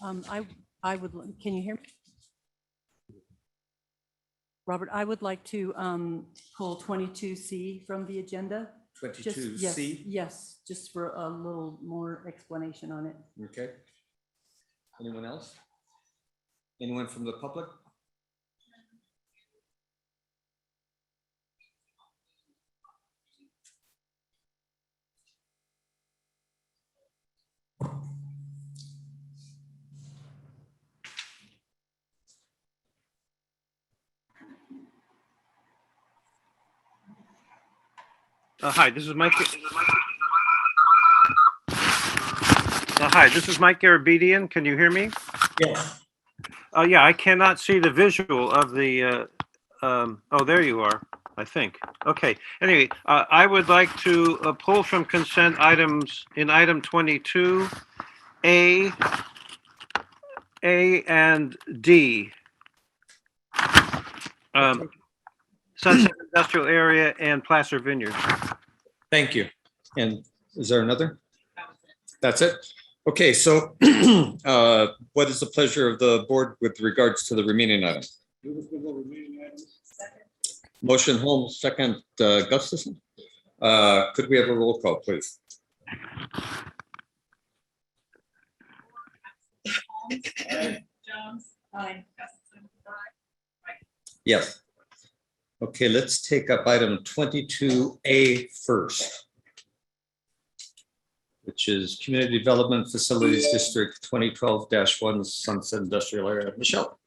I would, can you hear me? Robert, I would like to pull 22C from the agenda. 22C? Yes, just for a little more explanation on it. Okay. Anyone else? Anyone from the public? Hi, this is Mike. Hi, this is Mike Garabedian. Can you hear me? Yes. Yeah, I cannot see the visual of the. Oh, there you are. I think. Okay. Anyway, I would like to pull from consent items in item 22, A and D. Sunset Industrial Area and Placer Vineyard. Thank you. And is there another? That's it? Okay, so what is the pleasure of the board with regards to the remaining items? Motion Holmes, second Gustafson. Could we have a roll call, please? Jones. Aye. Gustafson. Yes. Okay, let's take up item 22A first, which is Community Development Facilities District 2012-1 Sunset Industrial Area. Michelle.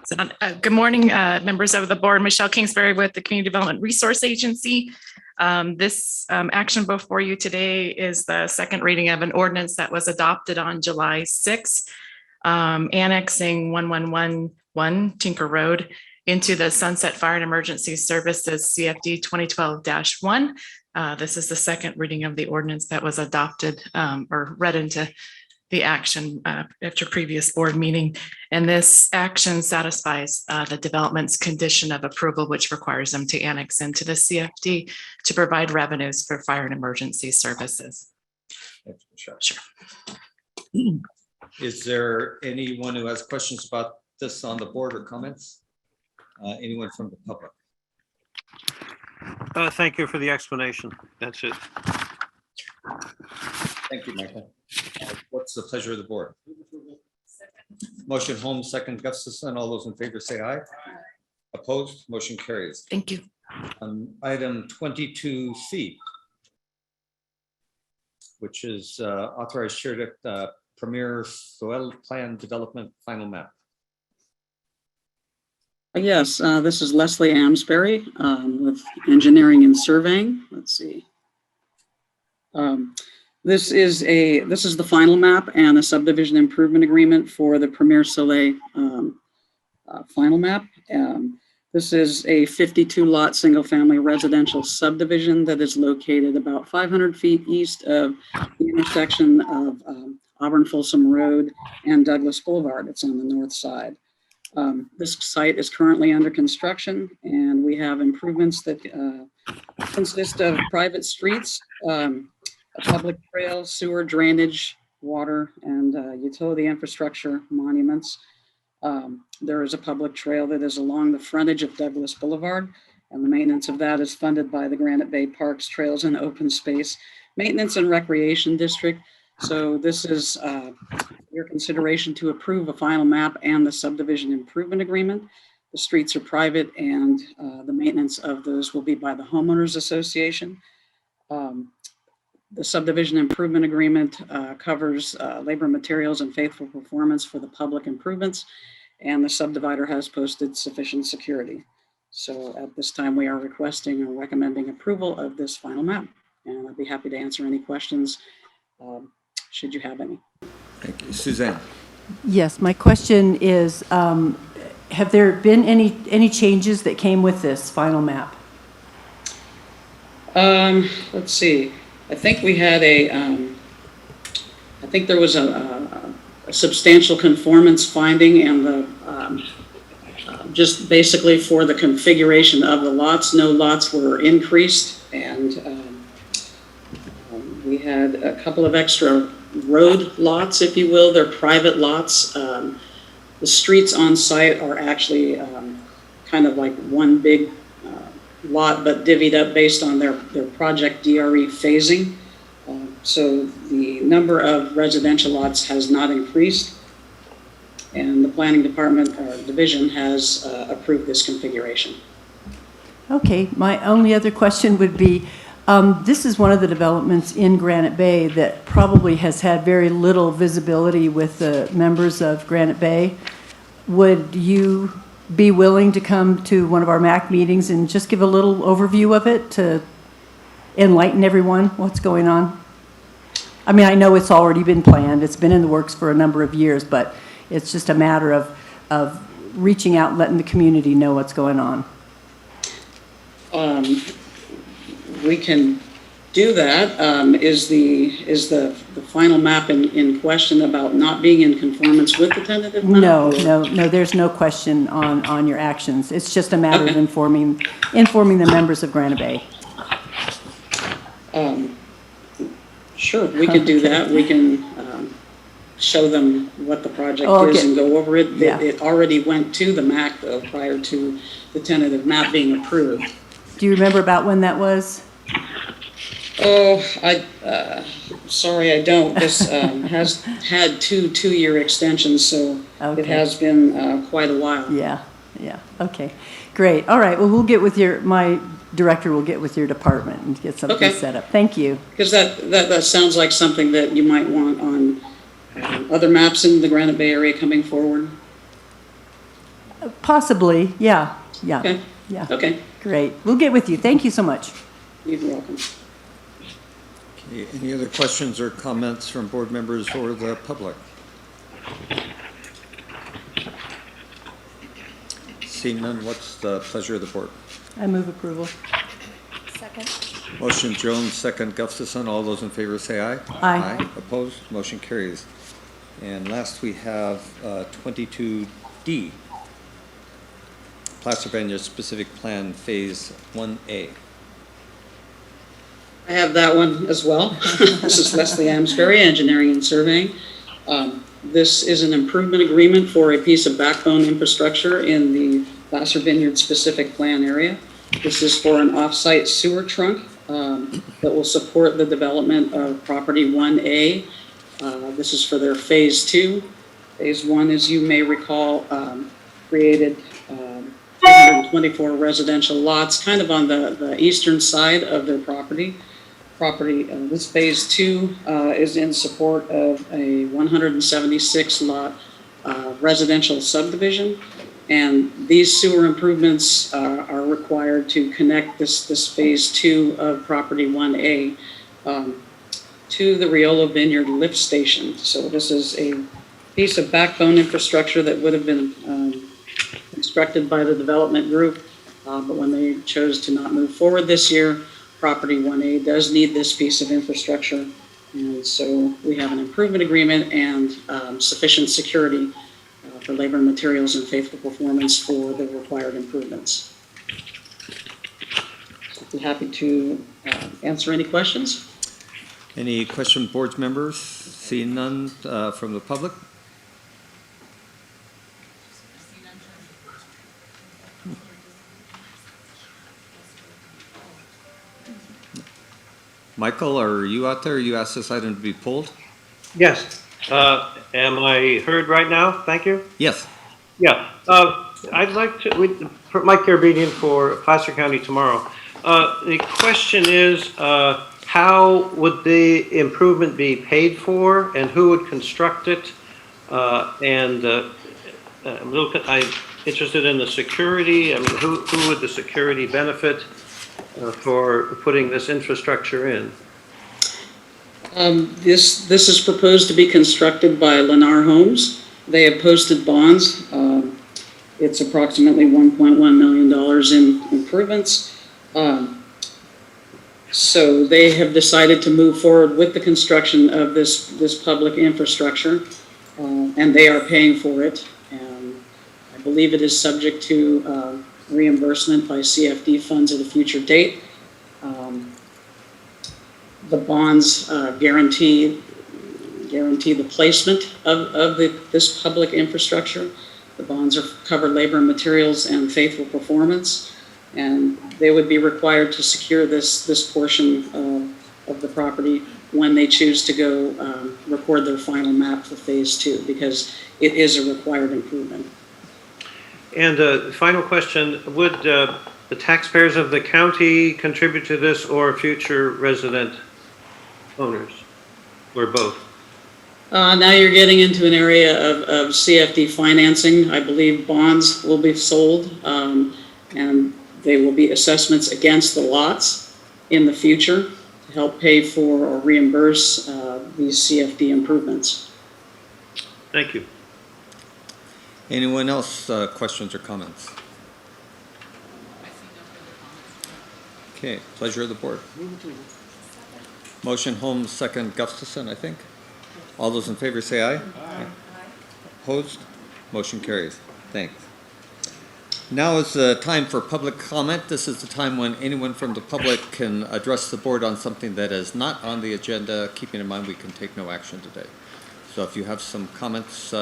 So, good morning, members of the board. Michelle Kingsbury with the Community Development Resource Agency. This action before you today is the second reading of an ordinance that was adopted on July 6th, annexing 1111 Tinker Road into the Sunset Fire and Emergency Services CFD 2012-1. This is the second reading of the ordinance that was adopted or read into the action after previous board meeting. And this action satisfies the development's condition of approval, which requires them to annex into the CFD to provide revenues for fire and emergency services. Sure. Is there anyone who has questions about this on the board or comments? Anyone from the public? Thank you for the explanation. That's it. Thank you, Michael. What's the pleasure of the board? Motion Holmes, second Gustafson. All those in favor say aye. Opposed? Motion carries. Thank you. Item 22C, which is authorized chair to Premier Soil Plan Development Final Map. Yes, this is Leslie Amsbury with Engineering and Surveying. Let's see. This is the final map and a subdivision improvement agreement for the Premier Soleil final map. This is a 52 lot single family residential subdivision that is located about 500 feet east of the intersection of Auburn Folsom Road and Douglas Boulevard. It's on the north side. This site is currently under construction, and we have improvements that consist of private streets, a public trail, sewer, drainage, water, and utility infrastructure monuments. There is a public trail that is along the frontage of Douglas Boulevard, and the maintenance of that is funded by the Granite Bay Parks, Trails, and Open Space Maintenance and Recreation District. So this is your consideration to approve a final map and the subdivision improvement agreement. The streets are private, and the maintenance of those will be by the homeowners association. The subdivision improvement agreement covers labor, materials, and faithful performance for the public improvements, and the subdivider has posted sufficient security. So at this time, we are requesting or recommending approval of this final map, and I'd be happy to answer any questions should you have any. Thank you. Suzanne. Yes, my question is, have there been any changes that came with this final map? Let's see. I think we had I think there was a substantial conformance finding, and the just basically for the configuration of the lots, no lots were increased, and we had a couple of extra road lots, if you will. They're private lots. The streets on site are actually kind of like one big lot, but divvied up based on their project DRE phasing. So the number of residential lots has not increased, and the planning department or division has approved this configuration. Okay, my only other question would be, this is one of the developments in Granite Bay that probably has had very little visibility with the members of Granite Bay. Would you be willing to come to one of our MAC meetings and just give a little overview of it to enlighten everyone what's going on? I mean, I know it's already been planned. It's been in the works for a number of years, but it's just a matter of reaching out and letting the community know what's going on. We can do that. Is the final map in question about not being in conformance with the tentative map? No, there's no question on your actions. It's just a matter of informing the members of Granite Bay. Sure, we can do that. We can show them what the project is and go over it. Yeah. It already went to the MAC, though, prior to the tentative map being approved. Do you remember about when that was? Oh, sorry, I don't. This has had two-year extensions, so it has been quite a while. Yeah, okay, great. All right, well, my director will get with your department and get something set up. Thank you. Because that sounds like something that you might want on other maps in the Granite Bay area coming forward. Possibly, yeah. Okay. Yeah. Okay. Great. We'll get with you. Thank you so much. You're welcome. Okay, any other questions or comments from board members or the public? Seeing none, what's the pleasure of the board? I move approval. Second. Motion Jones, second Gustafson. All those in favor say aye. Aye. Opposed? Motion carries. And last we have 22D. Placer Vineyard Specific Plan Phase 1A. I have that one as well. This is Leslie Amsbury, Engineering and Surveying. This is an improvement agreement for a piece of backbone infrastructure in the Placer Vineyard Specific Plan area. This is for an off-site sewer trunk that will support the development of property 1A. This is for their phase 2. Phase 1, as you may recall, created 324 residential lots kind of on the eastern side of their property. This phase 2 is in support of a 176 lot residential subdivision, and these sewer improvements are required to connect this phase 2 of property 1A to the Riolo Vineyard lift station. So this is a piece of backbone infrastructure that would have been constructed by the development group, but when they chose to not move forward this year, property 1A does need this piece of infrastructure, and so we have an improvement agreement and sufficient security for labor and materials and faithful performance for the required improvements. So I'd be happy to answer any questions. Any question, board members? Seeing none from the public? Michael, are you out there? You asked this item to be pulled? Yes. Am I heard right now? Thank you. Yes. Yeah. I'd like to, Mike Carabedian for Placer County tomorrow. The question is, how would the improvement be paid for and who would construct it? I'm interested in the security. I mean, who would the security benefit for putting this infrastructure in? This is proposed to be constructed by Lennar Homes. They have posted bonds. It's approximately $1.1 million in improvements. So they have decided to move forward with the construction of this public infrastructure, and they are paying for it. I believe it is subject to reimbursement by CFD funds at a future date. The bonds guarantee guarantee the placement of this public infrastructure. The bonds are cover labor and materials and faithful performance, and they would be required to secure this portion of the property when they choose to go record their final map for phase 2, because it is a required improvement. And final question, would the taxpayers of the county contribute to this, or future resident owners, or both? Now you're getting into an area of CFD financing. I believe bonds will be sold, and they will be assessments against the lots in the future to help pay for or reimburse these CFD improvements. Thank you. Anyone else, questions or comments? Okay, pleasure of the board. Motion Holmes, second Gustafson, I think. All those in favor say aye. Aye. Opposed? Motion carries. Thanks. Now is the time for public comment. This is the time when anyone from the public can address the board on something that is not on the agenda, keeping in mind we can take no action today. So if you have some comments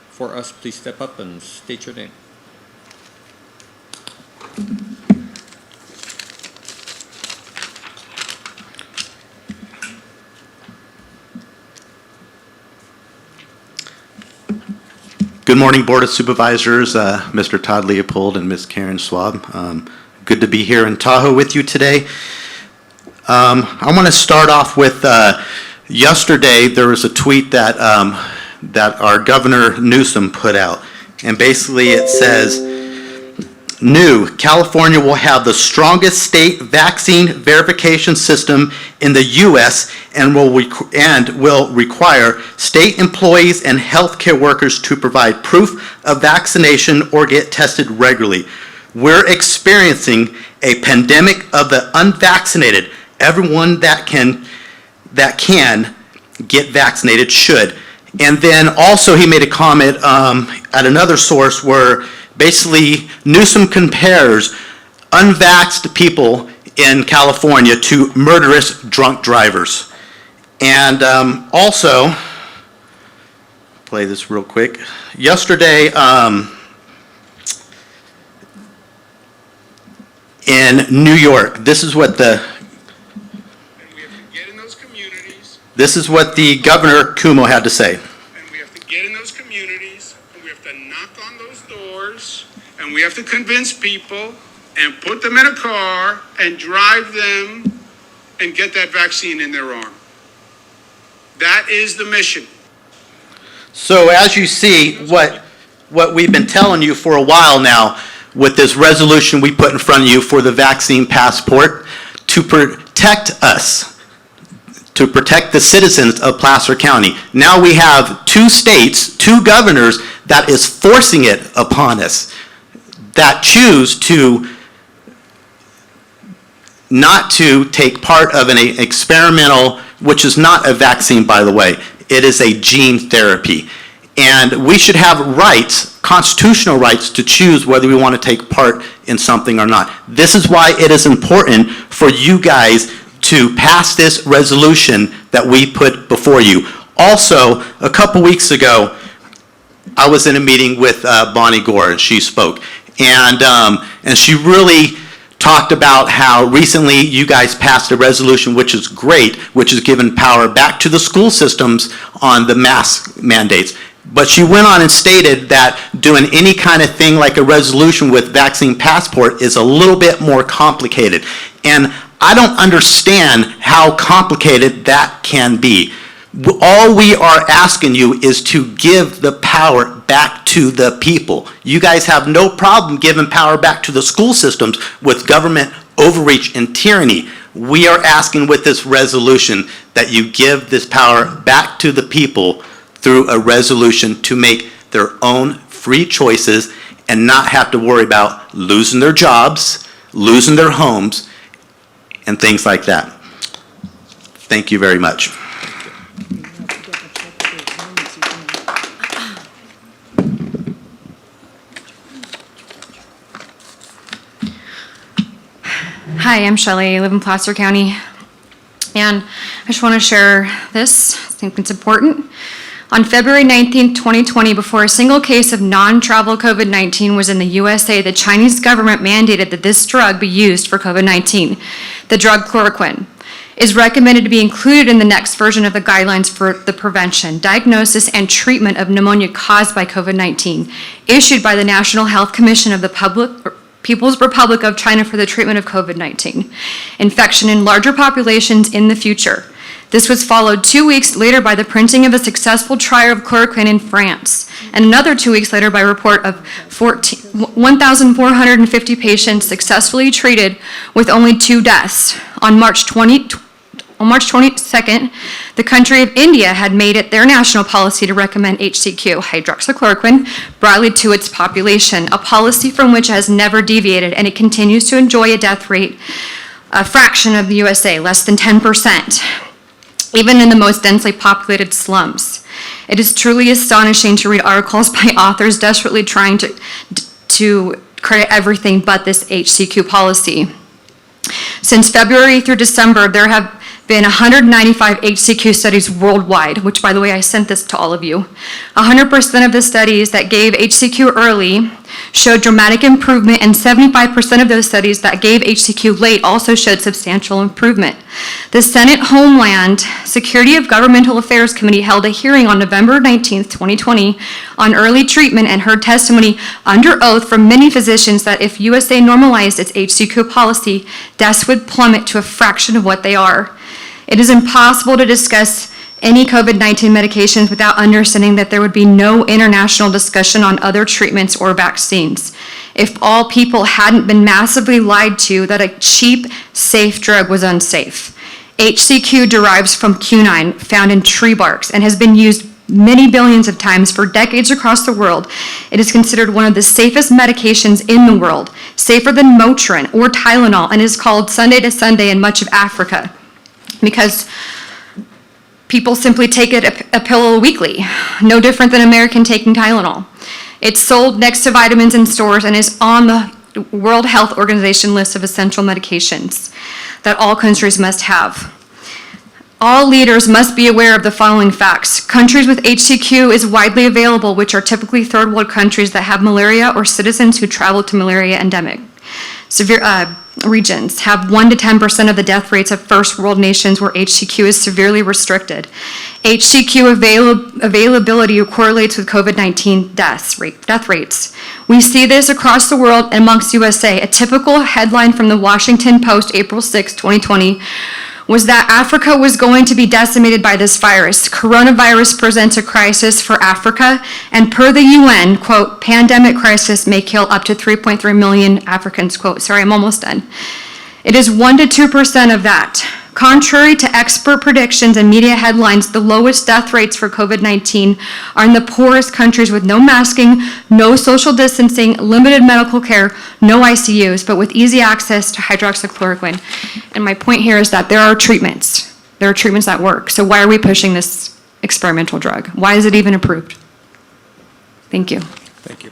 for us, please step up and state your name. Good morning, Board of Supervisors, Mr. Todd Leopold and Ms. Karen Schwab. Good to be here in Tahoe with you today. I want to start off with yesterday there was a tweet that our Governor Newsom put out, and basically it says, "New, California will have the strongest state vaccine verification system in the U.S. and will require state employees and healthcare workers to provide proof of vaccination or get tested regularly. We're experiencing a pandemic of the unvaccinated. Everyone that can get vaccinated should." And then also he made a comment at another source where basically Newsom compares unvaxxed people in California to murderous drunk drivers. And also, play this real quick. Yesterday in New York, this is what the This is what the Governor Cuomo had to say. And we have to get in those communities, and we have to knock on those doors, and we have to convince people and put them in a car and drive them and get that vaccine in their arm. That is the mission. So as you see, what we've been telling you for a while now with this resolution we put in front of you for the vaccine passport to protect us, to protect the citizens of Placer County. Now we have 2 states, 2 governors that is forcing it upon us, that choose to not to take part of an experimental, which is not a vaccine, by the way. It is a gene therapy. And we should have rights, constitutional rights, to choose whether we want to take part in something or not. This is why it is important for you guys to pass this resolution that we put before you. Also, a couple weeks ago, I was in a meeting with Bonnie Gore, and she spoke. And she really talked about how recently you guys passed a resolution, which is great, which has given power back to the school systems on the mask mandates. But she went on and stated that doing any kind of thing like a resolution with vaccine passport is a little bit more complicated. And I don't understand how complicated that can be. All we are asking you is to give the power back to the people. You guys have no problem giving power back to the school systems with government overreach and tyranny. We are asking with this resolution that you give this power back to the people through a resolution to make their own free choices and not have to worry about losing their jobs, losing their homes, and things like that. Thank you very much. Hi, I'm Shelley. I live in Placer County. And I just want to share this. think it's important. On February 19th, 2020, before a single case of non-travel COVID-19 was in the USA, the Chinese government mandated that this drug be used for COVID-19. The drug chloroquine is recommended to be included in the next version of the guidelines for the prevention, diagnosis, and treatment of pneumonia caused by COVID-19, issued by the National Health Commission of the People's Republic of China for the treatment of COVID-19 infection in larger populations in the future. This was followed 2 weeks later by the printing of a successful trial of chloroquine in France, and another 2 weeks later by a report of 1,450 patients successfully treated with only 2 deaths. On March 22nd, the country of India had made it their national policy to recommend HCQ, hydroxychloroquine, broadly to its population, a policy from which it has never deviated, and it continues to enjoy a death rate, a fraction of the USA, less than 10%. Even in the most densely populated slums. It is truly astonishing to read articles by authors desperately trying to credit everything but this HCQ policy. Since February through December, there have been 195 HCQ studies worldwide, which, by the way, I sent this to all of you. 100% of the studies that gave HCQ early showed dramatic improvement, and 75% of those studies that gave HCQ late also showed substantial improvement. The Senate Homeland Security of Governmental Affairs Committee held a hearing on November 19th, 2020 on early treatment and heard testimony under oath from many physicians that if USA normalized its HCQ policy, deaths would plummet to a fraction of what they are. It is impossible to discuss any COVID-19 medications without understanding that there would be no international discussion on other treatments or vaccines. If all people hadn't been massively lied to that a cheap, safe drug was unsafe. HCQ derives from quinine found in tree barks and has been used many billions of times for decades across the world. It is considered one of the safest medications in the world, safer than Motrin or Tylenol, and is called Sunday to Sunday in much of Africa because people simply take it a pill weekly, no different than American taking Tylenol. It's sold next to vitamins in stores and is on the World Health Organization list of essential medications that all countries must have. All leaders must be aware of the following facts. Countries with HCQ is widely available, which are typically third world countries that have malaria or citizens who travel to malaria endemic. Severe regions have 1 to 10% of the death rates of first world nations where HCQ is severely restricted. HCQ availability correlates with COVID-19 death rates. We see this across the world and amongst USA. A typical headline from the Washington Post, April 6, 2020, was that Africa was going to be decimated by this virus. Coronavirus presents a crisis for Africa, and per the UN, quote, pandemic crisis may kill up to 3.3 million Africans, quote. Sorry, I'm almost done. It is 1 to 2% of that. Contrary to expert predictions and media headlines, the lowest death rates for COVID-19 are in the poorest countries with no masking, no social distancing, limited medical care, no ICUs, but with easy access to hydroxychloroquine. And my point here is that there are treatments. There are treatments that work. So why are we pushing this experimental drug? Why is it even approved? Thank you. Thank you.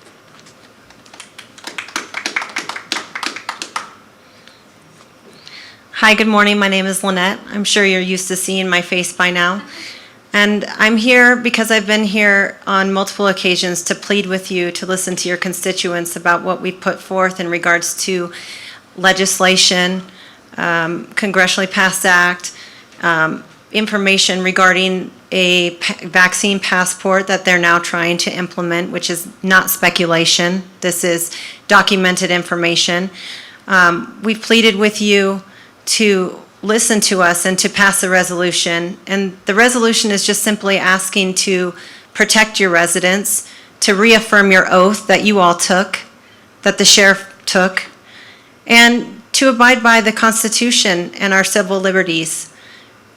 Hi, good morning. My name is Lynette. I'm sure you're used to seeing my face by now. And I'm here because I've been here on multiple occasions to plead with you to listen to your constituents about what we put forth in regards to legislation, congressionally passed act, information regarding a vaccine passport that they're now trying to implement, which is not speculation. This is documented information. We've pleaded with you to listen to us and to pass a resolution. And the resolution is just simply asking to protect your residents, to reaffirm your oath that you all took, that the sheriff took, and to abide by the Constitution and our civil liberties.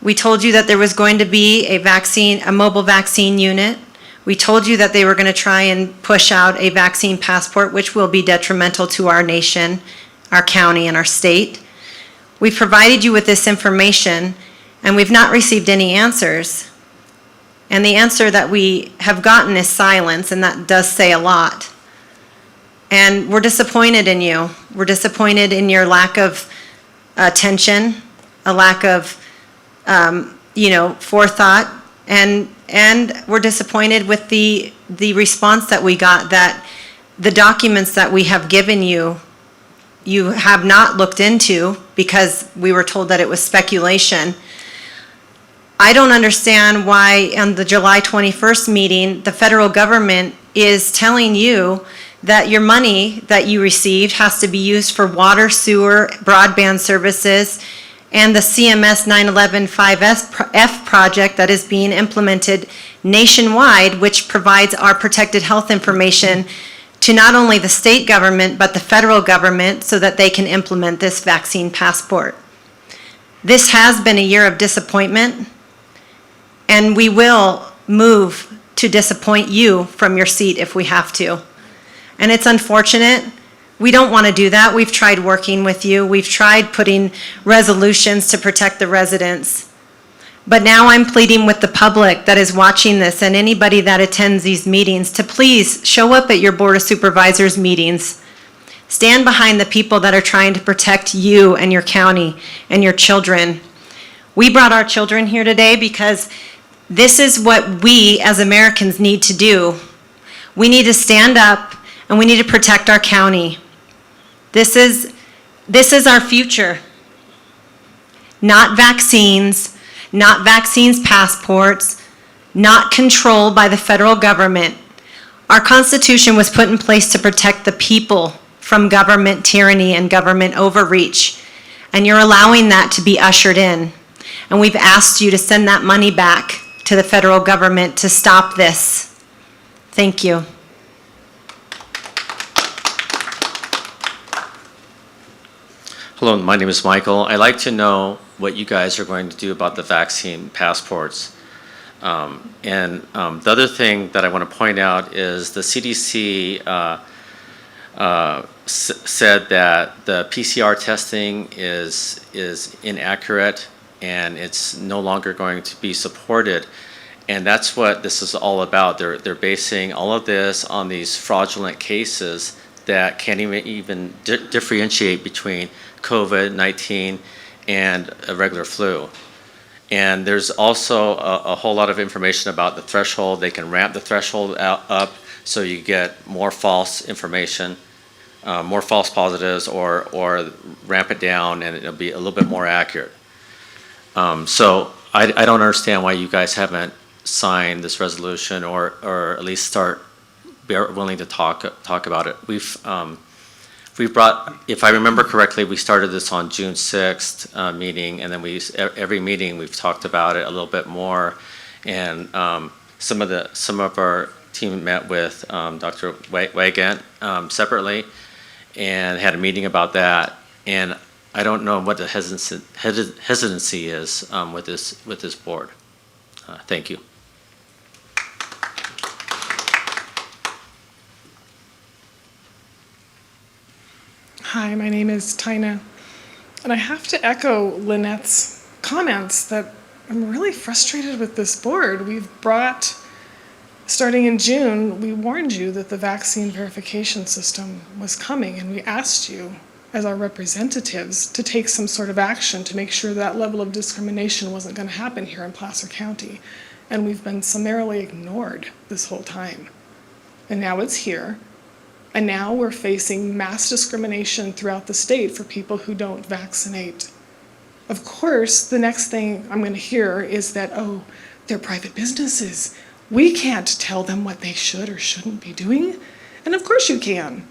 We told you that there was going to be a mobile vaccine unit. We told you that they were going to try and push out a vaccine passport, which will be detrimental to our nation, our county, and our state. We've provided you with this information, and we've not received any answers. And the answer that we have gotten is silence, and that does say a lot. And we're disappointed in you. We're disappointed in your lack of attention, a lack of, forethought, And we're disappointed with the response that we got, that the documents that we have given you, you have not looked into because we were told that it was speculation. I don't understand why on the July 21st meeting, the federal government is telling you that your money that you received has to be used for water, sewer, broadband services, and the CMS 911-5F project that is being implemented nationwide, which provides our protected health information to not only the state government, but the federal government so that they can implement this vaccine passport. This has been a year of disappointment, and we will move to disappoint you from your seat if we have to. And it's unfortunate. We don't want to do that. We've tried working with you. We've tried putting resolutions to protect the residents. But now I'm pleading with the public that is watching this and anybody that attends these meetings to please show up at your Board of Supervisors meetings. Stand behind the people that are trying to protect you and your county and your children. We brought our children here today because this is what we as Americans need to do. We need to stand up and we need to protect our county. This is our future. Not vaccines passports, not control by the federal government. Our Constitution was put in place to protect the people from government tyranny and government overreach. And you're allowing that to be ushered in. And we've asked you to send that money back to the federal government to stop this. Thank you. Hello, my name is Michael. I'd like to know what you guys are going to do about the vaccine passports. The other thing that I want to point out is the CDC said that the PCR testing is inaccurate and it's no longer going to be supported. And that's what this is all about. They're basing all of this on these fraudulent cases that can't even differentiate between COVID-19 and a regular flu. And there's also a whole lot of information about the threshold. They can ramp the threshold up so you get more false information, more false positives, or ramp it down and it'll be a little bit more accurate. So I don't understand why you guys haven't signed this resolution or at least be willing to talk about it. We've brought, if I remember correctly, we started this on June 6th meeting, and then every meeting we've talked about it a little bit more. And some of our team met with Dr. Wagant separately and had a meeting about that. And I don't know what the hesitancy is with this board. Thank you. Hi, my name is Tina, and I have to echo Lynette's comments that I'm really frustrated with this board. Starting in June, we warned you that the vaccine verification system was coming, and we asked you, as our representatives, to take some sort of action to make sure that level of discrimination wasn't going to happen here in Placer County. And we've been summarily ignored this whole time. And now it's here. And now we're facing mass discrimination throughout the state for people who don't vaccinate. Of course, the next thing I'm going to hear is that, oh, they're private businesses. We can't tell them what they should or shouldn't be doing. And of course you can.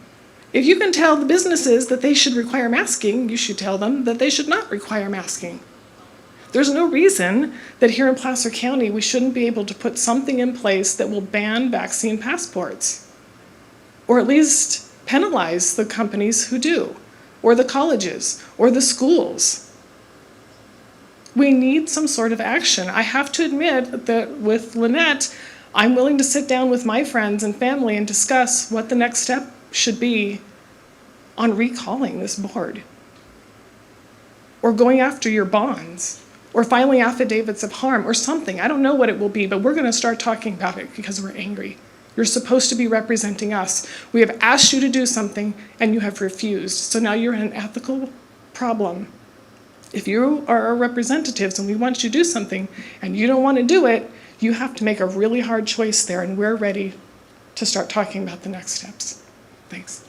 If you can tell the businesses that they should require masking, you should tell them that they should not require masking. There's no reason that here in Placer County we shouldn't be able to put something in place that will ban vaccine passports. Or at least penalize the companies who do, or the colleges, or the schools. We need some sort of action. I have to admit that with Lynette, I'm willing to sit down with my friends and family and discuss what the next step should be on recalling this board, or going after your bonds, or filing affidavits of harm, or something. I don't know what it will be, but we're going to start talking about it because we're angry. You're supposed to be representing us. We have asked you to do something, and you have refused. So now you're in an ethical problem. If you are our representatives and we want you to do something, and you don't want to do it, You have to make a really hard choice there, and we're ready to start talking about the next steps. Thanks.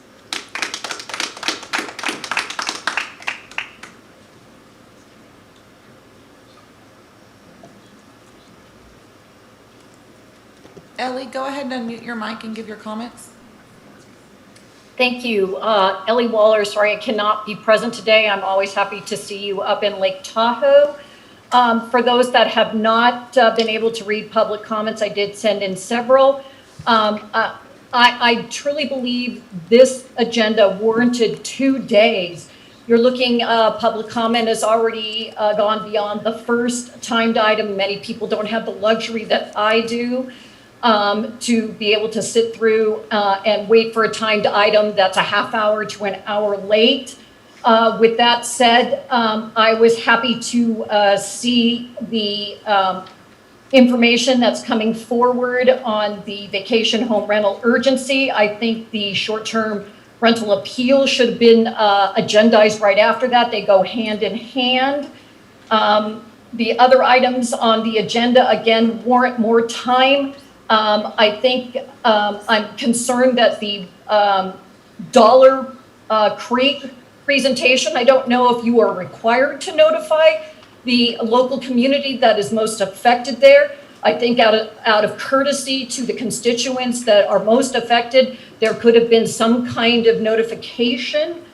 Ellie, go ahead and unmute your mic and give your comments. Thank you. Ellie Waller, sorry I cannot be present today. I'm always happy to see you up in Lake Tahoe. For those that have not been able to read public comments, I did send in several. I truly believe this agenda warranted 2 days. You're looking, public comment has already gone beyond the first timed item. Many people don't have the luxury that I do. To be able to sit through and wait for a timed item that's a half hour to an hour late. With that said, I was happy to see the information that's coming forward on the vacation home rental urgency. I think the short-term rental appeal should have been agendized right after that. They go hand in hand. The other items on the agenda, again, warrant more time. I think I'm concerned that the Dollar Creek presentation, I don't know if you are required to notify the local community that is most affected there. I think out of courtesy to the constituents that are most affected, there could have been some kind of notification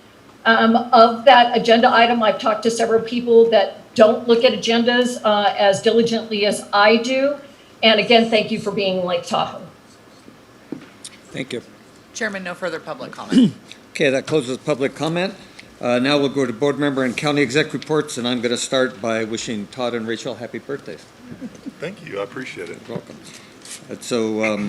of that agenda item. I've talked to several people that don't look at agendas as diligently as I do. And again, thank you for being Lake Tahoe. Thank you. Chairman, no further public comment. Okay, that closes public comment. Now we'll go to board member and county exec reports, and I'm going to start by wishing Todd and Rachel happy birthdays. Thank you, I appreciate it. You're welcome. So,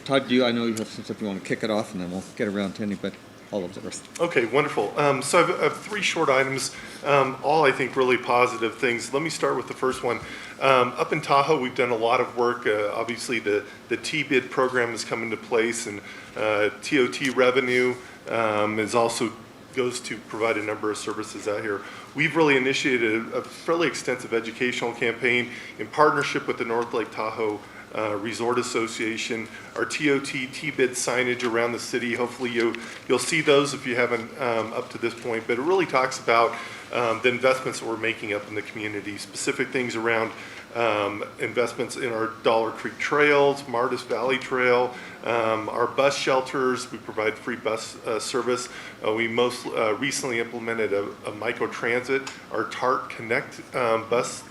Todd, I know you have some stuff you want to kick it off, and then we'll get around to anybody, all of the rest. Okay, wonderful. So I have 3 short items, all I think really positive things. Let me start with the first one. Up in Tahoe, we've done a lot of work. Obviously, the T-bid program has come into place, and TOT revenue is also goes to provide a number of services out here. We've really initiated a fairly extensive educational campaign in partnership with the North Lake Tahoe Resort Association. Our TOT T-bid signage around the city, hopefully you'll see those if you haven't up to this point, but it really talks about the investments that we're making up in the community, specific things around investments in our Dollar Creek trails, Martis Valley Trail, our bus shelters. We provide free bus service. We most recently implemented a micro-transit, our TART Connect bus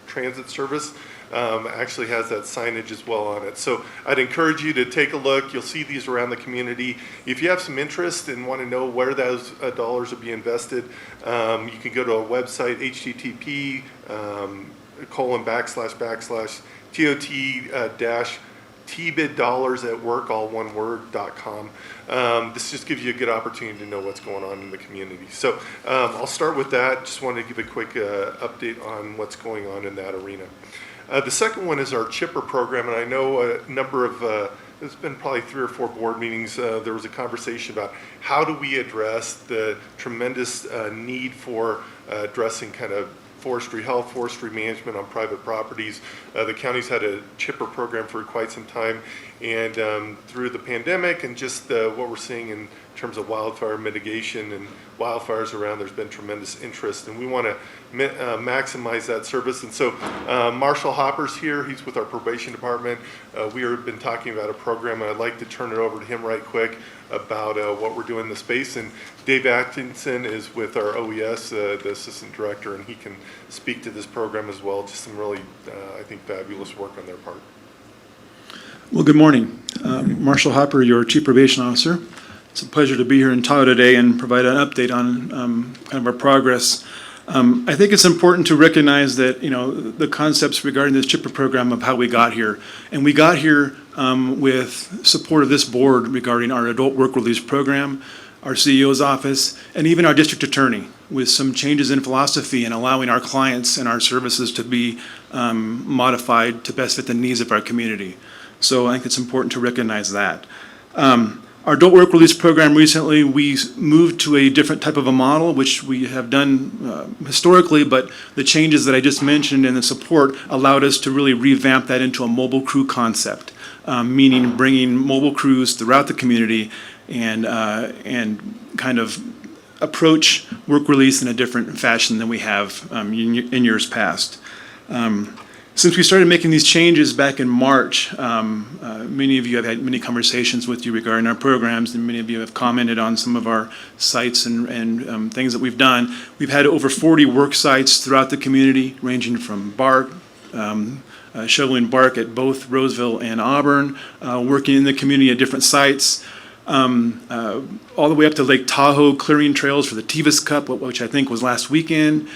transit service. Actually has that signage as well on it. So I'd encourage you to take a look. You'll see these around the community. If you have some interest and want to know where those dollars will be invested, you can go to our website, http:// TOT-TBID-TBID@work, all one word.com. This just gives you a good opportunity to know what's going on in the community. So I'll start with that. Just wanted to give a quick update on what's going on in that arena. The second one is our chipper program, and I know a number of, it's been probably 3 or 4 board meetings, there was a conversation about how do we address the tremendous need for addressing kind of forestry health, forestry management on private properties. The county's had a chipper program for quite some time, and through the pandemic and just what we're seeing in terms of wildfire mitigation and wildfires around, there's been tremendous interest, and we want to maximize that service. And so Marshall Hopper's here. He's with our probation department. We have been talking about a program, and I'd like to turn it over to him right quick about what we're doing in the space. And Dave Atkinson is with our OES, the assistant director, and he can speak to this program as well. Just some really, I think, fabulous work on their part. Well, good morning. Marshall Hopper, your Chief Probation Officer. It's a pleasure to be here in Tahoe today and provide an update on kind of our progress. I think it's important to recognize that, the concepts regarding this chipper program of how we got here. And we got here with support of this board regarding our adult work release program, our CEO's office, and even our district attorney, with some changes in philosophy and allowing our clients and our services to be modified to best fit the needs of our community. So I think it's important to recognize that. Our adult work release program recently, we moved to a different type of a model, which we have done historically, but the changes that I just mentioned and the support allowed us to really revamp that into a mobile crew concept, meaning bringing mobile crews throughout the community and kind of approach work release in a different fashion than we have in years past. Since we started making these changes back in March, many of you have had many conversations with you regarding our programs, and many of you have commented on some of our sites and things that we've done. We've had over 40 work sites throughout the community, ranging from bark, shoveling bark at both Roseville and Auburn, working in the community at different sites, all the way up to Lake Tahoe, clearing trails for the Tevis Cup, which I think was last weekend.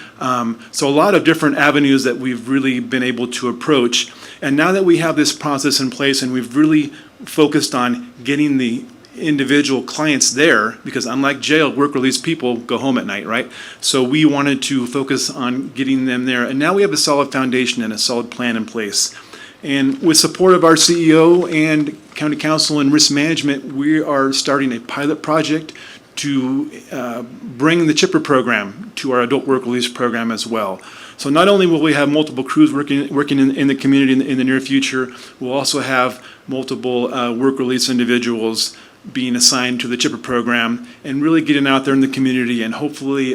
So a lot of different avenues that we've really been able to approach. And now that we have this process in place and we've really focused on getting the individual clients there, because unlike jail, work release people go home at night, right? So we wanted to focus on getting them there. And now we have a solid foundation and a solid plan in place. And with support of our CEO and County Council and Risk Management, we are starting a pilot project to bring the CHIPPR program to our adult work release program as well. So not only will we have multiple crews working in the community in the near future, we'll also have multiple work release individuals being assigned to the CHIPPR program and really getting out there in the community and hopefully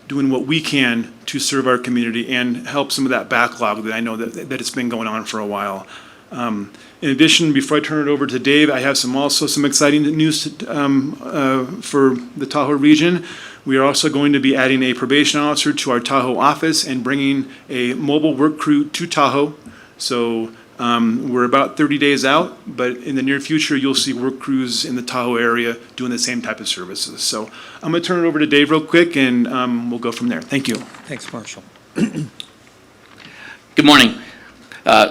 doing what we can to serve our community and help some of that backlog that I know that it's been going on for a while. In addition, before I turn it over to Dave, I have some exciting news for the Tahoe region. We are also going to be adding a probation officer to our Tahoe office and bringing a mobile work crew to Tahoe. So we're about 30 days out, but in the near future, you'll see work crews in the Tahoe area doing the same type of services. So I'm going to turn it over to Dave real quick, and we'll go from there. Thank you. Thanks, Marshall. Good morning.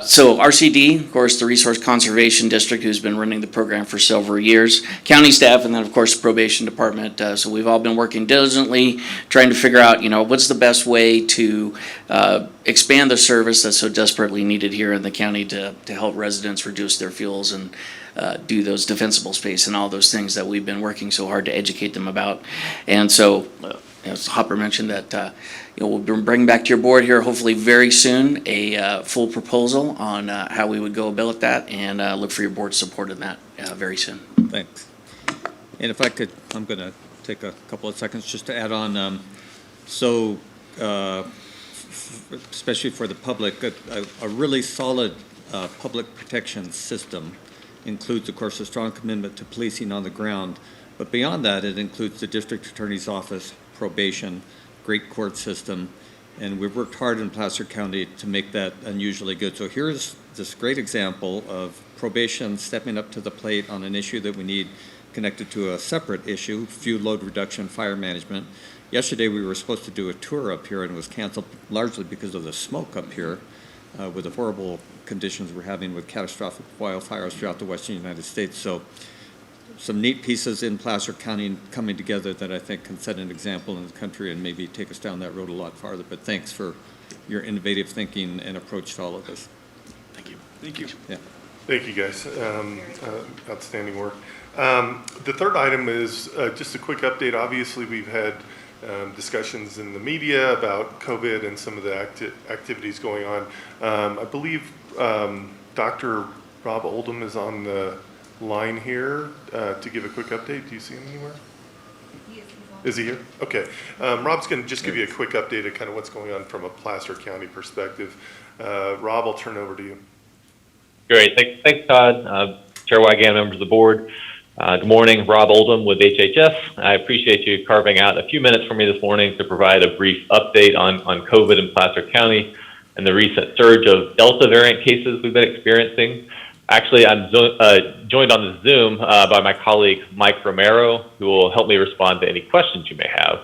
So RCD, of course, the Resource Conservation District, who's been running the program for several years, county staff, and then, of course, the probation department. So we've all been working diligently, trying to figure out, what's the best way to expand the service that's so desperately needed here in the county to help residents reduce their fuels and do those defensible space and all those things that we've been working so hard to educate them about. And so, as Hopper mentioned, that we'll bring back to your board here hopefully very soon a full proposal on how we would go about that, and look for your board's support in that very soon. Thanks. And if I could, I'm going to take a couple of seconds just to add on. Especially for the public, a really solid public protection system includes, of course, a strong commitment to policing on the ground. But beyond that, it includes the district attorney's office, probation, great court system, and we've worked hard in Placer County to make that unusually good. So here's this great example of probation stepping up to the plate on an issue that we need connected to a separate issue, fuel load reduction, fire management. Yesterday we were supposed to do a tour up here and it was canceled largely because of the smoke up here with the horrible conditions we're having with catastrophic wildfires throughout the western United States. So some neat pieces in Placer County coming together that I think can set an example in the country and maybe take us down that road a lot farther. But thanks for your innovative thinking and approach to all of this. Thank you. Thank you. Yeah. Thank you, guys. Outstanding work. The third item is just a quick update. Obviously, we've had discussions in the media about COVID and some of the activities going on. I believe Dr. Rob Oldham is on the line here to give a quick update. Do you see him anywhere? Is he here? Okay. Rob's going to just give you a quick update of kind of what's going on from a Placer County perspective. Rob, I'll turn over to you. Great. Thanks, Todd. Chair Wygant, members of the board. Good morning. Rob Oldham with HHS. I appreciate you carving out a few minutes for me this morning to provide a brief update on COVID in Placer County and the recent surge of Delta variant cases we've been experiencing. Actually, I'm joined on the Zoom by my colleague, Mike Romero, who will help me respond to any questions you may have.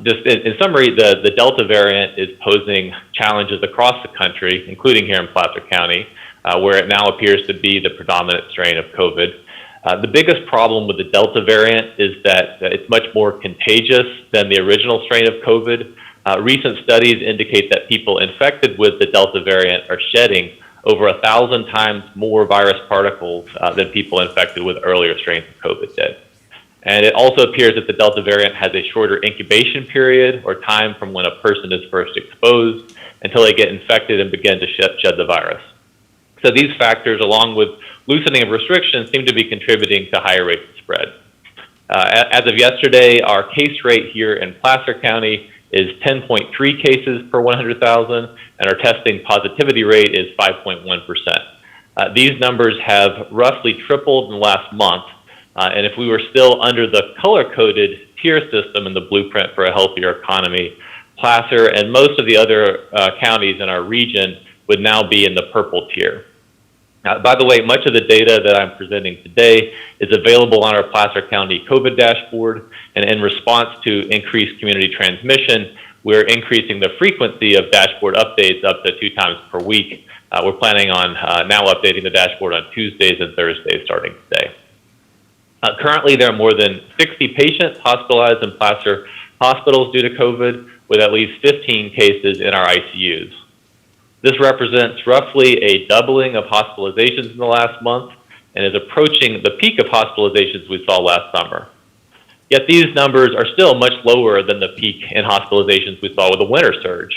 Just in summary, the Delta variant is posing challenges across the country, including here in Placer County, where it now appears to be the predominant strain of COVID. The biggest problem with the Delta variant is that it's much more contagious than the original strain of COVID. Recent studies indicate that people infected with the Delta variant are shedding over 1,000 times more virus particles than people infected with earlier strains of COVID did. And it also appears that the Delta variant has a shorter incubation period or time from when a person is first exposed until they get infected and begin to shed the virus. So these factors, along with loosening of restrictions, seem to be contributing to higher rates of spread. As of yesterday, our case rate here in Placer County is 10.3 cases per 100,000, and our testing positivity rate is 5.1%. These numbers have roughly tripled in the last month, and if we were still under the color-coded tier system in the blueprint for a healthier economy, Placer and most of the other counties in our region would now be in the purple tier. By the way, much of the data that I'm presenting today is available on our Placer County COVID dashboard, and in response to increased community transmission, we're increasing the frequency of dashboard updates up to 2 times per week. We're planning on now updating the dashboard on Tuesdays and Thursdays starting today. Currently, there are more than 60 patients hospitalized in Placer hospitals due to COVID, with at least 15 cases in our ICUs. This represents roughly a doubling of hospitalizations in the last month and is approaching the peak of hospitalizations we saw last summer. Yet these numbers are still much lower than the peak in hospitalizations we saw with the winter surge.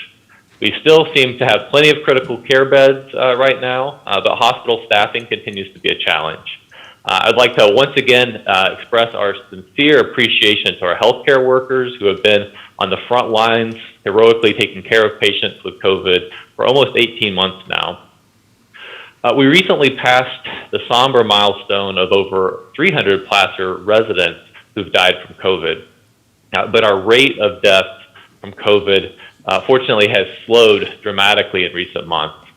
We still seem to have plenty of critical care beds right now, but hospital staffing continues to be a challenge. I'd like to once again express our sincere appreciation to our healthcare workers who have been on the front lines, heroically taking care of patients with COVID for almost 18 months now. We recently passed the somber milestone of over 300 Placer residents who've died from COVID. But our rate of deaths from COVID, fortunately, has slowed dramatically in recent months,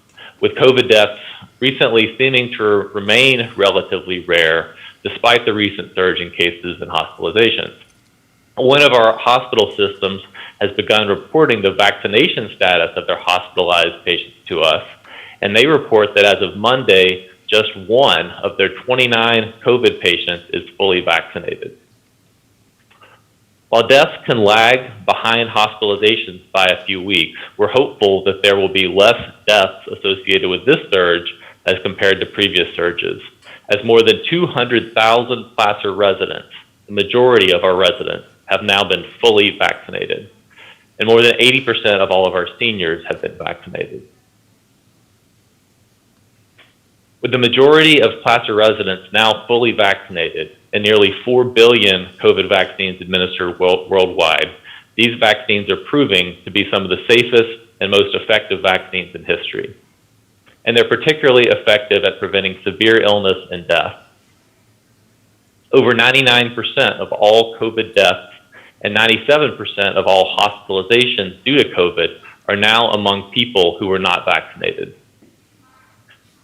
with COVID deaths recently seeming to remain relatively rare despite the recent surge in cases and hospitalizations. One of our hospital systems has begun reporting the vaccination status of their hospitalized patients to us, and they report that as of Monday, just 1 of their 29 COVID patients is fully vaccinated. While deaths can lag behind hospitalizations by a few weeks, we're hopeful that there will be less deaths associated with this surge as compared to previous surges, as more than 200,000 Placer residents, the majority of our residents, have now been fully vaccinated, and more than 80% of all of our seniors have been vaccinated. With the majority of Placer residents now fully vaccinated and nearly 4 billion COVID vaccines administered worldwide, these vaccines are proving to be some of the safest and most effective vaccines in history. And they're particularly effective at preventing severe illness and death. Over 99% of all COVID deaths and 97% of all hospitalizations due to COVID are now among people who are not vaccinated.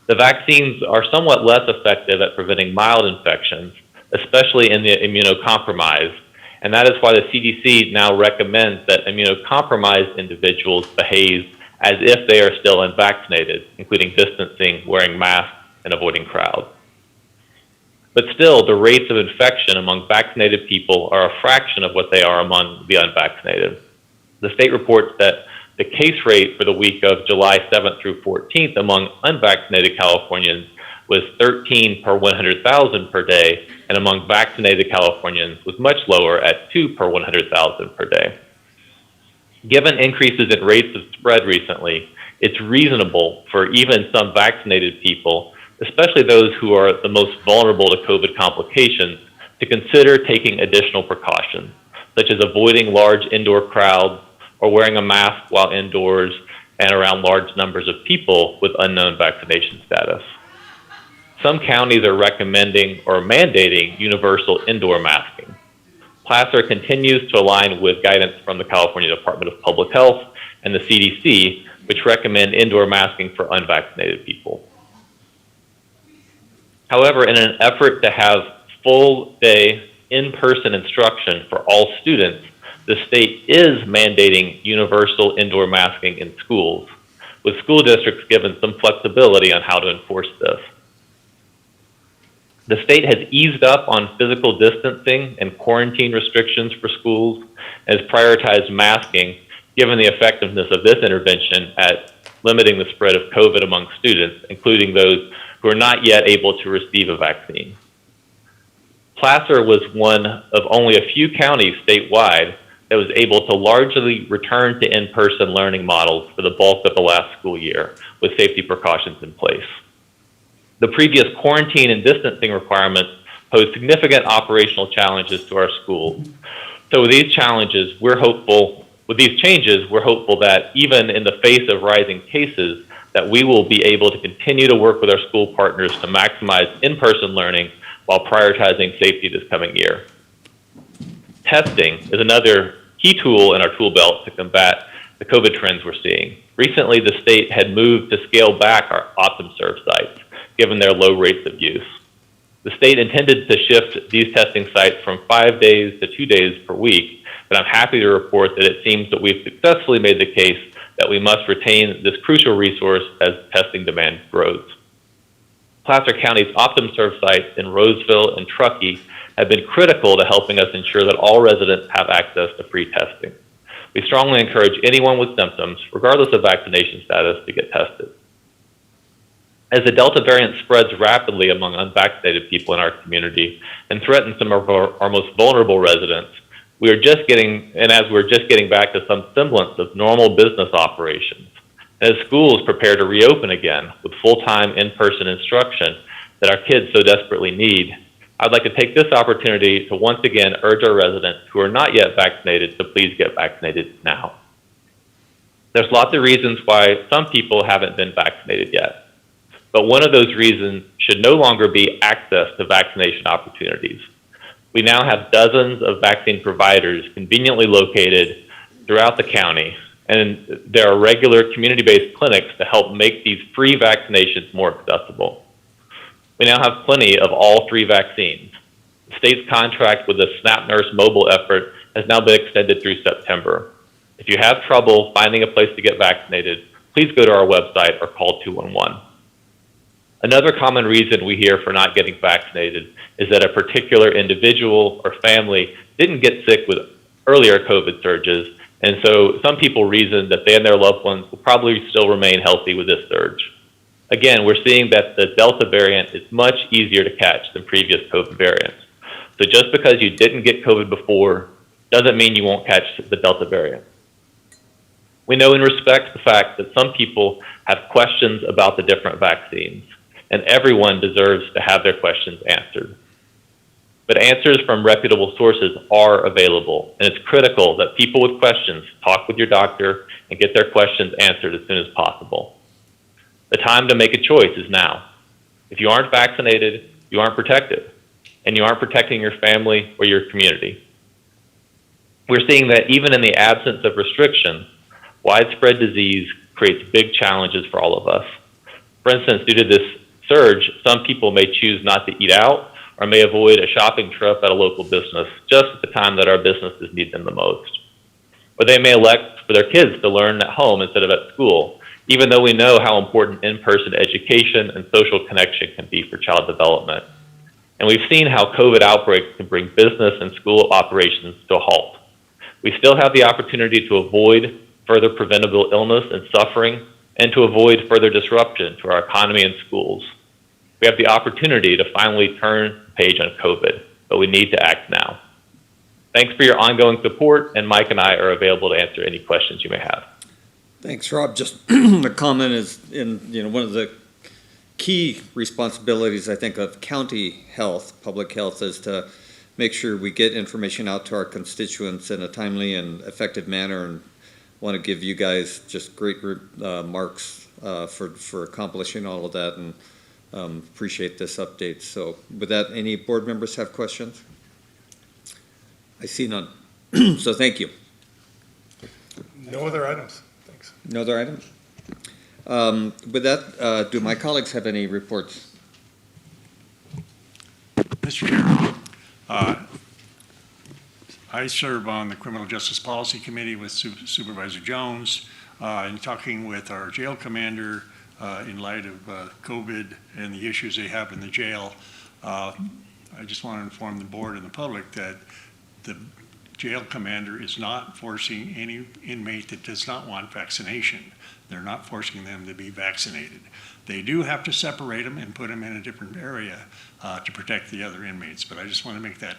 The vaccines are somewhat less effective at preventing mild infections, especially in the immunocompromised, and that is why the CDC now recommends that immunocompromised individuals behave as if they are still unvaccinated, including distancing, wearing masks, and avoiding crowds. But still, the rates of infection among vaccinated people are a fraction of what they are among the unvaccinated. The state reports that the case rate for the week of July 7th through 14th among unvaccinated Californians was 13 per 100,000 per day, and among vaccinated Californians was much lower at 2 per 100,000 per day. Given increases in rates of spread recently, it's reasonable for even some vaccinated people, especially those who are the most vulnerable to COVID complications, to consider taking additional precautions, such as avoiding large indoor crowds or wearing a mask while indoors and around large numbers of people with unknown vaccination status. Some counties are recommending or mandating universal indoor masking. Placer continues to align with guidance from the California Department of Public Health and the CDC, which recommend indoor masking for unvaccinated people. However, in an effort to have full-day in-person instruction for all students, the state is mandating universal indoor masking in schools, with school districts given some flexibility on how to enforce this. The state has eased up on physical distancing and quarantine restrictions for schools and has prioritized masking, given the effectiveness of this intervention at limiting the spread of COVID among students, including those who are not yet able to receive a vaccine. Placer was one of only a few counties statewide that was able to largely return to in-person learning models for the bulk of the last school year with safety precautions in place. The previous quarantine and distancing requirements posed significant operational challenges to our schools. So with these changes, we're hopeful that even in the face of rising cases, that we will be able to continue to work with our school partners to maximize in-person learning while prioritizing safety this coming year. Testing is another key tool in our tool belt to combat the COVID trends we're seeing. Recently, the state had moved to scale back our OptumServe sites, given their low rates of use. The state intended to shift these testing sites from 5 days to 2 days per week, but I'm happy to report that it seems that we've successfully made the case that we must retain this crucial resource as testing demand grows. Placer County's OptumServe sites in Roseville and Truckee have been critical to helping us ensure that all residents have access to free testing. We strongly encourage anyone with symptoms, regardless of vaccination status, to get tested. As the Delta variant spreads rapidly among unvaccinated people in our community and threatens some of our most vulnerable residents, as we're just getting back to some semblance of normal business operations, as schools prepare to reopen again with full-time in-person instruction that our kids so desperately need, I'd like to take this opportunity to once again urge our residents who are not yet vaccinated to please get vaccinated now. There's lots of reasons why some people haven't been vaccinated yet, but one of those reasons should no longer be access to vaccination opportunities. We now have dozens of vaccine providers conveniently located throughout the county, and there are regular community-based clinics to help make these free vaccinations more accessible. We now have plenty of all 3 vaccines. The state's contract with the SNAP Nurse mobile effort has now been extended through September. If you have trouble finding a place to get vaccinated, please go to our website or call 211. Another common reason we hear for not getting vaccinated is that a particular individual or family didn't get sick with earlier COVID surges, and so some people reason that they and their loved ones will probably still remain healthy with this surge. Again, we're seeing that the Delta variant is much easier to catch than previous COVID variants. So just because you didn't get COVID before doesn't mean you won't catch the Delta variant. We know and respect the fact that some people have questions about the different vaccines, and everyone deserves to have their questions answered. But answers from reputable sources are available, and it's critical that people with questions talk with your doctor and get their questions answered as soon as possible. The time to make a choice is now. If you aren't vaccinated, you aren't protected, and you aren't protecting your family or your community. We're seeing that even in the absence of restrictions, widespread disease creates big challenges for all of us. For instance, due to this surge, some people may choose not to eat out or may avoid a shopping trip at a local business just at the time that our businesses need them the most. Or they may elect for their kids to learn at home instead of at school, even though we know how important in-person education and social connection can be for child development. And we've seen how COVID outbreaks can bring business and school operations to a halt. We still have the opportunity to avoid further preventable illness and suffering, and to avoid further disruption to our economy and schools. We have the opportunity to finally turn the page on COVID, but we need to act now. Thanks for your ongoing support, and Mike and I are available to answer any questions you may have. Thanks, Rob. Just a comment is one of the key responsibilities, I think, of county health, public health, is to make sure we get information out to our constituents in a timely and effective manner, and want to give you guys just great marks for accomplishing all of that, and appreciate this update. So with that, any board members have questions? I see none. So thank you. No other items. Thanks. No other items? With that, do my colleagues have any reports? Mr. Chair, I serve on the Criminal Justice Policy Committee with Supervisor Jones, and talking with our jail commander in light of COVID and the issues they have in the jail. I just want to inform the board and the public that the jail commander is not forcing any inmate that does not want vaccination. They're not forcing them to be vaccinated. They do have to separate them and put them in a different area to protect the other inmates. But I just want to make that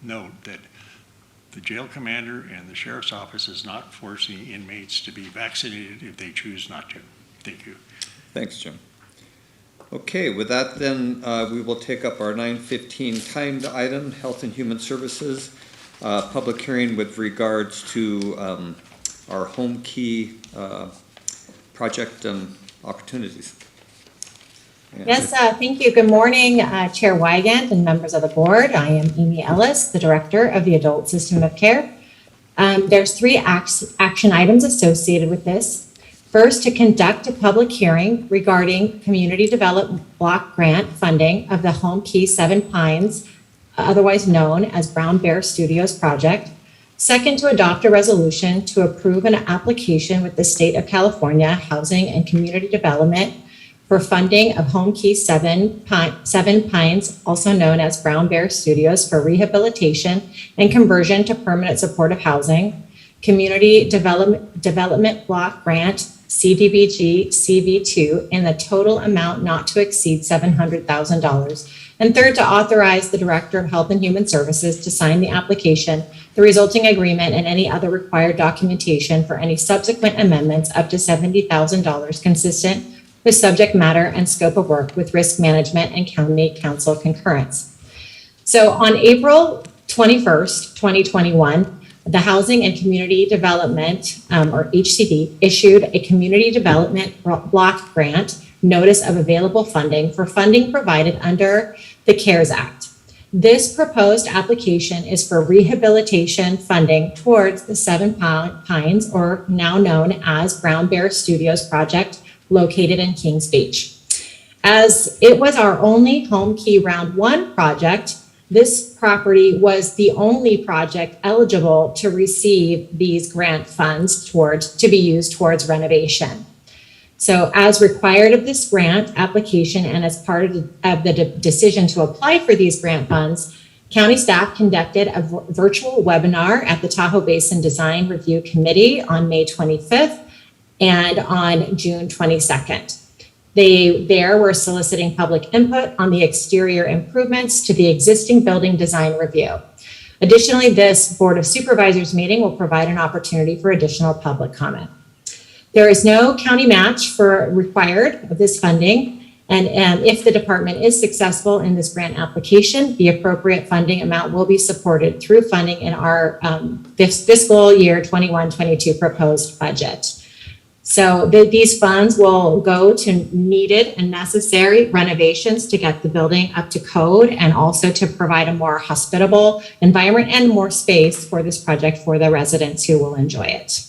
note that the jail commander and the sheriff's office is not forcing inmates to be vaccinated if they choose not to. Thank you. Thanks, Jim. Okay, with that then, we will take up our 9:15 timed item, Health and Human Services, public hearing with regards to our home key project opportunities. Yes, thank you. Good morning, Chair Wygant and members of the board. I am Amy Ellis, the Director of the Adult System of Care. There's 3 action items associated with this. First, to conduct a public hearing regarding Community Development Block Grant funding of the Home Key 7 Pines, otherwise known as Brown Bear Studios project. Second, to adopt a resolution to approve an application with the State of California Housing and Community Development for funding of Home Key 7 Pines, also known as Brown Bear Studios, for rehabilitation and conversion to permanent supportive housing, Community Development Block Grant, CDBG CV2, in the total amount not to exceed $700,000. And third, to authorize the Director of Health and Human Services to sign the application, the resulting agreement, and any other required documentation for any subsequent amendments up to $70,000 consistent with subject matter and scope of work with risk management and county council concurrence. So on April 21st, 2021, the Housing and Community Development, or HCD, issued a Community Development Block Grant Notice of Available Funding for funding provided under the CARES Act. This proposed application is for rehabilitation funding towards the 7 Pines, or now known as Brown Bear Studios project, located in Kings Beach. As it was our only Home Key Round 1 project, this property was the only project eligible to receive these grant funds to be used towards renovation. So as required of this grant application and as part of the decision to apply for these grant funds, county staff conducted a virtual webinar at the Tahoe Basin Design Review Committee on May 25th and on June 22nd. They were soliciting public input on the exterior improvements to the existing building design review. Additionally, this Board of Supervisors meeting will provide an opportunity for additional public comment. There is no county match required of this funding, and if the department is successful in this grant application, the appropriate funding amount will be supported through funding in our fiscal year 21-22 proposed budget. So these funds will go to needed and necessary renovations to get the building up to code and also to provide a more hospitable environment and more space for this project for the residents who will enjoy it.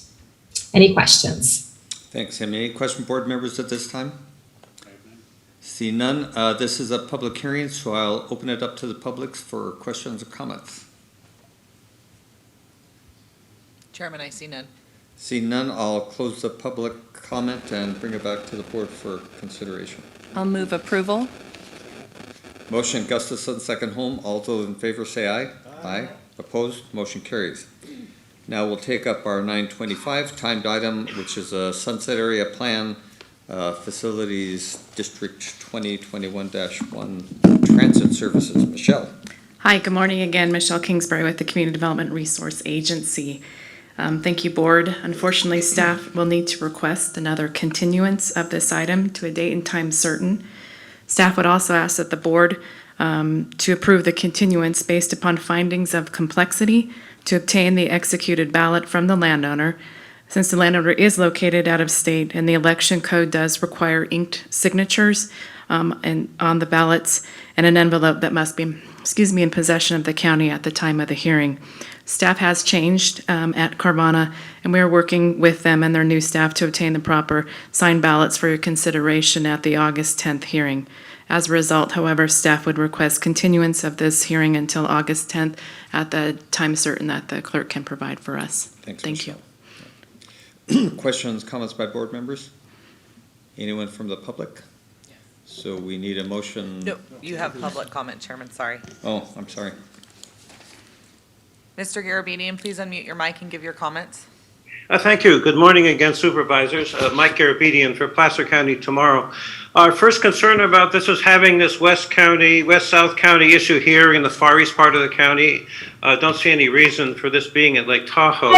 Any questions? Thanks, Amy. Any question, board members, at this time? See none. This is a public hearing, so I'll open it up to the public for questions or comments. Chairman, I see none. See none, I'll close the public comment and bring it back to the board for consideration. I'll move approval. Motion Gustafson, second Holm. All those in favor say aye. Aye. Opposed? Motion carries. Now we'll take up our 9:25 timed item, which is a Sunset Area Plan Facilities District 2021-1 Transit Services. Michelle. Hi, good morning again. Michelle Kingsbury with the Community Development Resource Agency. Thank you, board. Unfortunately, staff will need to request another continuance of this item to a date and time certain. Staff would also ask that the board to approve the continuance based upon findings of complexity to obtain the executed ballot from the landowner, since the landowner is located out of state and the election code does require inked signatures and on the ballots and an envelope that must be, in possession of the county at the time of the hearing. Staff has changed at Carvana, and we are working with them and their new staff to obtain the proper signed ballots for your consideration at the August 10th hearing. As a result, however, staff would request continuance of this hearing until August 10th at the time certain that the clerk can provide for us. Thanks, Thank Michelle. You. Questions, comments by board members? Anyone from the public? So we need a motion. No, you have public comment, Chairman, sorry. Oh, I'm sorry. Mr. Garabedian, please unmute your mic and give your comments. Thank you. Good morning again, Supervisors. Mike Garabedian for Placer County Tomorrow. Our first concern about this is having this West-South County issue here in the far east part of the county. Don't see any reason for this being at Lake Tahoe.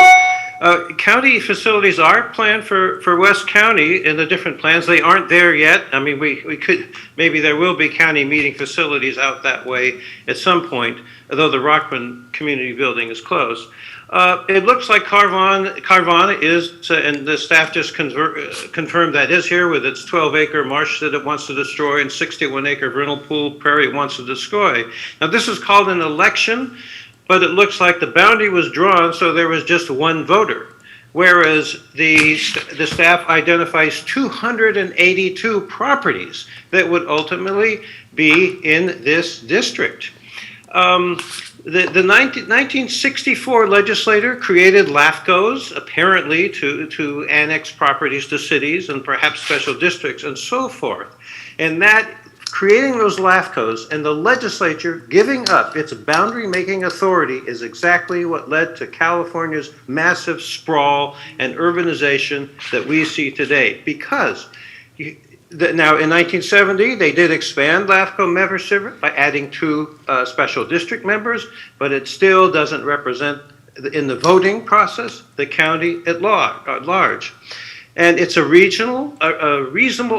County facilities are planned for West County in the different plans. They aren't there yet. I mean, we could, maybe there will be county meeting facilities out that way at some point, although the Rockman Community Building is closed. It looks like Carvana is, and the staff just confirmed that is here with its 12-acre marsh that it wants to destroy and 61-acre vernal pool prairie it wants to destroy. Now, this is called an election, but it looks like the boundary was drawn so there was just one voter, whereas the staff identifies 282 properties that would ultimately be in this district. The 1964 legislature created LAFCOs, apparently to annex properties to cities and perhaps special districts and so forth. And that, creating those LAFCOs and the legislature giving up its boundary-making authority is exactly what led to California's massive sprawl and urbanization that we see today. Because now, in 1970, they did expand LAFCO membership by adding 2 special district members, but it still doesn't represent, in the voting process, the county at large. And it's a reasonable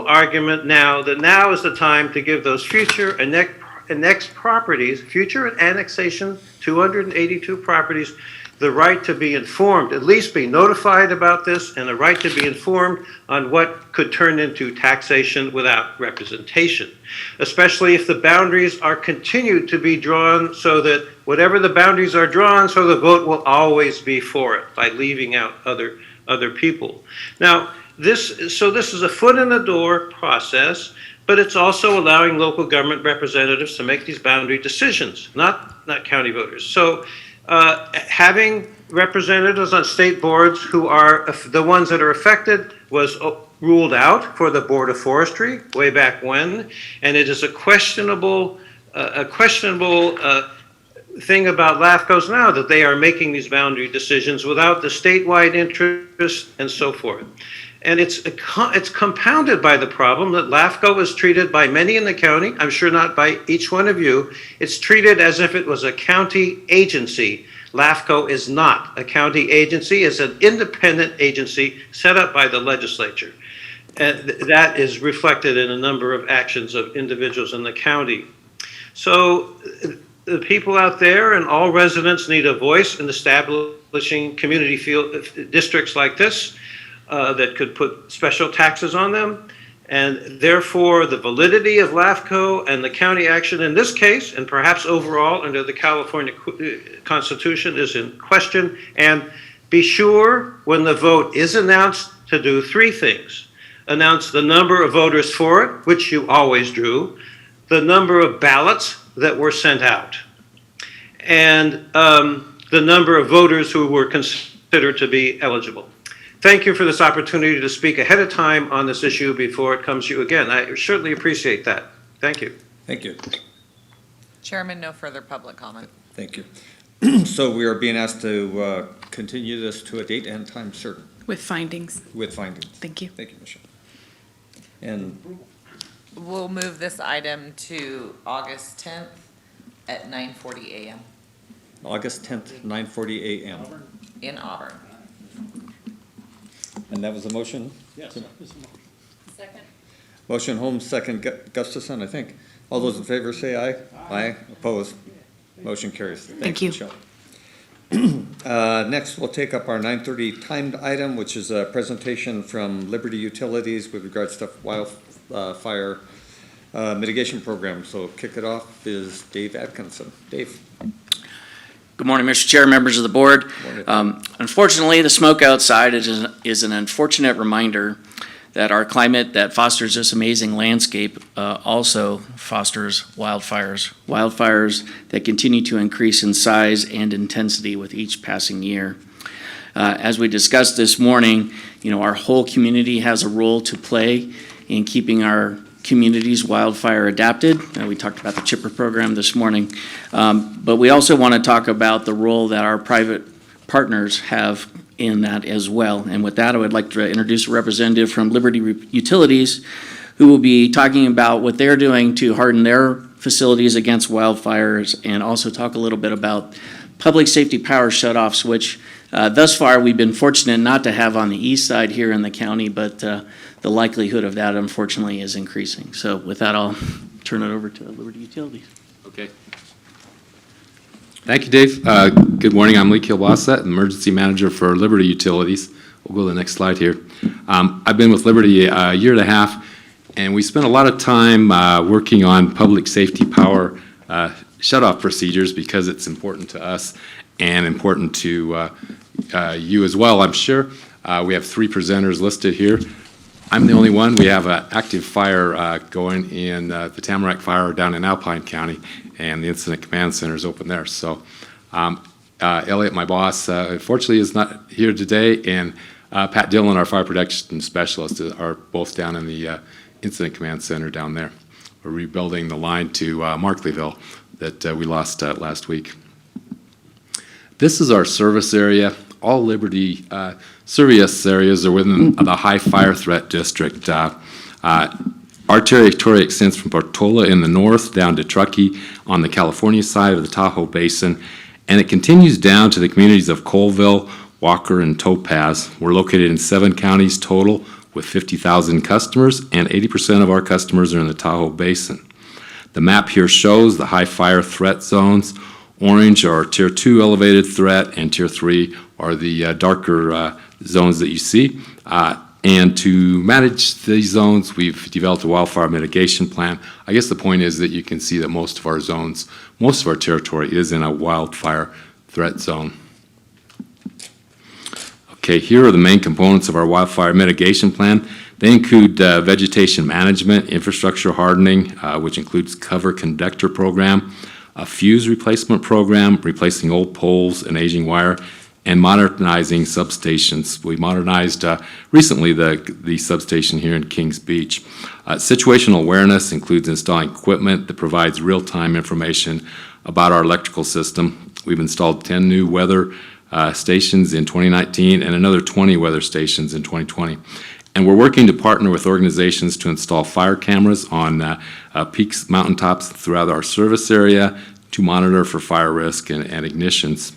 argument now that now is the time to give those future annexed properties, future annexation, 282 properties, the right to be informed, at least be notified about this, and the right to be informed on what could turn into taxation without representation, especially if the boundaries are continued to be drawn so that whatever the boundaries are drawn, so the vote will always be for it by leaving out other people. Now, this is a foot in the door process, but it's also allowing local government representatives to make these boundary decisions, not county voters. So having representatives on state boards who are the ones that are affected was ruled out for the Board of Forestry way back when, and it is a questionable thing about LAFCOs now that they are making these boundary decisions without the statewide interest and so forth. And it's compounded by the problem that LAFCO is treated by many in the county, I'm sure not by each one of you, it's treated as if it was a county agency. LAFCO is not a county agency, it's an independent agency set up by the legislature. And that is reflected in a number of actions of individuals in the county. So the people out there and all residents need a voice in establishing community districts like this. That could put special taxes on them, and therefore the validity of LAFCO and the county action in this case, and perhaps overall under the California Constitution, is in question. And be sure when the vote is announced to do 3 things. Announce the number of voters for it, which you always do, the number of ballots that were sent out, and the number of voters who were considered to be eligible. Thank you for this opportunity to speak ahead of time on this issue before it comes to you again. I certainly appreciate that. Thank you. Thank you. Chairman, no further public comment. Thank you. So we are being asked to continue this to a date and time certain. With findings. With findings. Thank you. Thank you, Michelle. And We'll move this item to August 10th at 9:40 a.m. August 10th, 9:40 a.m. in Auburn. And that was a motion? Yes. Second. Motion Holmes, second Gustafson, I think. All those in favor say aye. Aye. Opposed? Motion carries. Thank you. Michelle. Next, we'll take up our 9:30 timed item, which is a presentation from Liberty Utilities with regards to wildfire mitigation program. So kick it off is Dave Atkinson. Dave. Good morning, Mr. Chair, members of the board. Unfortunately, the smoke outside is an unfortunate reminder that our climate that fosters this amazing landscape also fosters wildfires. Wildfires that continue to increase in size and intensity with each passing year. As we discussed this morning, our whole community has a role to play in keeping our communities wildfire adapted. We talked about the chipper program this morning. But we also want to talk about the role that our private partners have in that as well. And with that, I would like to introduce a representative from Liberty Utilities who will be talking about what they're doing to harden their facilities against wildfires, and also talk a little bit about public safety power shutoffs, which thus far we've been fortunate not to have on the east side here in the county, but the likelihood of that unfortunately is increasing. So with that, I'll turn it over to Liberty Utilities. Okay. Thank you, Dave. Good morning. I'm Lee Kilbasa, Emergency Manager for Liberty Utilities. We'll go to the next slide here. I've been with Liberty a year and a half, and we spent a lot of time working on public safety power shutoff procedures because it's important to us and important to you as well, I'm sure. We have 3 presenters listed here. I'm the only one. We have an active fire going in the Tamarack Fire down in Alpine County, and the Incident Command Center is open there. So Elliot, my boss, unfortunately is not here today, and Pat Dillon, our fire protection specialist, are both down in the Incident Command Center down there. We're rebuilding the line to Markleyville that we lost last week. This is our service area. All Liberty service areas are within the high fire threat district. Our territory extends from Portola in the north down to Truckee on the California side of the Tahoe Basin, and it continues down to the communities of Colville, Walker, and Topaz. We're located in 7 counties total with 50,000 customers, and 80% of our customers are in the Tahoe Basin. The map here shows the high fire threat zones. Orange are Tier 2 elevated threat, and Tier 3 are the darker zones that you see. And to manage these zones, we've developed a wildfire mitigation plan. I guess the point is that you can see that most of our zones, most of our territory is in a wildfire threat zone. Okay, here are the main components of our wildfire mitigation plan. They include vegetation management, infrastructure hardening, which includes cover conductor program, a fuse replacement program, replacing old poles and aging wire, and modernizing substations. We modernized recently the substation here in Kings Beach. Situational awareness includes installing equipment that provides real-time information about our electrical system. We've installed 10 new weather stations in 2019 and another 20 weather stations in 2020. And we're working to partner with organizations to install fire cameras on peaks, mountaintops throughout our service area to monitor for fire risk and ignitions.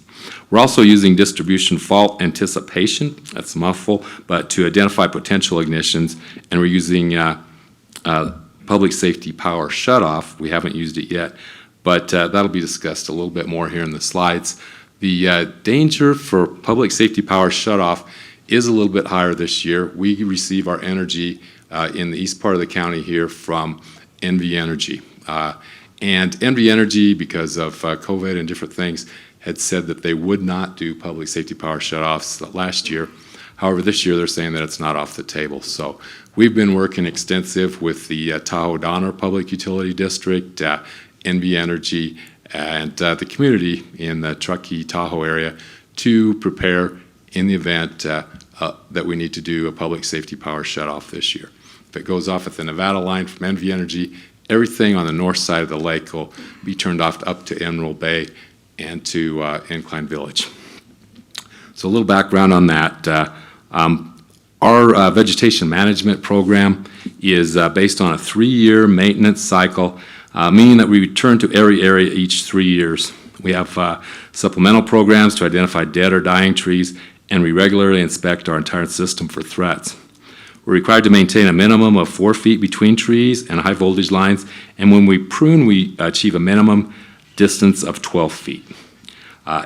We're also using distribution fault anticipation, that's a mouthful, but to identify potential ignitions, and we're using public safety power shutoff. We haven't used it yet, but that'll be discussed a little bit more here in the slides. The danger for public safety power shutoff is a little bit higher this year. We receive our energy in the east part of the county here from NV Energy. And NV Energy, because of COVID and different things, had said that they would not do public safety power shutoffs last year. However, this year they're saying that it's not off the table. So we've been working extensive with the Tahoe Donner Public Utility District, NV Energy, and the community in the Truckee, Tahoe area to prepare in the event that we need to do a public safety power shutoff this year. If it goes off at the Nevada line from NV Energy, everything on the north side of the lake will be turned off up to Emerald Bay and to Incline Village. So a little background on that. Our vegetation management program is based on a 3-year maintenance cycle, meaning that we return to every area each 3 years. We have supplemental programs to identify dead or dying trees, and we regularly inspect our entire system for threats. We're required to maintain a minimum of 4 feet between trees and high voltage lines, and when we prune, we achieve a minimum distance of 12 feet.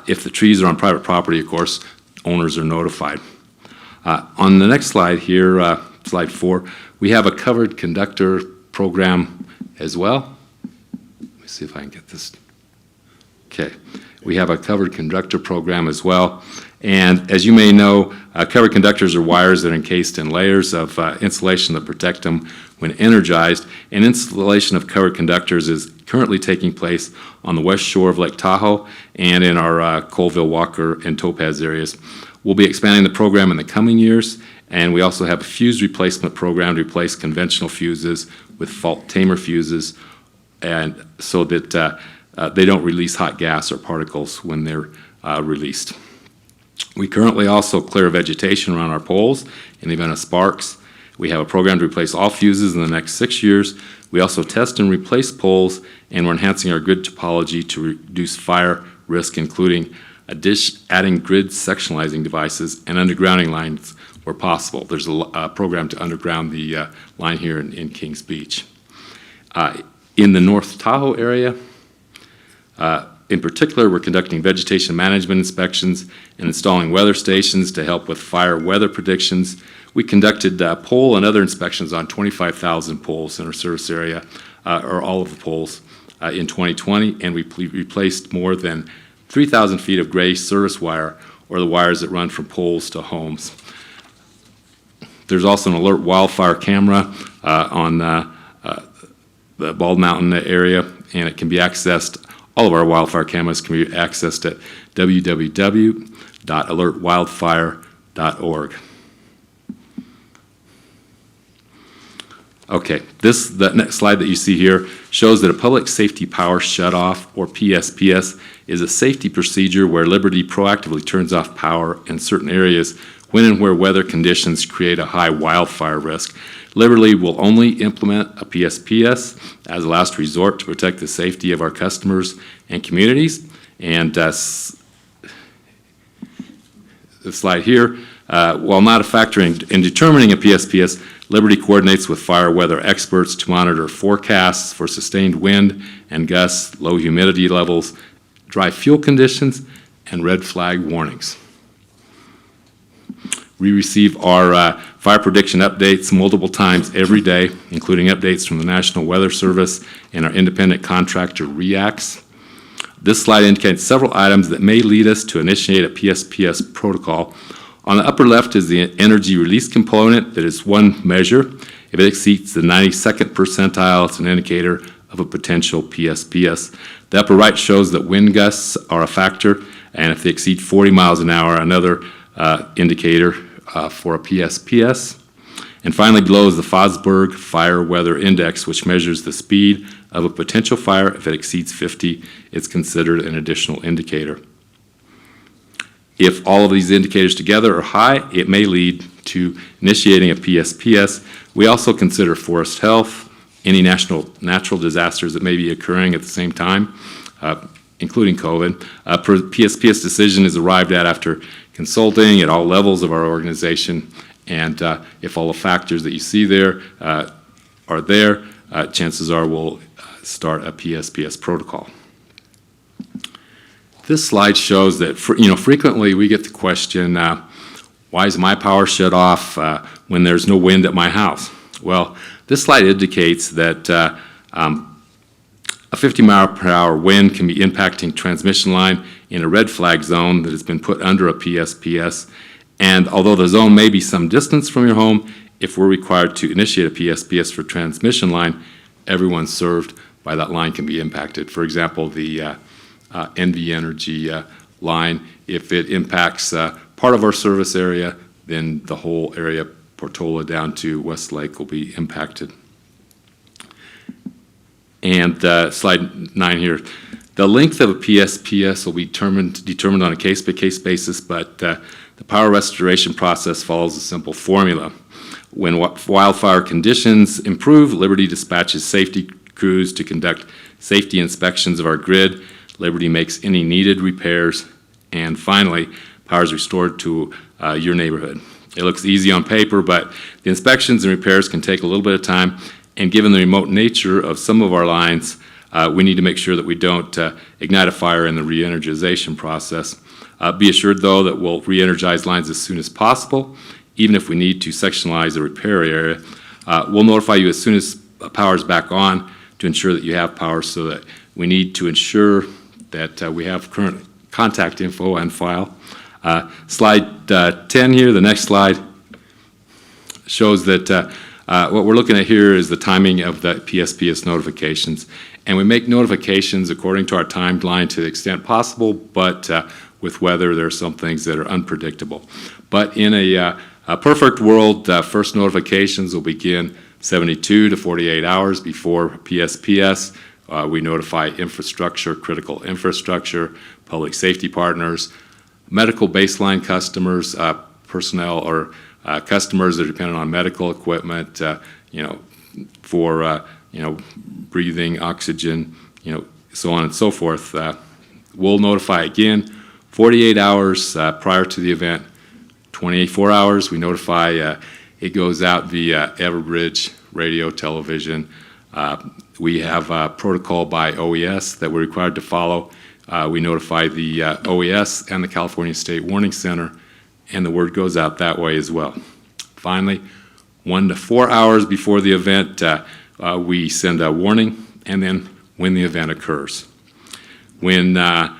If the trees are on private property, of course, owners are notified. On the next slide here, slide 4, we have a covered conductor program as well. Let me see if I can get this. Okay, we have a covered conductor program as well. And as you may know, covered conductors are wires that are encased in layers of insulation that protect them when energized. And installation of covered conductors is currently taking place on the west shore of Lake Tahoe and in our Colville, Walker, and Topaz areas. We'll be expanding the program in the coming years, and we also have a fuse replacement program to replace conventional fuses with fault tamer fuses, and so that they don't release hot gas or particles when they're released. We currently also clear vegetation around our poles in the event of sparks. We have a program to replace all fuses in the next 6 years. We also test and replace poles, and we're enhancing our grid topology to reduce fire risk, including adding grid sectionalizing devices and undergrounding lines where possible. There's a program to underground the line here in Kings Beach. In the North Tahoe area, in particular, we're conducting vegetation management inspections and installing weather stations to help with fire weather predictions. We conducted pole and other inspections on 25,000 poles in our service area, or all of the poles, in 2020, and we replaced more than 3,000 feet of gray service wire, or the wires that run from poles to homes. There's also an alert wildfire camera on the Bald Mountain area, and it can be accessed. All of our wildfire cameras can be accessed at www.alertwildfire.org. Okay, the next slide that you see here shows that a public safety power shutoff, or PSPS, is a safety procedure where Liberty proactively turns off power in certain areas when and where weather conditions create a high wildfire risk. Liberty will only implement a PSPS as a last resort to protect the safety of our customers and communities. And the slide here, while not a factor in determining a PSPS, Liberty coordinates with fire weather experts to monitor forecasts for sustained wind and gusts, low humidity levels, dry fuel conditions, and red flag warnings. We receive our fire prediction updates multiple times every day, including updates from the National Weather Service and our independent contractor, REACTS. This slide indicates several items that may lead us to initiate a PSPS protocol. On the upper left is the energy release component that is one measure. If it exceeds the 92nd percentile, it's an indicator of a potential PSPS. The upper right shows that wind gusts are a factor, and if they exceed 40 miles an hour, another indicator for a PSPS. And finally, below is the Fosberg Fire Weather Index, which measures the speed of a potential fire. If it exceeds 50, it's considered an additional indicator. If all of these indicators together are high, it may lead to initiating a PSPS. We also consider forest health, any natural disasters that may be occurring at the same time, including COVID. A PSPS decision is arrived at after consulting at all levels of our organization, and if all the factors that you see there are there, chances are we'll start a PSPS protocol. This slide shows that frequently we get the question, why is my power shut off when there's no wind at my house? Well, this slide indicates that a 50-mile-per-hour wind can be impacting transmission line in a red flag zone that has been put under a PSPS. And although the zone may be some distance from your home, if we're required to initiate a PSPS for transmission line, everyone served by that line can be impacted. For example, the NV Energy line, if it impacts part of our service area, then the whole area, Portola down to Westlake, will be impacted. And slide 9 here. The length of a PSPS will be determined on a case-by-case basis, but the power restoration process follows a simple formula. When wildfire conditions improve, Liberty dispatches safety crews to conduct safety inspections of our grid. Liberty makes any needed repairs, and finally, power is restored to your neighborhood. It looks easy on paper, but the inspections and repairs can take a little bit of time, and given the remote nature of some of our lines, we need to make sure that we don't ignite a fire in the re-energization process. Be assured, though, that we'll re-energize lines as soon as possible, even if we need to sectionalize the repair area. We'll notify you as soon as power is back on to ensure that you have power, so that we need to ensure that we have current contact info on file. Slide 10 here, the next slide, shows that what we're looking at here is the timing of the PSPS notifications. And we make notifications according to our timeline to the extent possible, but with weather, there are some things that are unpredictable. But in a perfect world, first notifications will begin 72 to 48 hours before PSPS. We notify infrastructure, critical infrastructure, public safety partners, medical baseline customers, personnel or customers that are dependent on medical equipment, for breathing, oxygen, so on and so forth. We'll notify again 48 hours prior to the event. 24 hours, we notify, it goes out via Everbridge, radio, television. We have a protocol by OES that we're required to follow. We notify the OES and the California State Warning Center, and the word goes out that way as well. Finally, 1 to 4 hours before the event, we send a warning, and then when the event occurs. When the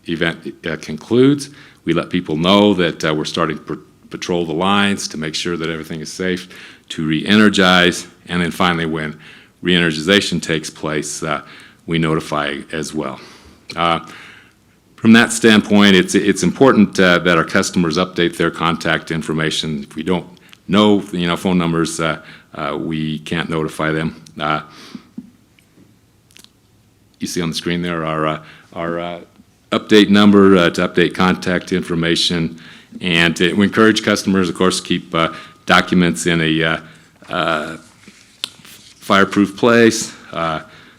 event concludes, we let people know that we're starting to patrol the lines to make sure that everything is safe, to re-energize, and then finally when re-energization takes place, we notify as well. From that standpoint, it's important that our customers update their contact information. If we don't know, phone numbers, we can't notify them. You see on the screen there our update number to update contact information, and we encourage customers, of course, to keep documents in a fireproof place,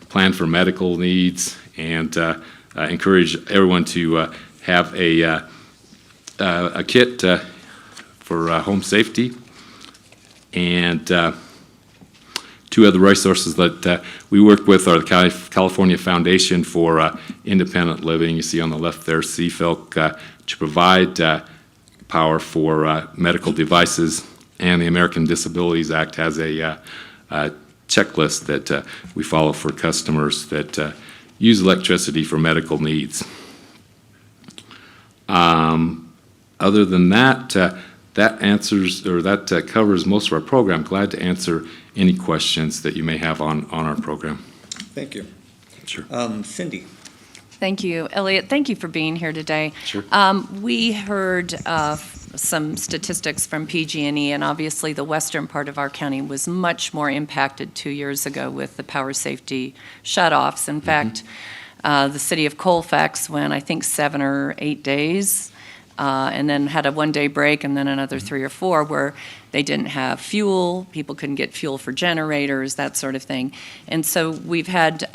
plan for medical needs, and encourage everyone to have a kit for home safety. And two other resources that we work with are the California Foundation for Independent Living. You see on the left there, CFILC, to provide power for medical devices. And the American Disabilities Act has a checklist that we follow for customers that use electricity for medical needs. Other than that, that answers, or that covers most of our program. Glad to answer any questions that you may have on our program. Thank you. Sure. Cindy. Thank you. Elliot, thank you for being here today. Sure. We heard some statistics from PG&E, and obviously the western part of our county was much more impacted 2 years ago with the power safety shutoffs. In fact, the city of Colfax went, I think, 7 or 8 days, and then had a one-day break, and then another 3 or 4 where they didn't have fuel, people couldn't get fuel for generators, that sort of thing. And so we've had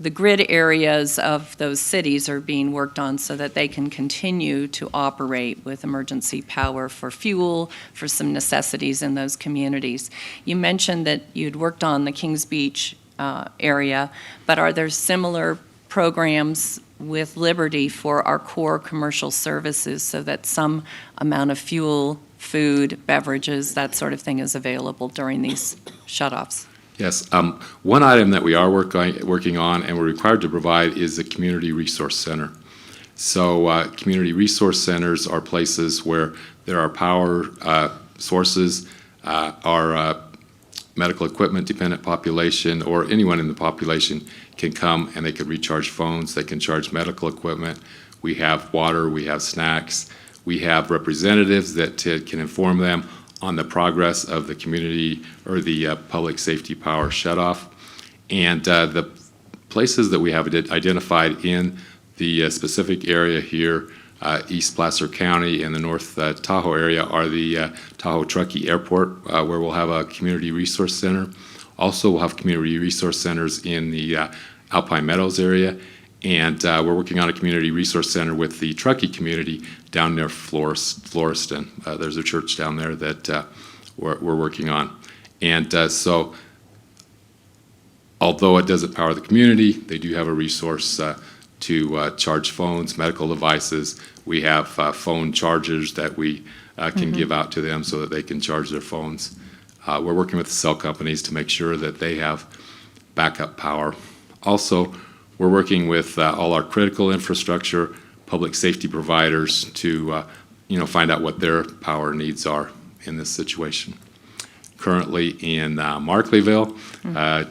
the grid areas of those cities are being worked on so that they can continue to operate with emergency power for fuel, for some necessities in those communities. You mentioned that you'd worked on the Kings Beach area, but are there similar programs with Liberty for our core commercial services so that some amount of fuel, food, beverages, that sort of thing is available during these shutoffs? Yes. One item that we are working on and we're required to provide is the Community Resource Center. So community resource centers are places where there are power sources, our medical equipment dependent population or anyone in the population can come and they can recharge phones, they can charge medical equipment. We have water, we have snacks, we have representatives that can inform them on the progress of the community or the public safety power shutoff. And the places that we have identified in the specific area here, East Placer County and the North Tahoe area, are the Tahoe Truckee Airport, where we'll have a community resource center. Also, we'll have community resource centers in the Alpine Meadows area. And we're working on a community resource center with the Truckee community down near Florestan. There's a church down there that we're working on. And so, although it doesn't power the community, they do have a resource to charge phones, medical devices. We have phone chargers that we can give out to them so that they can charge their phones. We're working with the cell companies to make sure that they have backup power. Also, we're working with all our critical infrastructure, public safety providers to find out what their power needs are in this situation. Currently in Markleyville,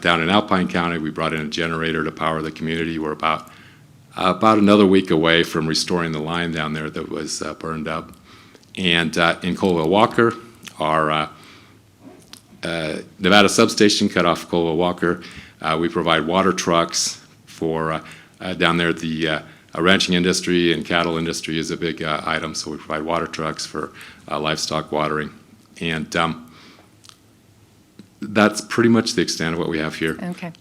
down in Alpine County, we brought in a generator to power the community. We're about about another week away from restoring the line down there that was burned up. And in Colwell Walker, our Nevada substation cut off Colwell Walker. We provide water trucks for down there. The ranching industry and cattle industry is a big item, so we provide water trucks for livestock watering. And that's pretty much the extent of what we have here. Okay.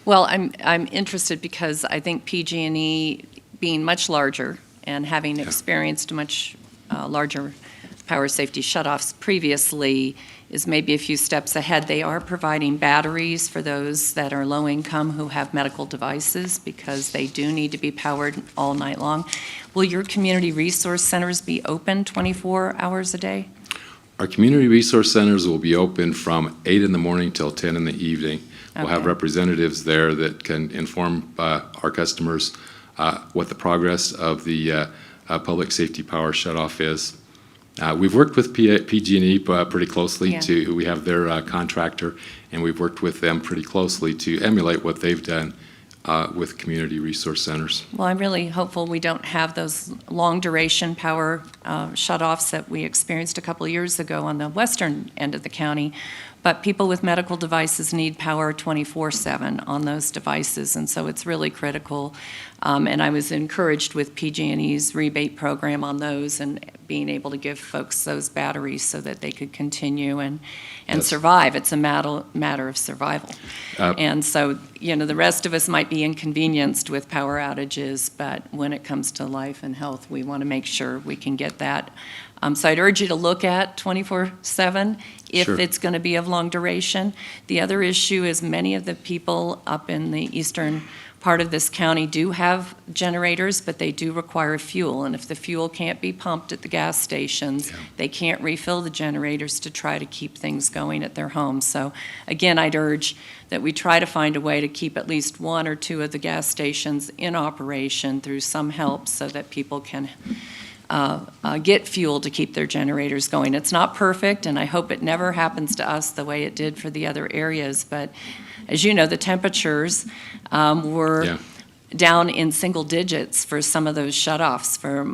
Well, I'm interested because I think PG&E being much larger and having experienced much larger power safety shutoffs previously is maybe a few steps ahead. They are providing batteries for those that are low income who have medical devices because they do need to be powered all night long. Will your community resource centers be open 24 hours a day? Our community resource centers will be open from 8 in the morning till 10 in the evening. We'll have representatives there that can inform our customers what the progress of the public safety power shutoff is. We've worked with PG&E pretty closely. We have their contractor, and we've worked with them pretty closely to emulate what they've done with community resource centers. Well, I'm really hopeful we don't have those long duration power shutoffs that we experienced a couple of years ago on the western end of the county. But people with medical devices need power 24/7 on those devices, and so it's really critical. And I was encouraged with PG&E's rebate program on those and being able to give folks those batteries so that they could continue and survive. It's a matter of survival. And so, you know, the rest of us might be inconvenienced with power outages, but when it comes to life and health, we want to make sure we can get that. So I'd urge you to look at 24/7 if it's going to be of long duration. The other issue is many of the people up in the eastern part of this county do have generators, but they do require fuel. And if the fuel can't be pumped at the gas stations, they can't refill the generators to try to keep things going at their homes. So again, I'd urge that we try to find a way to keep at least one or two of the gas stations in operation through some help so that people can get fuel to keep their generators going. It's not perfect, and I hope it never happens to us the way it did for the other areas, but as you know, the temperatures were down in single digits for some of those shutoffs for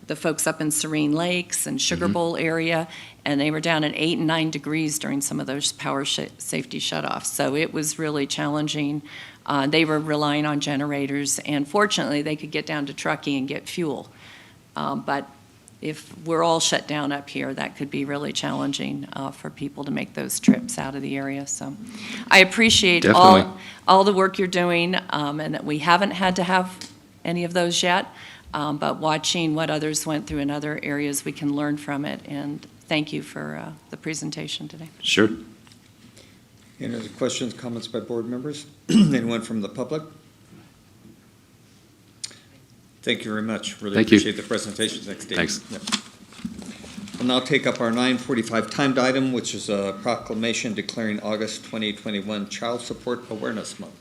the folks up in Serene Lakes and Sugar Bowl area, and they were down at 8 and 9 degrees during some of those power safety shutoffs. So it was really challenging. They were relying on generators, and fortunately, they could get down to Truckee and get fuel. But if we're all shut down up here, that could be really challenging for people to make those trips out of the area. So I appreciate all the work you're doing, and that we haven't had to have any of those yet, but watching what others went through in other areas, we can learn from it. And thank you for the presentation today. Sure. Any other questions, comments by board members? Anyone from the public? Thank you very much. Really appreciate the presentations next day. Thanks. Yep. We'll now take up our 9:45 timed item, which is a proclamation declaring August 2021 Child Support Awareness Month.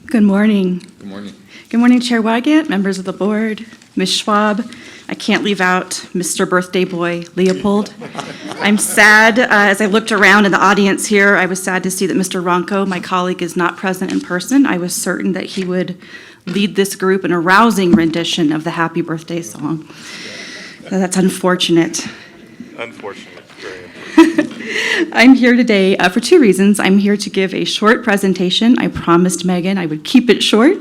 Good morning. Good morning. Good morning, Chair Wygant, members of the board, Ms. Schwab. I can't leave out Mr. Birthday Boy Leopold. I'm sad, as I looked around in the audience here, I was sad to see that Mr. Ronco, my colleague, is not present in person. I was certain that he would lead this group in a rousing rendition of the Happy Birthday song. So that's unfortunate. Unfortunate, very unfortunate. I'm here today for two reasons. I'm here to give a short presentation. I promised Megan I would keep it short,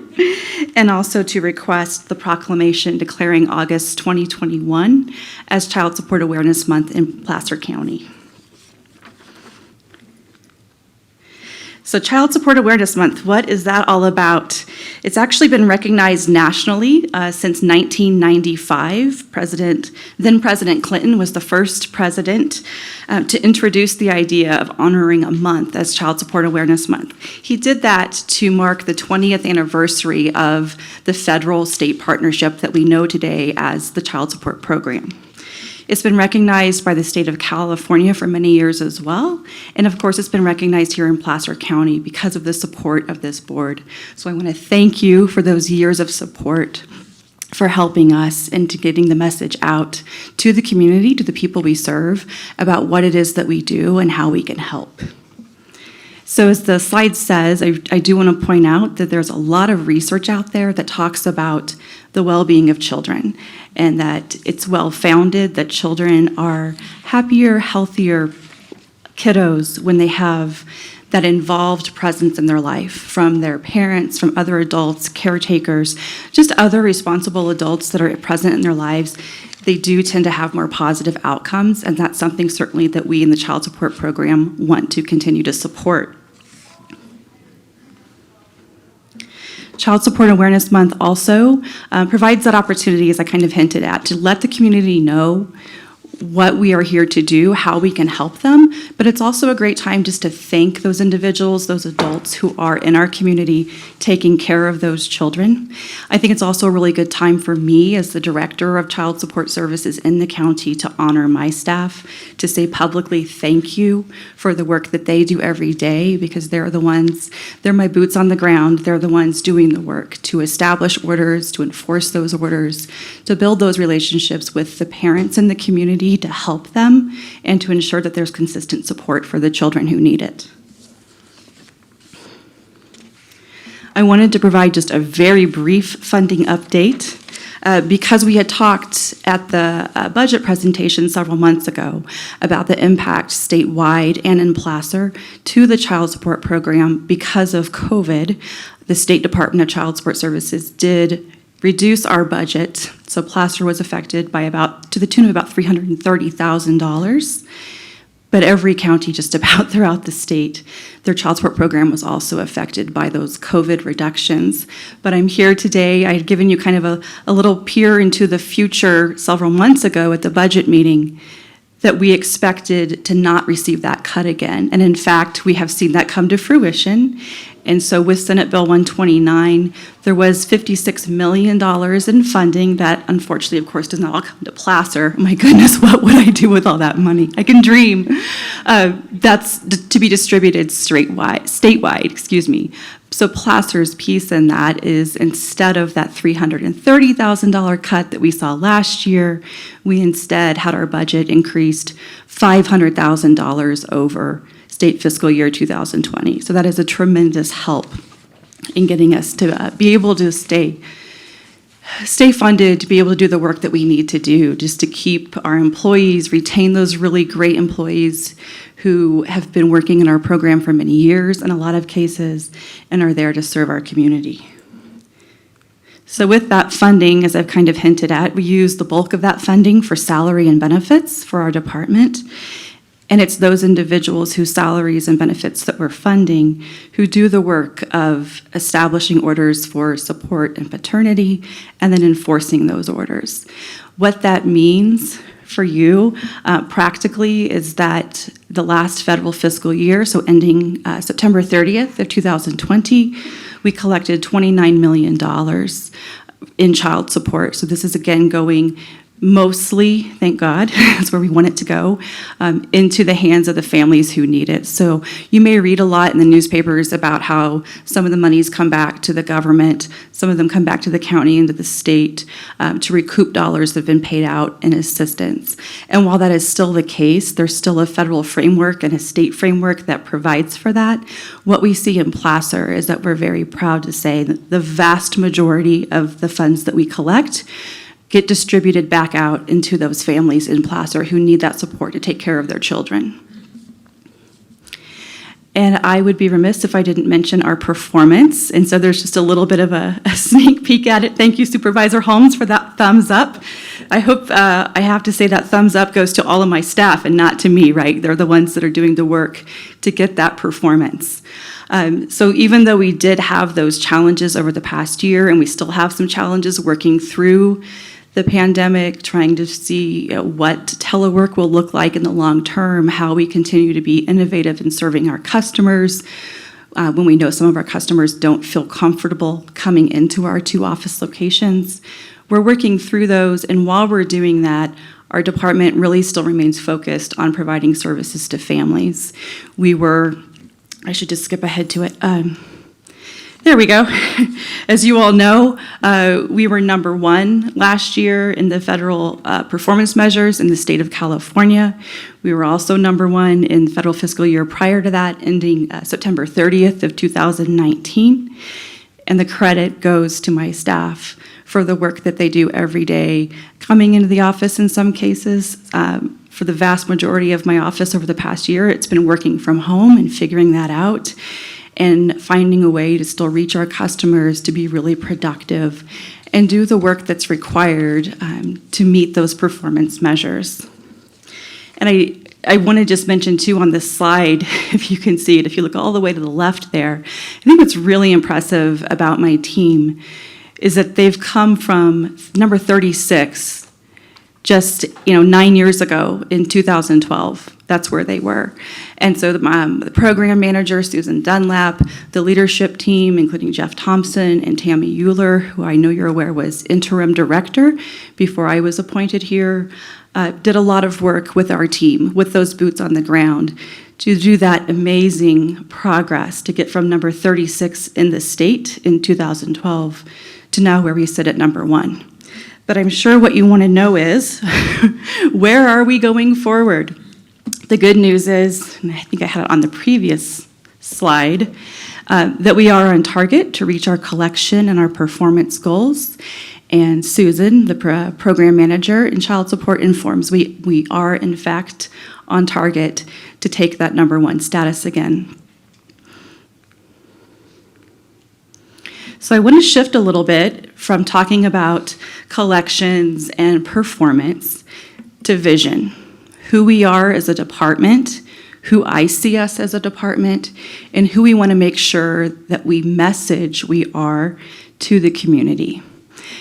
and also to request the proclamation declaring August 2021 as Child Support Awareness Month in Placer County. So Child Support Awareness Month, what is that all about? It's actually been recognized nationally since 1995. Then President Clinton was the first president to introduce the idea of honoring a month as Child Support Awareness Month. He did that to mark the 20th anniversary of the federal-state partnership that we know today as the Child Support Program. It's been recognized by the state of California for many years as well. And of course, it's been recognized here in Placer County because of the support of this board. So I want to thank you for those years of support, for helping us and to getting the message out to the community, to the people we serve, about what it is that we do and how we can help. So as the slide says, I do want to point out that there's a lot of research out there that talks about the well-being of children, and that it's well-founded that children are happier, healthier kiddos when they have that involved presence in their life from their parents, from other adults, caretakers, just other responsible adults that are present in their lives. They do tend to have more positive outcomes, and that's something certainly that we in the Child Support Program want to continue to support. Child Support Awareness Month also provides that opportunity, as I kind of hinted at, to let the community know what we are here to do, how we can help them, but it's also a great time just to thank those individuals, those adults who are in our community taking care of those children. I think it's also a really good time for me as the Director of Child Support Services in the county to honor my staff, to say publicly thank you for the work that they do every day, because they're my boots on the ground, they're the ones doing the work to establish orders, to enforce those orders, to build those relationships with the parents in the community, to help them, and to ensure that there's consistent support for the children who need it. I wanted to provide just a very brief funding update because we had talked at the budget presentation several months ago about the impact statewide and in Placer to the child support program because of COVID. The State Department of Child Support Services did reduce our budget, so Placer was affected by to the tune of about $330,000. But every county just about throughout the state, their child support program was also affected by those COVID reductions. But I'm here today, I had given you kind of a little peer into the future several months ago at the budget meeting, that we expected to not receive that cut again. And in fact, we have seen that come to fruition. And so with Senate Bill 129, there was $56 million in funding that unfortunately, of course, does not all come to Placer. My goodness, what would I do with all that money? I can dream. That's to be distributed statewide. So Placer's piece in that is, instead of that $330,000 cut that we saw last year, we instead had our budget increased $500,000 over state fiscal year 2020. So that is a tremendous help in getting us to be able to stay funded, to be able to do the work that we need to do, just to keep our employees, retain those really great employees who have been working in our program for many years in a lot of cases and are there to serve our community. So with that funding, as I've kind of hinted at, we use the bulk of that funding for salary and benefits for our department. And it's those individuals whose salaries and benefits that we're funding who do the work of establishing orders for support and paternity and then enforcing those orders. What that means for you practically is that the last federal fiscal year, so ending September 30th of 2020, we collected $29 million in child support. So this is again going mostly, thank God, that's where we want it to go, into the hands of the families who need it. So you may read a lot in the newspapers about how some of the monies come back to the government, some of them come back to the county and to the state to recoup dollars that have been paid out in assistance. And while that is still the case, there's still a federal framework and a state framework that provides for that. What we see in Placer is that we're very proud to say that the vast majority of the funds that we collect get distributed back out into those families in Placer who need that support to take care of their children. And I would be remiss if I didn't mention our performance. And so there's just a little bit of a sneak peek at it. Thank you, Supervisor Holmes, for that thumbs up. I hope I have to say that thumbs up goes to all of my staff and not to me, right? They're the ones that are doing the work to get that performance. So even though we did have those challenges over the past year, and we still have some challenges working through the pandemic, trying to see what telework will look like in the long term, how we continue to be innovative in serving our customers, when we know some of our customers don't feel comfortable coming into our 2 office locations. We're working through those, and while we're doing that, our department really still remains focused on providing services to families. I should just skip ahead to it. There we go. As you all know, we were #1 last year in the federal performance measures in the state of California. We were also #1 in the federal fiscal year prior to that, ending September 30th of 2019. And the credit goes to my staff for the work that they do every day, coming into the office in some cases. For the vast majority of my office over the past year, it's been working from home and figuring that out, and finding a way to still reach our customers, to be really productive, and do the work that's required to meet those performance measures. And I want to just mention too on this slide, if you can see it, if you look all the way to the left there, I think what's really impressive about my team is that they've come from number 36 just 9 years ago in 2012. That's where they were. And so the program manager, Susan Dunlap, the leadership team, including Jeff Thompson and Tammy Euler, who I know you're aware was interim director before I was appointed here, did a lot of work with our team, with those boots on the ground, to do that amazing progress to get from number 36 in the state in 2012 to now where we sit at #1. But I'm sure what you want to know is, where are we going forward? The good news is, and I think I had it on the previous slide, that we are on target to reach our collection and our performance goals. And Susan, the program manager in child support, informs we are in fact on target to take that #1 status again. So I want to shift a little bit from talking about collections and performance to vision, who we are as a department, who I see us as a department, and who we want to make sure that we message we are to the community.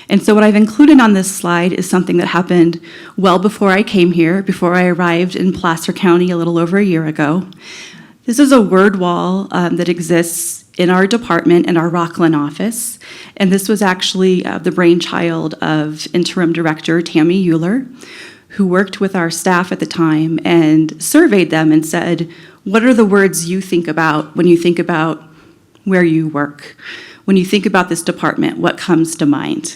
And so what I've included on this slide is something that happened well before I came here, before I arrived in Placer County a little over a year ago. This is a word wall that exists in our department, in our Rockland office. And this was actually the brainchild of interim director Tammy Euler, who worked with our staff at the time and surveyed them and said, what are the words you think about when you think about where you work? When you think about this department, what comes to mind?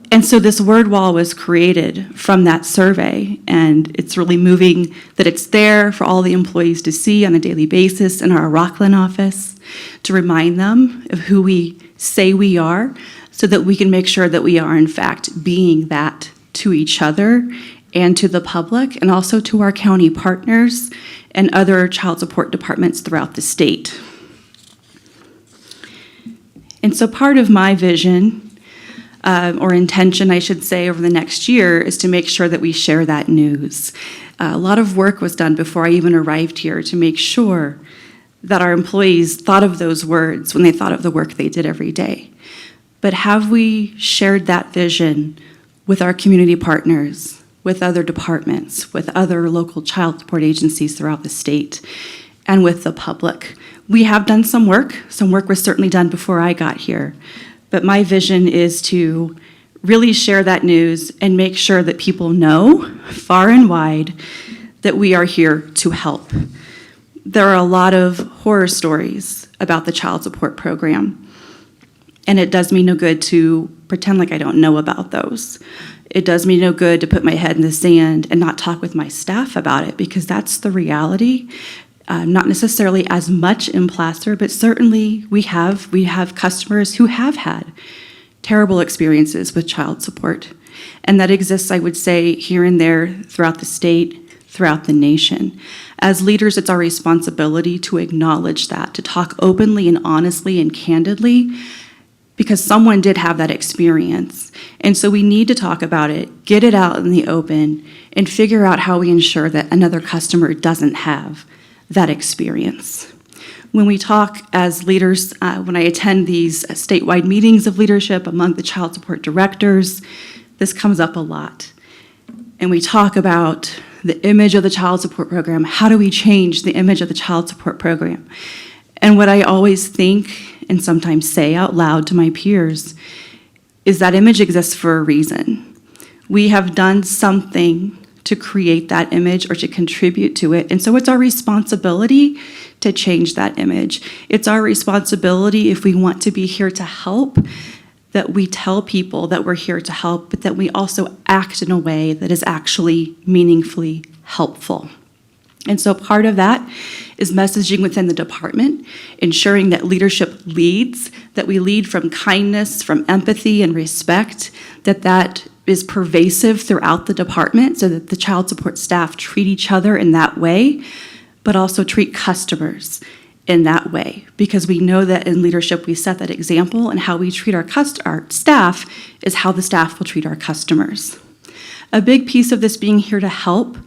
And so this word wall was created from that survey, and it's really moving that it's there for all the employees to see on a daily basis in our Rockland office, to remind them of who we say we are, so that we can make sure that we are in fact being that to each other and to the public, and also to our county partners and other child support departments throughout the state. And so part of my vision, or intention, I should say, over the next year is to make sure that we share that news. A lot of work was done before I even arrived here to make sure that our employees thought of those words when they thought of the work they did every day. But have we shared that vision with our community partners, with other departments, with other local child support agencies throughout the state, and with the public? We have done some work. Some work was certainly done before I got here. But my vision is to really share that news and make sure that people know, far and wide, that we are here to help. There are a lot of horror stories about the child support program, and it does me no good to pretend like I don't know about those. It does me no good to put my head in the sand and not talk with my staff about it, because that's the reality. Not necessarily as much in Placer, but certainly we have customers who have had terrible experiences with child support. And that exists, I would say, here and there throughout the state, throughout the nation. As leaders, it's our responsibility to acknowledge that, to talk openly and honestly and candidly, because someone did have that experience. And so we need to talk about it, get it out in the open, and figure out how we ensure that another customer doesn't have that experience. When we talk as leaders, when I attend these statewide meetings of leadership among the child support directors, this comes up a lot. And we talk about the image of the child support program. How do we change the image of the child support program? And what I always think and sometimes say out loud to my peers is that image exists for a reason. We have done something to create that image or to contribute to it. And so it's our responsibility to change that image. It's our responsibility, if we want to be here to help, that we tell people that we're here to help, but that we also act in a way that is actually meaningfully helpful. And so part of that is messaging within the department, ensuring that leadership leads, that we lead from kindness, from empathy and respect, that is pervasive throughout the department so that the child support staff treat each other in that way, but also treat customers in that way. Because we know that in leadership we set that example, and how we treat our staff is how the staff will treat our customers. A big piece of this being here to help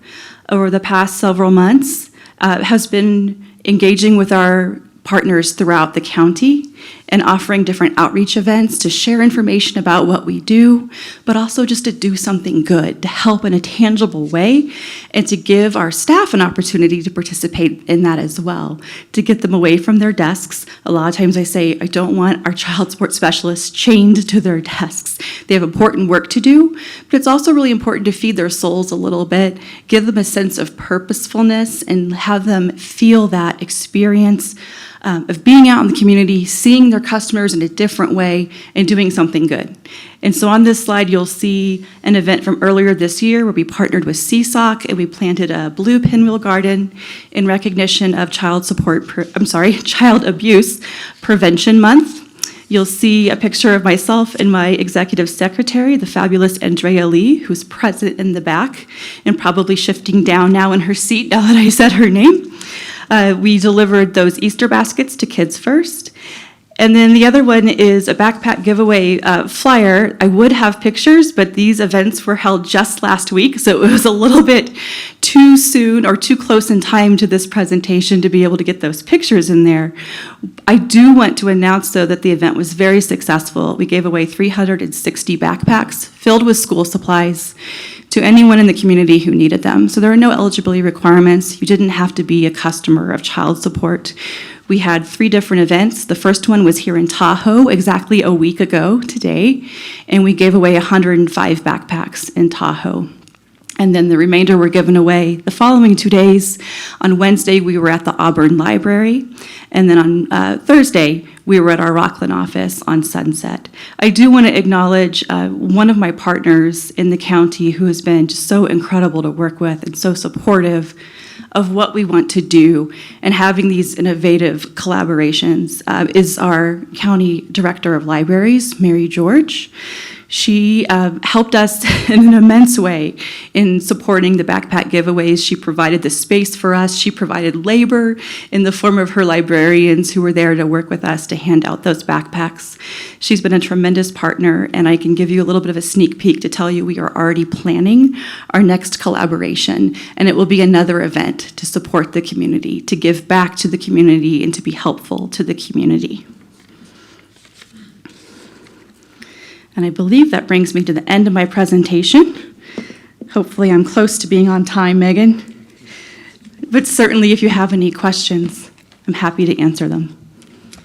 over the past several months has been engaging with our partners throughout the county and offering different outreach events to share information about what we do, but also just to do something good, to help in a tangible way, and to give our staff an opportunity to participate in that as well, to get them away from their desks. A lot of times I say, I don't want our child support specialists chained to their desks. They have important work to do, but it's also really important to feed their souls a little bit, give them a sense of purposefulness, and have them feel that experience of being out in the community, seeing their customers in a different way, and doing something good. And so on this slide, you'll see an event from earlier this year where we partnered with CSOC and we planted a blue pinwheel garden in recognition of Child Abuse Prevention Month. You'll see a picture of myself and my executive secretary, the fabulous Andrea Lee, who's present in the back and probably shifting down now in her seat now that I said her name. We delivered those Easter baskets to Kids First. And then the other one is a backpack giveaway flyer. I would have pictures, but these events were held just last week, so it was a little bit too soon or too close in time to this presentation to be able to get those pictures in there. I do want to announce, though, that the event was very successful. We gave away 360 backpacks filled with school supplies to anyone in the community who needed them. So there are no eligibility requirements. You didn't have to be a customer of child support. We had 3 different events. The first one was here in Tahoe exactly a week ago today, and we gave away 105 backpacks in Tahoe. And then the remainder were given away the following 2 days. On Wednesday, we were at the Auburn Library, and then on Thursday, we were at our Rockland office on Sunset. I do want to acknowledge one of my partners in the county who has been just so incredible to work with and so supportive of what we want to do and having these innovative collaborations is our County Director of Libraries, Mary George. She helped us in an immense way in supporting the backpack giveaways. She provided the space for us. She provided labor in the form of her librarians who were there to work with us to hand out those backpacks. She's been a tremendous partner, and I can give you a little bit of a sneak peek to tell you we are already planning our next collaboration, and it will be another event to support the community, to give back to the community, and to be helpful to the community. And I believe that brings me to the end of my presentation. Hopefully I'm close to being on time, Megan. But certainly if you have any questions, I'm happy to answer them.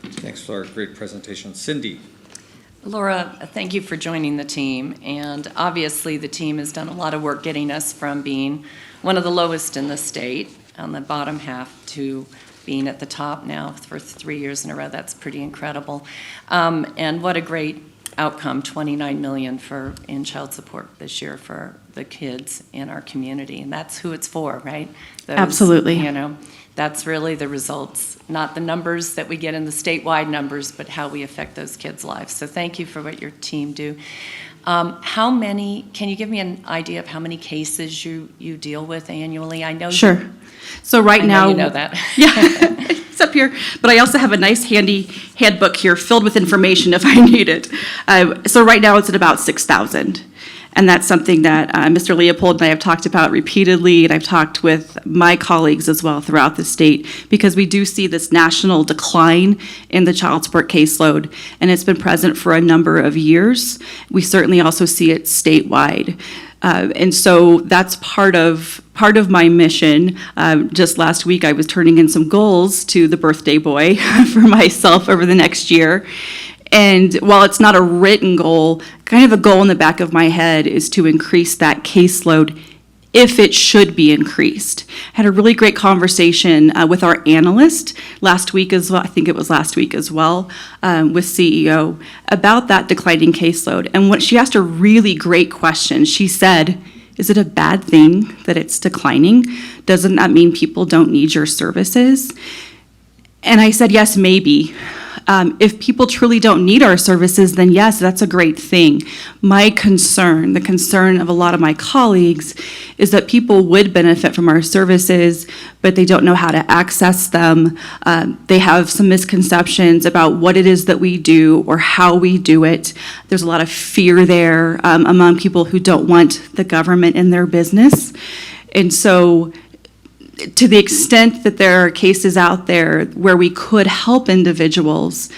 Thanks for a great presentation. Cindy. Laura, thank you for joining the team. And obviously the team has done a lot of work getting us from being one of the lowest in the state on the bottom half to being at the top now for 3 years in a row. That's pretty incredible. And what a great outcome, $29 million in child support this year for the kids in our community, and that's who it's for, right? Absolutely. You know, that's really the results, not the numbers that we get in the statewide numbers, but how we affect those kids' lives. So thank you for what your team do. Can you give me an idea of how many cases you deal with annually? I know. Sure. So right now, you know that. Yeah, it's up here. But I also have a nice handy handbook here filled with information if I need it. So right now it's at about 6,000. And that's something that Mr. Leopold and I have talked about repeatedly, and I've talked with my colleagues as well throughout the state, because we do see this national decline in the child support caseload, and it's been present for a number of years. We certainly also see it statewide. And so that's part of my mission. Just last week, I was turning in some goals to the birthday boy for myself over the next year. And while it's not a written goal, kind of a goal in the back of my head is to increase that caseload if it should be increased. Had a really great conversation with our analyst last week as well, I think it was last week as well, with CEO about that declining caseload. And what she asked a really great question. She said, is it a bad thing that it's declining? Doesn't that mean people don't need your services? And I said, yes, maybe. If people truly don't need our services, then yes, that's a great thing. My concern, the concern of a lot of my colleagues, is that people would benefit from our services, but they don't know how to access them. They have some misconceptions about what it is that we do or how we do it. There's a lot of fear there among people who don't want the government in their business. And so, to the extent that there are cases out there where we could help individuals,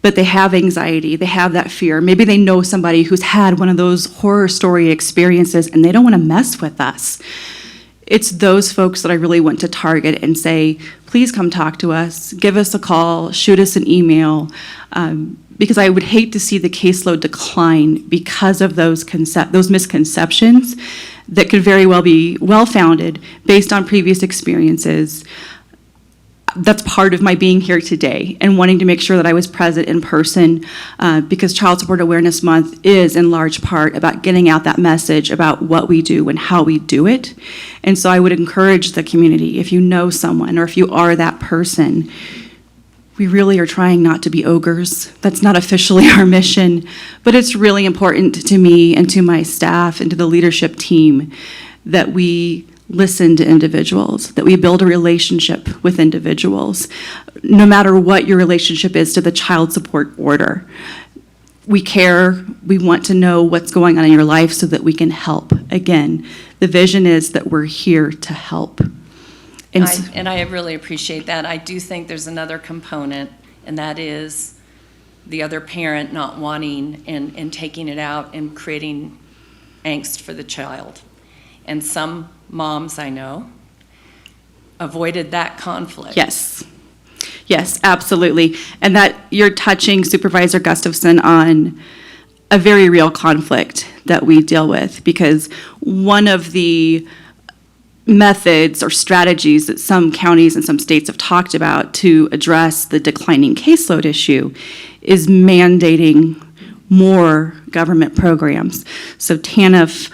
but they have anxiety, they have that fear. Maybe they know somebody who's had one of those horror story experiences and they don't want to mess with us. It's those folks that I really want to target and say, please come talk to us, give us a call, shoot us an email, because I would hate to see the caseload decline because of those misconceptions that could very well be well-founded based on previous experiences. That's part of my being here today and wanting to make sure that I was present in person because Child Support Awareness Month is in large part about getting out that message about what we do and how we do it. And so I would encourage the community, if you know someone or if you are that person, we really are trying not to be ogres. That's not officially our mission, but it's really important to me and to my staff and to the leadership team that we listen to individuals, that we build a relationship with individuals, no matter what your relationship is to the child support order. We care, we want to know what's going on in your life so that we can help. Again, the vision is that we're here to help. And I really appreciate that. I do think there's another component, and that is the other parent not wanting and taking it out and creating angst for the child. And some moms I know avoided that conflict. Yes. Yes, absolutely. And that you're touching, Supervisor Gustafson, on a very real conflict that we deal with, because one of the methods or strategies that some counties and some states have talked about to address the declining caseload issue is mandating more government programs. So TANF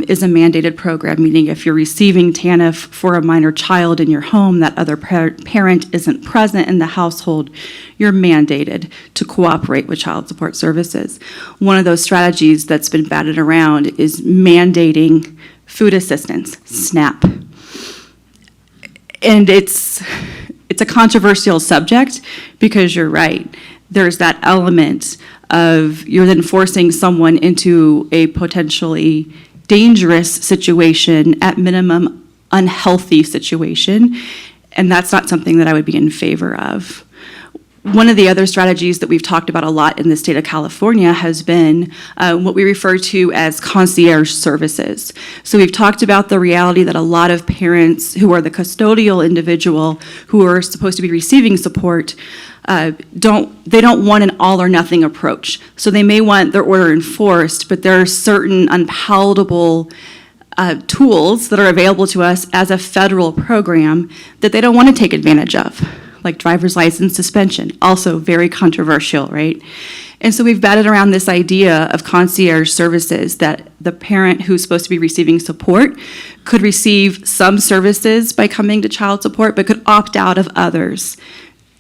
is a mandated program, meaning if you're receiving TANF for a minor child in your home, that other parent isn't present in the household, you're mandated to cooperate with child support services. One of those strategies that's been batted around is mandating food assistance, SNAP. And it's a controversial subject because you're right. There's that element of you're then forcing someone into a potentially dangerous situation, at minimum unhealthy situation, and that's not something that I would be in favor of. One of the other strategies that we've talked about a lot in the state of California has been what we refer to as concierge services. So we've talked about the reality that a lot of parents who are the custodial individual who are supposed to be receiving support don't want an all or nothing approach. So they may want their order enforced, but there are certain unpalatable tools that are available to us as a federal program that they don't want to take advantage of, like driver's license suspension, also very controversial, right? And so we've batted around this idea of concierge services, that the parent who's supposed to be receiving support could receive some services by coming to child support, but could opt out of others.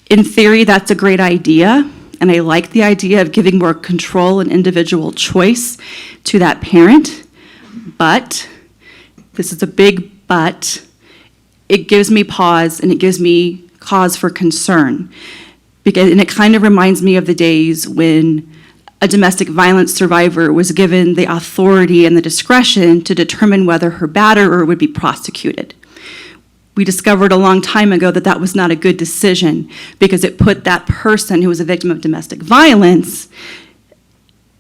In theory, that's a great idea, and I like the idea of giving more control and individual choice to that parent, but, this is a big but, it gives me pause and it gives me cause for concern. And it kind of reminds me of the days when a domestic violence survivor was given the authority and the discretion to determine whether her batterer would be prosecuted. We discovered a long time ago that that was not a good decision because it put that person who was a victim of domestic violence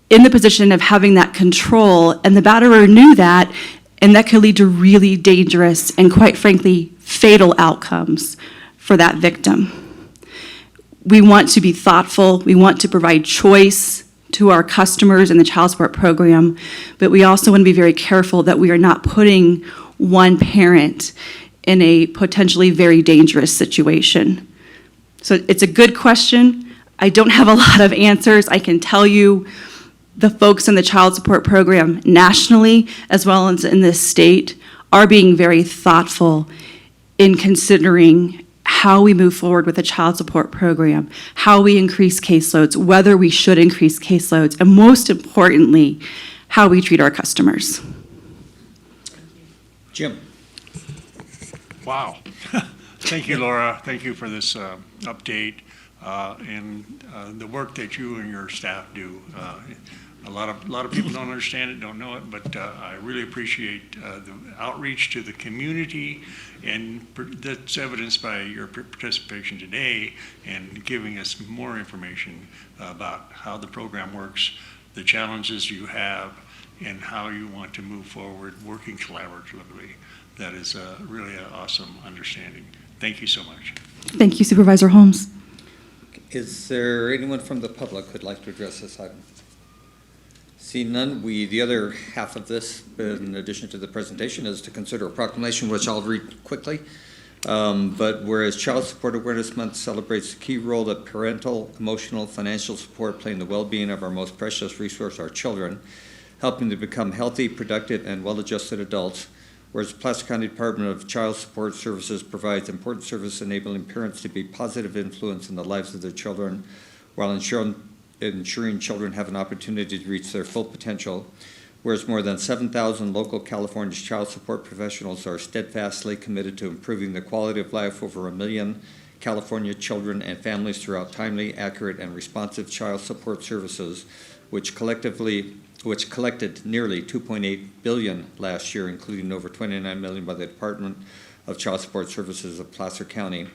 in the position of having that control, and the batterer knew that, and that could lead to really dangerous and, quite frankly, fatal outcomes for that victim. We want to be thoughtful, we want to provide choice to our customers in the child support program, but we also want to be very careful that we are not putting one parent in a potentially very dangerous situation? So it's a good question. I don't have a lot of answers. I can tell you the folks in the child support program nationally, as well as in this state, are being very thoughtful in considering how we move forward with the child support program, how we increase caseloads, whether we should increase caseloads, and most importantly, how we treat our customers. Jim. Wow. Thank you, Laura. Thank you for this update and the work that you and your staff do. A lot of people don't understand it, don't know it, but I really appreciate the outreach to the community, and that's evidenced by your participation today and giving us more information about how the program works, the challenges you have, and how you want to move forward working collaboratively. That is really an awesome understanding. Thank you so much. Thank you, Supervisor Holmes. Is there anyone from the public who'd like to address this item? See none, the other half of this, in addition to the presentation, is to consider a proclamation, which I'll read quickly. But whereas Child Support Awareness Month celebrates the key role that parental, emotional, financial support play in the well-being of our most precious resource, our children, helping to become healthy, productive, and well-adjusted adults, whereas the Placer County Department of Child Support Services provides important service enabling parents to be positive influence in the lives of their children while ensuring children have an opportunity to reach their full potential, whereas more than 7,000 local California child support professionals are steadfastly committed to improving the quality of life over 1 million California children and families throughout timely, accurate, and responsive child support services, which collected nearly $2.8 billion last year, including over $29 million by the Department of Child Support Services of Placer County.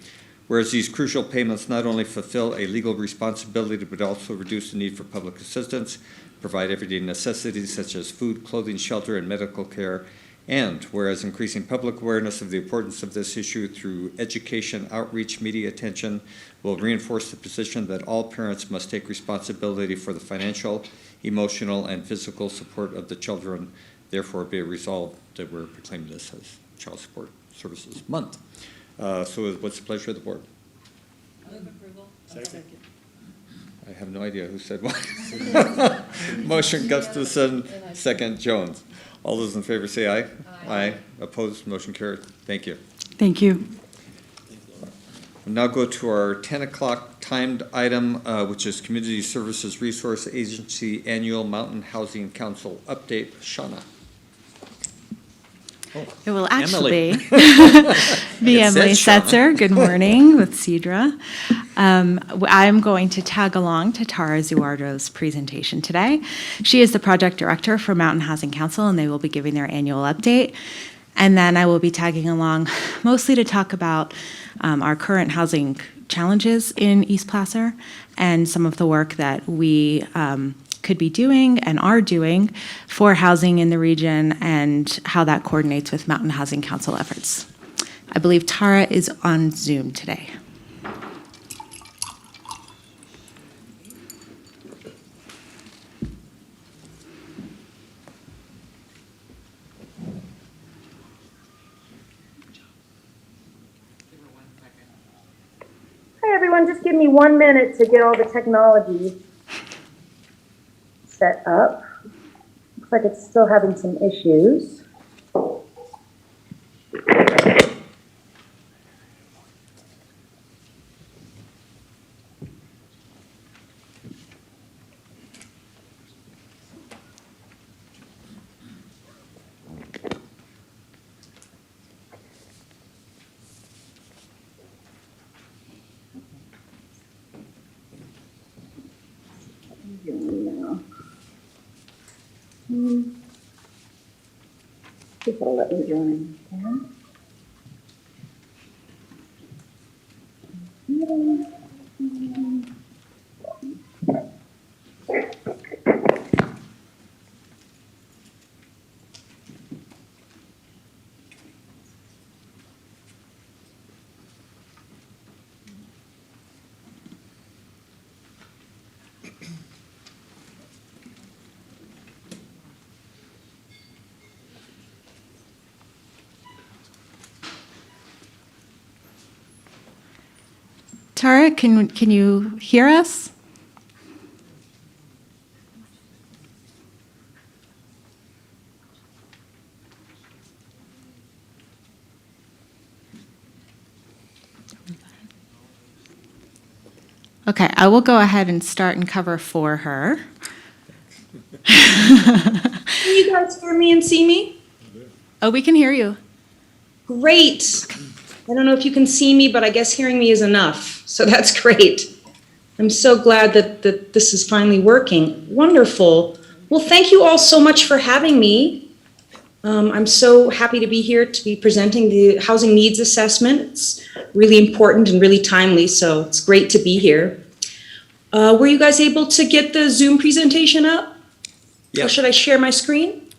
Whereas these crucial payments not only fulfill a legal responsibility, but also reduce the need for public assistance, provide everyday necessities such as food, clothing, shelter, and medical care, and whereas increasing public awareness of the importance of this issue through education, outreach, media attention will reinforce the position that all parents must take responsibility for the financial, emotional, and physical support of the children. Therefore, be it resolved that we're proclaiming this as Child Support Services Month. So what's the pleasure of the board? Move approval. Second. I have no idea who said what. Motion Gustafson, second Jones. All those in favor say aye. Aye. Opposed, motion carried. Thank you. Thank you. We'll now go to our 10 o'clock timed item, which is Community Services Resource Agency Annual Mountain Housing Council Update. Shauna. It will Emily. actually be It Emily says Shauna. Setzer. Good morning with Cedra. I'm going to tag along to Tara Zuardo's presentation today. She is the project director for Mountain Housing Council, and they will be giving their annual update. And then I will be tagging along mostly to talk about our current housing challenges in East Placer and some of the work that we could be doing and are doing for housing in the region and how that coordinates with Mountain Housing Council efforts. I believe Tara is on Zoom today. Hi, everyone. Just give me 1 minute to get all the technology set up. Looks like it's still having some issues. If it'll let me join. Tara, can you hear us? Okay, I will go ahead and start and cover for her. Can you guys hear me and see me? Oh, we can hear you. Great. I don't know if you can see me, but I guess hearing me is enough. So that's great. I'm so glad that this is finally working. Wonderful. Well, thank you all so much for having me. I'm so happy to be here to be presenting the housing needs assessment. It's really important and really timely, so it's great to be here. Were you guys able to get the Zoom presentation up? Yeah. Or should I share my screen?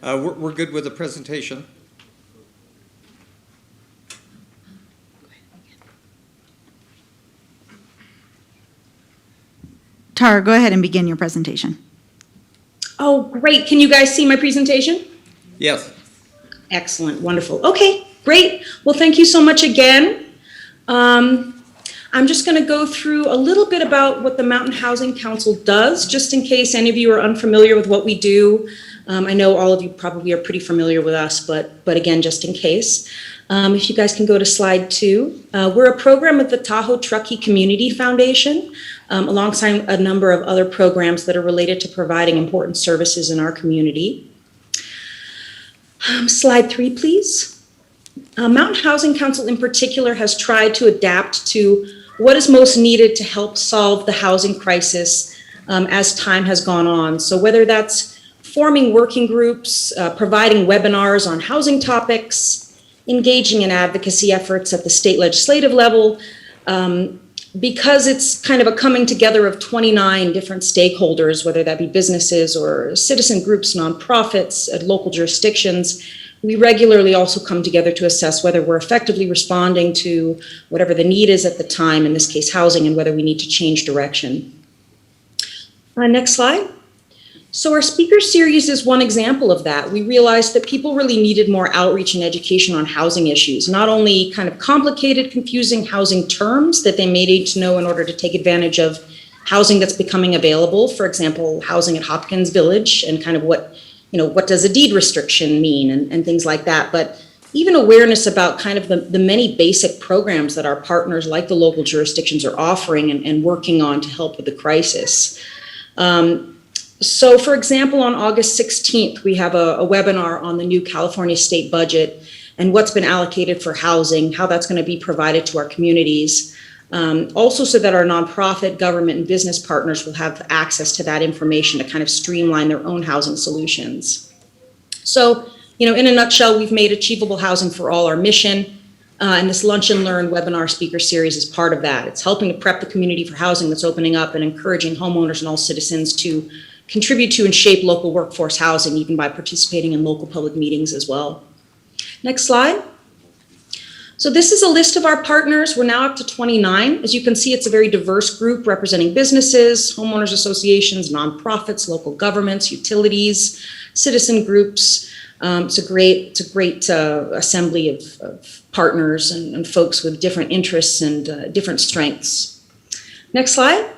We're good with the presentation. Tara, go ahead and begin your presentation. Oh, great. Can you guys see my presentation? Yes. Excellent. Wonderful. Okay, great. Well, thank you so much again. I'm just going to go through a little bit about what the Mountain Housing Council does, just in case any of you are unfamiliar with what we do. I know all of you probably are pretty familiar with us, but again, just in case. If you guys can go to slide 2. We're a program of the Tahoe Truckee Community Foundation, alongside a number of other programs that are related to providing important services in our community. Slide 3, please. Mountain Housing Council in particular has tried to adapt to what is most needed to help solve the housing crisis as time has gone on. So whether that's forming working groups, providing webinars on housing topics, engaging in advocacy efforts at the state legislative level, because it's kind of a coming together of 29 different stakeholders, whether that be businesses or citizen groups, nonprofits, at local jurisdictions, we regularly also come together to assess whether we're effectively responding to whatever the need is at the time, in this case housing, and whether we need to change direction. Next slide. So our speaker series is one example of that. We realized that people really needed more outreach and education on housing issues, not only kind of complicated, confusing housing terms that they may need to know in order to take advantage of housing that's becoming available, for example, housing at Hopkins Village and kind of what does a deed restriction mean and things like that, but even awareness about kind of the many basic programs that our partners like the local jurisdictions are offering and working on to help with the crisis. So for example, on August 16th, we have a webinar on the new California state budget and what's been allocated for housing, how that's going to be provided to our communities. Also so that our nonprofit, government, and business partners will have access to that information to kind of streamline their own housing solutions. So, in a nutshell, we've made Achievable Housing for All our mission, and this Lunch and Learn webinar speaker series is part of that. It's helping to prep the community for housing that's opening up and encouraging homeowners and all citizens to contribute to and shape local workforce housing, even by participating in local public meetings as well. Next slide. So this is a list of our partners. We're now up to 29. As you can see, it's a very diverse group representing businesses, homeowners associations, nonprofits, local governments, utilities, citizen groups. It's a great assembly of partners and folks with different interests and different strengths. Next slide.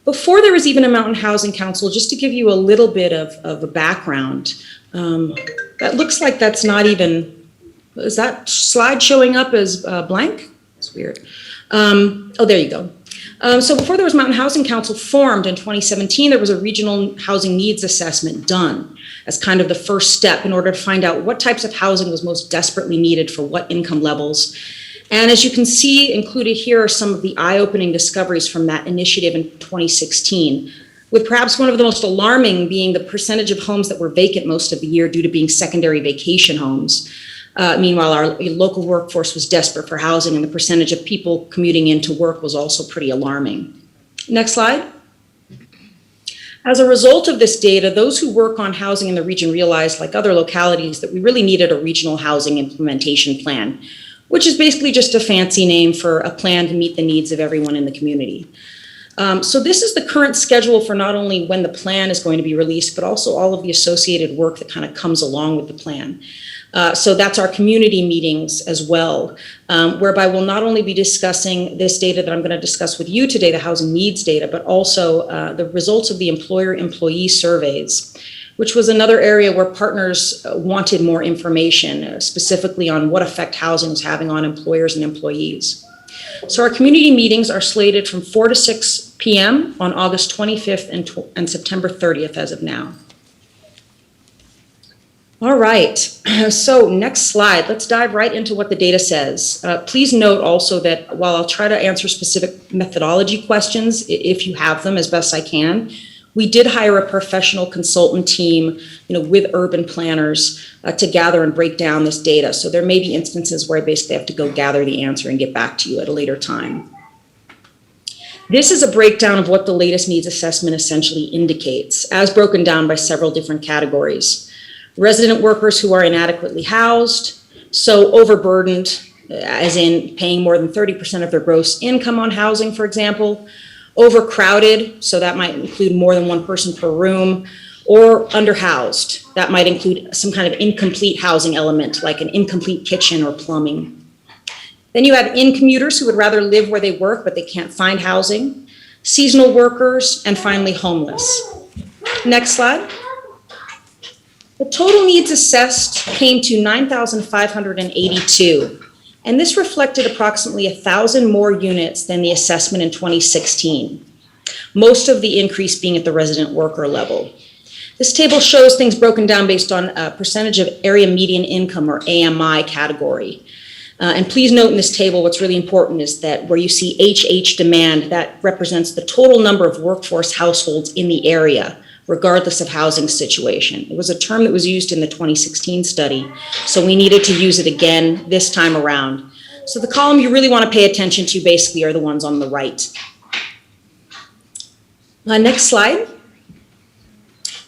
Before there was even a Mountain Housing Council, just to give you a little bit of a background, that looks like that's not even. Is that slide showing up as blank? It's weird. Oh, there you go. So before there was Mountain Housing Council formed in 2017, there was a regional housing needs assessment done as kind of the first step in order to find out what types of housing was most desperately needed for what income levels. And as you can see, included here are some of the eye-opening discoveries from that initiative in 2016, with perhaps one of the most alarming being the percentage of homes that were vacant most of the year due to being secondary vacation homes. Meanwhile, our local workforce was desperate for housing, and the percentage of people commuting into work was also pretty alarming. Next slide. As a result of this data, those who work on housing in the region realized, like other localities, that we really needed a regional housing implementation plan, which is basically just a fancy name for a plan to meet the needs of everyone in the community. So this is the current schedule for not only when the plan is going to be released, but also all of the associated work that kind of comes along with the plan. So that's our community meetings as well, whereby we'll not only be discussing this data that I'm going to discuss with you today, the housing needs data, but also the results of the employer-employee surveys, which was another area where partners wanted more information, specifically on what effect housing is having on employers and employees. So our community meetings are slated from 4 to 6 p.m. on August 25th and September 30th as of now. All right, so next slide. Let's dive right into what the data says. Please note also that while I'll try to answer specific methodology questions, if you have them as best I can, we did hire a professional consultant team, with urban planners to gather and break down this data. So there may be instances where I basically have to go gather the answer and get back to you at a later time. This is a breakdown of what the latest needs assessment essentially indicates, as broken down by several different categories. Resident workers who are inadequately housed, so overburdened, as in paying more than 30% of their gross income on housing, for example. Overcrowded, so that might include more than one person per room, or underhoused. That might include some kind of incomplete housing element, like an incomplete kitchen or plumbing. Then you have in-commuters who would rather live where they work, but they can't find housing, seasonal workers, and finally homeless. Next slide. The total needs assessed came to 9,582, and this reflected approximately 1,000 more units than the assessment in 2016, most of the increase being at the resident worker level. This table shows things broken down based on a percentage of area median income, or AMI category. And please note in this table, what's really important is that where you see HH demand, that represents the total number of workforce households in the area, regardless of housing situation. It was a term that was used in the 2016 study, so we needed to use it again this time around. So the column you really want to pay attention to basically are the ones on the right. Next slide.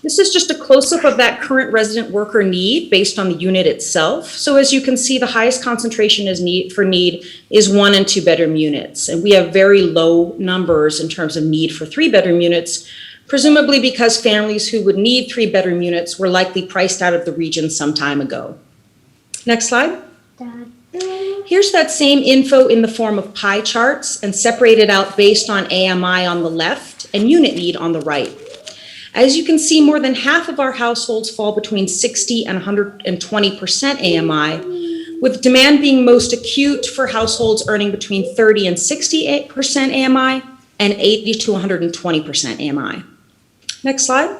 This is just a close-up of that current resident worker need based on the unit itself. So as you can see, the highest concentration is need 1 and 2 bedroom units. And we have very low numbers in terms of need for 3 bedroom units, presumably because families who would need 3 bedroom units were likely priced out of the region some time ago. Next slide. Here's that same info in the form of pie charts and separated out based on AMI on the left and unit need on the right. As you can see, more than half of our households fall between 60 and 120% AMI, with demand being most acute for households earning between 30 and 68% AMI and 80 to 120% AMI. Next slide.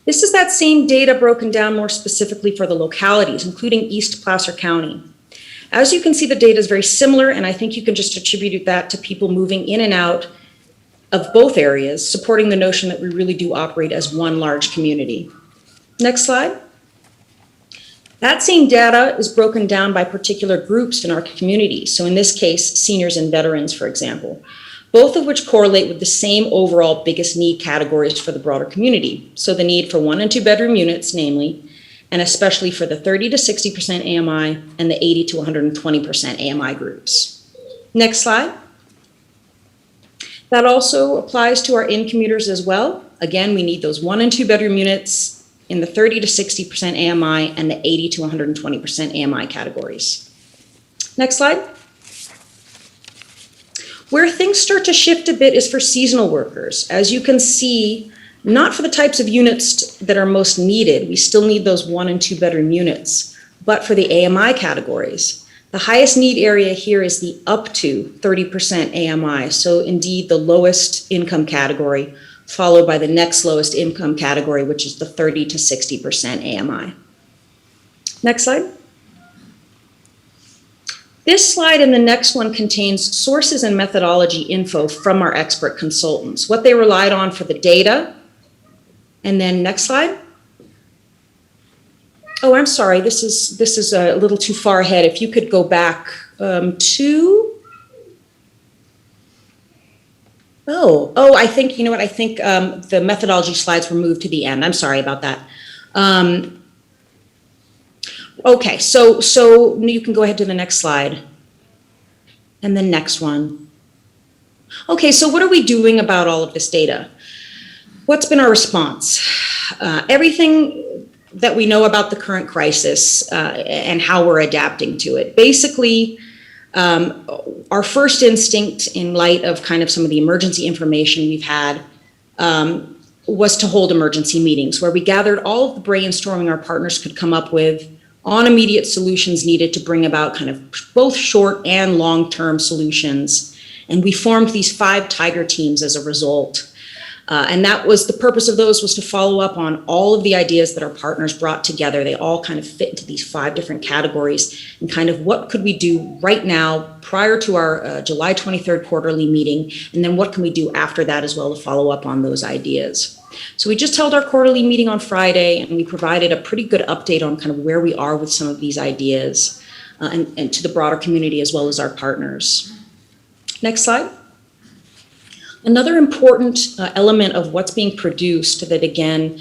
This is that same data broken down more specifically for the localities, including East Placer County. As you can see, the data is very similar, and I think you can just attribute that to people moving in and out of both areas, supporting the notion that we really do operate as one large community. Next slide. That same data is broken down by particular groups in our community. So in this case, seniors and veterans, for example, both of which correlate with the same overall biggest need categories for the broader community. So the need for 1 and 2 bedroom units, namely, and especially for the 30 to 60% AMI and the 80 to 120% AMI groups. Next slide. That also applies to our in-commuters as well. Again, we need those 1 and 2 bedroom units in the 30 to 60% AMI and the 80 to 120% AMI categories. Next slide. Where things start to shift a bit is for seasonal workers. As you can see, not for the types of units that are most needed. We still need those 1 and 2 bedroom units, but for the AMI categories. The highest need area here is the up to 30% AMI, so indeed the lowest income category, followed by the next lowest income category, which is the 30 to 60% AMI. Next slide. This slide and the next one contains sources and methodology info from our expert consultants, what they relied on for the data. And then next slide. Oh, I'm sorry, this is a little too far ahead. If you could go back to, I think, you know what, I think the methodology slides were moved to the end. I'm sorry about that. Okay, so you can go ahead to the next slide. And the next one. Okay, so what are we doing about all of this data? What's been our response? Everything that we know about the current crisis and how we're adapting to it. Basically, our first instinct in light of kind of some of the emergency information we've had was to hold emergency meetings where we gathered all of the brainstorming our partners could come up with on immediate solutions needed to bring about kind of both short and long-term solutions. And we formed these 5 Tiger teams as a result. And that was the purpose of those, was to follow up on all of the ideas that our partners brought together. They all kind of fit into these 5 different categories, and kind of what could we do right now prior to our July 23rd quarterly meeting, and then what can we do after that as well to follow up on those ideas. So we just held our quarterly meeting on Friday, and we provided a pretty good update on kind of where we are with some of these ideas and to the broader community as well as our partners. Next slide. Another important element of what's being produced that, again,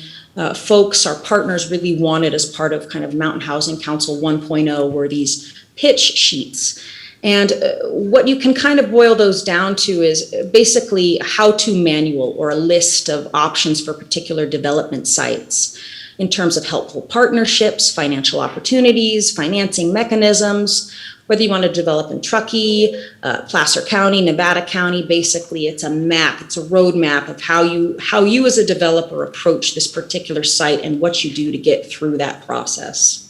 folks, our partners really wanted as part of kind of Mountain Housing Council 1.0 were these pitch sheets. And what you can kind of boil those down to is basically a how-to manual or a list of options for particular development sites in terms of helpful partnerships, financial opportunities, financing mechanisms, whether you want to develop in Truckee, Placer County, Nevada County. Basically, it's a map, it's a roadmap of how you as a developer approach this particular site and what you do to get through that process.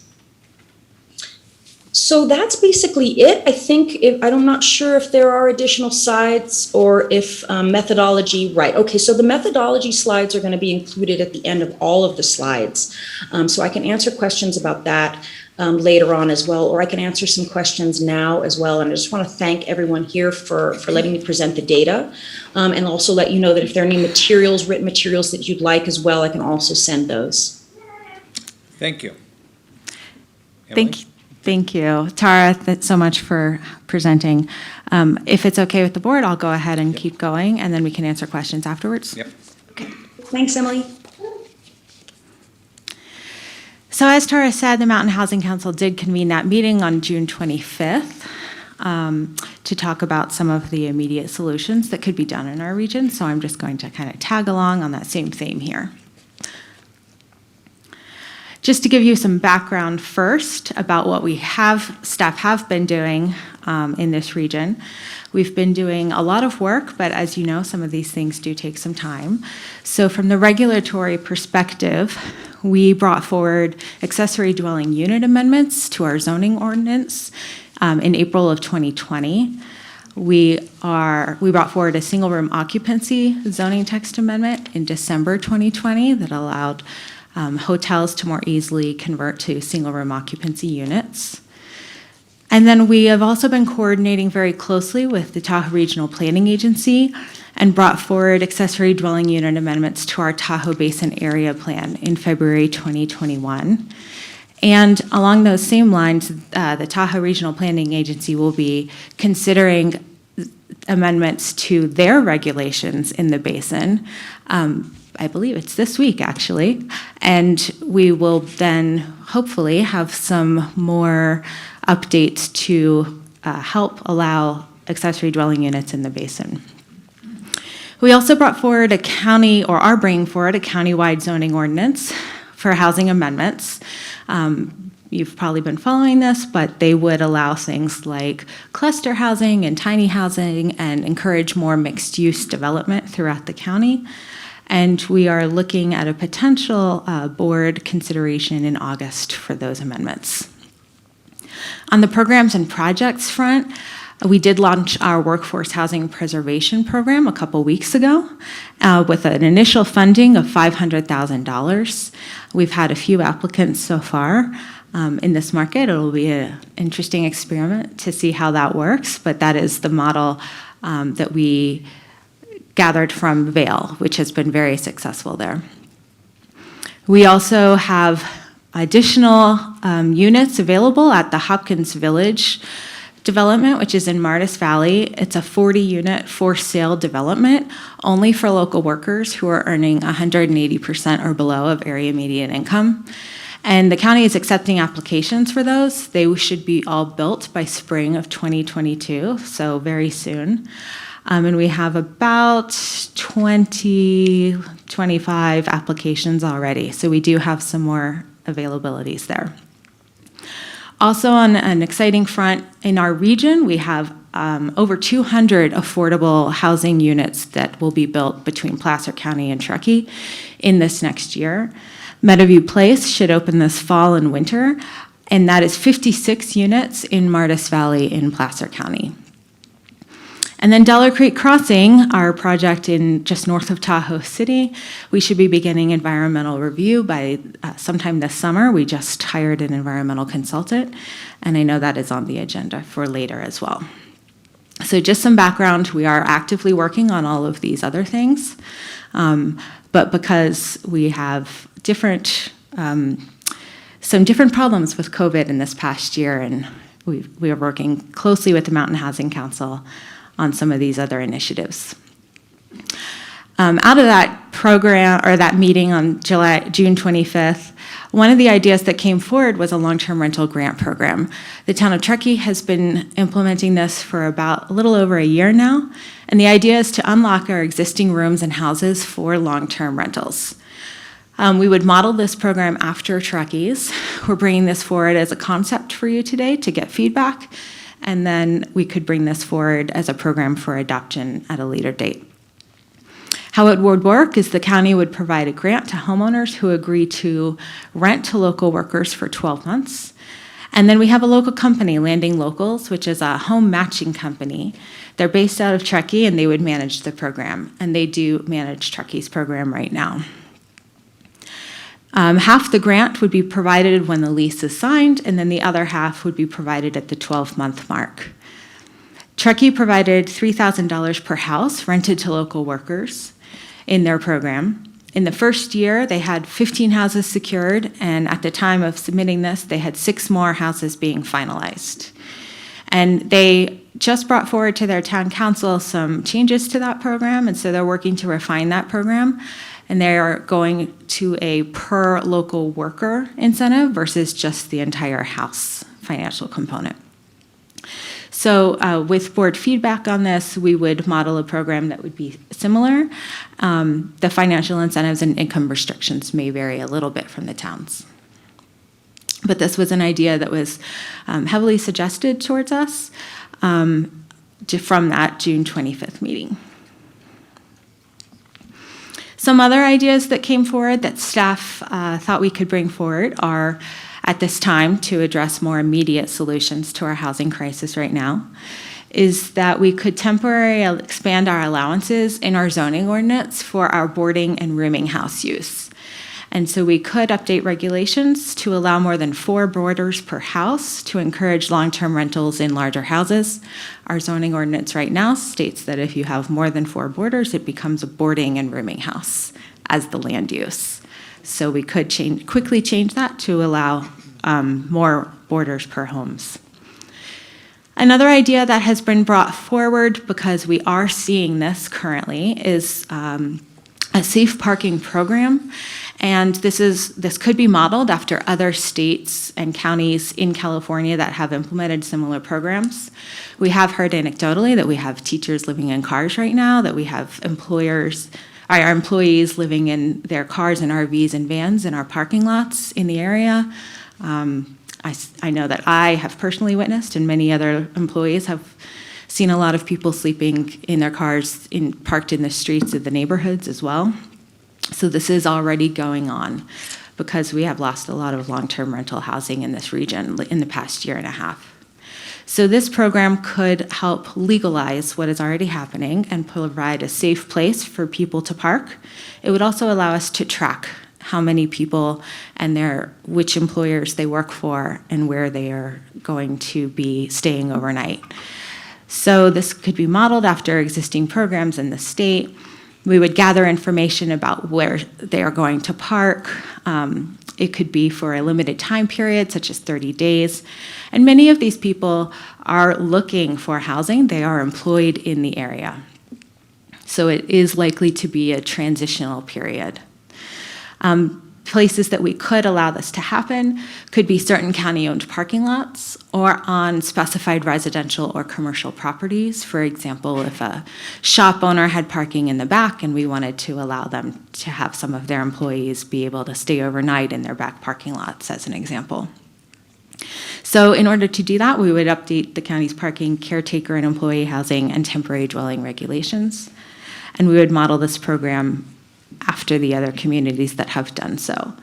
So that's basically it. I think, I'm not sure if there are additional slides or if methodology, right. Okay, so the methodology slides are going to be included at the end of all of the slides. So I can answer questions about that later on as well, or I can answer some questions now as well. And I just want to thank everyone here for letting me present the data, and also let you know that if there are any materials, written materials that you'd like as well, I can also send those. Thank you. Thank you, Tara, thanks so much for presenting. If it's okay with the board, I'll go ahead and keep going, and then we can answer questions afterwards. Yep. Okay. Thanks, Emily. So as Tara said, the Mountain Housing Council did convene that meeting on June 25th to talk about some of the immediate solutions that could be done in our region. So I'm just going to kind of tag along on that same theme here. Just to give you some background first about what staff have been doing in this region. We've been doing a lot of work, but as you know, some of these things do take some time. So from the regulatory perspective, we brought forward accessory dwelling unit amendments to our zoning ordinance in April of 2020. We brought forward a single room occupancy zoning text amendment in December 2020 that allowed hotels to more easily convert to single room occupancy units. And then we have also been coordinating very closely with the Tahoe Regional Planning Agency and brought forward accessory dwelling unit amendments to our Tahoe Basin Area Plan in February 2021. And along those same lines, the Tahoe Regional Planning Agency will be considering amendments to their regulations in the basin. I believe it's this week, actually. And we will then hopefully have some more updates to help allow accessory dwelling units in the basin. We also brought forward are bringing forward a countywide zoning ordinance for housing amendments. You've probably been following this, but they would allow things like cluster housing and tiny housing and encourage more mixed-use development throughout the county. And we are looking at a potential board consideration in August for those amendments. On the programs and projects front, we did launch our workforce housing preservation program a couple weeks ago with an initial funding of $500,000. We've had a few applicants so far in this market. It'll be an interesting experiment to see how that works, but that is the model that we gathered from Vail, which has been very successful there. We also have additional units available at the Hopkins Village development, which is in Martis Valley. It's a 40-unit for-sale development only for local workers who are earning 180% or below of area median income. And the county is accepting applications for those. They should be all built by spring of 2022, so very soon. And we have about 20, 25 applications already. So we do have some more availabilities there. Also on an exciting front, in our region, we have over 200 affordable housing units that will be built between Placer County and Truckee in this next year. Meadowview Place should open this fall and winter, and that is 56 units in Martis Valley in Placer County. And then Dollar Creek Crossing, our project in just north of Tahoe City, we should be beginning environmental review by sometime this summer. We just hired an environmental consultant, and I know that is on the agenda for later as well. So just some background, we are actively working on all of these other things, but because we have some different problems with COVID in this past year, and we are working closely with the Mountain Housing Council on some of these other initiatives. Out of that program, or that meeting on June 25th, one of the ideas that came forward was a long-term rental grant program. The town of Truckee has been implementing this for about a little over a year now, and the idea is to unlock our existing rooms and houses for long-term rentals. We would model this program after Truckee's. We're bringing this forward as a concept for you today to get feedback, and then we could bring this forward as a program for adoption at a later date. How it would work is the county would provide a grant to homeowners who agree to rent to local workers for 12 months. And then we have a local company, Landing Locals, which is a home matching company. They're based out of Truckee, and they would manage the program. And they do manage Truckee's program right now. Half the grant would be provided when the lease is signed, and then the other half would be provided at the 12-month mark. Truckee provided $3,000 per house rented to local workers in their program. In the first year, they had 15 houses secured, and at the time of submitting this, they had 6 more houses being finalized. And they just brought forward to their town council some changes to that program, and so they're working to refine that program. And they are going to a per local worker incentive versus just the entire house financial component. So with board feedback on this, we would model a program that would be similar. The financial incentives and income restrictions may vary a little bit from the towns. But this was an idea that was heavily suggested towards us from that June 25th meeting. Some other ideas that came forward that staff thought we could bring forward are, at this time, to address more immediate solutions to our housing crisis right now, is that we could temporarily expand our allowances in our zoning ordinance for our boarding and rooming house use. And so we could update regulations to allow more than 4 boarders per house to encourage long-term rentals in larger houses. Our zoning ordinance right now states that if you have more than 4 boarders, it becomes a boarding and rooming house as the land use. So we could quickly change that to allow more boarders per homes. Another idea that has been brought forward, because we are seeing this currently, is a safe parking program. And this could be modeled after other states and counties in California that have implemented similar programs. We have heard anecdotally that we have teachers living in cars right now, that we have our employees living in their cars and RVs and vans in our parking lots in the area. I know that I have personally witnessed, and many other employees have seen a lot of people sleeping in their cars parked in the streets of the neighborhoods as well. So this is already going on because we have lost a lot of long-term rental housing in this region in the past year and a half. So this program could help legalize what is already happening and provide a safe place for people to park. It would also allow us to track how many people and which employers they work for and where they are going to be staying overnight. So this could be modeled after existing programs in the state. We would gather information about where they are going to park. It could be for a limited time period, such as 30 days. And many of these people are looking for housing. They are employed in the area. So it is likely to be a transitional period. places that we could allow this to happen could be certain county-owned parking lots or on specified residential or commercial properties. For example, if a shop owner had parking in the back and we wanted to allow them to have some of their employees be able to stay overnight in their back parking lots, as an example. So in order to do that, we would update the county's parking, caretaker and employee housing, and temporary dwelling regulations. And we would model this program after the other communities that have done so.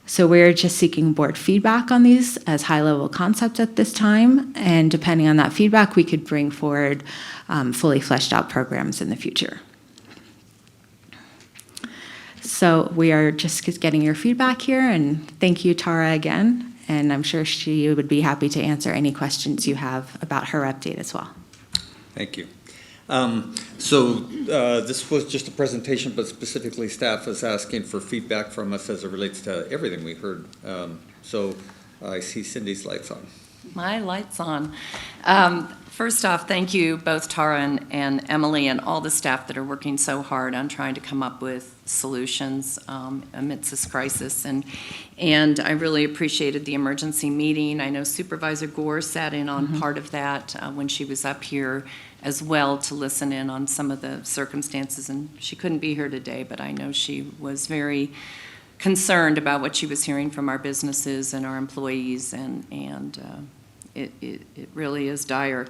So we're just seeking board feedback on these as high-level concepts at this time, and depending on that feedback, we could bring forward fully fleshed out programs in the future. So we are just getting your feedback here, and thank you, Tara, again, and I'm sure she would be happy to answer any questions you have about her update as well. Thank you. This was just a presentation, but specifically staff is asking for feedback from us as it relates to everything we heard. I see Cindy's lights on. My light's on. First off, thank you, both Tara and Emily, and all the staff that are working so hard on trying to come up with solutions amidst this crisis. And I really appreciated the emergency meeting. I know Supervisor Gore sat in on part of that when she was up here as well to listen in on some of the circumstances. And she couldn't be here today, but I know she was very concerned about what she was hearing from our businesses and our employees, and it really is dire.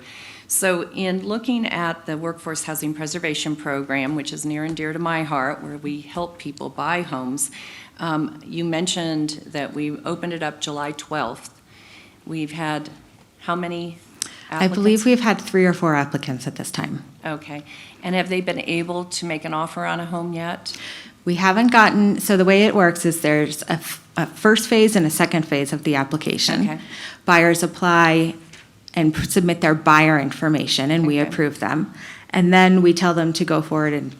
So in looking at the Workforce Housing Preservation Program, which is near and dear to my heart, where we help people buy homes, you mentioned that we opened it up July 12th. We've had how many applicants? I believe we've had 3 or 4 applicants at this time. Okay. And have they been able to make an offer on a home yet? We haven't gotten, so the way it works is there's a first phase and a second phase of the application. Okay. Buyers apply and submit their buyer information, and we approve them. And then we tell them to go forward and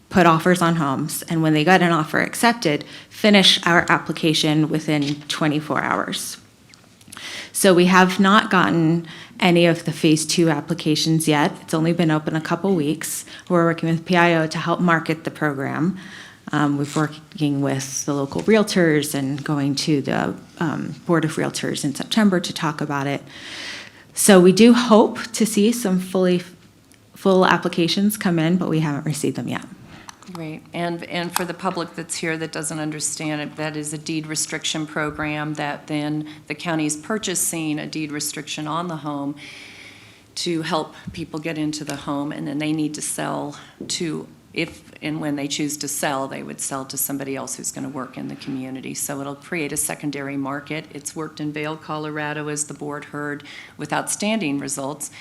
put offers on homes. And when they get an offer accepted, finish our application within 24 hours. So we have not gotten any of the phase 2 applications yet. It's only been open a couple weeks. We're working with PIO to help market the program. We're working with the local realtors and going to the Board of Realtors in September to talk about it. So we do hope to see some full applications come in, but we haven't received them yet. Great. And for the public that's here that doesn't understand it, that is a deed restriction program that then the county is purchasing a deed restriction on the home to help people get into the home, and then they need to sell to, if and when they choose to sell, they would sell to somebody else who's going to work in the community. So it'll create a secondary market. It's worked in Vail, Colorado, as the board heard, with outstanding results.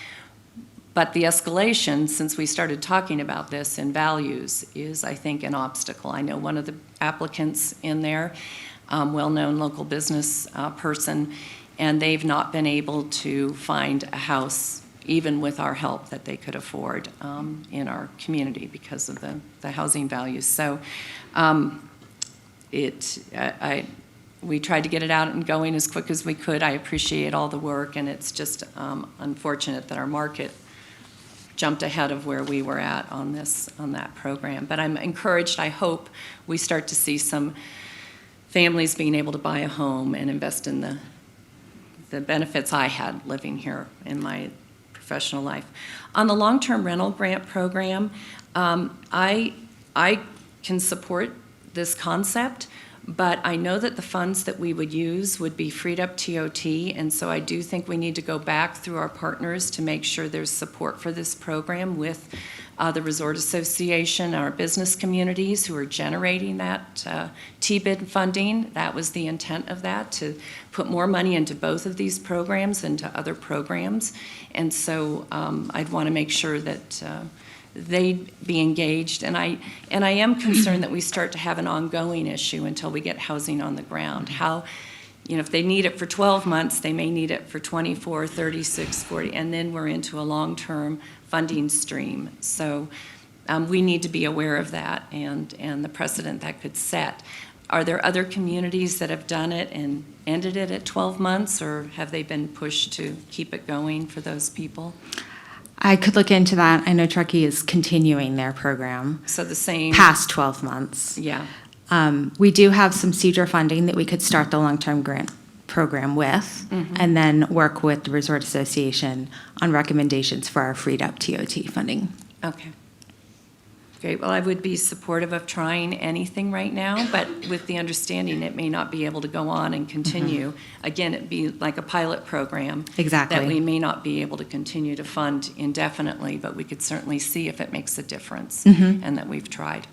But the escalation, since we started talking about this in values, is, I think, an obstacle. I know one of the applicants in there, well-known local business person, and they've not been able to find a house, even with our help, that they could afford in our community because of the housing values. So we tried to get it out and going as quick as we could. I appreciate all the work, and it's just unfortunate that our market jumped ahead of where we were at on that program. But I'm encouraged. I hope we start to see some families being able to buy a home and invest in the benefits I had living here in my professional life. On the long-term rental grant program, I can support this concept, but I know that the funds that we would use would be freed up TOT, and so I do think we need to go back through our partners to make sure there's support for this program with the Resort Association, our business communities who are generating that T-bid funding. That was the intent of that, to put more money into both of these programs and to other programs. And so I'd want to make sure that they be engaged, and I am concerned that we start to have an ongoing issue until we get housing on the ground. How, if they need it for 12 months, they may need it for 24, 36, 40, and then we're into a long-term funding stream. So we need to be aware of that and the precedent that could set. Are there other communities that have done it and ended it at 12 months, or have they been pushed to keep it going for those people? I could look into that. I know Truckee is continuing their program. So the same. Past 12 months. Yeah. We do have some CEDRA funding that we could start the long-term grant program with, and then work with the Resort Association on recommendations for our freed-up TOT funding. Okay. Great. Well, I would be supportive of trying anything right now, but with the understanding it may not be able to go on and continue. Again, it'd be like a pilot program. Exactly. That we may not be able to continue to fund indefinitely, but we could certainly see if it makes a difference and that we've tried.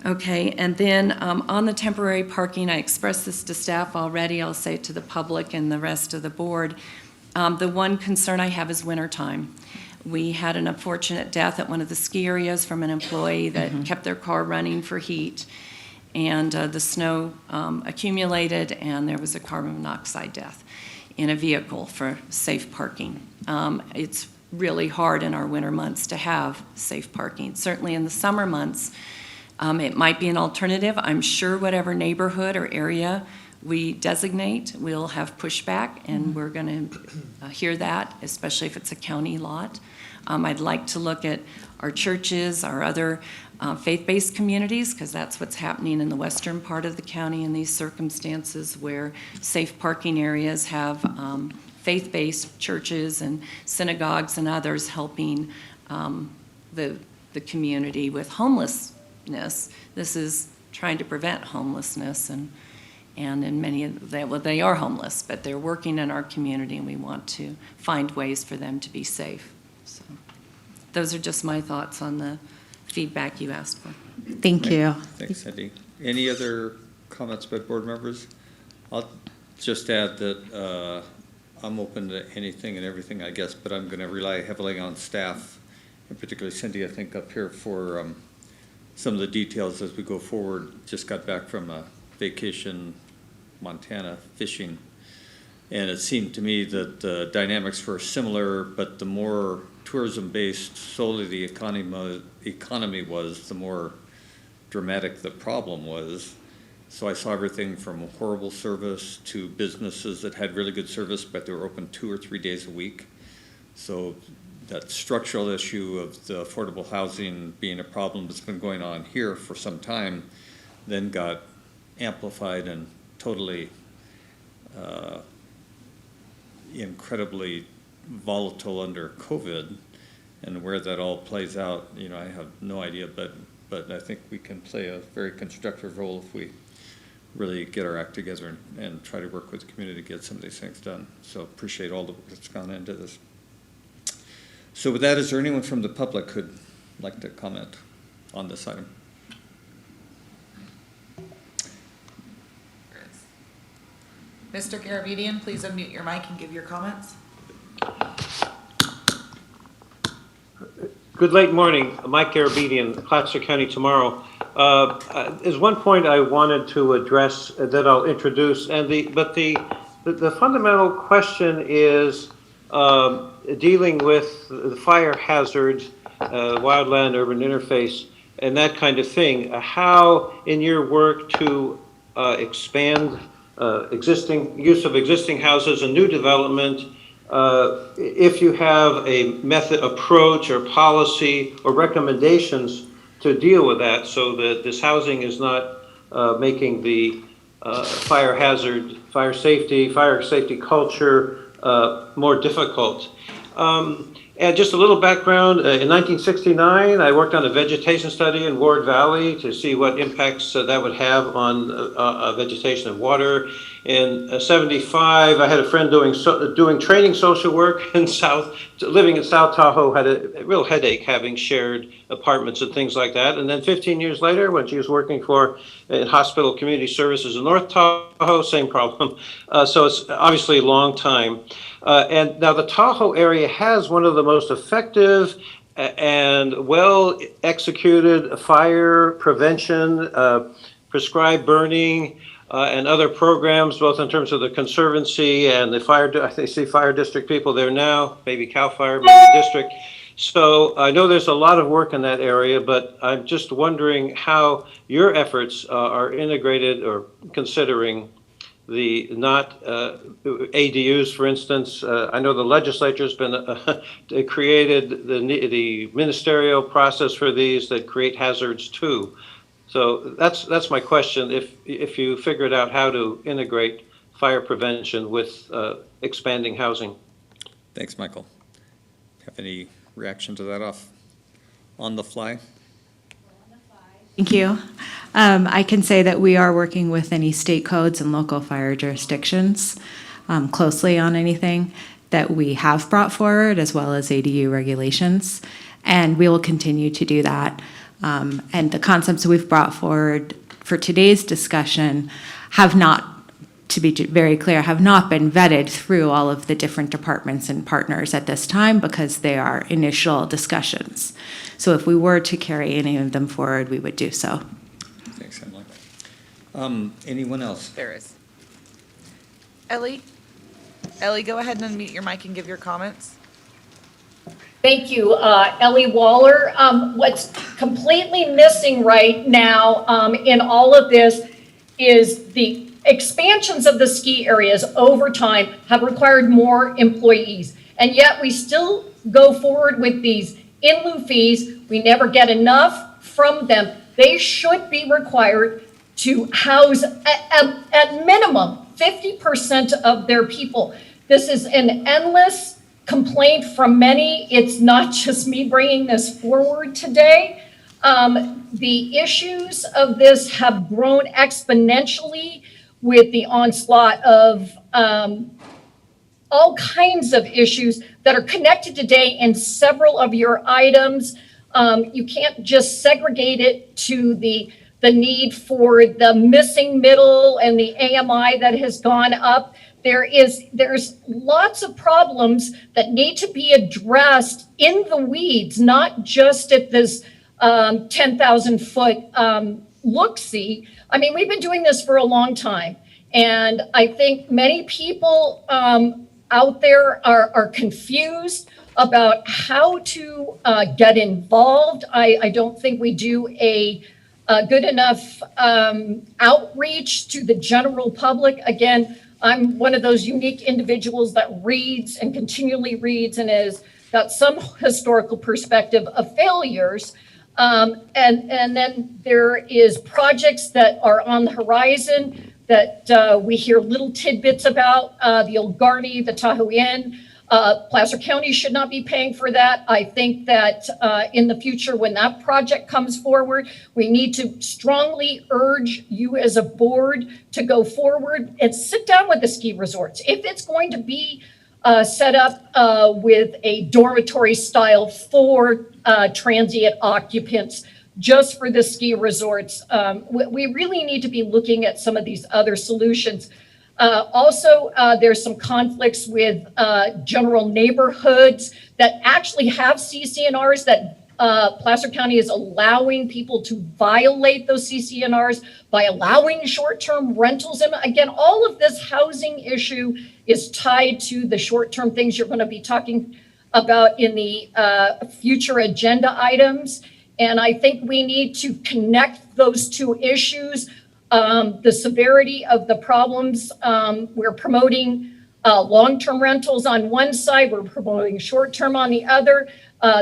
Okay, and then on the temporary parking, I expressed this to staff already. I'll say it to the public and the rest of the board. The one concern I have is wintertime. We had an unfortunate death at one of the ski areas from an employee that kept their car running for heat, and the snow accumulated, and there was a carbon monoxide death in a vehicle for safe parking. It's really hard in our winter months to have safe parking. Certainly in the summer months, it might be an alternative. I'm sure whatever neighborhood or area we designate, we'll have pushback, and we're going to hear that, especially if it's a county lot. I'd like to look at our churches, our other faith-based communities, because that's what's happening in the western part of the county in these circumstances where safe parking areas have faith-based churches and synagogues and others helping the community with homelessness. This is trying to prevent homelessness, and in many of them, well, they are homeless, but they're working in our community, and we want to find ways for them to be safe. So those are just my thoughts on the feedback you asked for. Thank you. Thanks, Cindy. Any other comments by board members? I'll just add that I'm open to anything and everything, I guess, but I'm going to rely heavily on staff, and particularly Cindy, I think, up here for some of the details as we go forward. Just got back from a vacation, Montana, fishing, and it seemed to me that the dynamics were similar, but the more tourism-based solely the economy was, the more dramatic the problem was. So I saw everything from horrible service to businesses that had really good service, but they were open 2 or 3 days a week. So that structural issue of the affordable housing being a problem that's been going on here for some time then got amplified and totally incredibly volatile under COVID, and where that all plays out, you know, I have no idea, but I think we can play a very constructive role if we really get our act together and try to work with the community to get some of these things done. So appreciate all the work that's gone into this. So with that, is there anyone from the public who'd like to comment on this item? Mr. Garavedian, please unmute your mic and give your comments. Good late morning, Mike Garavedian, Placer County Tomorrow. There's one point I wanted to address that I'll introduce, and the fundamental question is dealing with the fire hazards, wildland-urban interface, and that kind of thing. How, in your work to expand existing use of existing houses and new development, if you have a method, approach, or policy or recommendations to deal with that, so that this housing is not making the fire hazard, fire safety culture more difficult. And just a little background, in 1969, I worked on a vegetation study in Ward Valley to see what impacts that would have on vegetation and water. In 75, I had a friend doing training social work living in South Tahoe, had a real headache having shared apartments and things like that. And then 15 years later, when she was working in hospital community services in North Tahoe, same problem. So it's obviously a long time. And now the Tahoe area has one of the most effective and well-executed fire prevention, prescribed burning, and other programs, both in terms of the Conservancy and the fire. I see fire district people there now, maybe CAL FIRE, maybe district. So I know there's a lot of work in that area, but I'm just wondering how your efforts are integrated or considering the not ADUs, for instance. I know the legislature's been created the ministerial process for these that create hazards too. So that's my question. If you figured out how to integrate fire prevention with expanding housing. Thanks, Michael. Have any reaction to that on the fly? Thank you. I can say that we are working with any state codes and local fire jurisdictions closely on anything that we have brought forward, as well as ADU regulations, and we will continue to do that. And the concepts we've brought forward for today's discussion have not, to be very clear, have not been vetted through all of the different departments and partners at this time because they are initial discussions. So if we were to carry any of them forward, we would do so. Thanks, Emily. Anyone else? There is. Ellie? Ellie, go ahead and unmute your mic and give your comments. Thank you, Ellie Waller. What's completely missing right now in all of this is the expansions of the ski areas over time have required more employees. And yet we still go forward with these in lieu fees. We never get enough from them. They should be required to house at minimum 50% of their people. This is an endless complaint from many. It's not just me bringing this forward today. The issues of this have grown exponentially with the onslaught of all kinds of issues that are connected today in several of your items. You can't just segregate it to the need for the missing middle and the AMI that has gone up. There's lots of problems that need to be addressed in the weeds, not just at this 10,000 foot look-see. I mean, we've been doing this for a long time. And I think many people out there are confused about how to get involved. I don't think we do a good enough outreach to the general public. Again, I'm one of those unique individuals that reads and continually reads and has got some historical perspective of failures. And then there is projects that are on the horizon that we hear little tidbits about, the old Garney, the Tahoe Inn. Placer County should not be paying for that. I think that in the future, when that project comes forward, we need to strongly urge you as a board to go forward and sit down with the ski resorts. If it's going to be set up with a dormitory style for transient occupants, just for the ski resorts, we really need to be looking at some of these other solutions. Also, there's some conflicts with general neighborhoods that actually have CCNRs that Placer County is allowing people to violate those CCNRs by allowing short-term rentals. And again, all of this housing issue is tied to the short-term things you're going to be talking about in the future agenda items. And I think we need to connect those two issues. The severity of the problems, we're promoting long-term rentals on one side, we're promoting short-term on the other.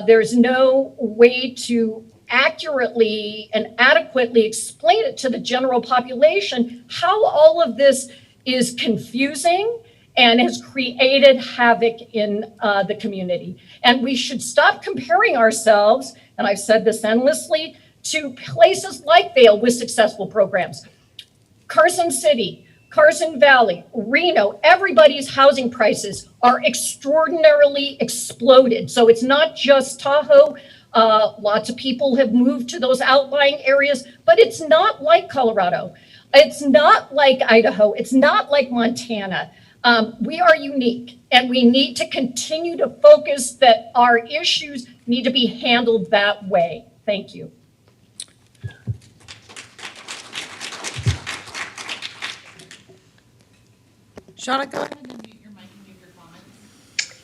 There's no way to accurately and adequately explain it to the general population how all of this is confusing and has created havoc in the community. And we should stop comparing ourselves, and I've said this endlessly, to places like Vail with successful programs. Carson City, Carson Valley, Reno, everybody's housing prices are extraordinarily exploded. So it's not just Tahoe. Lots of people have moved to those outlying areas, but it's not like Colorado. It's not like Idaho. It's not like Montana. We are unique, and we need to continue to focus that our issues need to be handled that way. Thank you. Shauna, go ahead and unmute your mic and give your comments.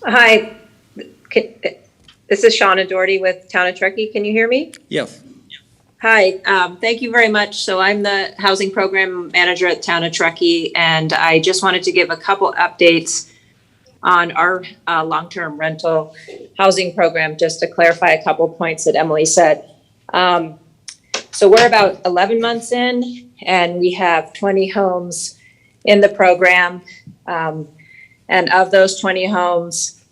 Hi, this is Shauna Doherty with Town of Truckee. Can you hear me? Yes. Hi, thank you very much. So I'm the housing program manager at Town of Truckee, and I just wanted to give a couple updates on our long-term rental housing program, just to clarify a couple points that Emily said. So we're about 11 months in, and we have 20 homes in the program. And of those 20 homes,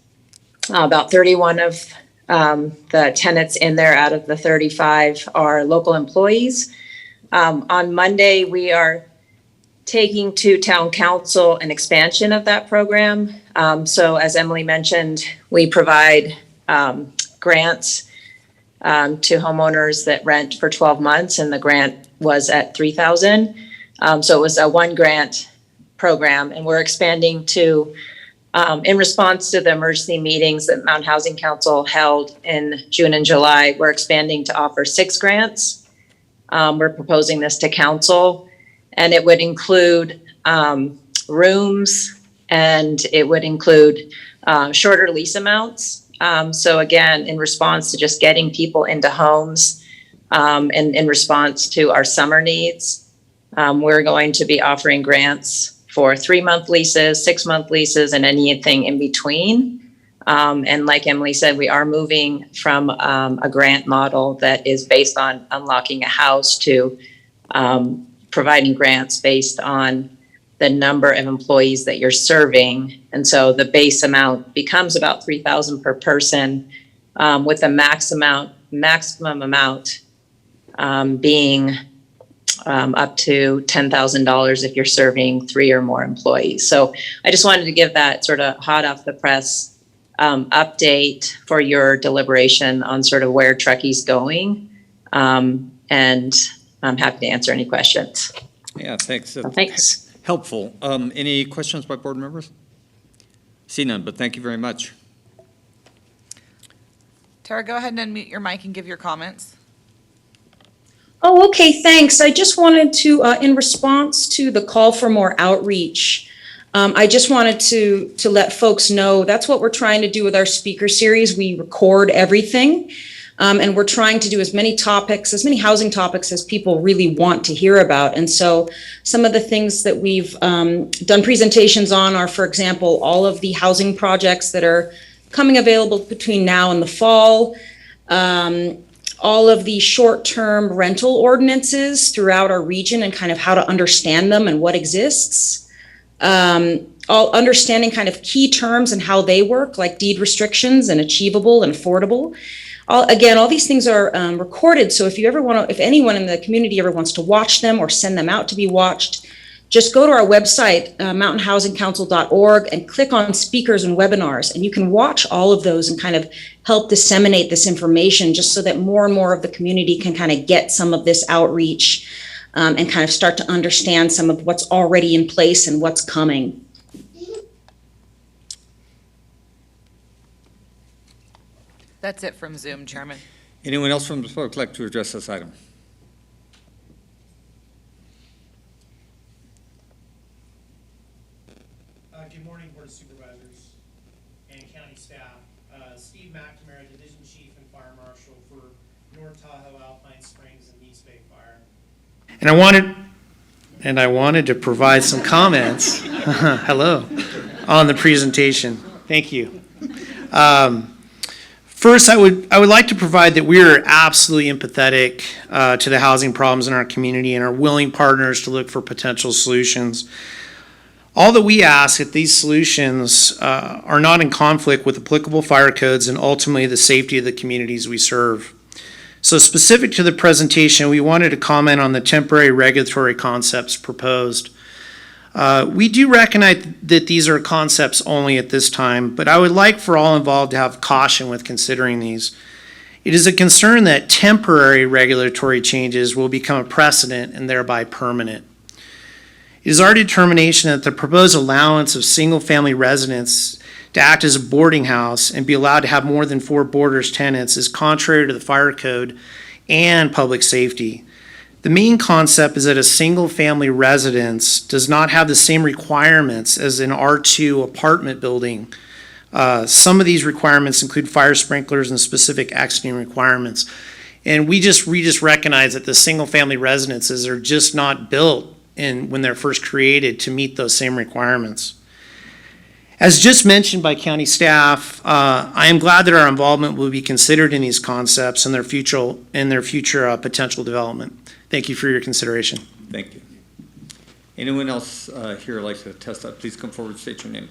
about 31 of the tenants in there out of the 35 are local employees. On Monday, we are taking to town council an expansion of that program. So as Emily mentioned, we provide grants to homeowners that rent for 12 months, and the grant was at $3,000. So it was a one grant program, and we're expanding to, in response to the emergency meetings that Mountain Housing Council held in June and July, we're expanding to offer 6 grants. We're proposing this to council, and it would include rooms, and it would include shorter lease amounts. So again, in response to just getting people into homes, and in response to our summer needs, we're going to be offering grants for 3-month leases, 6-month leases, and anything in between. And like Emily said, we are moving from a grant model that is based on unlocking a house to providing grants based on the number of employees that you're serving. And so the base amount becomes about $3,000 per person, with the maximum amount being up to $10,000 if you're serving 3 or more employees. So I just wanted to give that sort of hot off the press update for your deliberation on sort of where Truckee's going. And I'm happy to answer any questions. Yeah, thanks. Thanks. Helpful. Any questions by board members? See none, but thank you very much. Tara, go ahead and unmute your mic and give your comments. Oh, okay, thanks. I just wanted to, in response to the call for more outreach, I just wanted to let folks know that's what we're trying to do with our speaker series. We record everything, and we're trying to do as many housing topics as people really want to hear about. And so some of the things that we've done presentations on are, for example, all of the housing projects that are coming available between now and the fall, all of the short-term rental ordinances throughout our region and kind of how to understand them and what exists. All understanding kind of key terms and how they work, like deed restrictions and achievable and affordable. All these things are recorded. So if anyone in the community ever wants to watch them or send them out to be watched, just go to our website, mountainhousingcouncil.org, and click on speakers and webinars. And you can watch all of those and kind of help disseminate this information just so that more and more of the community can kind of get some of this outreach and kind of start to understand some of what's already in place and what's coming. That's it from Zoom, Chairman. Anyone else from the public like to address this item? Good morning, Board of Supervisors and county staff. Steve McNamara, Division Chief and Fire Marshal for North Tahoe, Alpine Springs, and East Bay Fire. And I wanted to provide some comments, hello, on the presentation. Thank you. First, I would like to provide that we are absolutely empathetic to the housing problems in our community and are willing partners to look for potential solutions. All that we ask that these solutions are not in conflict with applicable fire codes and ultimately the safety of the communities we serve. So specific to the presentation, we wanted to comment on the temporary regulatory concepts proposed. We do recognize that these are concepts only at this time, but I would like for all involved to have caution with considering these. It is a concern that temporary regulatory changes will become a precedent and thereby permanent. It is our determination that the proposed allowance of single-family residents to act as a boarding house and be allowed to have more than 4 boarders tenants is contrary to the fire code and public safety. The main concept is that a single-family residence does not have the same requirements as an R2 apartment building. Some of these requirements include fire sprinklers and specific exiting requirements. And we just recognize that the single-family residences are just not built when they're first created to meet those same requirements. As just mentioned by county staff, I am glad that our involvement will be considered in these concepts and their future potential development. Thank you for your consideration. Thank you. Anyone else here like to testify? Please come forward and state your name.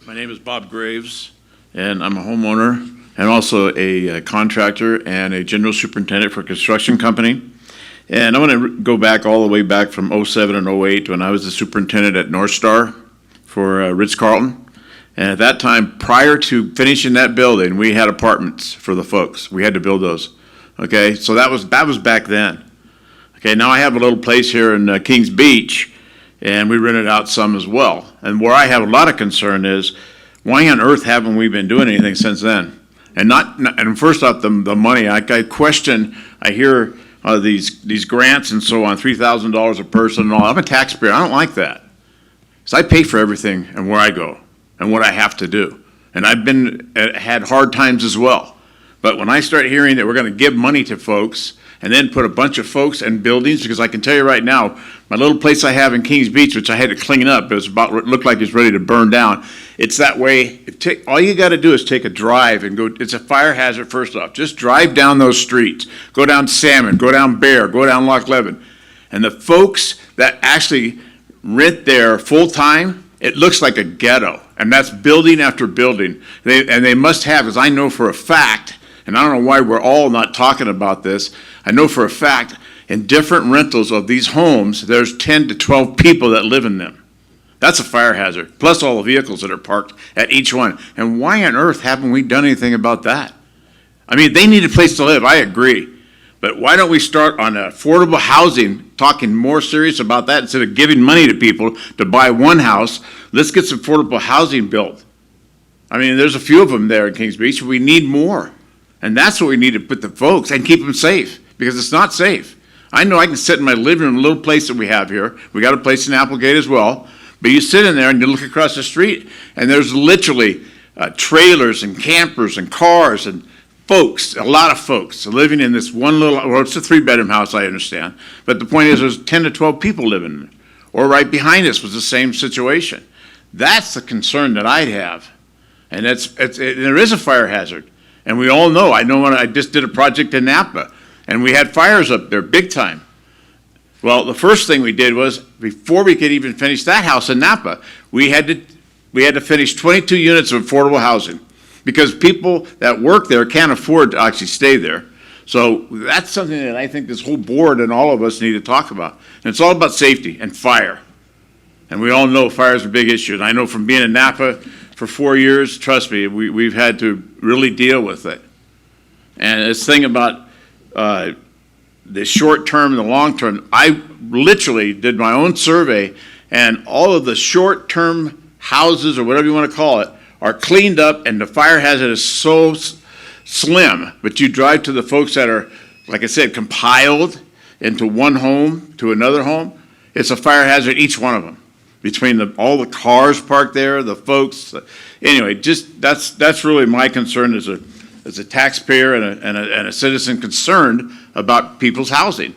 My name is Bob Graves, and I'm a homeowner and also a contractor and a general superintendent for a construction company. And I want to go back all the way back from 07 and 08 when I was the superintendent at North Star for Ritz-Carlton. And at that time, prior to finishing that building, we had apartments for the folks. We had to build those. Okay, so that was back then. Okay, now I have a little place here in Kings Beach, and we rented out some as well. And where I have a lot of concern is, why on earth haven't we been doing anything since then? And first off, the money. I question. I hear these grants and so on, $3,000 a person and all. I'm a taxpayer. I don't like that. So I pay for everything and where I go and what I have to do. And I've had hard times as well. But when I start hearing that we're going to give money to folks and then put a bunch of folks in buildings, because I can tell you right now, my little place I have in Kings Beach, which I had to clean up, it looked like it's ready to burn down. It's that way. All you got to do is take a drive and go. It's a fire hazard, first off. Just drive down those streets. Go down Salmon, go down Bear, go down Loch Levin. And the folks that actually rent there full-time, it looks like a ghetto. And that's building after building. They must have, as I know for a fact, and I don't know why we're all not talking about this, I know for a fact, in different rentals of these homes, there's 10 to 12 people that live in them. That's a fire hazard, plus all the vehicles that are parked at each one. And why on earth haven't we done anything about that? I mean, they need a place to live, I agree. But why don't we start on affordable housing, talking more serious about that instead of giving money to people to buy one house? Let's get some affordable housing built. I mean, there's a few of them there in Kings Beach. We need more. And that's what we need to put the folks and keep them safe, because it's not safe. I know I can sit in my living room, a little place that we have here. We got a place in Applegate as well. But you sit in there and you look across the street, and there's literally trailers and campers and cars and folks, a lot of folks living in this one little, well, it's a 3-bedroom house, I understand. But the point is there's 10 to 12 people living in it. Or right behind us was the same situation. That's the concern that I'd have. And there is a fire hazard. And we all know, I know when I just did a project in Napa, and we had fires up there big time. Well, the first thing we did was, before we could even finish that house in Napa, we had to finish 22 units of affordable housing, because people that work there can't afford to actually stay there. So that's something that I think this whole board and all of us need to talk about. And it's all about safety and fire. And we all know fire is a big issue. And I know from being in Napa for 4 years, trust me, we've had to really deal with it. And this thing about the short term and the long term, I literally did my own survey, and all of the short term houses, or whatever you want to call it, are cleaned up, and the fire hazard is so slim. But you drive to the folks that are, like I said, compiled into one home to another home, it's a fire hazard, each one of them. Between all the cars parked there, the folks. Anyway, just that's really my concern as a taxpayer and a citizen concerned about people's housing.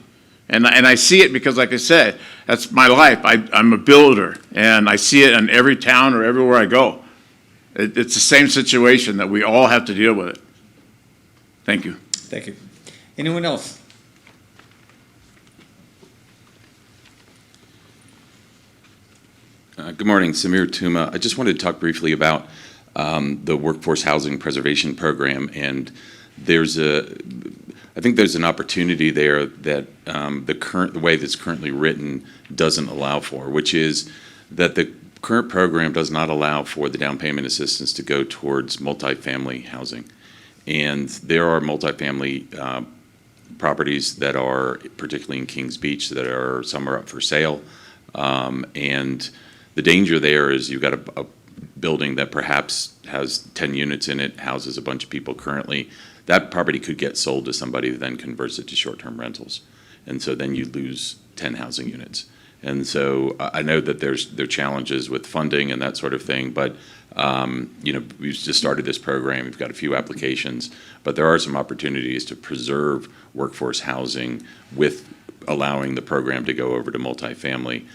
And I see it because, like I said, that's my life. I'm a builder, and I see it in every town or everywhere I go. It's the same situation that we all have to deal with it. Thank you. Thank you. Anyone else? Good morning, Samir Tuma. I just wanted to talk briefly about the Workforce Housing Preservation Program, and I think there's an opportunity there that the way that's currently written doesn't allow for, which is that the current program does not allow for the down payment assistance to go towards multifamily housing. And there are multifamily properties that are, particularly in Kings Beach, that some are up for sale, and the danger there is you've got a building that perhaps has 10 units in it, houses a bunch of people currently. That property could get sold to somebody who then converts it to short-term rentals. And so then you lose 10 housing units. And so I know that there are challenges with funding and that sort of thing, but we've just started this program. We've got a few applications, but there are some opportunities to preserve workforce housing with allowing the program to go over to multifamily,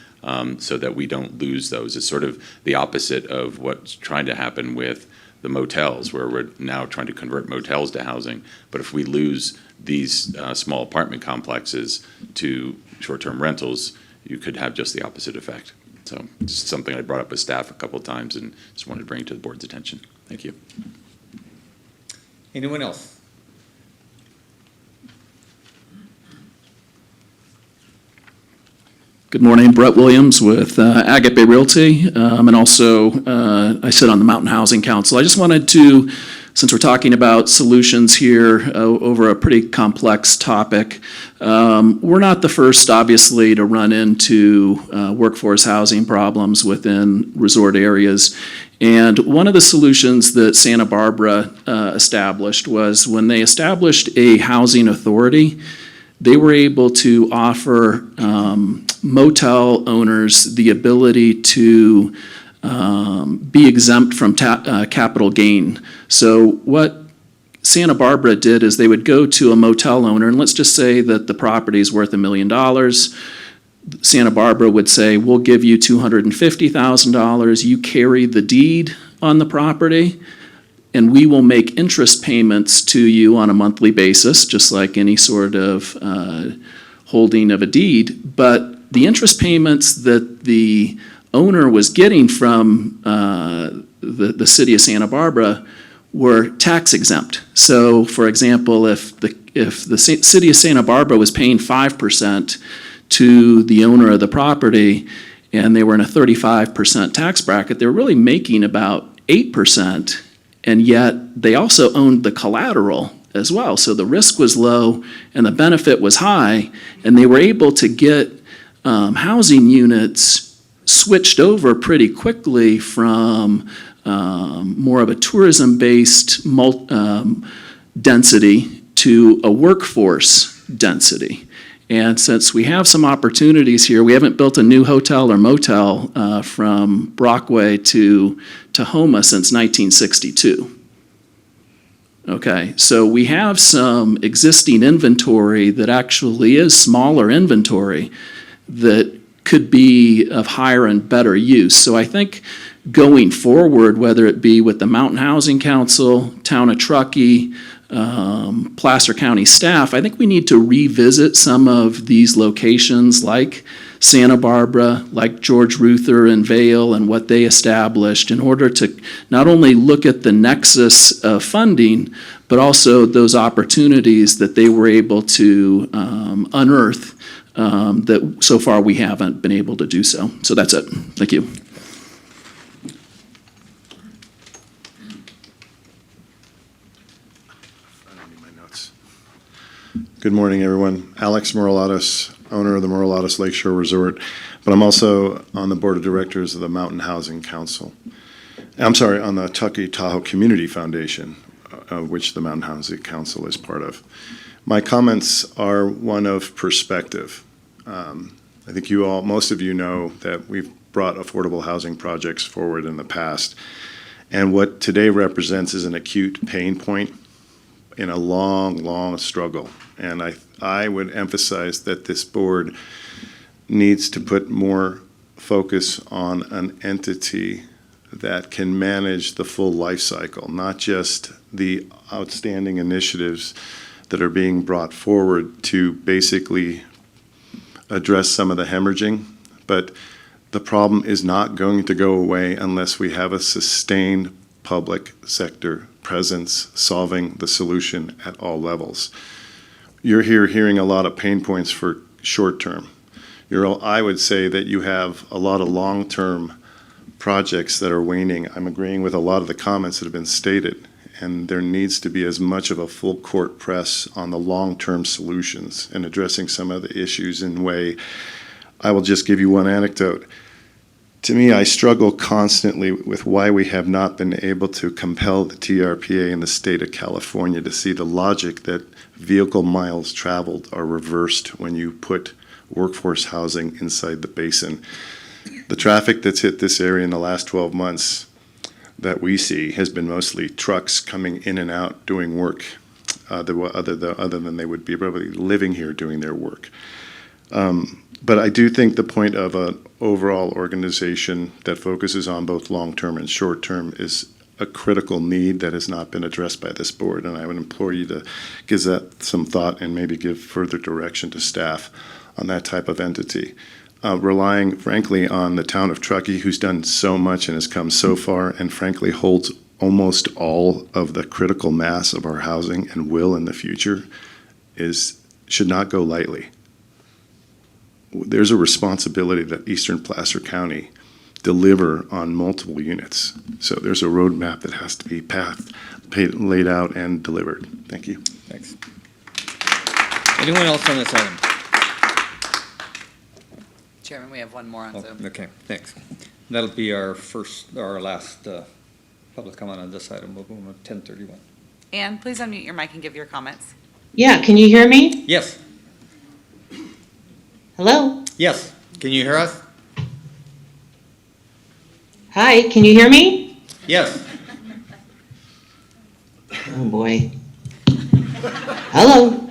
so that we don't lose those. It's sort of the opposite of what's trying to happen with the motels, where we're now trying to convert motels to housing. But if we lose these small apartment complexes to short-term rentals, you could have just the opposite effect. So just something I brought up with staff a couple of times and just wanted to bring to the board's attention. Thank you. Anyone else? Good morning, Brett Williams with Agape Realty, and also I sit on the Mountain Housing Council. I just wanted to, since we're talking about solutions here over a pretty complex topic, we're not the first, obviously, to run into workforce housing problems within resort areas. And one of the solutions that Santa Barbara established was when they established a housing authority, they were able to offer motel owners the ability to be exempt from capital gain. So what Santa Barbara did is they would go to a motel owner, and let's just say that the property is worth $1 million. Santa Barbara would say, we'll give you $250,000, you carry the deed on the property, and we will make interest payments to you on a monthly basis, just like any sort of holding of a deed. But the interest payments that the owner was getting from the city of Santa Barbara were tax exempt. So, for example, if the city of Santa Barbara was paying 5% to the owner of the property, and they were in a 35% tax bracket, they were really making about 8%. And yet they also owned the collateral as well. So the risk was low and the benefit was high, and they were able to get housing units switched over pretty quickly from more of a tourism-based density to a workforce density. And since we have some opportunities here, we haven't built a new hotel or motel from Brockway to Tahoe since 1962. Okay, so we have some existing inventory that actually is smaller inventory that could be of higher and better use. So I think going forward, whether it be with the Mountain Housing Council, Town of Truckee, Placer County staff, I think we need to revisit some of these locations like Santa Barbara, like George Ruther and Vail and what they established in order to not only look at the nexus of funding, but also those opportunities that they were able to unearth that so far we haven't been able to do so. So that's it. Thank you. Good morning, everyone. Alex Morolatos, owner of the Morolatos Lakeshore Resort, but I'm also on the board of directors of the Mountain Housing Council. I'm sorry, on the Tahoe Community Foundation, which the Mountain Housing Council is part of. My comments are one of perspective. I think you all, most of you know that we've brought affordable housing projects forward in the past, and what today represents is an acute pain point in a long, long struggle. And I would emphasize that this board needs to put more focus on an entity that can manage the full life cycle, not just the outstanding initiatives that are being brought forward to basically address some of the hemorrhaging. But the problem is not going to go away unless we have a sustained public sector presence solving the solution at all levels. You're here hearing a lot of pain points for short term. I would say that you have a lot of long-term projects that are waning. I'm agreeing with a lot of the comments that have been stated, and there needs to be as much of a full court press on the long-term solutions and addressing some of the issues in way. I will just give you one anecdote. To me, I struggle constantly with why we have not been able to compel the TRPA in the state of California to see the logic that vehicle miles traveled are reversed when you put workforce housing inside the basin. The traffic that's hit this area in the last 12 months that we see has been mostly trucks coming in and out doing work, other than they would be probably living here doing their work. But I do think the point of an overall organization that focuses on both long-term and short-term is a critical need that has not been addressed by this board. And I would implore you to give that some thought and maybe give further direction to staff on that type of entity. Relying, frankly, on the town of Truckee, who's done so much and has come so far, and frankly holds almost all of the critical mass of our housing and will in the future, should not go lightly. There's a responsibility that Eastern Placer County deliver on multiple units. So there's a roadmap that has to be laid out and delivered. Thank you. Thanks. Anyone else on this item? Chairman, we have one more on Zoom. Okay, thanks. That'll be our last public comment on this item. We'll go on to 10:31. Ann, please unmute your mic and give your comments. Yeah, can you hear me? Yes. Hello? Yes. Can you hear us? Hi, can you hear me? Yes. Oh, boy. Hello?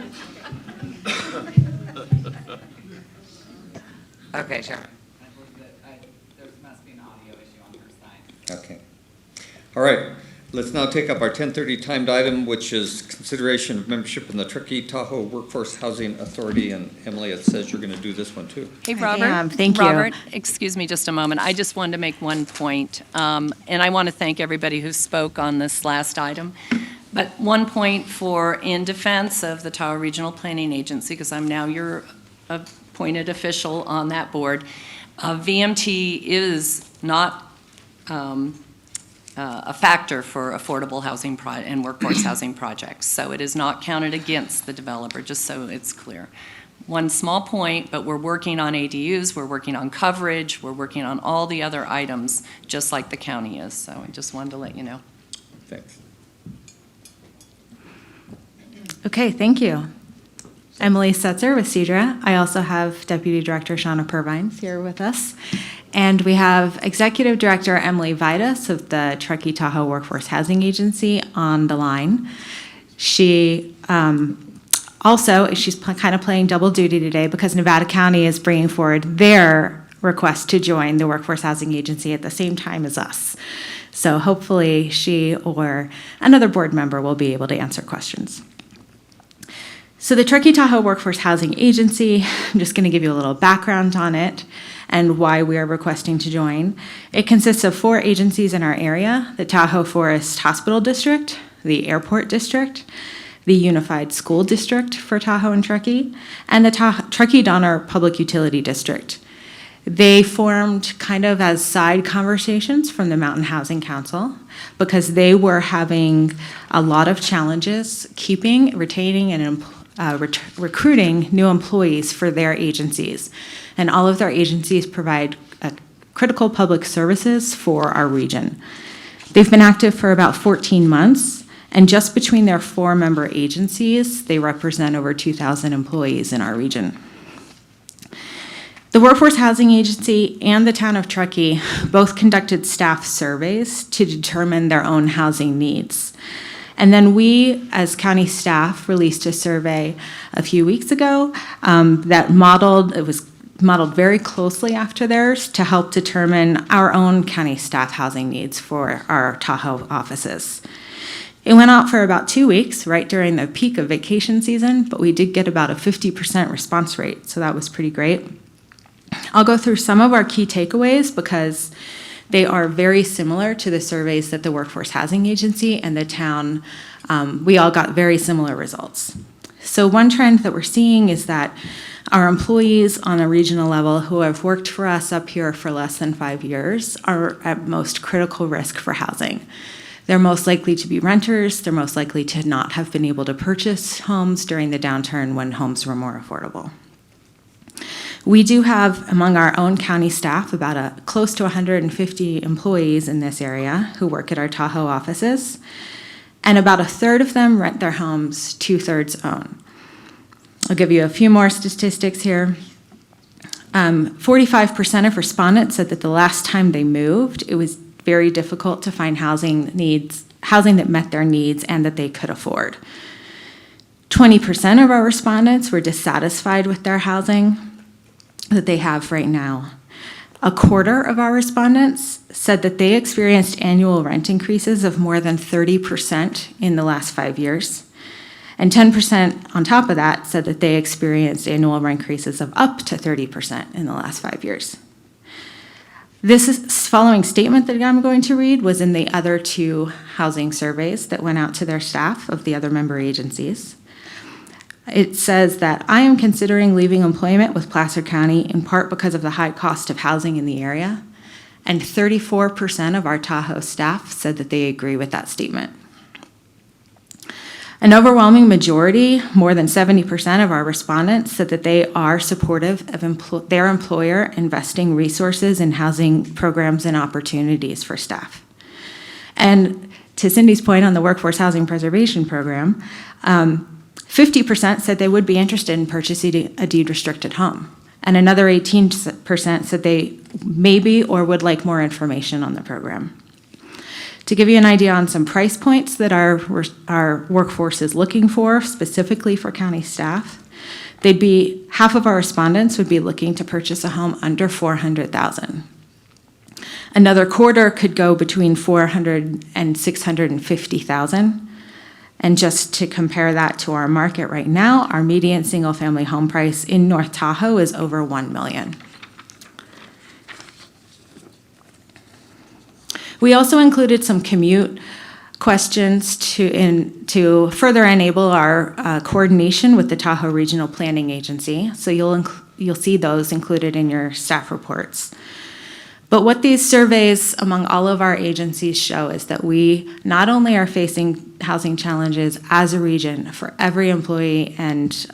Okay, Chairman. Okay. All right. Let's now take up our 10:30 timed item, which is consideration of membership in the Truckee Tahoe Workforce Housing Authority. And Emily, it says you're going to do this one too. Hey, Robert. Thank you. Robert, excuse me just a moment. I just wanted to make one point, and I want to thank everybody who spoke on this last item. But one point in defense of the Tahoe Regional Planning Agency, because I'm now your appointed official on that board, VMT is not a factor for affordable housing and workforce housing projects. So it is not counted against the developer, just so it's clear. One small point, but we're working on ADUs, we're working on coverage, we're working on all the other items, just like the county is. So I just wanted to let you know. Thanks. Okay, thank you. Emily Setzer with Cedra. I also have Deputy Director Shauna Purvines here with us. And we have Executive Director Emily Vidas of the Truckee Tahoe Workforce Housing Agency on the line. She's kind of playing double duty today because Nevada County is bringing forward their request to join the Workforce Housing Agency at the same time as us. So hopefully she or another board member will be able to answer questions. So the Truckee Tahoe Workforce Housing Agency, I'm just going to give you a little background on it and why we are requesting to join. It consists of 4 agencies in our area: the Tahoe Forest Hospital District, the Airport District, the Unified School District for Tahoe and Truckee, and the Truckee Donner Public Utility District. They formed kind of as side conversations from the Mountain Housing Council because they were having a lot of challenges retaining, and recruiting new employees for their agencies. And all of their agencies provide critical public services for our region. They've been active for about 14 months, and just between their 4 member agencies, they represent over 2,000 employees in our region. The Workforce Housing Agency and the town of Truckee both conducted staff surveys to determine their own housing needs. And then we, as county staff, released a survey a few weeks ago that was modeled very closely after theirs to help determine our own county staff housing needs for our Tahoe offices. It went out for about 2 weeks, right during the peak of vacation season, but we did get about a 50% response rate, so that was pretty great. I'll go through some of our key takeaways because they are very similar to the surveys that the Workforce Housing Agency and the town, we all got very similar results. So one trend that we're seeing is that our employees on a regional level who have worked for us up here for less than 5 years are at most critical risk for housing. They're most likely to be renters. They're most likely to not have been able to purchase homes during the downturn when homes were more affordable. We do have, among our own county staff, about close to 150 employees in this area who work at our Tahoe offices, and about 1/3 of them rent their homes, 2/3 own. I'll give you a few more statistics here. 45% of respondents said that the last time they moved, it was very difficult to find housing that met their needs and that they could afford. 20% of our respondents were dissatisfied with their housing. that they have right now. A quarter of our respondents said that they experienced annual rent increases of more than 30% in the last 5 years. And 10% on top of that said that they experienced annual rent increases of up to 30% in the last 5 years. This following statement that I'm going to read was in the other 2 housing surveys that went out to their staff of the other member agencies. It says that I am considering leaving employment with Placer County in part because of the high cost of housing in the area. And 34% of our Tahoe staff said that they agree with that statement. An overwhelming majority, more than 70% of our respondents, said that they are supportive of their employer investing resources in housing programs and opportunities for staff. And to Cindy's point on the Workforce Housing Preservation Program, 50% said they would be interested in purchasing a deed-restricted home. And another 18% said they maybe or would like more information on the program. To give you an idea on some price points that our workforce is looking for, specifically for county staff, half of our respondents would be looking to purchase a home under $400,000. Another quarter could go between $400,000 and $650,000. And just to compare that to our market right now, our median single-family home price in North Tahoe is over $1 million. We also included some commute questions to further enable our coordination with the Tahoe Regional Planning Agency. So you'll see those included in your staff reports. But what these surveys among all of our agencies show is that we not only are facing housing challenges as a region for every employee and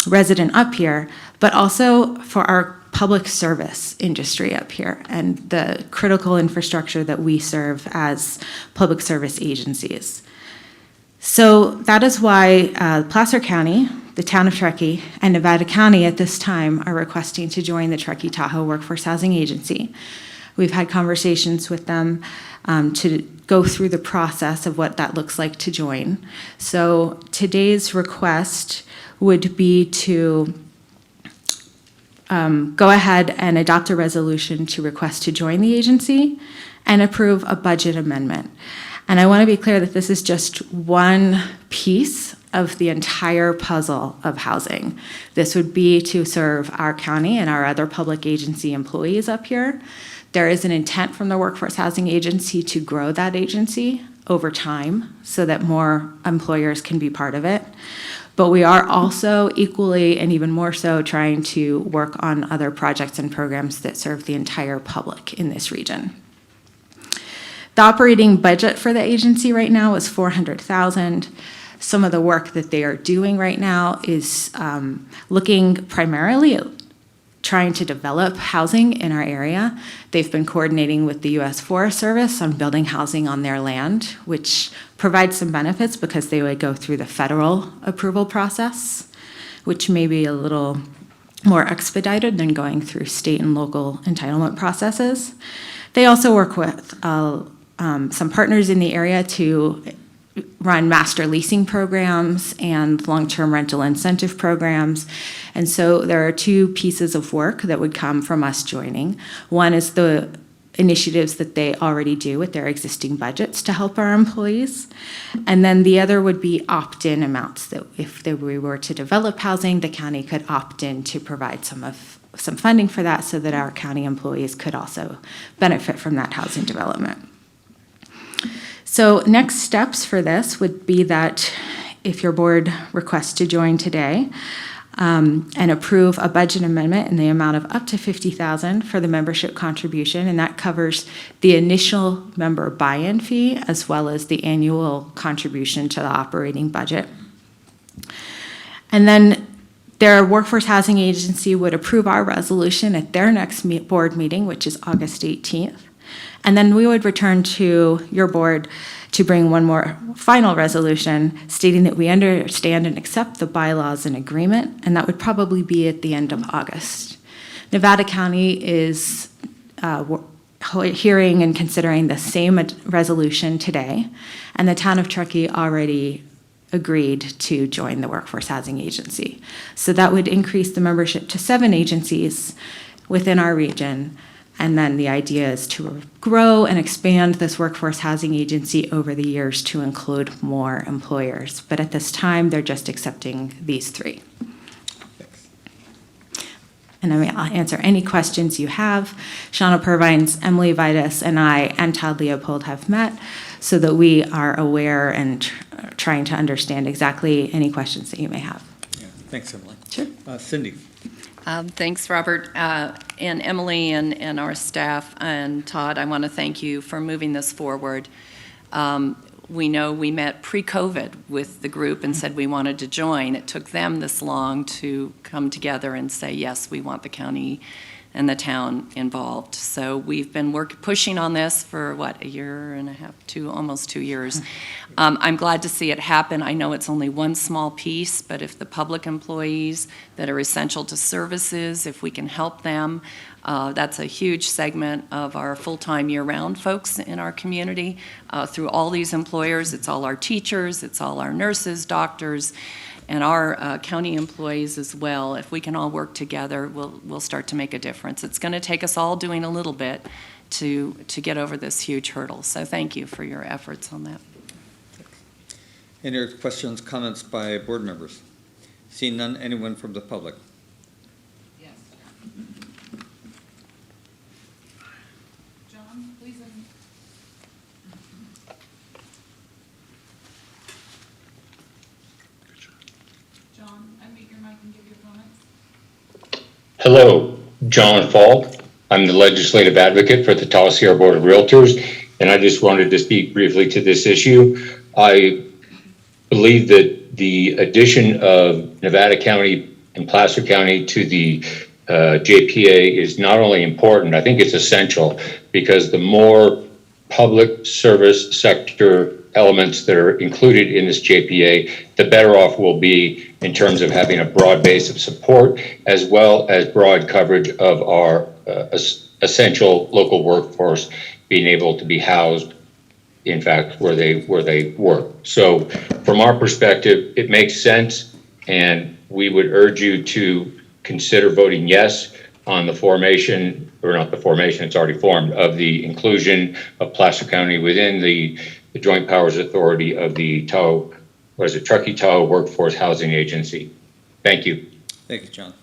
resident up here, but also for our public service industry up here and the critical infrastructure that we serve as public service agencies. So that is why Placer County, the town of Truckee, and Nevada County at this time are requesting to join the Truckee-Tahoe Workforce Housing Agency. We've had conversations with them to go through the process of what that looks like to join. So today's request would be to go ahead and adopt a resolution to request to join the agency and approve a budget amendment. And I want to be clear that this is just one piece of the entire puzzle of housing. This would be to serve our county and our other public agency employees up here. There is an intent from the Workforce Housing Agency to grow that agency over time so that more employers can be part of it. But we are also equally and even more so trying to work on other projects and programs that serve the entire public in this region. The operating budget for the agency right now is $400,000. Some of the work that they are doing right now is looking primarily at trying to develop housing in our area. They've been coordinating with the U.S. Forest Service on building housing on their land, which provides some benefits because they would go through the federal approval process, which may be a little more expedited than going through state and local entitlement processes. They also work with some partners in the area to run master leasing programs and long-term rental incentive programs. And so there are 2 pieces of work that would come from us joining. One is the initiatives that they already do with their existing budgets to help our employees. And then the other would be opt-in amounts that if we were to develop housing, the county could opt in to provide some funding for that so that our county employees could also benefit from that housing development. So next steps for this would be that if your board requests to join today and approve a budget amendment in the amount of up to $50,000 for the membership contribution, and that covers the initial member buy-in fee as well as the annual contribution to the operating budget. And then their Workforce Housing Agency would approve our resolution at their next board meeting, which is August 18th. And then we would return to your board to bring one more final resolution stating that we understand and accept the bylaws and agreement, and that would probably be at the end of August. Nevada County is hearing and considering the same resolution today, and the town of Truckee already agreed to join the Workforce Housing Agency. So that would increase the membership to 7 agencies within our region. And then the idea is to grow and expand this Workforce Housing Agency over the years to include more employers. But at this time, they're just accepting these 3. And I'll answer any questions you have. Shauna Purvines, Emily Vitus, and I, and Todd Leopold have met so that we are aware and trying to understand exactly any questions that you may have. Yeah. Thanks, Emily. Sure. Cindy. Thanks, Robert, and Emily, and our staff, and Todd. I want to thank you for moving this forward. We know we met pre-COVID with the group and said we wanted to join. It took them this long to come together and say, yes, we want the county and the town involved. So we've been pushing on this for, a year and a half, almost 2 years. I'm glad to see it happen. I know it's only one small piece, but if the public employees that are essential to services, if we can help them, that's a huge segment of our full-time year-round folks in our community. Through all these employers, it's all our teachers, it's all our nurses, doctors, and our county employees as well. If we can all work together, we'll start to make a difference. It's going to take us all doing a little bit to get over this huge hurdle. So thank you for your efforts on that. Any other questions, comments by board members? Seeing none, anyone from the public? Yes. John, please. John, unmute your mic and give your comments. Hello, John Falk. I'm the legislative advocate for the Tahoe Sierra Board of Realtors, and I just wanted to speak briefly to this issue. I believe that the addition of Nevada County and Placer County to the JPA is not only important, I think it's essential, because the more public service sector elements that are included in this JPA, the better off we'll be in terms of having a broad base of support, as well as broad coverage of our essential local workforce being able to be housed, in fact, where they work. So from our perspective, it makes sense, and we would urge you to consider voting yes on the formation, or not the formation, it's already formed, of the inclusion of Placer County within the Joint Powers Authority of the Tahoe, Truckee Tahoe Workforce Housing Agency. Thank you. Thank you, John.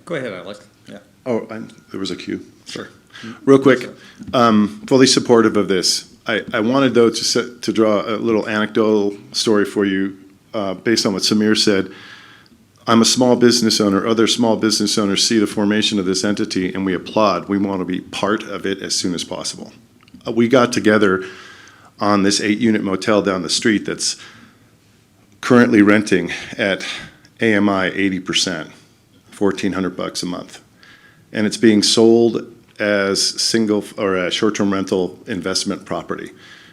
Go ahead, Alex. Yeah. Oh, there was a cue. Sure. Real quick, fully supportive of this. I wanted, though, to draw a little anecdotal story for you based on what Samir said. I'm a small business owner. Other small business owners see the formation of this entity, and we applaud. We want to be part of it as soon as possible. We got together on this 8-unit motel down the street that's currently renting at AMI 80%. $1,400 a month, and it's being sold as single or a short-term rental investment property.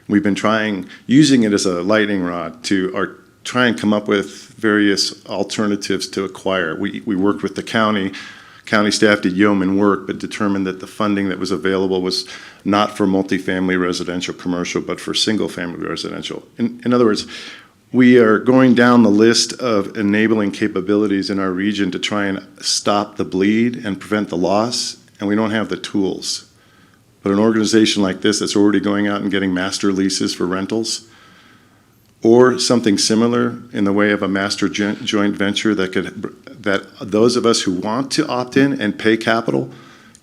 We've been using it as a lightning rod to try and come up with various alternatives to acquire. We worked with the county staff did yeoman work, but determined that the funding that was available was not for multifamily residential commercial, but for single-family residential. In other words, we are going down the list of enabling capabilities in our region to try and stop the bleed and prevent the loss, and we don't have the tools. But an organization like this that's already going out and getting master leases for rentals, or something similar in the way of a master joint venture that those of us who want to opt in and pay capital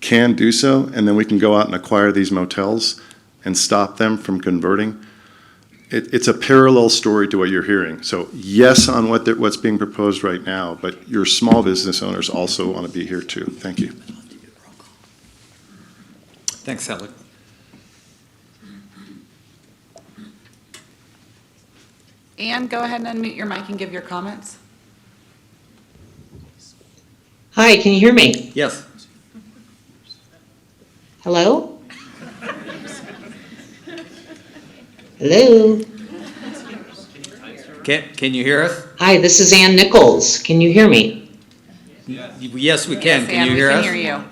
can do so, and then we can go out and acquire these motels and stop them from converting. It's a parallel story to what you're hearing. So yes on what's being proposed right now, but your small business owners also want to be here too. Thank you. Thanks, Alec. Anne, go ahead and unmute your mic and give your comments. Hi, can you hear me? Yes. Hello? Hello? Can you hear us? Hi, this is Ann Nichols. Can you hear me? Yes, we can. Yes, Can Anne, you hear us? We can hear you.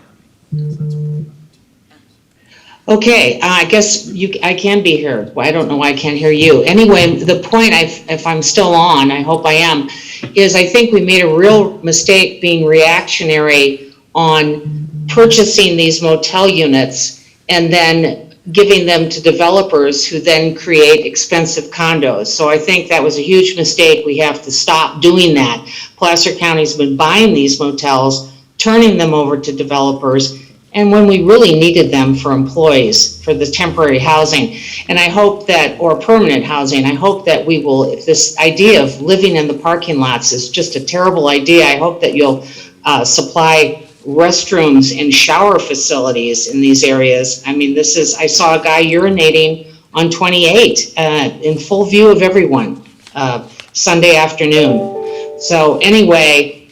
Okay, I guess I can be here. Well, I don't know why I can't hear you. Anyway, the point, if I'm still on, I hope I am, is I think we made a real mistake being reactionary on purchasing these motel units and then giving them to developers who then create expensive condos. So I think that was a huge mistake. We have to stop doing that. Placer County's been buying these motels, turning them over to developers, and when we really needed them for employees, for the temporary housing. And I hope that, or permanent housing, I hope that we will, if this idea of living in the parking lots is just a terrible idea, I hope that you'll supply restrooms and shower facilities in these areas. I mean, I saw a guy urinating on 28 in full view of everyone Sunday afternoon. So anyway,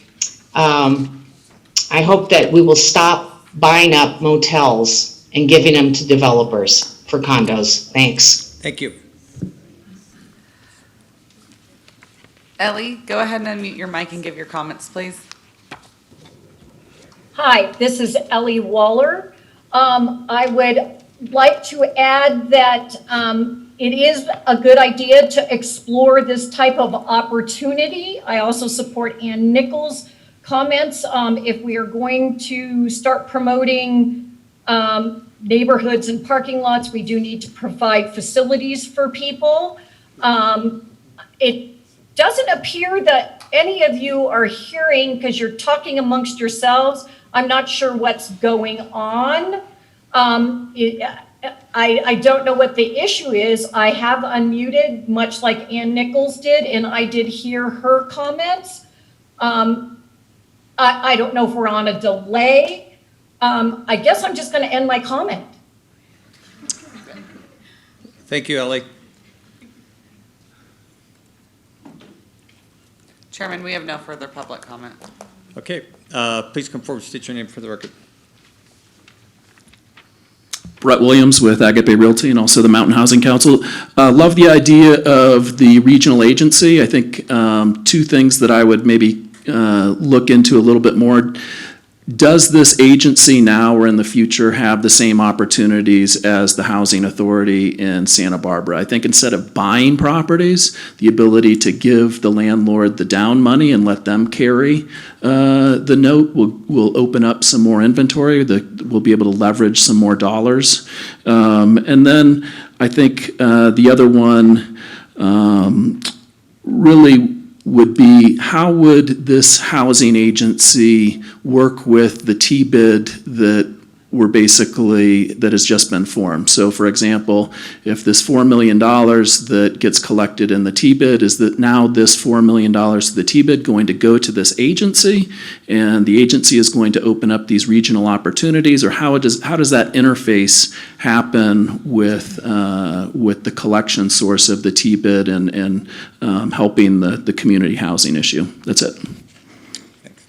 I hope that we will stop buying up motels and giving them to developers for condos. Thanks. Thank you. Ellie, go ahead and unmute your mic and give your comments, please. Hi, this is Ellie Waller. I would like to add that it is a good idea to explore this type of opportunity. I also support Ann Nichols' comments. If we are going to start promoting neighborhoods and parking lots, we do need to provide facilities for people. It doesn't appear that any of you are hearing because you're talking amongst yourselves. I'm not sure what's going on. I don't know what the issue is. I have unmuted, much like Ann Nichols did, and I did hear her comments. I don't know if we're on a delay. I guess I'm just going to end my comment. Thank you, Ellie. Chairman, we have no further public comment. Okay, please come forward, state your name for the record. Brett Williams with Agape Realty and also the Mountain Housing Council. Love the idea of the regional agency. I think two things that I would maybe look into a little bit more. Does this agency now or in the future have the same opportunities as the Housing Authority in Santa Barbara? I think instead of buying properties, the ability to give the landlord the down money and let them carry the note will open up some more inventory. We'll be able to leverage some more dollars. And then I think the other one really would be, how would this housing agency work with the T-bid that has just been formed? So for example, if this $4 million that gets collected in the T-bid, is that now this $4 million of the T-bid going to go to this agency, and the agency is going to open up these regional opportunities, or how does that interface happen with the collection source of the T-bid and helping the community housing issue? That's it. Thanks.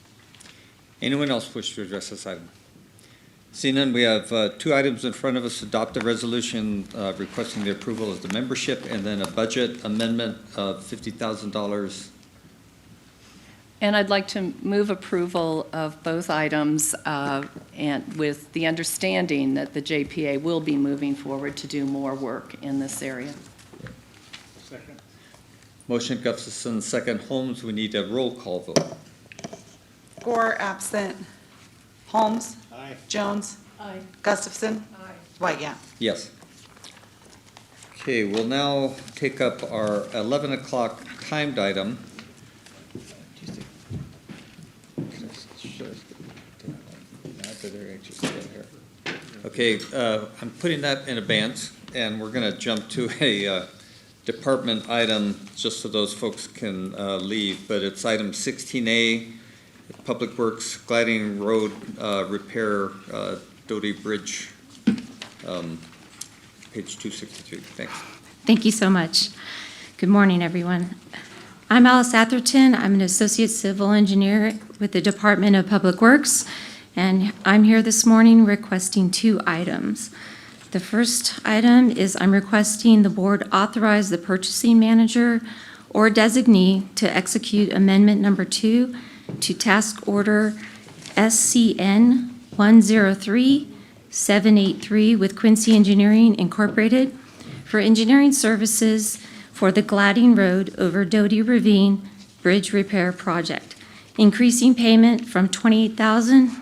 Anyone else wish to address this item? Seeing none, we have two items in front of us. Adopt a resolution requesting the approval of the membership, and then a budget amendment of $50,000. And I'd like to move approval of both items and with the understanding that the JPA will be moving forward to do more work in this area. Second. Motion Gustafson, second Holmes. We need a roll call vote. Gore absent. Holmes? Aye. Jones? Aye. Gustafson? Aye. White, yeah. Yes. Okay, we'll now take up our 11 o'clock timed item. Okay, I'm putting that in advance, and we're going to jump to a department item just so those folks can leave, but it's item 16A, Public Works Gliding Road Repair, Doty Bridge, page 263. Thanks. Thank you so much. Good morning, everyone. I'm Alice Atherton. I'm an associate civil engineer with the Department of Public Works, and I'm here this morning requesting two items. The first item is I'm requesting the board authorize the purchasing manager or designee to execute amendment number 2 to task order SCN 103783 with Quincy Engineering Incorporated for engineering services for the Gladding Road over Doty Ravine Bridge Repair Project, increasing payment from $28,000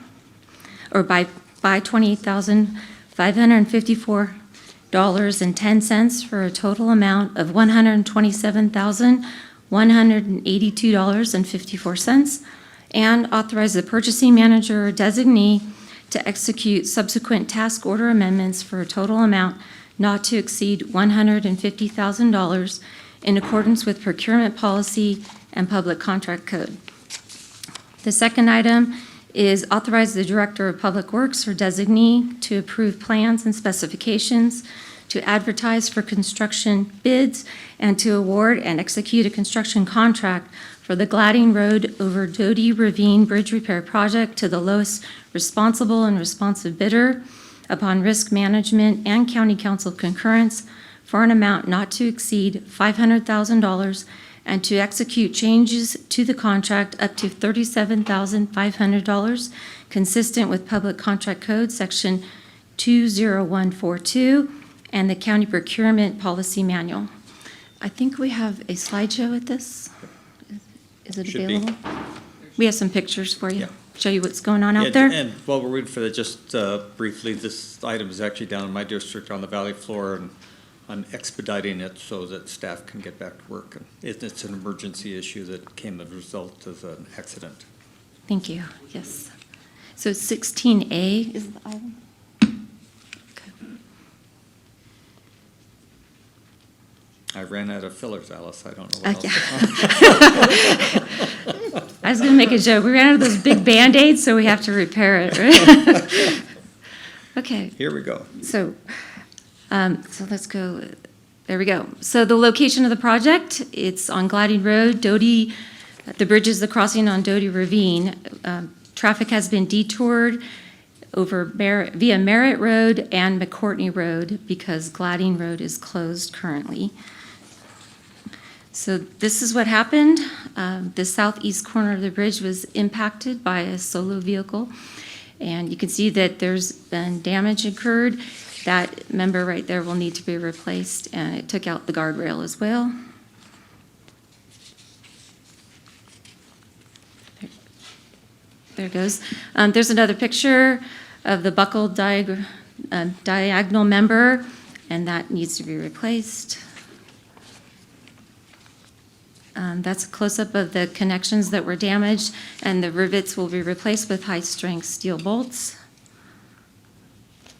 or by $28,554.10 for a total amount of $127,182.54, and authorize the purchasing manager or designee to execute subsequent task order amendments for a total amount not to exceed $150,000 in accordance with procurement policy and public contract code. The second item is authorize the Director of Public Works or designee to approve plans and specifications, to advertise for construction bids, and to award and execute a construction contract for the Gladding Road over Doty Ravine Bridge Repair Project to the lowest responsible and responsive bidder upon risk management and county council concurrence for an amount not to exceed $500,000, and to execute changes to the contract up to $37,500, consistent with Public Contract Code, Section 20142, and the County Procurement Policy Manual. I think we have a slideshow at this. Is it Should be. available? We have some pictures for you. Yeah. Show you what's going on out Yeah, there. And while we're waiting for that, just briefly, this item is actually down in my district on the valley floor, and I'm expediting it so that staff can get back to work. And it's an emergency issue that came as a result of an accident. Thank you. Yes. So 16A is the item. I ran out of fillers, Alice. I don't know what Yeah. else. I was going to make a joke. We ran out of those big Band-Aids, so we have to repair it, right? Okay. Here we go. So let's go. There we go. So the location of the project, it's on Gladding Road, Doty. The bridge is the crossing on Doty Ravine. Traffic has been detoured over via Merritt Road and McCourtney Road because Gladding Road is closed currently. So this is what happened. The southeast corner of the bridge was impacted by a solo vehicle. And you can see that there's been damage incurred. That member right there will need to be replaced, and it took out the guardrail as well. There it goes. There's another picture of the buckled diagonal member, and that needs to be replaced. That's a close-up of the connections that were damaged, and the rivets will be replaced with high-strength steel bolts.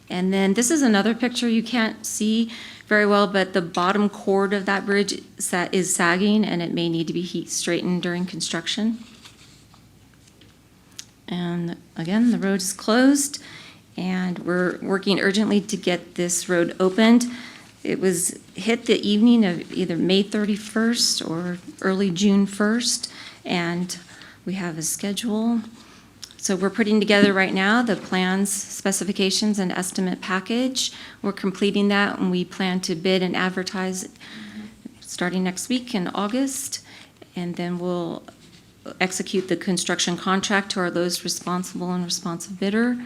And then this is another picture you can't see very well, but the bottom cord of that bridge is sagging, and it may need to be heat straightened during construction. And again, the road is closed, and we're working urgently to get this road opened. It was hit the evening of either May 31st or early June 1st, and we have a schedule. So we're putting together right now the plans, specifications, and estimate package. We're completing that, and we plan to bid and advertise starting next week in August, and then we'll execute the construction contract to our lowest responsible and responsive bidder.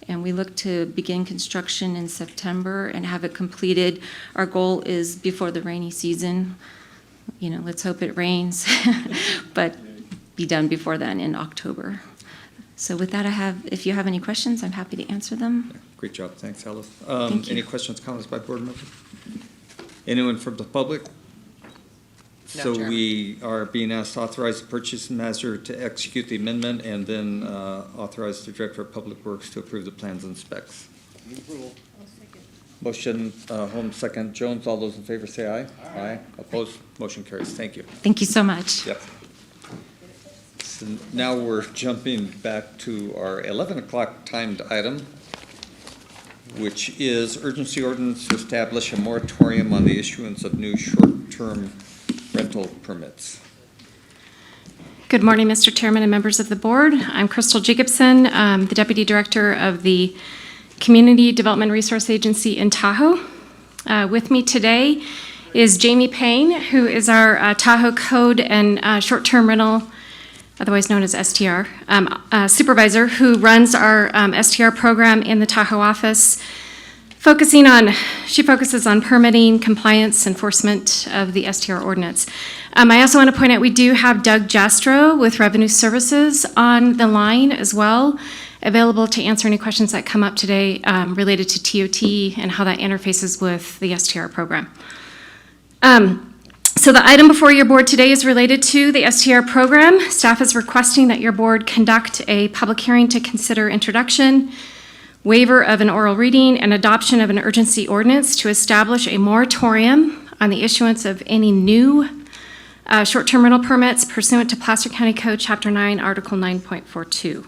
And we look to begin construction in September and have it completed. Our goal is before the rainy season. You know, let's hope it rains, but be done before then in October. So with that, if you have any questions, I'm happy to answer them. Great job. Thanks, Alice. Thank you. Any questions, comments by board members? Anyone from the public? No, So Chairman. we are being asked to authorize the purchasing manager to execute the amendment and then authorize the Director of Public Works to approve the plans and specs. Motion, Holmes, second, Jones. All those in favor say aye. Aye. Opposed? Motion carries. Thank you. Thank you so much. Yep. So now we're jumping back to our 11 o'clock timed item, which is urgency ordinance to establish a moratorium on the issuance of new short-term rental permits. Good morning, Mr. Chairman and members of the board. I'm Crystal Jacobson, the Deputy Director of the Community Development Resource Agency in Tahoe. With me today is Jamie Payne, who is our Tahoe Code and Short-Term Rental otherwise known as STR, supervisor who runs our STR program in the Tahoe office, she focuses on permitting, compliance, enforcement of the STR ordinance. I also want to point out we do have Doug Jastro with Revenue Services on the line as well, available to answer any questions that come up today related to TOT and how that interfaces with the STR program. So the item before your board today is related to the STR program. Staff is requesting that your board conduct a public hearing to consider introduction, waiver of an oral reading, and adoption of an urgency ordinance to establish a moratorium on the issuance of any new short-term rental permits pursuant to Placer County Code Chapter 9, Article 9.42.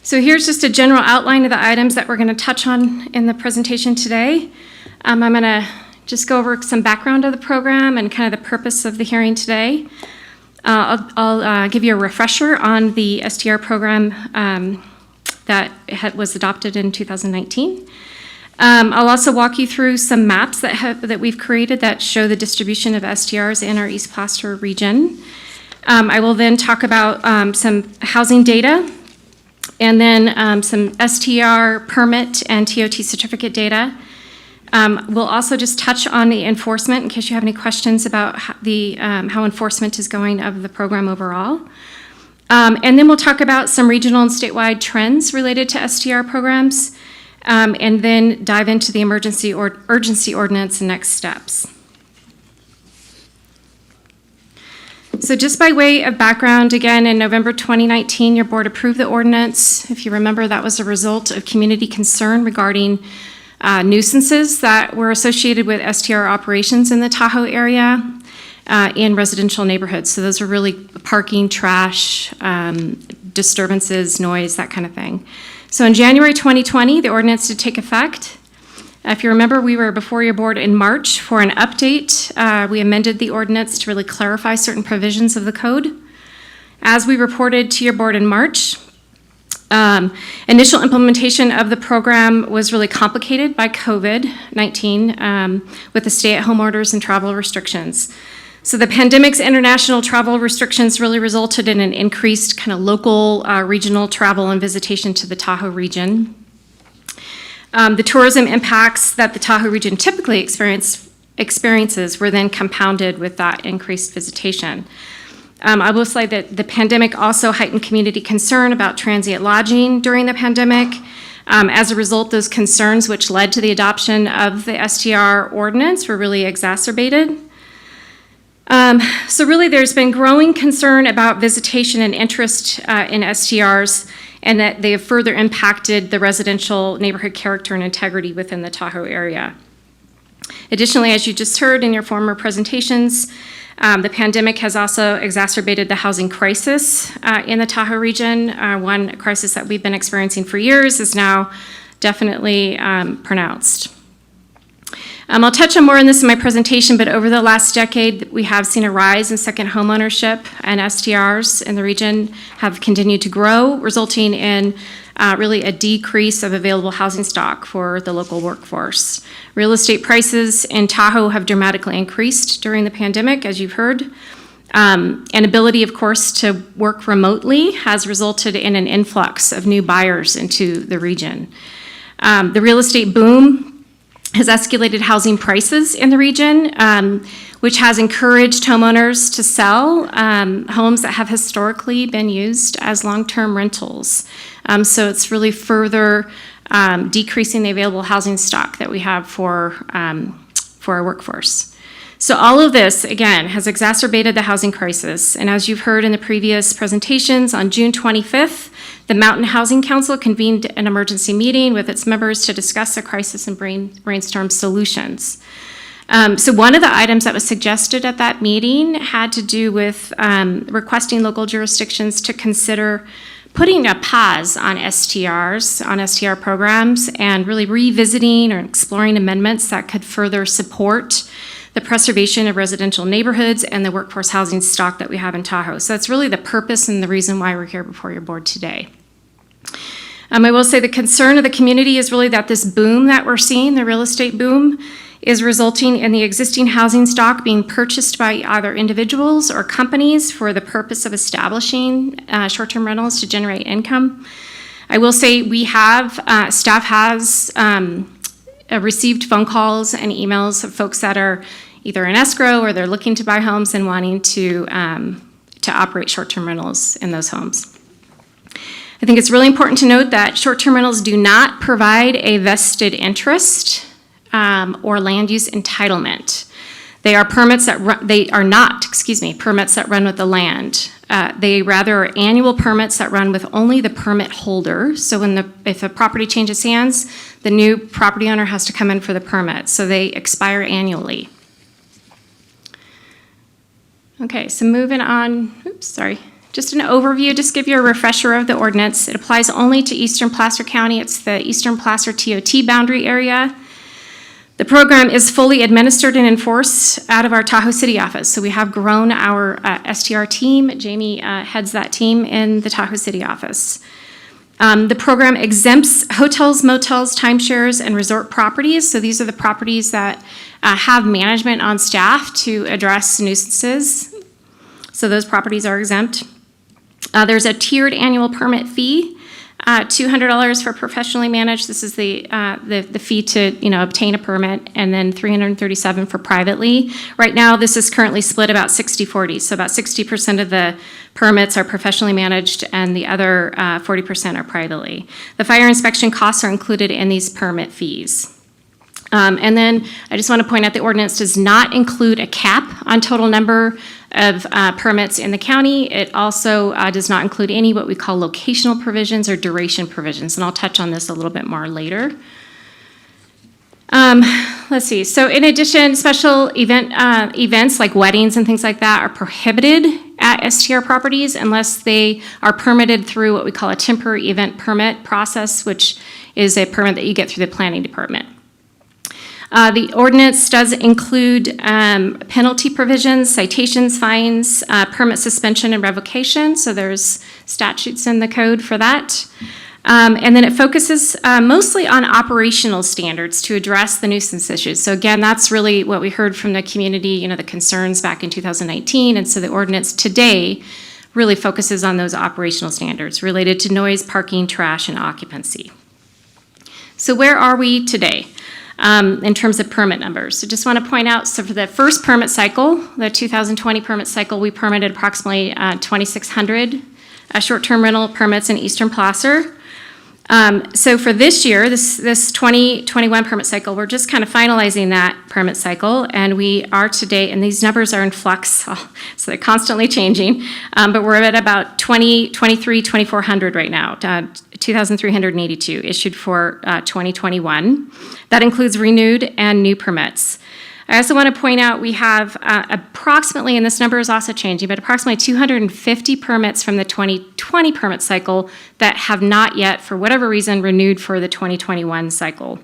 So here's just a general outline of the items that we're going to touch on in the presentation today. I'm going to just go over some background of the program and kind of the purpose of the hearing today. I'll give you a refresher on the STR program that was adopted in 2019. I'll also walk you through some maps that we've created that show the distribution of STRs in our East Placer region. I will then talk about some housing data, and then some STR permit and TOT certificate data. We'll also just touch on the enforcement in case you have any questions about how enforcement is going of the program overall. And then we'll talk about some regional and statewide trends related to STR programs, and then dive into the urgency ordinance and next steps. So just by way of background, again, in November 2019, your board approved the ordinance. If you remember, that was a result of community concern regarding nuisances that were associated with STR operations in the Tahoe area in residential neighborhoods. So those are really parking, trash, disturbances, noise, that kind of thing. So in January 2020, the ordinance did take effect. If you remember, we were before your board in March for an update. We amended the ordinance to really clarify certain provisions of the code. As we reported to your board in March, initial implementation of the program was really complicated by COVID-19 with the stay-at-home orders and travel restrictions. So the pandemic's international travel restrictions really resulted in an increased kind of local, regional travel and visitation to the Tahoe region. The tourism impacts that the Tahoe region typically experiences were then compounded with that increased visitation. I will say that the pandemic also heightened community concern about transient lodging during the pandemic. As a result, those concerns which led to the adoption of the STR ordinance were really exacerbated. So really there's been growing concern about visitation and interest in STRs, and that they have further impacted the residential neighborhood character and integrity within the Tahoe area. Additionally, as you just heard in your former presentations, the pandemic has also exacerbated the housing crisis in the Tahoe region. One crisis that we've been experiencing for years is now definitely pronounced. I'll touch on more on this in my presentation, but over the last decade, we have seen a rise in second home ownership, and STRs in the region have continued to grow, resulting in really a decrease of available housing stock for the local workforce. Real estate prices in Tahoe have dramatically increased during the pandemic, as you've heard. And ability, of course, to work remotely has resulted in an influx of new buyers into the region. The real estate boom has escalated housing prices in the region, which has encouraged homeowners to sell homes that have historically been used as long-term rentals. So it's really further decreasing the available housing stock that we have for our workforce. So all of this, again, has exacerbated the housing crisis. And as you've heard in the previous presentations, on June 25th, the Mountain Housing Council convened an emergency meeting with its members to discuss the crisis and brainstorm solutions. So one of the items that was suggested at that meeting had to do with requesting local jurisdictions to consider putting a pause on STRs, on STR programs, and really revisiting or exploring amendments that could further support the preservation of residential neighborhoods and the workforce housing stock that we have in Tahoe. So that's really the purpose and the reason why we're here before your board today. I will say the concern of the community is really that this boom that we're seeing, the real estate boom, is resulting in the existing housing stock being purchased by either individuals or companies for the purpose of establishing short-term rentals to generate income. I will say we have, staff has received phone calls and emails of folks that are either in escrow or they're looking to buy homes and wanting to operate short-term rentals in those homes. I think it's really important to note that short-term rentals do not provide a vested interest or land use entitlement. They are permits that permits that run with the land. They rather are annual permits that run with only the permit holder. So if a property changes hands, the new property owner has to come in for the permit. So they expire annually. Okay, so moving on, just an overview, just give you a refresher of the ordinance. It applies only to Eastern Placer County. It's the Eastern Placer TOT boundary area. The program is fully administered and enforced out of our Tahoe City office. So we have grown our STR team. Jamie heads that team in the Tahoe City office. The program exempts hotels, motels, timeshares, and resort properties. So these are the properties that have management on staff to address nuisances. So those properties are exempt. There's a tiered annual permit fee. $200 for professionally managed. This is the fee to obtain a permit, and then $337 for privately. Right now, this is currently split about 60-40. So about 60% of the permits are professionally managed, and the other 40% are privately. The fire inspection costs are included in these permit fees. And then I just want to point out the ordinance does not include a cap on total number of permits in the county. It also does not include any what we call locational provisions or duration provisions, and I'll touch on this a little bit more later. Let's see. So in addition, special events like weddings and things like that are prohibited at STR properties unless they are permitted through what we call a temporary event permit process, which is a permit that you get through the planning department. The ordinance does include penalty provisions, citations, fines, permit suspension and revocation. So there's statutes in the code for that. And then it focuses mostly on operational standards to address the nuisance issues. So again, that's really what we heard from the community, the concerns back in 2019. And so the ordinance today really focuses on those operational standards related to noise, parking, trash, and occupancy. So where are we today? In terms of permit numbers. So just want to point out, so for the first permit cycle, the 2020 permit cycle, we permitted approximately 2,600 short-term rental permits in Eastern Placer. So for this year, this 2021 permit cycle, we're just kind of finalizing that permit cycle, and we are today, and these numbers are in flux, so they're constantly changing, but we're at about 2,400 right now, 2,382 issued for 2021. That includes renewed and new permits. I also want to point out we have approximately, and this number is also changing, but approximately 250 permits from the 2020 permit cycle that have not yet, for whatever reason, renewed for the 2021 cycle.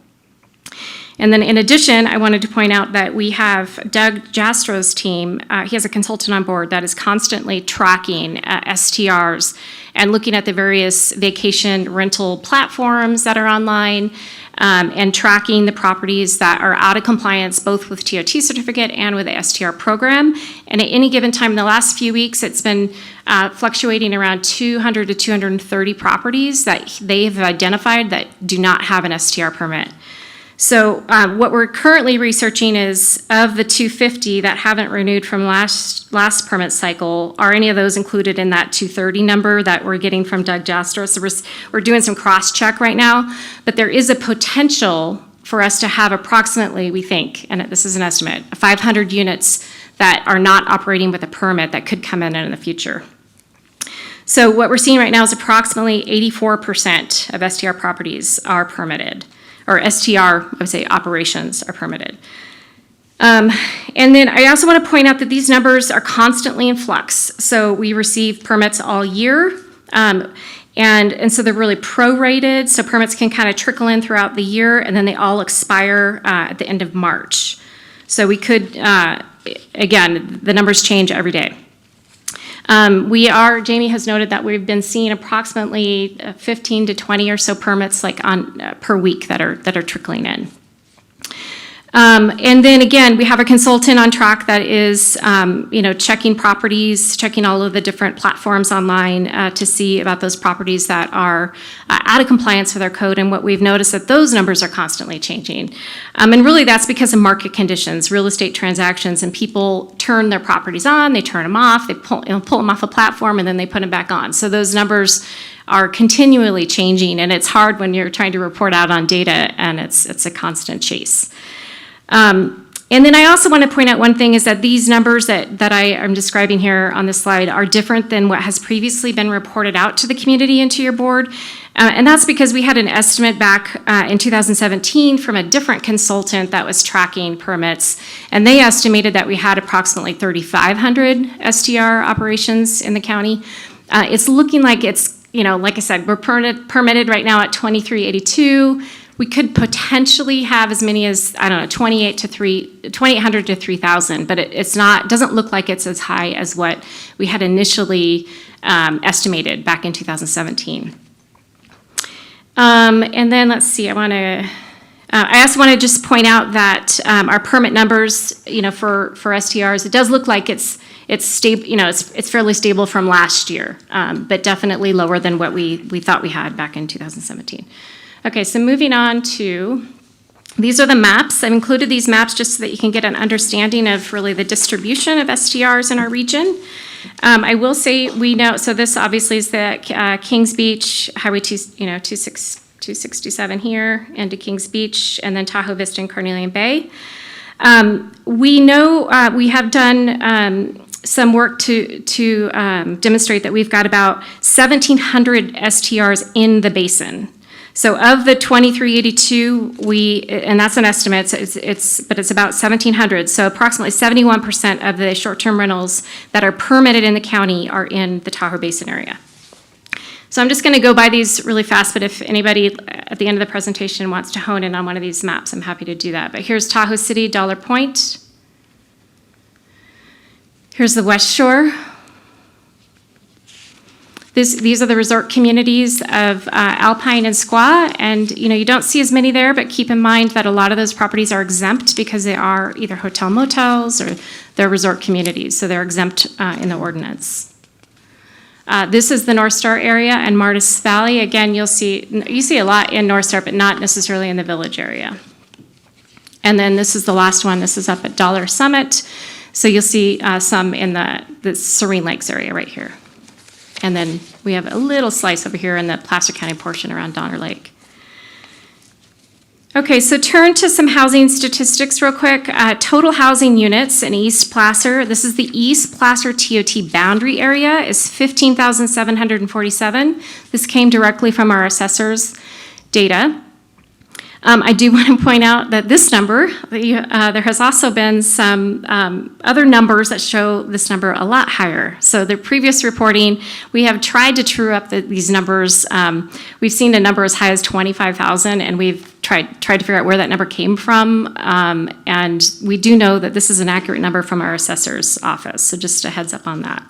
And then in addition, I wanted to point out that we have Doug Jastro's team. He has a consultant on board that is constantly tracking STRs and looking at the various vacation rental platforms that are online, and tracking the properties that are out of compliance both with TOT certificate and with the STR program. And at any given time in the last few weeks, it's been fluctuating around 200 to 230 properties that they have identified that do not have an STR permit. So what we're currently researching is, of the 250 that haven't renewed from last permit cycle, are any of those included in that 230 number that we're getting from Doug Jastrow? So we're doing some cross-check right now, but there is a potential for us to have approximately, we think, and this is an estimate, 500 units that are not operating with a permit that could come in the future. So what we're seeing right now is approximately 84% of STR properties are permitted, or STR, I would say, operations are permitted. And then I also want to point out that these numbers are constantly in flux. So we receive permits all year, and so they're really prorated. So permits can kind of trickle in throughout the year, and then they all expire at the end of March. So we could, again, the numbers change every day. Jamie has noted that we've been seeing approximately 15 to 20 or so permits per week that are trickling in. And then again, we have a consultant on track that is, checking properties, checking all of the different platforms online to see about those properties that are out of compliance with our code. And what we've noticed that those numbers are constantly changing. And really that's because of market conditions, real estate transactions, and people turn their properties on, they turn them off, they pull them off a platform, and then they put them back on. So those numbers are continually changing, and it's hard when you're trying to report out on data, and it's a constant chase. And then I also want to point out one thing is that these numbers that I am describing here on this slide are different than what has previously been reported out to the community and to your board. And that's because we had an estimate back in 2017 from a different consultant that was tracking permits. And they estimated that we had approximately 3,500 STR operations in the county. It's looking like it's, like I said, we're permitted right now at 2,382. We could potentially have as many as, 2,800 to 3,000, but it's not, doesn't look like it's as high as what we had initially estimated back in 2017. And then let's see, I also want to just point out that our permit numbers, for STRs, it does look like it's stable, it's fairly stable from last year, but definitely lower than what we thought we had back in 2017. Okay, so moving on to, these are the maps. I've included these maps just so that you can get an understanding of really the distribution of STRs in our region. I will say we know, so this obviously is the Kings Beach, Highway 267 here, into Kings Beach, and then Tahoe Vista and Carnelian Bay. We know we have done some work to demonstrate that we've got about 1,700 STRs in the basin. So of the 2,382, and that's an estimate, so but it's about 1,700. So approximately 71% of the short-term rentals that are permitted in the county are in the Tahoe Basin area. So I'm just going to go by these really fast, but if anybody at the end of the presentation wants to hone in on one of these maps, I'm happy to do that. But here's Tahoe City, Dollar Point. Here's the West Shore. These are the resort communities of Alpine and Squaw, and you don't see as many there, but keep in mind that a lot of those properties are exempt because they are either hotel motels or they're resort communities, so they're exempt in the ordinance. This is the North Star area and Martis Valley. Again, you see a lot in North Star, but not necessarily in the village area. And then this is the last one. This is up at Dollar Summit, so you'll see some in the Serene Lakes area right here. And then we have a little slice over here in the Placer County portion around Donner Lake. Okay, so turn to some housing statistics real quick. Total housing units in East Placer, this is the East Placer TOT boundary area, is 15,747. This came directly from our assessor's data. I do want to point out that this number, there has also been some other numbers that show this number a lot higher. So the previous reporting, we have tried to true up these numbers. We've seen a number as high as 25,000, and we've tried to figure out where that number came from. And we do know that this is an accurate number from our assessor's office. So just a heads up on that.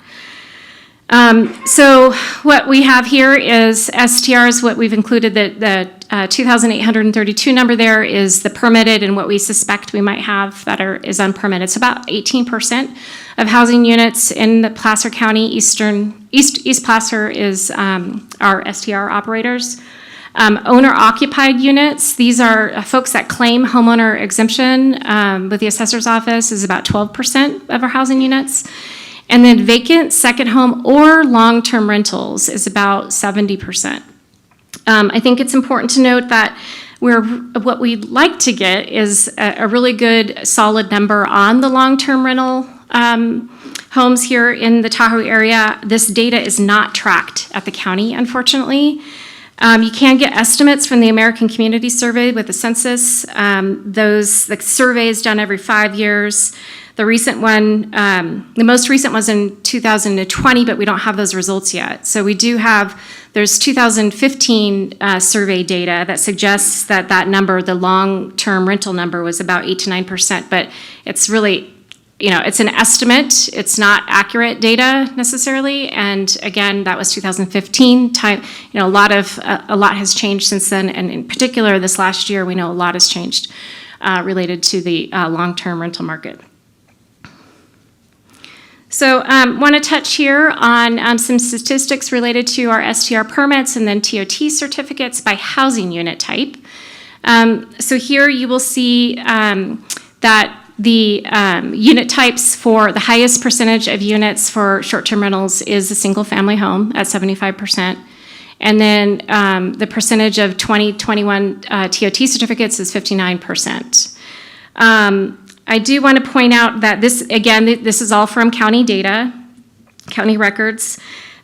So what we have here is STRs, what we've included, the 2,832 number there is the permitted, and what we suspect we might have that is unpermitted. So about 18% of housing units in the Placer County, East Placer is our STR operators. Owner-occupied units, these are folks that claim homeowner exemption with the assessor's office, is about 12% of our housing units. And then vacant, second home, or long-term rentals is about 70%. I think it's important to note that what we'd like to get is a really good, solid number on the long-term rental homes here in the Tahoe area. This data is not tracked at the county, unfortunately. You can get estimates from the American Community Survey with the census. The survey is done every 5 years. The recent one, the most recent was in 2020, but we don't have those results yet. So we do have, there's 2015 survey data that suggests that number, the long-term rental number, was about 8 to 9%, but it's really, it's an estimate. It's not accurate data necessarily. And again, that was 2015. A lot has changed since then, and in particular, this last year, we know a lot has changed. related to the long-term rental market. So want to touch here on some statistics related to our STR permits and then TOT certificates by housing unit type. So here you will see that the unit types for the highest percentage of units for short-term rentals is a single-family home at 75%. And then the percentage of 2021 TOT certificates is 59%. I do want to point out that this is all from county data, county records.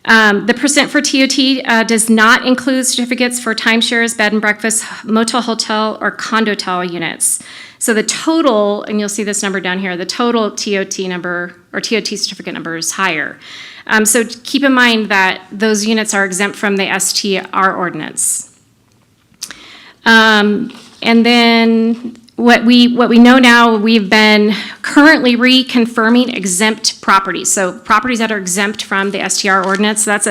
The percent for TOT does not include certificates for timeshares, bed and breakfast, motel, hotel, or condotel units. So the total, and you'll see this number down here, the total TOT number or TOT certificate number is higher. So keep in mind that those units are exempt from the STR ordinance. And then what we know now, we've been currently reconfirming exempt properties. So properties that are exempt from the STR ordinance, that's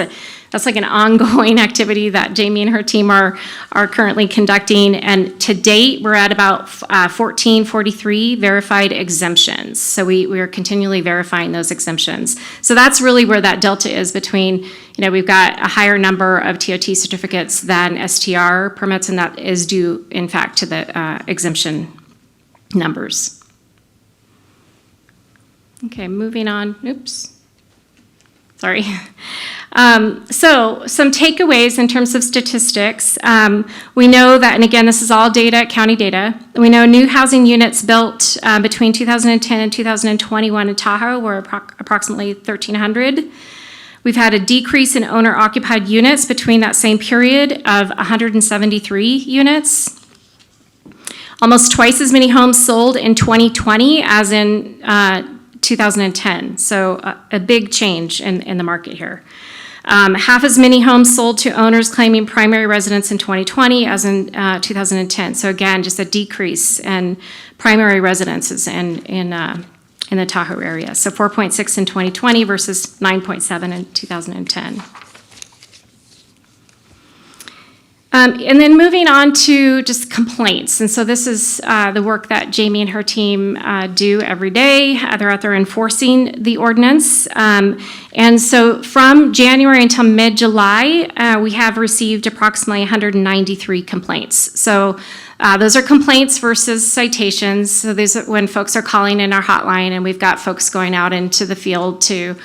like an ongoing activity that Jamie and her team are currently conducting. And to date, we're at about 1443 verified exemptions. So we are continually verifying those exemptions. So that's really where that delta is between, we've got a higher number of TOT certificates than STR permits, and that is due, in fact, to the exemption numbers. Okay, moving on. Oops. Sorry. So some takeaways in terms of statistics. We know that, and again, this is all data, county data. We know new housing units built between 2010 and 2021 in Tahoe were approximately 1,300. We've had a decrease in owner-occupied units between that same period of 173 units. Almost twice as many homes sold in 2020 as in 2010. So a big change in the market here. Half as many homes sold to owners claiming primary residence in 2020 as in 2010. So again, just a decrease in primary residences in the Tahoe area. So 4.6 in 2020 versus 9.7 in 2010. And then moving on to just complaints. And so this is the work that Jamie and her team do every day. They're out there enforcing the ordinance. And so from January until mid-July, we have received approximately 193 complaints. So those are complaints versus citations. So these are when folks are calling in our hotline, and we've got folks going out into the field to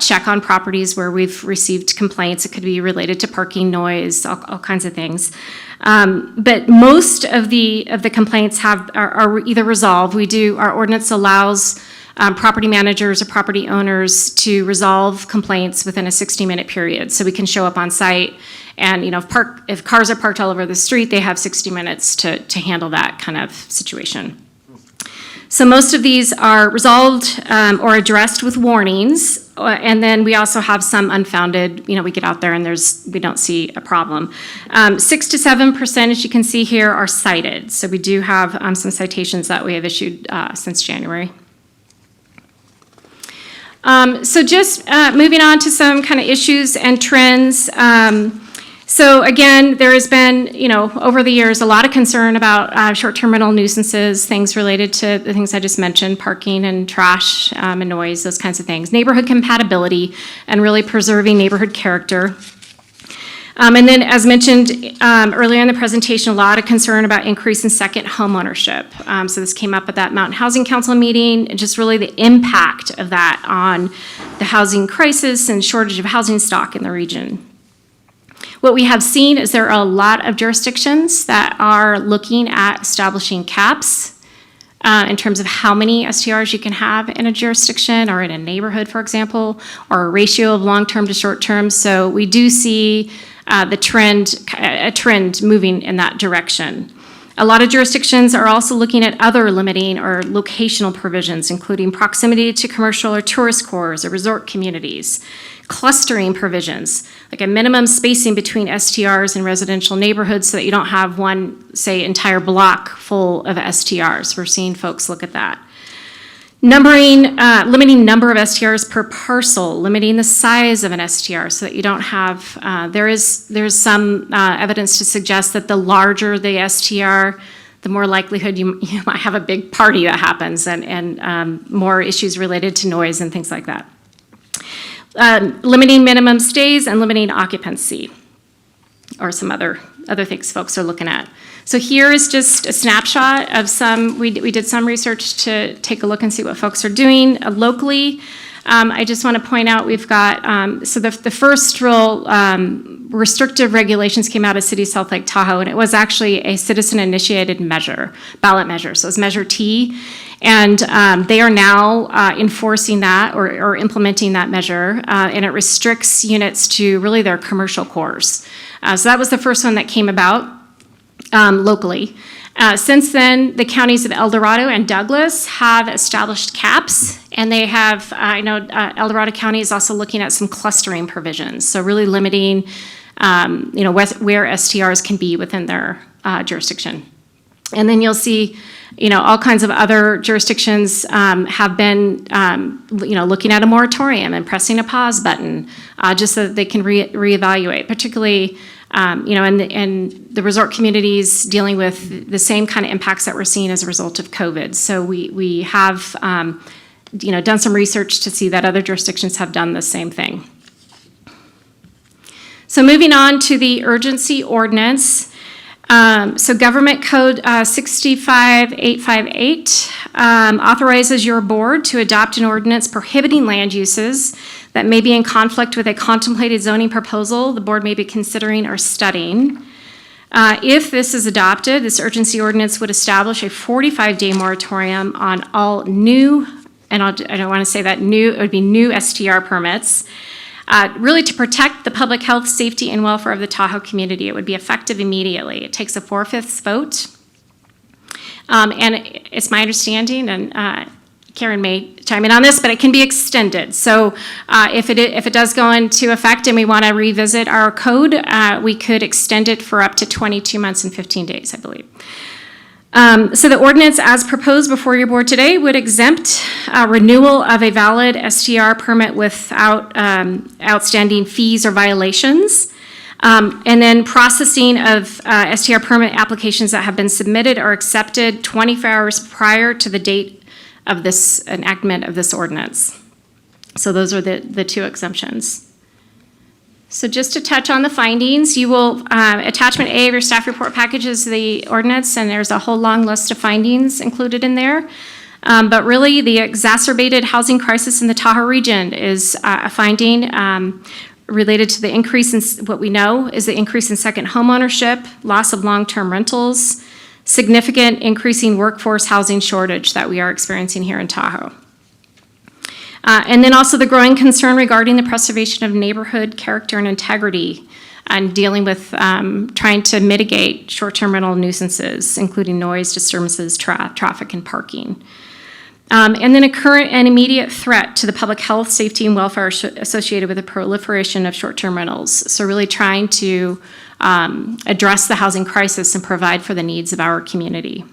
check on properties where we've received complaints. It could be related to parking, noise, all kinds of things. But most of the complaints are either resolved. Our ordinance allows property managers or property owners to resolve complaints within a 60-minute period. So we can show up on site, and if cars are parked all over the street, they have 60 minutes to handle that kind of situation. So most of these are resolved or addressed with warnings, and then we also have some unfounded. We get out there and we don't see a problem. 6 to 7%, as you can see here, are cited. So we do have some citations that we have issued since January. So just moving on to some kind of issues and trends. So again, there has been, over the years, a lot of concern about short-term rental nuisances, things related to the things I just mentioned, parking and trash and noise, those kinds of things. Neighborhood compatibility and really preserving neighborhood character. And then, as mentioned earlier in the presentation, a lot of concern about increase in second home ownership. So this came up at that Mountain Housing Council meeting, and just really the impact of that on the housing crisis and shortage of housing stock in the region. What we have seen is there are a lot of jurisdictions that are looking at establishing caps in terms of how many STRs you can have in a jurisdiction or in a neighborhood, for example, or a ratio of long-term to short-term. So we do see a trend moving in that direction. A lot of jurisdictions are also looking at other limiting or locational provisions, including proximity to commercial or tourist cores or resort communities, clustering provisions, like a minimum spacing between STRs and residential neighborhoods so that you don't have one, say, entire block full of STRs. We're seeing folks look at that. Limiting number of STRs per parcel, limiting the size of an STR so that you don't have, there's some evidence to suggest that the larger the STR, the more likelihood you might have a big party that happens and more issues related to noise and things like that. Limiting minimum stays and limiting occupancy or some other things folks are looking at. So here is just a snapshot of we did some research to take a look and see what folks are doing locally. I just want to point out we've got, so the first real restrictive regulations came out of City of South Lake Tahoe, and it was actually a citizen-initiated measure, ballot measure. So it's Measure T, and they are now enforcing that or implementing that measure, and it restricts units to really their commercial cores. So that was the first one that came about locally. Since then, the counties of El Dorado and Douglas have established caps, and they have, I know El Dorado County is also looking at some clustering provisions, so really limiting, where STRs can be within their jurisdiction. And then you'll see, all kinds of other jurisdictions have been, looking at a moratorium and pressing a pause button just so that they can reevaluate, particularly and the resort communities dealing with the same kind of impacts that we're seeing as a result of COVID. So we have, done some research to see that other jurisdictions have done the same thing. So moving on to the urgency ordinance. So Government Code 65858 authorizes your board to adopt an ordinance prohibiting land uses that may be in conflict with a contemplated zoning proposal the board may be considering or studying. If this is adopted, this urgency ordinance would establish a 45-day moratorium on all new, and I don't want to say that new, it would be new STR permits, really to protect the public health, safety, and welfare of the Tahoe community. It would be effective immediately. It takes a 4/5 vote. And it's my understanding, and Karen may chime in on this, but it can be extended. So if it does go into effect and we want to revisit our code, we could extend it for up to 22 months and 15 days, I believe. So the ordinance as proposed before your board today would exempt renewal of a valid STR permit without outstanding fees or violations. And then processing of STR permit applications that have been submitted or accepted 24 hours prior to the date of this enactment of this ordinance. So those are the two exemptions. So just to touch on the findings, you will, attachment A of your staff report package is the ordinance, and there's a whole long list of findings included in there. But really, the exacerbated housing crisis in the Tahoe region is a finding related to the increase in, what we know is the increase in second home ownership, loss of long-term rentals, significant increasing workforce housing shortage that we are experiencing here in Tahoe. And then also the growing concern regarding the preservation of neighborhood character and integrity and dealing with trying to mitigate short-term rental nuisances, including noise, disturbances, traffic, and parking. And then a current and immediate threat to the public health, safety, and welfare associated with the proliferation of short-term rentals. So really trying to address the housing crisis and provide for the needs of our community.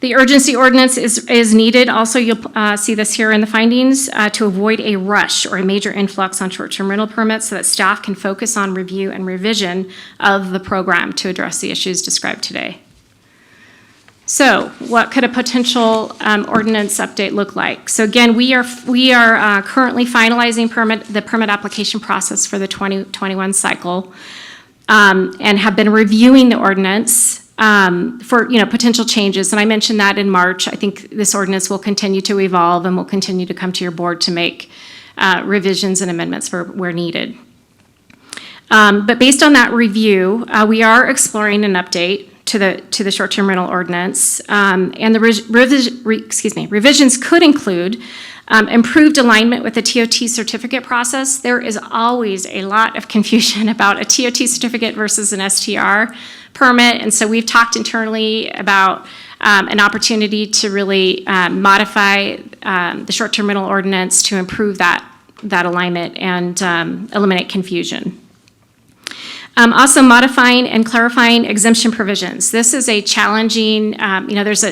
The urgency ordinance is needed. Also, you'll see this here in the findings to avoid a rush or a major influx on short-term rental permits so that staff can focus on review and revision of the program to address the issues described today. So what could a potential ordinance update look like? So again, we are currently finalizing the permit application process for the 2021 cycle and have been reviewing the ordinance for potential changes. And I mentioned that in March. I think this ordinance will continue to evolve and will continue to come to your board to make revisions and amendments where needed. But based on that review, we are exploring an update to the short-term rental ordinance, and the revisions could include improved alignment with the TOT certificate process. There is always a lot of confusion about a TOT certificate versus an STR permit, and so we've talked internally about an opportunity to really modify the short-term rental ordinance to improve that alignment and eliminate confusion. Also modifying and clarifying exemption provisions. This is a challenging, there's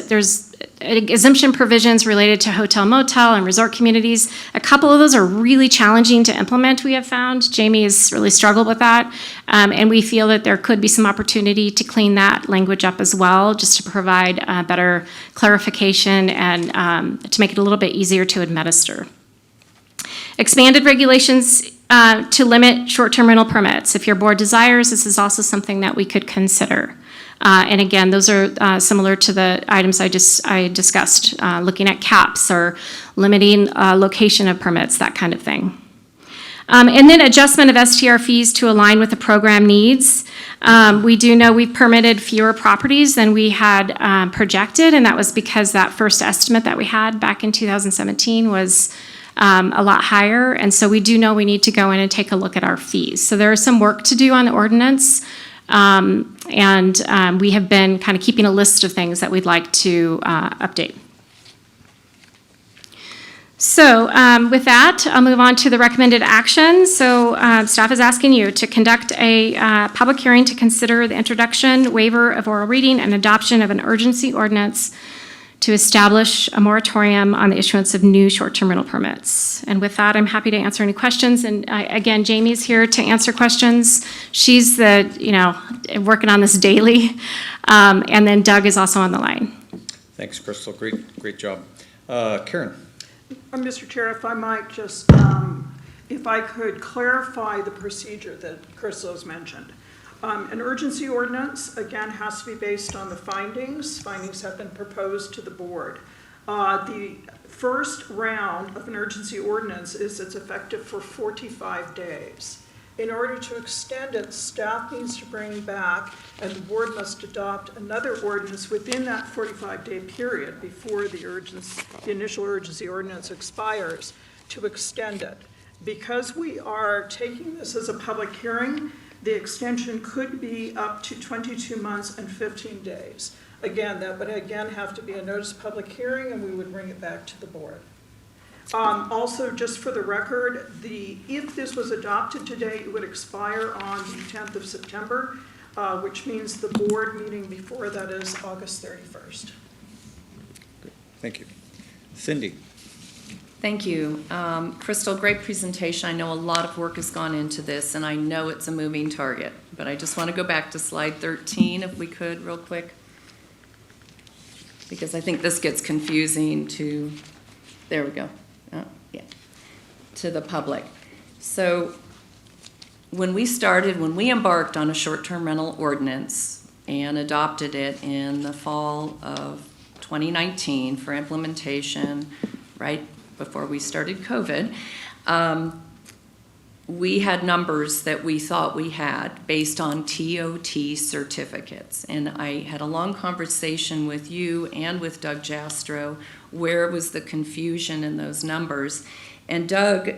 exemption provisions related to hotel, motel, and resort communities. A couple of those are really challenging to implement, we have found. Jamie has really struggled with that. And we feel that there could be some opportunity to clean that language up as well, just to provide better clarification and to make it a little bit easier to administer. Expanded regulations to limit short-term rental permits. If your board desires, this is also something that we could consider. And again, those are similar to the items I discussed, looking at caps or limiting location of permits, that kind of thing. And then adjustment of STR fees to align with the program needs. We do know we've permitted fewer properties than we had projected, and that was because that first estimate that we had back in 2017 was a lot higher. And so we do know we need to go in and take a look at our fees. So there is some work to do on the ordinance. And we have been kind of keeping a list of things that we'd like to update. So with that, I'll move on to the recommended action. So staff is asking you to conduct a public hearing to consider the introduction, waiver of oral reading, and adoption of an urgency ordinance to establish a moratorium on the issuance of new short-term rental permits. And with that, I'm happy to answer any questions. And again, Jamie's here to answer questions. She's working on this daily. And then Doug is also on the line. Thanks, Crystal. Great job. Karen. Mr. Chair, if I might just, if I could clarify the procedure that Crystal has mentioned. An urgency ordinance, again, has to be based on the findings. Findings have been proposed to the board. The first round of an urgency ordinance it's effective for 45 days. In order to extend it, staff needs to bring back, and the board must adopt another ordinance within that 45-day period before the initial urgency ordinance expires to extend it. Because we are taking this as a public hearing, the extension could be up to 22 months and 15 days. Again, that would again have to be a notice of public hearing, and we would bring it back to the board. Also, just for the record, if this was adopted today, it would expire on the 10th of September, which means the board meeting before that is August 31st. Good. Thank you. Cindy. Thank you. Crystal, great presentation. I know a lot of work has gone into this, and I know it's a moving target, but I just want to go back to slide 13, if we could, real quick, because I think this gets confusing to, there we go, to the public. So when we embarked on a short-term rental ordinance and adopted it in the fall of 2019 for implementation, right before we started COVID, we had numbers that we thought we had based on TOT certificates. And I had a long conversation with you and with Doug Jastro where was the confusion in those numbers. And Doug,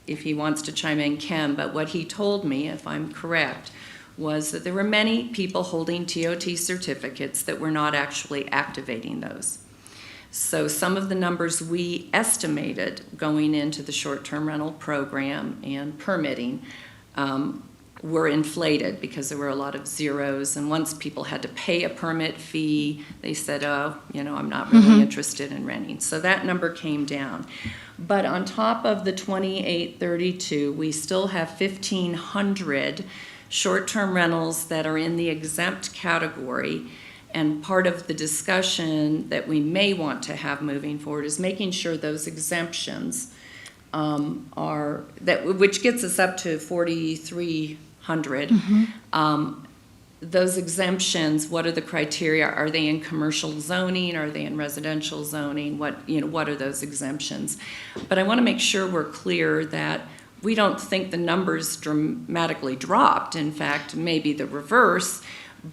if he wants to chime in, can, but what he told me, if I'm correct, was that there were many people holding TOT certificates that were not actually activating those. So some of the numbers we estimated going into the short-term rental program and permitting were inflated because there were a lot of zeros. And once people had to pay a permit fee, they said, oh, I'm not really interested in renting. So that number came down. But on top of the 2832, we still have 1,500 short-term rentals that are in the exempt category. And part of the discussion that we may want to have moving forward is making sure those exemptions which gets us up to 4,300. Those exemptions, what are the criteria? Are they in commercial zoning? Are they in residential zoning? What are those exemptions? But I want to make sure we're clear that we don't think the numbers dramatically dropped. In fact, maybe the reverse.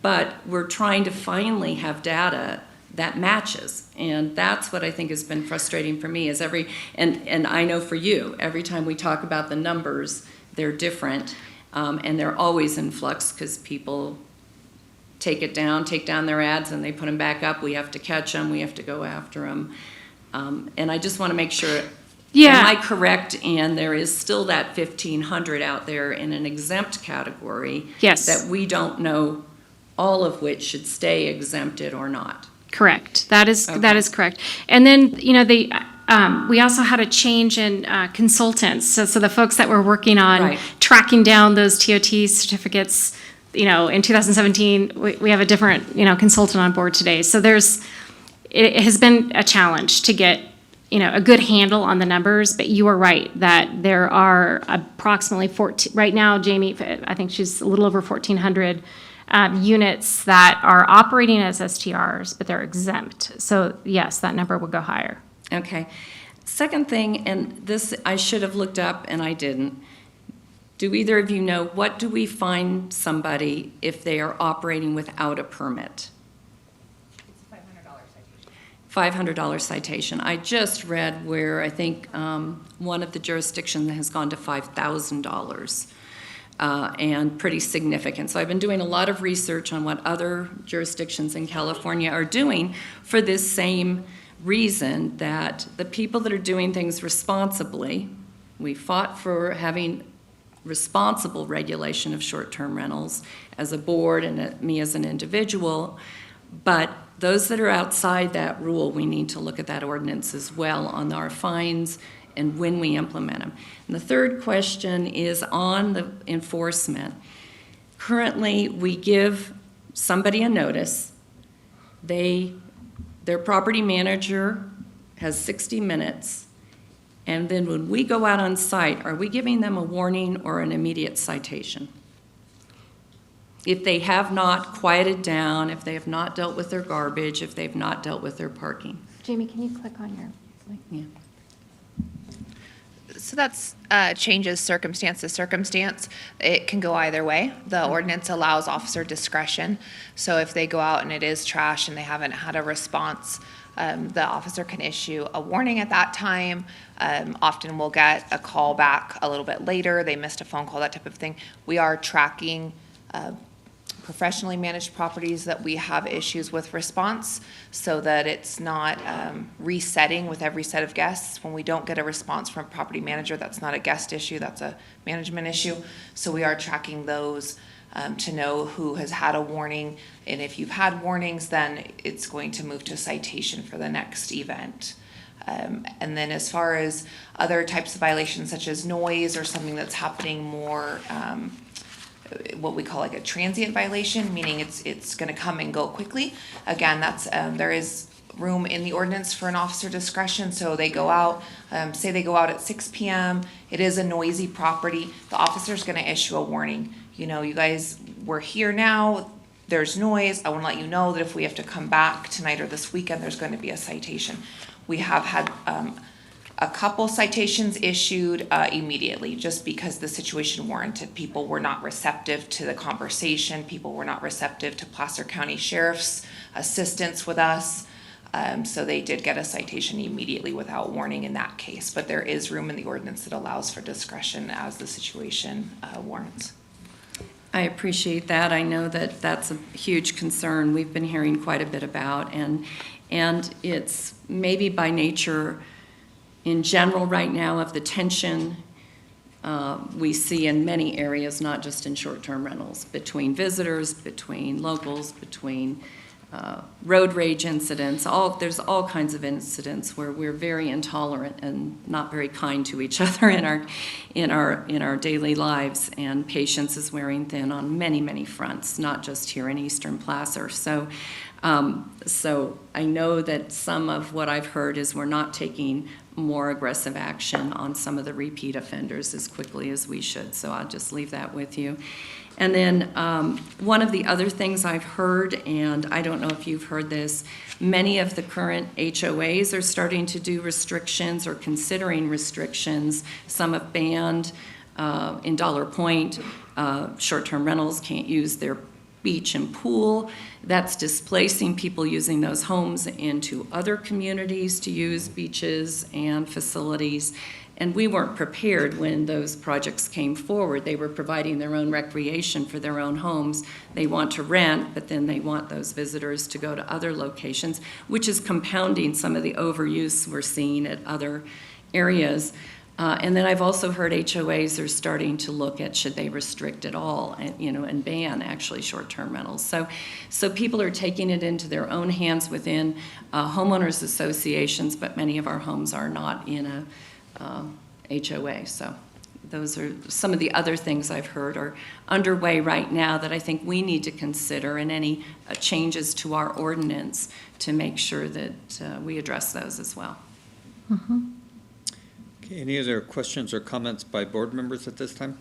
But we're trying to finally have data that matches. And that's what I think has been frustrating for me is and I know for you, every time we talk about the numbers, they're different. And they're always in flux because people take down their ads and they put them back up. We have to catch them. We have to go after them. And I just want to make sure, am I correct? And there is still that 1,500 out there in an exempt category that we don't know all of which should stay exempted or not. Correct. That is correct. And then, We also had a change in consultants. So the folks that were working on Right. tracking down those TOT certificates, in 2017, we have a different, consultant on board today. So it has been a challenge to get, a good handle on the numbers, but you are right that there are approximately 14, right now, Jamie, I think she's a little over 1,400 units that are operating as STRs, but they're exempt. So yes, that number would go higher. Okay. Second thing, and this I should have looked up and I didn't. Do either of you know, what do we fine somebody if they are operating without a permit? $500 citation. I just read where I think one of the jurisdictions has gone to $5,000 and pretty significant. So I've been doing a lot of research on what other jurisdictions in California are doing for this same reason, that the people that are doing things responsibly, we fought for having responsible regulation of short-term rentals as a board and me as an individual, but those that are outside that rule, we need to look at that ordinance as well on our fines and when we implement them. And the third question is on the enforcement. Currently, we give somebody a notice. Their property manager has 60 minutes, and then when we go out on site, are we giving them a warning or an immediate citation? If they have not quieted down, if they have not dealt with their garbage, if they've not dealt with their parking. Jamie, can you click on your? Yeah. So that's changes circumstance to circumstance. It can go either way. The ordinance allows officer discretion. So if they go out and it is trash and they haven't had a response, the officer can issue a warning at that time. Often we'll get a call back a little bit later. They missed a phone call, that type of thing. We are tracking professionally managed properties that we have issues with response, so that it's not resetting with every set of guests. When we don't get a response from a property manager, that's not a guest issue, that's a management issue. So we are tracking those to know who has had a warning, and if you've had warnings, then it's going to move to citation for the next event. And then as far as other types of violations such as noise or something that's happening more what we call like a transient violation, meaning it's going to come and go quickly. Again, that's there is room in the ordinance for an officer discretion. So they go out, say they go out at 6 p.m. It is a noisy property. The officer's going to issue a warning. You guys, we're here now. There's noise. I want to let you know that if we have to come back tonight or this weekend, there's going to be a citation. We have had a couple citations issued immediately, just because the situation warranted. People were not receptive to the conversation. People were not receptive to Placer County Sheriff's assistance with us. So they did get a citation immediately without warning in that case. But there is room in the ordinance that allows for discretion as the situation warrants. I appreciate that. I know that that's a huge concern we've been hearing quite a bit about, and it's maybe by nature in general right now of the tension we see in many areas, not just in short-term rentals, between visitors, between locals, between road rage incidents. There's all kinds of incidents where we're very intolerant and not very kind to each other in our daily lives, and patience is wearing thin on many fronts, not just here in Eastern Placer. So I know that some of what I've heard is we're not taking more aggressive action on some of the repeat offenders as quickly as we should. So I'll just leave that with you. And then one of the other things I've heard, and I don't know if you've heard this, many of the current HOAs are starting to do restrictions or considering restrictions. Some have banned in Dollar Point, short-term rentals can't use their beach and pool. That's displacing people using those homes into other communities to use beaches and facilities. And we weren't prepared when those projects came forward. They were providing their own recreation for their own homes. They want to rent, but then they want those visitors to go to other locations, which is compounding some of the overuse we're seeing at other areas. And then I've also heard HOAs are starting to look at should they restrict it all and, and ban actually short-term rentals. So people are taking it into their own hands within homeowners associations, but many of our homes are not in a HOA. So those are some of the other things I've heard are underway right now that I think we need to consider, and any changes to our ordinance to make sure that we address those as well. Okay, any other questions or comments by board members at this time?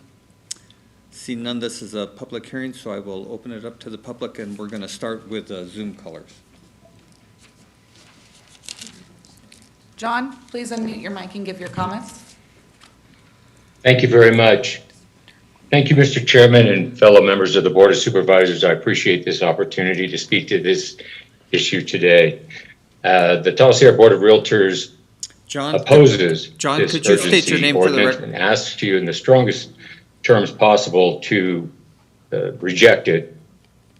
Seeing none, this is a public hearing, so I will open it up to the public, and we're going to start with Zoom callers. John, please unmute your mic and give your comments. Thank you very much. Thank you, Mr. Chairman and fellow members of the Board of Supervisors. I appreciate this opportunity to speak to this issue today. The Tahoe Sierra Board of Realtors opposes this could you state your name for the record? and asks you in the strongest terms possible to reject it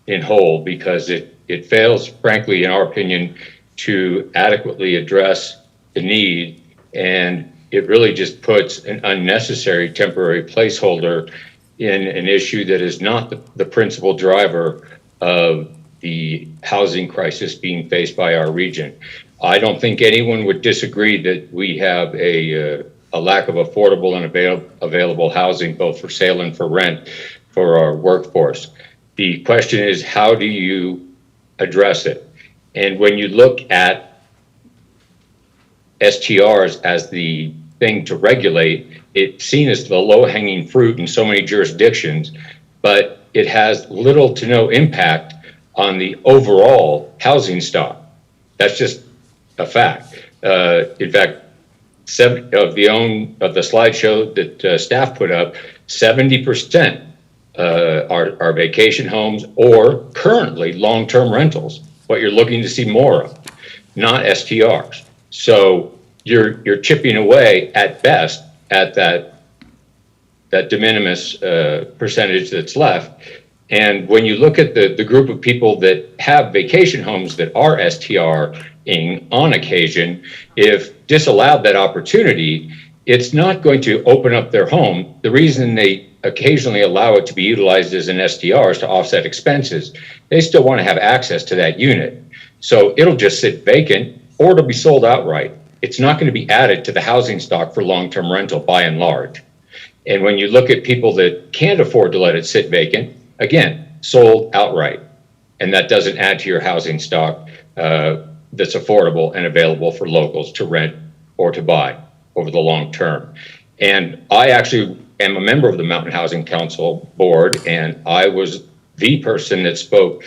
in whole, because it fails, frankly, in our opinion, to adequately address the need, and it really just puts an unnecessary temporary placeholder in an issue that is not the principal driver of the housing crisis being faced by our region. I don't think anyone would disagree that we have a lack of affordable and available housing, both for sale and for rent, for our workforce. The question is, how do you address it? And when you look at STRs as the thing to regulate, it's seen as the low-hanging fruit in so many jurisdictions, but it has little to no impact on the overall housing stock. That's just a fact. In fact, of the slideshow that staff put up, 70% are vacation homes or currently long-term rentals, what you're looking to see more of, not STRs. So you're chipping away at best at that de minimis percentage that's left. And when you look at the group of people that have vacation homes that are STR-ing on occasion, if disallowed that opportunity, it's not going to open up their home. The reason they occasionally allow it to be utilized as an STR is to offset expenses. They still want to have access to that unit. So it'll just sit vacant, or it'll be sold outright. It's not going to be added to the housing stock for long-term rental by and large. And when you look at people that can't afford to let it sit vacant, again, sold outright. And that doesn't add to your housing stock that's affordable and available for locals to rent or to buy over the long term. And I actually am a member of the Mountain Housing Council board, and I was the person that spoke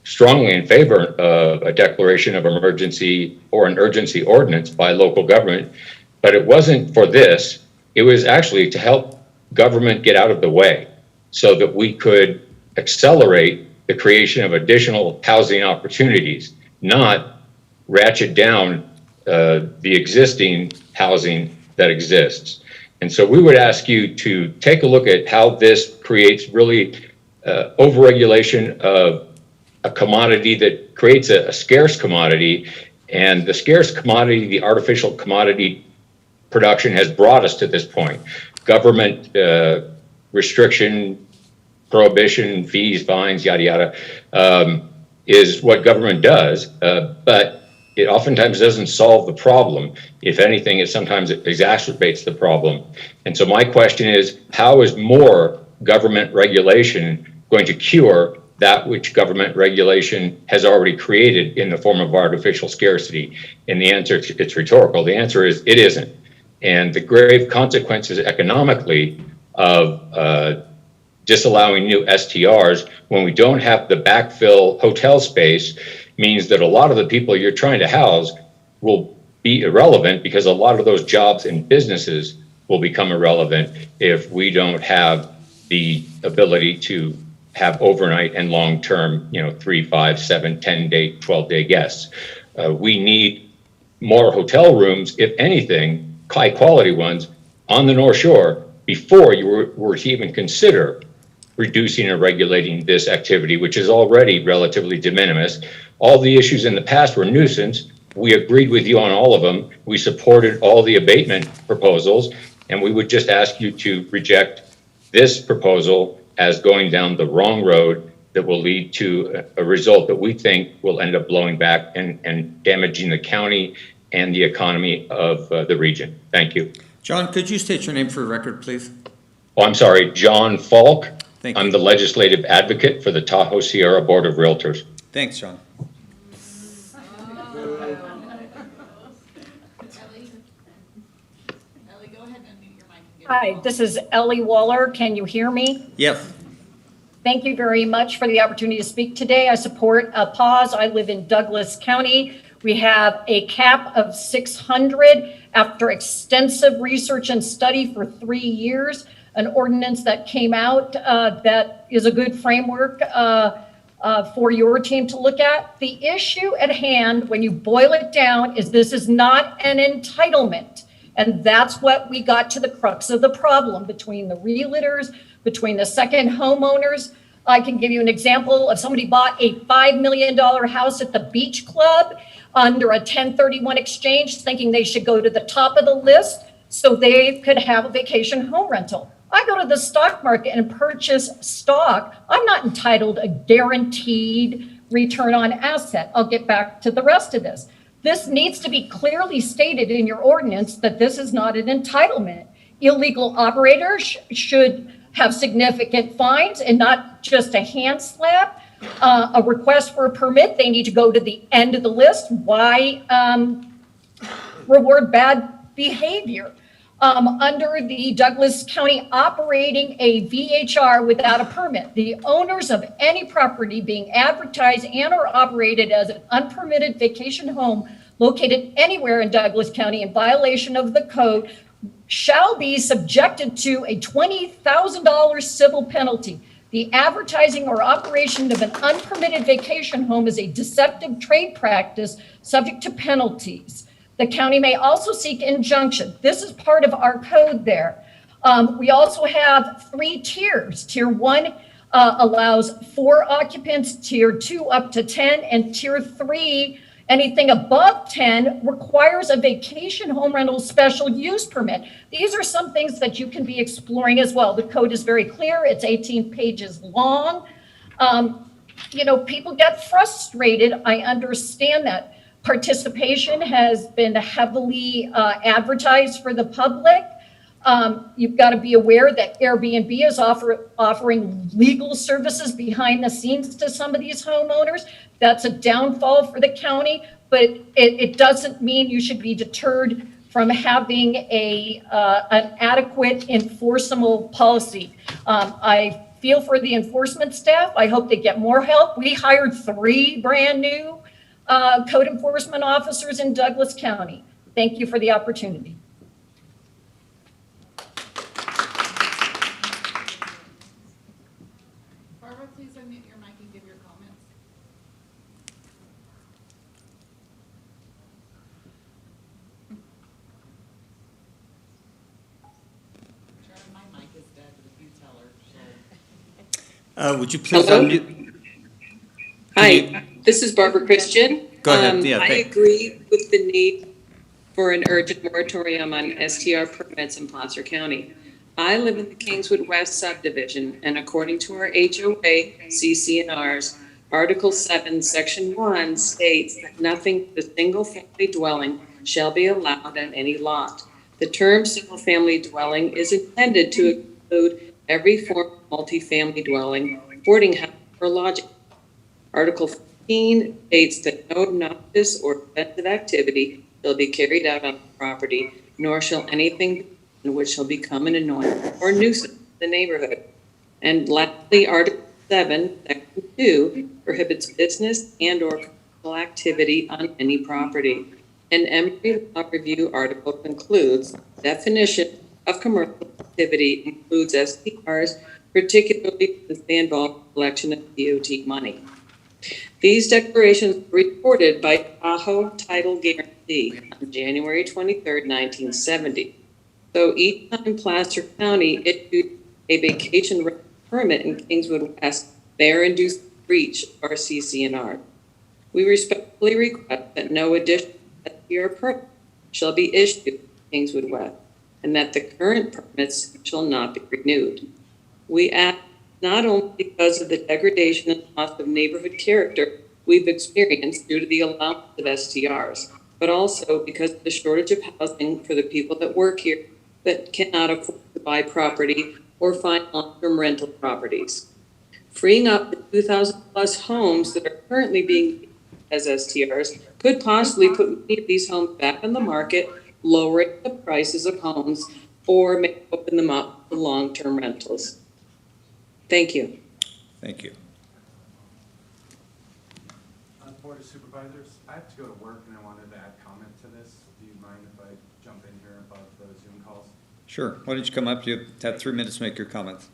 strongly in favor of a declaration of emergency or an urgency ordinance by local government. But it wasn't for this. It was actually to help government get out of the way so that we could accelerate the creation of additional housing opportunities, not ratchet down the existing housing that exists. And so we would ask you to take a look at how this creates really overregulation of a commodity that creates a scarce commodity. And the scarce commodity, the artificial commodity production, has brought us to this point. Government restriction, prohibition, fees, fines, yada, yada, is what government does, but it oftentimes doesn't solve the problem. If anything, it sometimes exacerbates the problem. And so my question is, how is more government regulation going to cure that which government regulation has already created in the form of artificial scarcity? And the answer, it's rhetorical. The answer is it isn't. And the grave consequences economically of disallowing new STRs when we don't have the backfill hotel space means that a lot of the people you're trying to house will be irrelevant, because a lot of those jobs and businesses will become irrelevant if we don't have the ability to have overnight and long-term, 3, 5, 7, 10-day, 12-day guests. We need more hotel rooms, if anything, high-quality ones, on the North Shore before you were to even consider reducing or regulating this activity, which is already relatively de minimis. All the issues in the past were nuisance. We agreed with you on all of them. We supported all the abatement proposals, And we would just ask you to reject this proposal as going down the wrong road that will lead to a result that we think will end up blowing back and damaging the county and the economy of the region. Thank you. John, could you state your name for the record, please? Oh, I'm sorry, John Falk. Thank you. I'm the legislative advocate for the Tahoe Sierra Board of Realtors. Thanks, John. Hi, this is Ellie Waller. Can you hear me? Yes. Thank you very much for the opportunity to speak today. I support a pause. I live in Douglas County. We have a cap of 600 after extensive research and study for 3 years, an ordinance that came out that is a good framework for your team to look at. The issue at hand, when you boil it down, is this is not an entitlement. And that's what we got to the crux of the problem between the realtors, between the second homeowners. I can give you an example of somebody bought a $5 million house at the beach club under a 1031 exchange, thinking they should go to the top of the list so they could have a vacation home rental. I go to the stock market and purchase stock. I'm not entitled a guaranteed return on asset. I'll get back to the rest of this. This needs to be clearly stated in your ordinance that this is not an entitlement. Illegal operators should have significant fines and not just a hand slap. A request for a permit, they need to go to the end of the list. Why reward bad behavior? Under the Douglas County operating a VHR without a permit, the owners of any property being advertised and or operated as an unpermitted vacation home located anywhere in Douglas County in violation of the code shall be subjected to a $20,000 civil penalty. The advertising or operation of an unpermitted vacation home is a deceptive trade practice subject to penalties. The county may also seek injunction. This is part of our code there. We also have 3 tiers. Tier 1 allows 4 occupants, tier 2 up to 10, and tier 3, anything above 10, requires a vacation home rental special use permit. These are some things that you can be exploring as well. The code is very clear. It's 18 pages long. People get frustrated. I understand that. Participation has been heavily advertised for the public. You've got to be aware that Airbnb is offering legal services behind the scenes to some of these homeowners. That's a downfall for the county, but it doesn't mean you should be deterred from having an adequate enforceable policy. I feel for the enforcement staff. I hope they get more help. We hired 3 brand new code enforcement officers in Douglas County. Thank you for the opportunity. Barbara, please unmute your mic and give your comments. Sharon, my mic is dead, but if you tell her, Would you please Hello? unmute? Hi, this is Barbara Christian. Go ahead. Yeah, I thank- agree with the need for an urgent moratorium on STR permits in Placer County. I live in the Kingswood West subdivision, and according to our HOA CCNRs, Article 7, Section 1 states that nothing but a single-family dwelling shall be allowed on any lot. The term single-family dwelling is intended to include every form of multifamily dwelling, boarding house, or lodging. Article 15 states that no obnoxious or offensive activity shall be carried out on the property, nor shall anything which shall become an annoyance or nuisance to the neighborhood. And lastly, Article 7, Section 2 prohibits business and or commercial activity on any property. An Emory Law Review article concludes definition of commercial activity includes STRs, particularly since they involve collection of DOT money. These declarations were reported by Tahoe Title Guarantee on January 23, 1970. So each time Placer County issued a vacation rental permit in Kingswood West, they are induced breach of our CCNR. We respectfully request that no additional STR permit shall be issued in Kingswood West. and that the current permits shall not be renewed. We ask not only because of the degradation and loss of neighborhood character we've experienced due to the allowance of STRs, but also because of the shortage of housing for the people that work here that cannot afford to buy property or find long-term rental properties. Freeing up the 2,000 plus homes that are currently being used as STRs could possibly put many of these homes back on the market, lowering the prices of homes, or may open them up for long-term rentals. Thank you. Thank you. Board of Supervisors, I have to go to work and I wanted to add comment to this. Do you mind if I jump in here above the Zoom calls? Sure. Why don't you come up? You have 3 minutes to make your comments.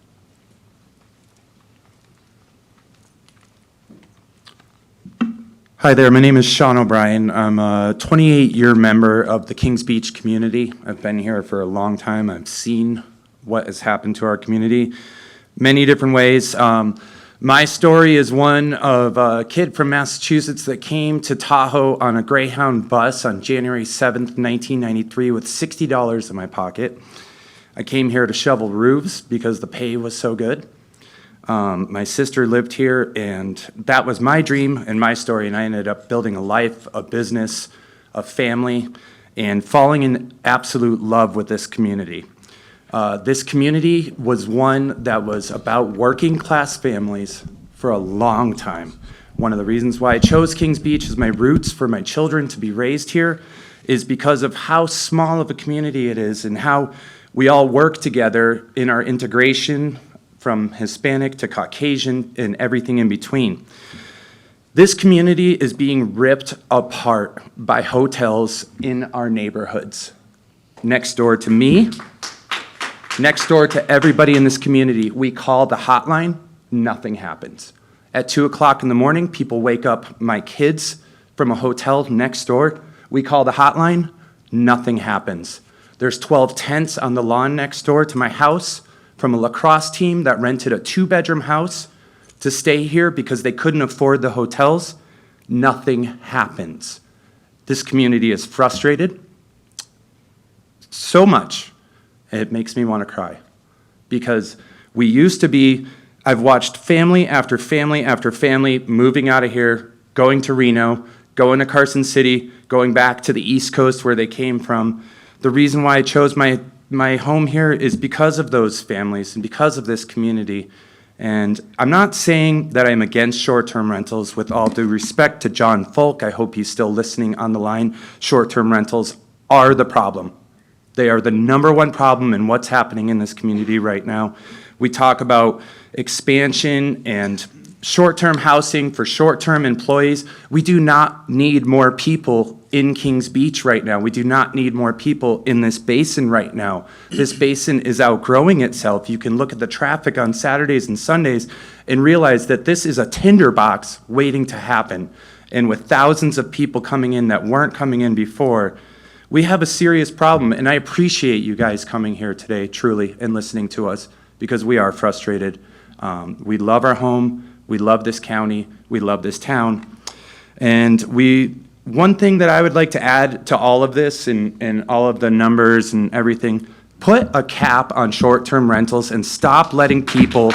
Hi there, my name is Sean O'Brien. I'm a 28-year member of the Kings Beach community. I've been here for a long time. I've seen what has happened to our community many different ways. My story is one of a kid from Massachusetts that came to Tahoe on a Greyhound bus on January 7th, 1993 with $60 in my pocket. I came here to shovel roofs because the pay was so good. My sister lived here, and that was my dream and my story, and I ended up building a life, a business, a family, and falling in absolute love with this community. This community was one that was about working class families for a long time. One of the reasons why I chose Kings Beach as my roots for my children to be raised here is because of how small of a community it is and how we all work together in our integration from Hispanic to Caucasian and everything in between. This community is being ripped apart by hotels in our neighborhoods. Next door to me, next door to everybody in this community, we call the hotline, nothing happens. At 2 o'clock in the morning, people wake up my kids from a hotel next door. We call the hotline, nothing happens. There's 12 tents on the lawn next door to my house from a lacrosse team that rented a 2-bedroom house to stay here because they couldn't afford the hotels. Nothing happens. This community is frustrated so much, it makes me want to cry. Because we used to be, I've watched family after family after family moving out of here, going to Reno, going to Carson City, going back to the East Coast where they came from. The reason why I chose my home here is because of those families and because of this community. And I'm not saying that I'm against short-term rentals. With all due respect to John Folk, I hope he's still listening on the line. Short-term rentals are the problem. They are the #1 problem in what's happening in this community right now. We talk about expansion and short-term housing for short-term employees. We do not need more people in Kings Beach right now. We do not need more people in this basin right now. This basin is outgrowing itself. You can look at the traffic on Saturdays and Sundays and realize that this is a tinderbox waiting to happen. And with thousands of people coming in that weren't coming in before, we have a serious problem. And I appreciate you guys coming here today, truly, and listening to us, because we are frustrated. We love our home. We love this county. We love this town. And one thing that I would like to add to all of this and all of the numbers and everything, put a cap on short-term rentals and stop letting people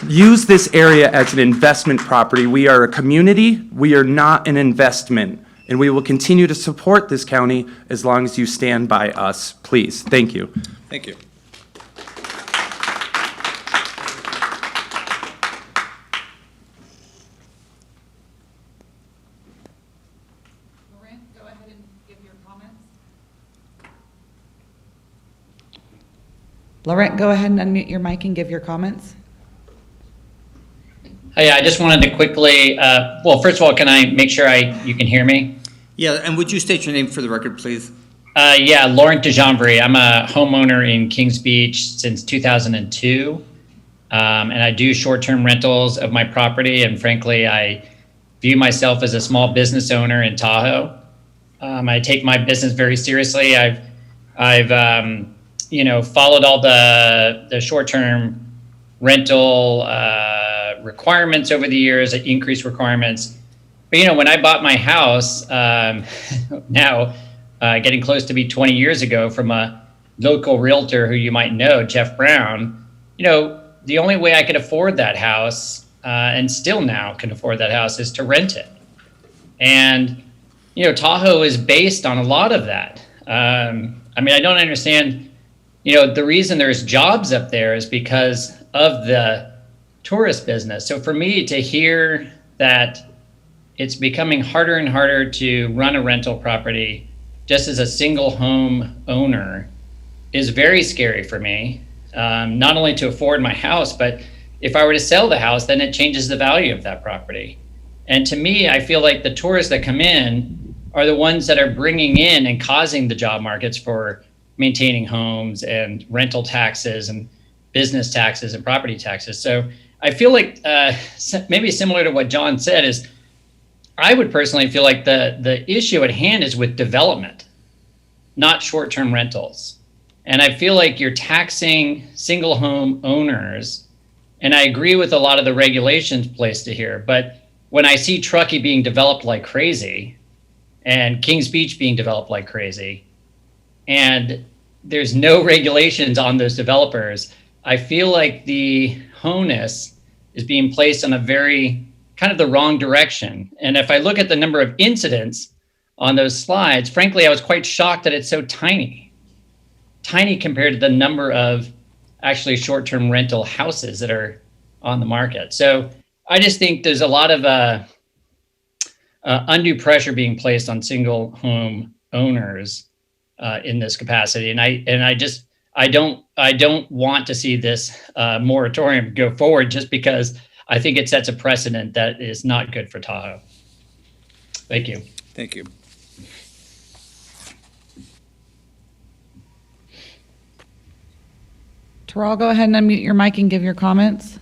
use this area as an investment property. We are a community. We are not an investment. And we will continue to support this county as long as you stand by us, please. Thank you. Thank you. Go ahead and give your comments. Laurent, go ahead and unmute your mic and give your comments. Hi, I just wanted to quickly, well, first of all, can I make sure you can hear me? Yeah, and would you state your name for the record, please? Yeah, Laurent DeJeanvry. I'm a homeowner in Kings Beach since 2002, and I do short-term rentals of my property, and frankly, I view myself as a small business owner in Tahoe. I take my business very seriously. I've followed all the short-term rental requirements over the years, increased requirements. But when I bought my house, now getting close to be 20 years ago, from a local realtor who you might know, Jeff Brown, the only way I could afford that house, and still now can afford that house, is to rent it. And, Tahoe is based on a lot of that. I don't understand, the reason there's jobs up there is because of the tourist business. So for me to hear that it's becoming harder and harder to run a rental property just as a single home owner is very scary for me. Not only to afford my house, but if I were to sell the house, then it changes the value of that property. And to me, I feel like the tourists that come in are the ones that are bringing in and causing the job markets for maintaining homes and rental taxes and business taxes and property taxes. So I feel like maybe similar to what John said is, I would personally feel like the issue at hand is with development, not short-term rentals. And I feel like you're taxing single home owners, and I agree with a lot of the regulations placed here, but when I see Truckee being developed like crazy and Kings Beach being developed like crazy, and there's no regulations on those developers, I feel like the onus is being placed on a very kind of the wrong direction. And if I look at the number of incidents on those slides, frankly, I was quite shocked that it's so tiny compared to the number of actually short-term rental houses that are on the market. So I just think there's a lot of undue pressure being placed on single home owners in this capacity. And I don't want to see this moratorium go forward just because I think it sets a precedent that is not good for Tahoe. Thank you. Thank you. Terrell, go ahead and unmute your mic and give your comments.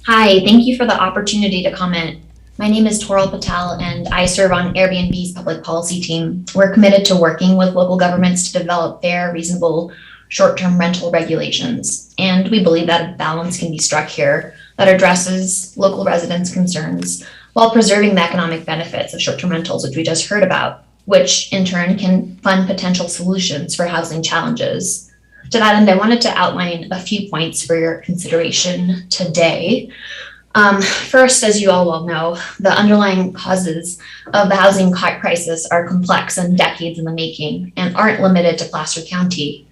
Hi, thank you for the opportunity to comment. My name is Toral Patel, and I serve on Airbnb's public policy team. We're committed to working with local governments to develop fair, reasonable, short-term rental regulations. And we believe that a balance can be struck here that addresses local residents' concerns while preserving the economic benefits of short-term rentals, which we just heard about, which in turn can fund potential solutions for housing challenges. To that end, I wanted to outline a few points for your consideration today. First, as you all well know, the underlying causes of the housing crisis are complex and decades in the making and aren't limited to Placer County.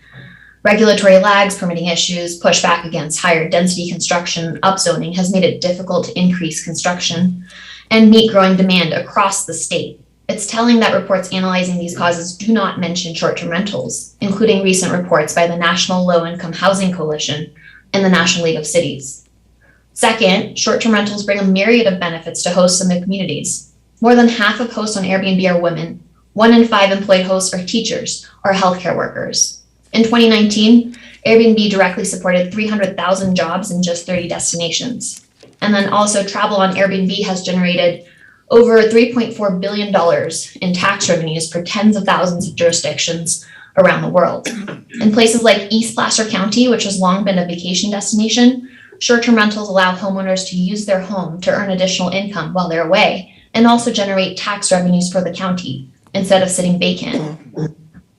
Regulatory lags, permitting issues, pushback against higher density construction, upzoning has made it difficult to increase construction and meet growing demand across the state. It's telling that reports analyzing these causes do not mention short-term rentals, including recent reports by the National Low-Income Housing Coalition and the National League of Cities. Second, short-term rentals bring a myriad of benefits to hosts and their communities. More than half of hosts on Airbnb are women. 1 in 5 employed hosts are teachers or healthcare workers. In 2019, Airbnb directly supported 300,000 jobs in just 30 destinations. And then also travel on Airbnb has generated over $3.4 billion in tax revenues for tens of thousands of jurisdictions around the world. In places like East Placer County, which has long been a vacation destination, short-term rentals allow homeowners to use their home to earn additional income while they're away and also generate tax revenues for the county instead of sitting vacant.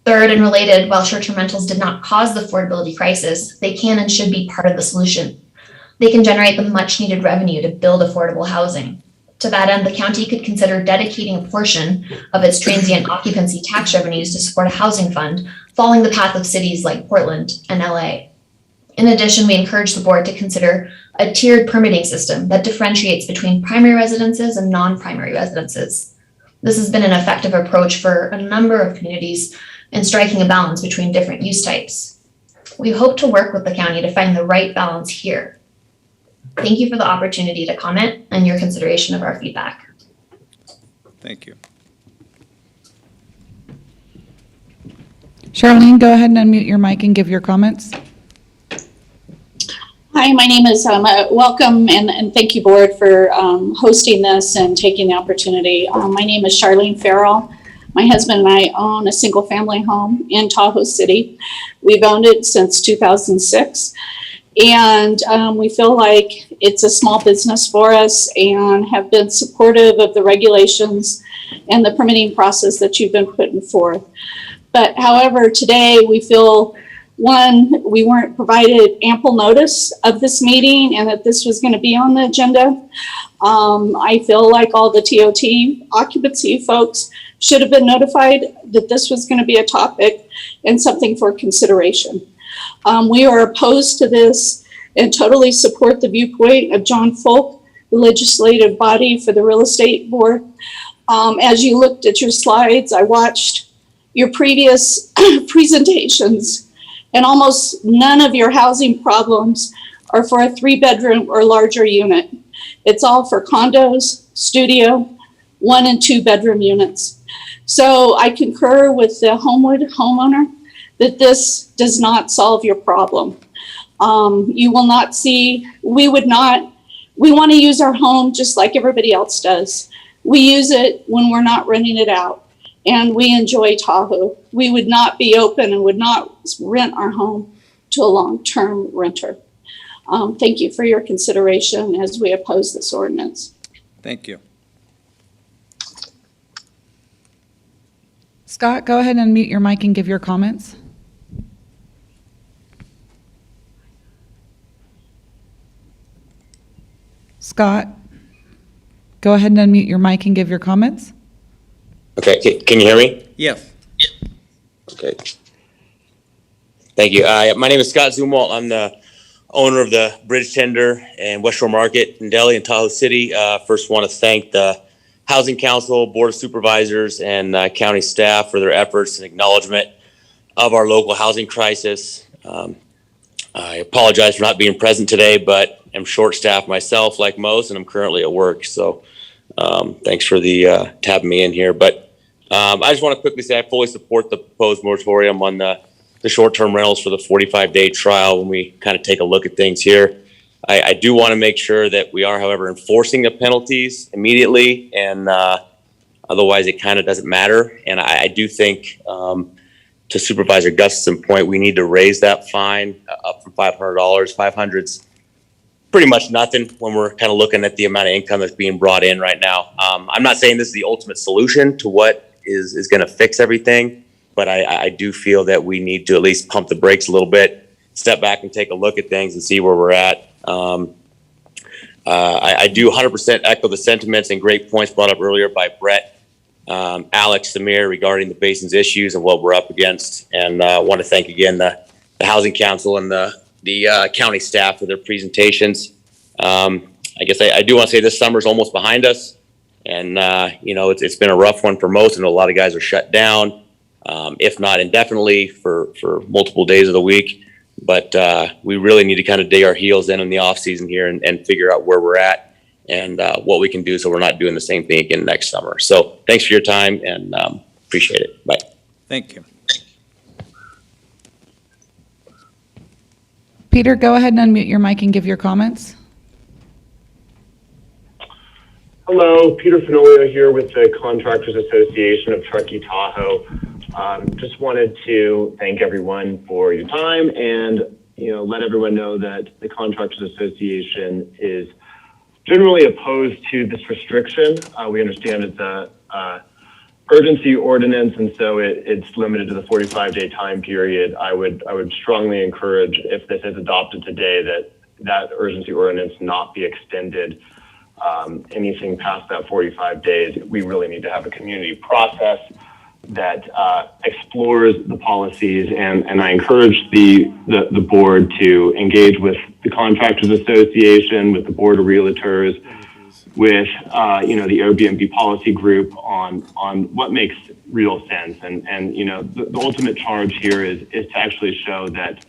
Third, and related, while short-term rentals did not cause the affordability crisis, they can and should be part of the solution. They can generate the much-needed revenue to build affordable housing. To that end, the county could consider dedicating a portion of its transient occupancy tax revenues to support a housing fund, following the path of cities like Portland and LA. In addition, we encourage the board to consider a tiered permitting system that differentiates between primary residences and non-primary residences. This has been an effective approach for a number of communities in striking a balance between different use types. We hope to work with the county to find the right balance here. Thank you for the opportunity to comment and your consideration of our feedback. Thank you. Charlene, go ahead and unmute your mic and give your comments. Hi, my name is welcome and thank you, board, for hosting this and taking the opportunity. My name is Charlene Farrell. My husband and I own a single family home in Tahoe City. We've owned it since 2006. And we feel like it's a small business for us and have been supportive of the regulations and the permitting process that you've been putting forth. But however, today we feel, one, we weren't provided ample notice of this meeting and that this was going to be on the agenda. I feel like all the TOT occupancy folks should have been notified that this was going to be a topic and something for consideration. We are opposed to this and totally support the viewpoint of John Folk, the legislative body for the real estate board. As you looked at your slides, I watched your previous presentations, and almost none of your housing problems are for a 3-bedroom or larger unit. It's all for condos, studio, 1 and 2 bedroom units. So I concur with the Homewood homeowner that this does not solve your problem. You will not see, we want to use our home just like everybody else does. We use it when we're not renting it out, and we enjoy Tahoe. We would not be open and would not rent our home to a long-term renter. Thank you for your consideration as we oppose this ordinance. Thank you. Scott, go ahead and unmute your mic and give your comments. Scott, go ahead and unmute your mic and give your comments. Okay, can you hear me? Yes. Okay. Thank you. My name is Scott Zumwalt. I'm the owner of the Bridge Tender and West Shore Market in Delhi and Tahoe City. First want to thank the Housing Council, Board of Supervisors, and county staff for their efforts and acknowledgement of our local housing crisis. I apologize for not being present today, but I'm short-staffed myself like most, and I'm currently at work. So thanks for the tabbing me in here. But I just want to quickly say I fully support the proposed moratorium on the short-term rentals for the 45-day trial when we kind of take a look at things here. I do want to make sure that we are, however, enforcing the penalties immediately, and otherwise it kind of doesn't matter. And I do think, to Supervisor Gustafson's point, we need to raise that fine up from $500. $500's pretty much nothing when we're kind of looking at the amount of income that's being brought in right now. I'm not saying this is the ultimate solution to what is going to fix everything, but I do feel that we need to at least pump the brakes a little bit, step back and take a look at things and see where we're at. I do 100% echo the sentiments and great points brought up earlier by Brett, Alex, Samir regarding the basin's issues and what we're up against. And I want to thank again the Housing Council and the county staff for their presentations. I guess I do want to say this summer's almost behind us. And, it's been a rough one for most, and a lot of guys are shut down, if not indefinitely for multiple days of the week. But we really need to kind of dig our heels in the off season here and figure out where we're at and what we can do so we're not doing the same thing again next summer. So thanks for your time and appreciate it. Bye. Thank you. Peter, go ahead and unmute your mic and give your comments. Hello, Peter Fenoglio here with the Contractors Association of Truckee Tahoe. Just wanted to thank everyone for your time and, let everyone know that the Contractors Association is generally opposed to this restriction. We understand it's a urgency ordinance, and so it's limited to the 45-day time period. I would strongly encourage, if this is adopted today, that urgency ordinance not be extended anything past that 45 days. We really need to have a community process that explores the policies, and I encourage the board to engage with the Contractors Association, with the Board of Realtors, with the Airbnb policy group on what makes real sense. And the ultimate charge here is to actually show that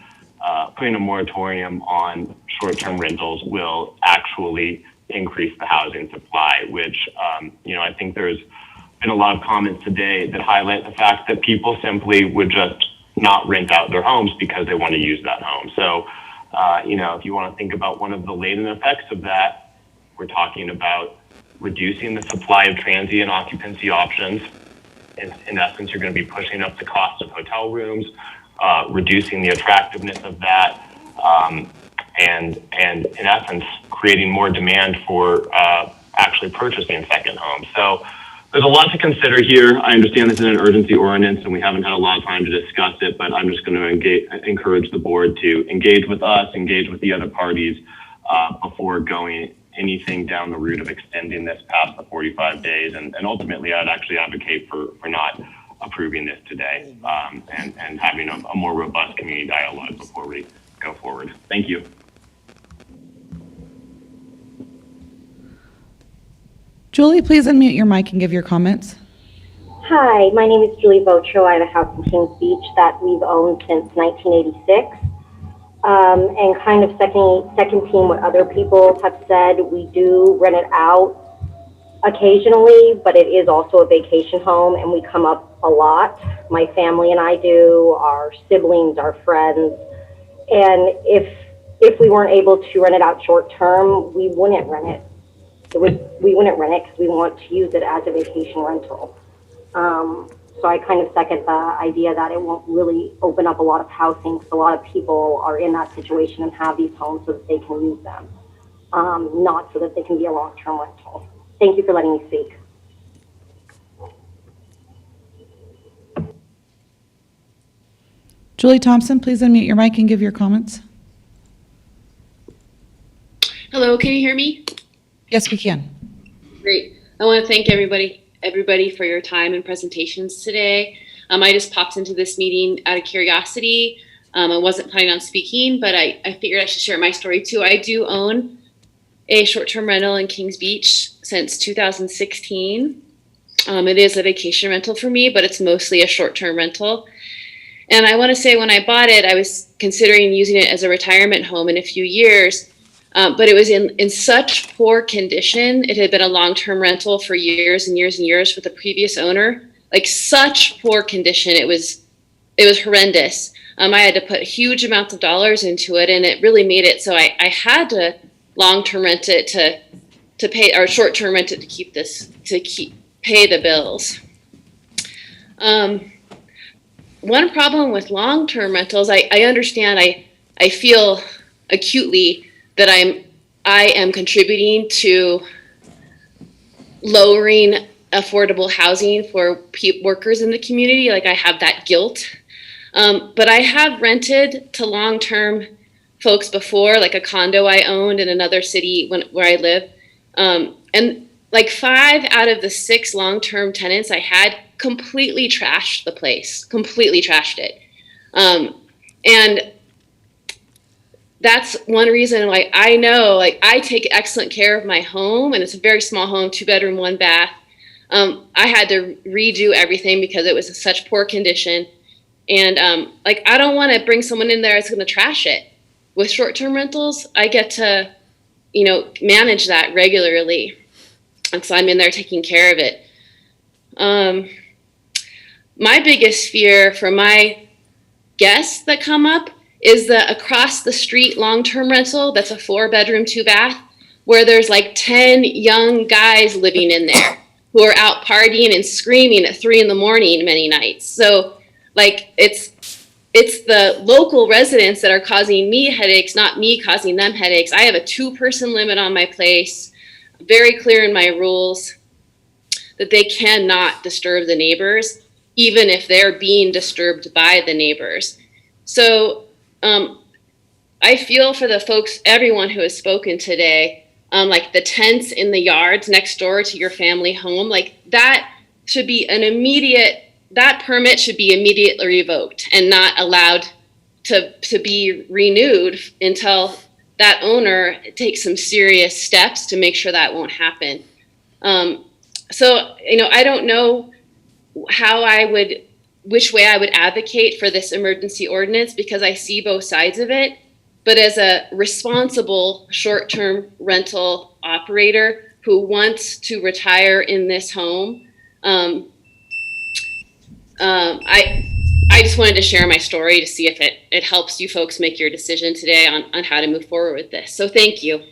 putting a moratorium on short-term rentals will actually increase the housing supply, which I think there's been a lot of comments today that highlight the fact that people simply would just not rent out their homes because they want to use that home. So, if you want to think about one of the latent effects of that, we're talking about reducing the supply of transient occupancy options. In essence, you're going to be pushing up the cost of hotel rooms, reducing the attractiveness of that, and in essence, creating more demand for actually purchasing second homes. So there's a lot to consider here. I understand this is an urgency ordinance and we haven't had a lot of time to discuss it, but I'm just going to encourage the board to engage with us, engage with the other parties before going anything down the route of extending this past the 45 days. And ultimately, I'd actually advocate for not approving this today and having a more robust community dialogue before we go forward. Thank you. Julie, please unmute your mic and give your comments. Hi, my name is Julie Bocho. I have a house in Kings Beach that we've owned since 1986. And kind of seconding what other people have said, we do rent it out occasionally, but it is also a vacation home and we come up a lot. My family and I do, our siblings, our friends. And if we weren't able to rent it out short term, we wouldn't rent it. We wouldn't rent it because we want to use it as a vacation rental. So I kind of second the idea that it won't really open up a lot of housing because a lot of people are in that situation and have these homes so that they can use them, not so that they can be a long-term rental. Thank you for letting me speak. Julie Thompson, please unmute your mic and give your comments. Hello, can you hear me? Yes, we can. Great. I want to thank everybody for your time and presentations today. I just popped into this meeting out of curiosity. I wasn't planning on speaking, but I figured I should share my story too. I do own a short-term rental in Kings Beach since 2016. It is a vacation rental for me, but it's mostly a short-term rental. And I want to say when I bought it, I was considering using it as a retirement home in a few years. But it was in such poor condition. It had been a long-term rental for years and years and years with the previous owner. Like such poor condition. It was horrendous. I had to put huge amounts of dollars into it, and it really made it so I had to long-term rent it to pay, or short-term rent it to pay the bills. One problem with long-term rentals, I understand. I feel acutely that I am contributing to lowering affordable housing for workers in the community. Like I have that guilt. But I have rented to long-term folks before, like a condo I owned in another city where I live. And like 5 out of the 6 long-term tenants I had completely trashed the place, completely trashed it. And that's one reason why I know, like, I take excellent care of my home, and it's a very small home, 2-bedroom, 1 bath. I had to redo everything because it was in such poor condition. And like, I don't want to bring someone in there that's going to trash it. With short-term rentals, I get to, manage that regularly. And so I'm in there taking care of it. My biggest fear for my guests that come up is the across the street long-term rental that's a 4-bedroom, 2-bath, where there's like 10 young guys living in there who are out partying and screaming at 3 a.m. many nights. So like it's the local residents that are causing me headaches, not me causing them headaches. I have a 2-person limit on my place, very clear in my rules that they cannot disturb the neighbors, even if they're being disturbed by the neighbors. So I feel for the folks, everyone who has spoken today, like the tents in the yards next door to your family home, like that should be that permit should be immediately revoked and not allowed to be renewed until that owner takes some serious steps to make sure that won't happen. So, I don't know which way I would advocate for this emergency ordinance because I see both sides of it. But as a responsible short-term rental operator who wants to retire in this home, I just wanted to share my story to see if it helps you folks make your decision today on how to move forward with this. So thank you.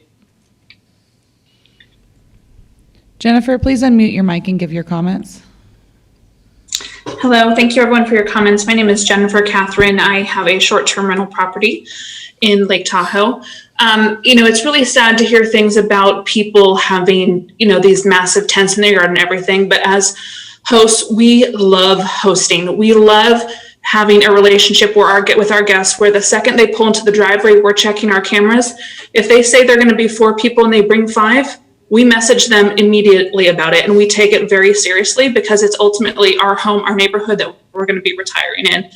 Jennifer, please unmute your mic and give your comments. Hello, thank you everyone for your comments. My name is Jennifer Catherine. I have a short-term rental property in Lake Tahoe. It's really sad to hear things about people having, these massive tents in their yard and everything. But as hosts, we love hosting. We love having a relationship with our guests, where the second they pull into the driveway, we're checking our cameras. If they say they're going to be 4 people and they bring 5, we message them immediately about it, and we take it very seriously because it's ultimately our home, our neighborhood that we're going to be retiring in,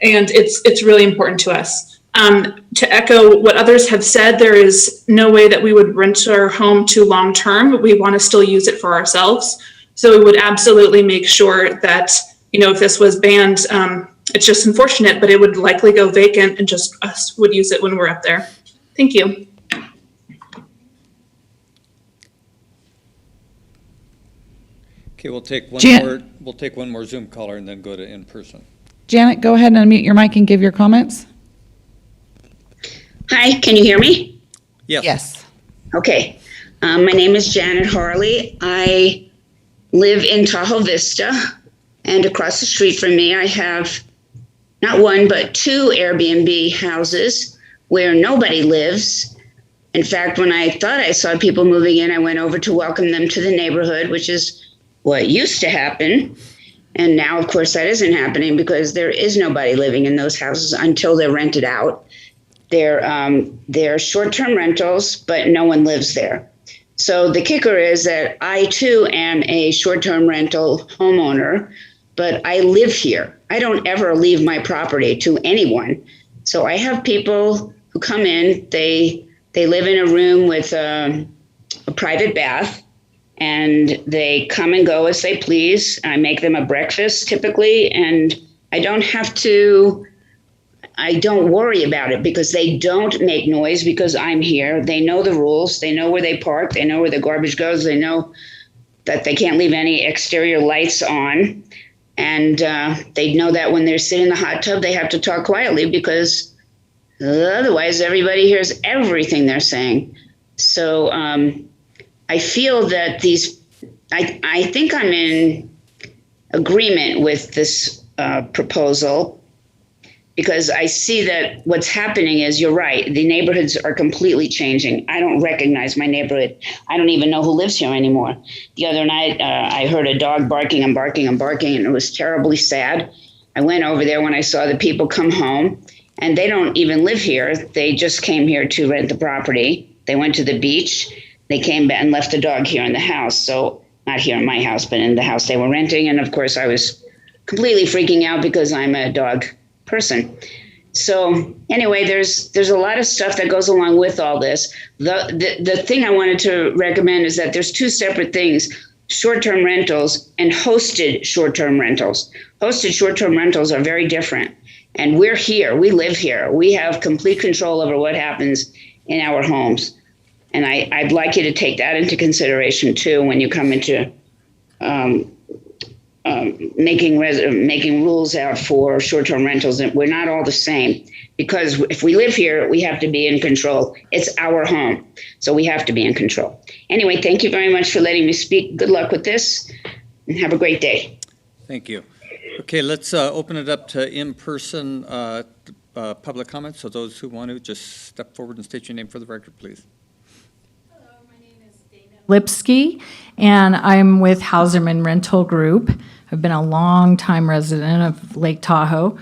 and it's really important to us. To echo what others have said, there is no way that we would rent our home to long term. We want to still use it for ourselves. So we would absolutely make sure that, if this was banned, it's just unfortunate, but it would likely go vacant and just us would use it when we're up there. Thank you. Okay, we'll take one more Zoom caller and then go to in person. Janet, go ahead and unmute your mic and give your comments. Hi, can you hear me? Yes. Yes. Okay. My name is Janet Harley. I live in Tahoe Vista, and across the street from me, I have not one, but 2 Airbnb houses where nobody lives. In fact, when I thought I saw people moving in, I went over to welcome them to the neighborhood, which is what used to happen. And now, of course, that isn't happening because there is nobody living in those houses until they're rented out. They're short-term rentals, but no one lives there. So the kicker is that I too am a short-term rental homeowner, but I live here. I don't ever leave my property to anyone. So I have people who come in, they live in a room with a private bath, and they come and go as they please. I make them a breakfast typically, and I don't worry about it because they don't make noise because I'm here. They know the rules. They know where they park. They know where the garbage goes. They know that they can't leave any exterior lights on. And they know that when they're sitting in the hot tub, they have to talk quietly because otherwise everybody hears everything they're saying. So I feel that I think I'm in agreement with this proposal, because I see that what's happening is, you're right, the neighborhoods are completely changing. I don't recognize my neighborhood. I don't even know who lives here anymore. The other night, I heard a dog barking and barking and barking, and it was terribly sad. I went over there when I saw the people come home, and they don't even live here. They just came here to rent the property. They went to the beach. They came back and left the dog here in the house. So not here in my house, but in the house they were renting. And of course, I was completely freaking out because I'm a dog person. So anyway, there's a lot of stuff that goes along with all this. The thing I wanted to recommend is that there's 2 separate things: short-term rentals and hosted short-term rentals. Hosted short-term rentals are very different. And we're here, we live here. We have complete control over what happens in our homes. And I'd like you to take that into consideration too when you come into making rules out for short-term rentals. And we're not all the same, because if we live here, we have to be in control. It's our home, so we have to be in control. Anyway, thank you very much for letting me speak. Good luck with this, and have a great day. Thank you. Okay, let's open it up to in-person public comments. So those who want to, just step forward and state your name for the record, please. Lipsky, and I'm with Hauserman Rental Group. I've been a long-time resident of Lake Tahoe.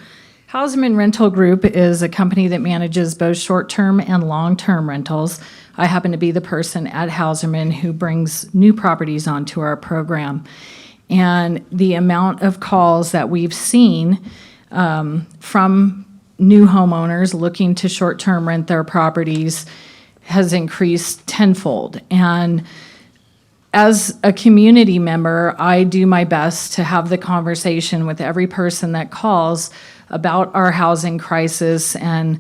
Hauserman Rental Group is a company that manages both short-term and long-term rentals. I happen to be the person at Hauserman who brings new properties onto our program. And the amount of calls that we've seen from new homeowners looking to short-term rent their properties has increased tenfold. And as a community member, I do my best to have the conversation with every person that calls about our housing crisis, and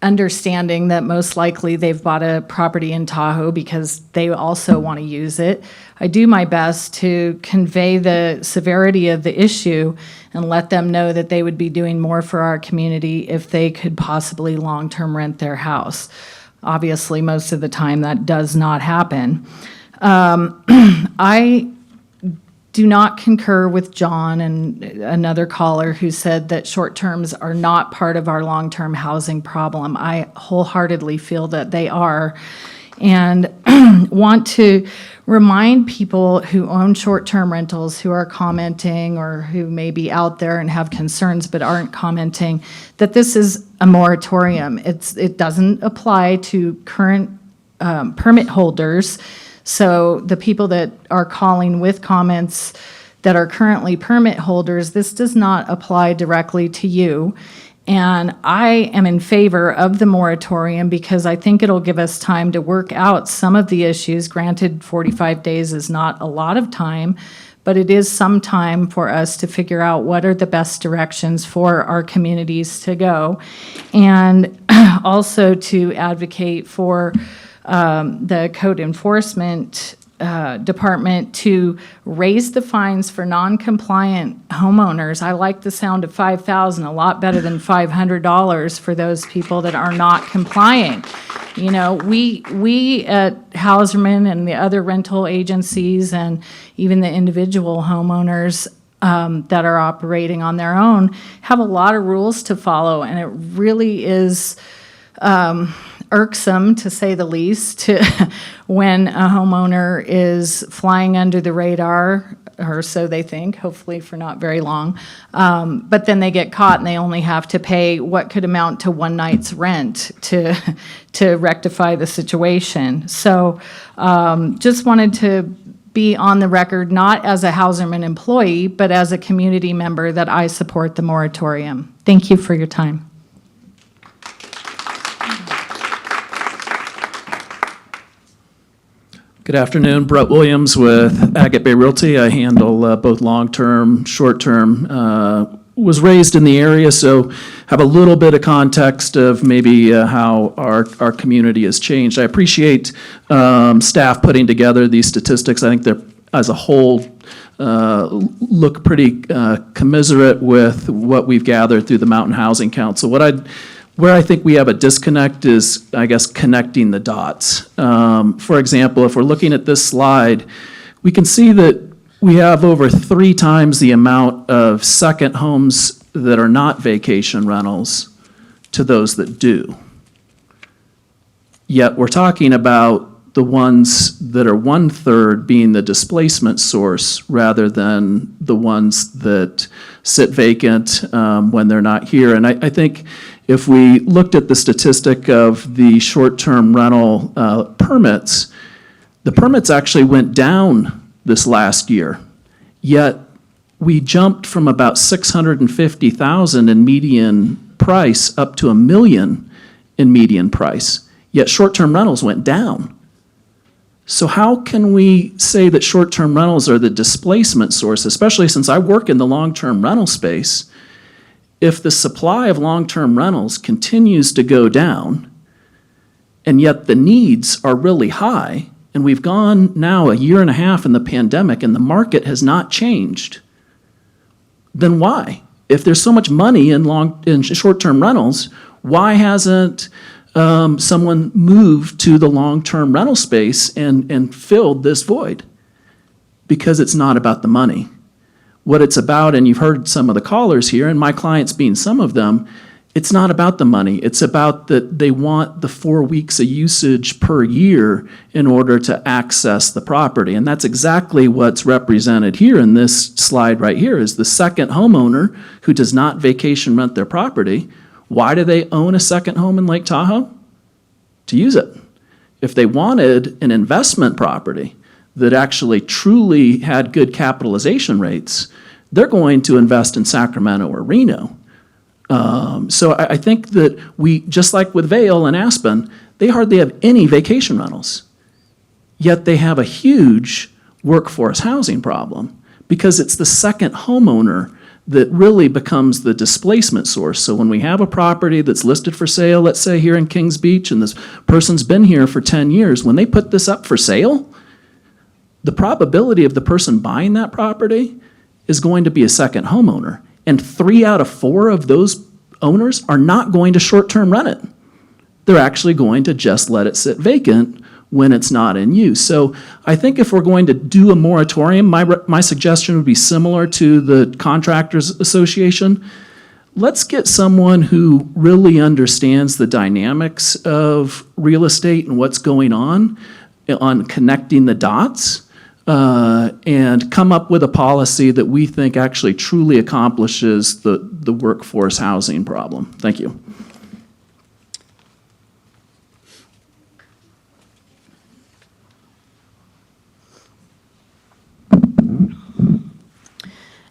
understanding that most likely they've bought a property in Tahoe because they also want to use it. I do my best to convey the severity of the issue and let them know that they would be doing more for our community if they could possibly long-term rent their house. Obviously, most of the time that does not happen. I do not concur with John and another caller who said that short terms are not part of our long-term housing problem. I wholeheartedly feel that they are, and want to remind people who own short-term rentals, who are commenting or who may be out there and have concerns but aren't commenting, that this is a moratorium. It doesn't apply to current permit holders. So the people that are calling with comments that are currently permit holders, this does not apply directly to you. And I am in favor of the moratorium because I think it'll give us time to work out some of the issues. Granted, 45 days is not a lot of time, but it is some time for us to figure out what are the best directions for our communities to go. And also to advocate for the code enforcement department to raise the fines for non-compliant homeowners. I like the sound of $5,000, a lot better than $500 for those people that are not complying. You know, we at Hauserman and the other rental agencies and even the individual homeowners that are operating on their own have a lot of rules to follow, and it really is irksome, to say the least, when a homeowner is flying under the radar, or so they think, hopefully for not very long, but then they get caught and they only have to pay what could amount to one night's rent to rectify the situation. So just wanted to be on the record, not as a Hauserman employee, but as a community member, that I support the moratorium. Thank you for your time. Good afternoon, Brett Williams with Agate Bay Realty. I handle both long-term, short-term. Was raised in the area, so have a little bit of context of maybe how our community has changed. I appreciate staff putting together these statistics. I think they're, as a whole, look pretty commiserate with what we've gathered through the Mountain Housing Council. Where I think we have a disconnect is, I guess, connecting the dots. For example, if we're looking at this slide, we can see that we have over 3 times the amount of second homes that are not vacation rentals to those that do. Yet we're talking about the ones that are 1/3 being the displacement source rather than the ones that sit vacant when they're not here. And I think if we looked at the statistic of the short-term rental permits, the permits actually went down this last year. Yet we jumped from about 650,000 in median price up to 1 million in median price. Yet short-term rentals went down. So how can we say that short-term rentals are the displacement source, especially since I work in the long-term rental space, if the supply of long-term rentals continues to go down, and yet the needs are really high, and we've gone now 1.5 years in the pandemic and the market has not changed, then why? If there's so much money in short-term rentals, why hasn't someone moved to the long-term rental space and filled this void? Because it's not about the money. What it's about, and you've heard some of the callers here, and my clients being some of them, it's not about the money. It's about that they want the 4 weeks of usage per year in order to access the property. And that's exactly what's represented here in this slide right here, is the second homeowner who does not vacation rent their property. Why do they own a second home in Lake Tahoe? To use it. If they wanted an investment property that actually truly had good capitalization rates, they're going to invest in Sacramento or Reno. So I think that we, just like with Vail and Aspen, they hardly have any vacation rentals. Yet they have a huge workforce housing problem because it's the second homeowner that really becomes the displacement source. So when we have a property that's listed for sale, let's say here in Kings Beach, and this person's been here for 10 years, when they put this up for sale, the probability of the person buying that property is going to be a second homeowner. And 3 out of 4 of those owners are not going to short-term rent it. They're actually going to just let it sit vacant when it's not in use. So I think if we're going to do a moratorium, my suggestion would be similar to the Contractors Association. Let's get someone who really understands the dynamics of real estate and what's going on connecting the dots, and come up with a policy that we think actually truly accomplishes the workforce housing problem. Thank you.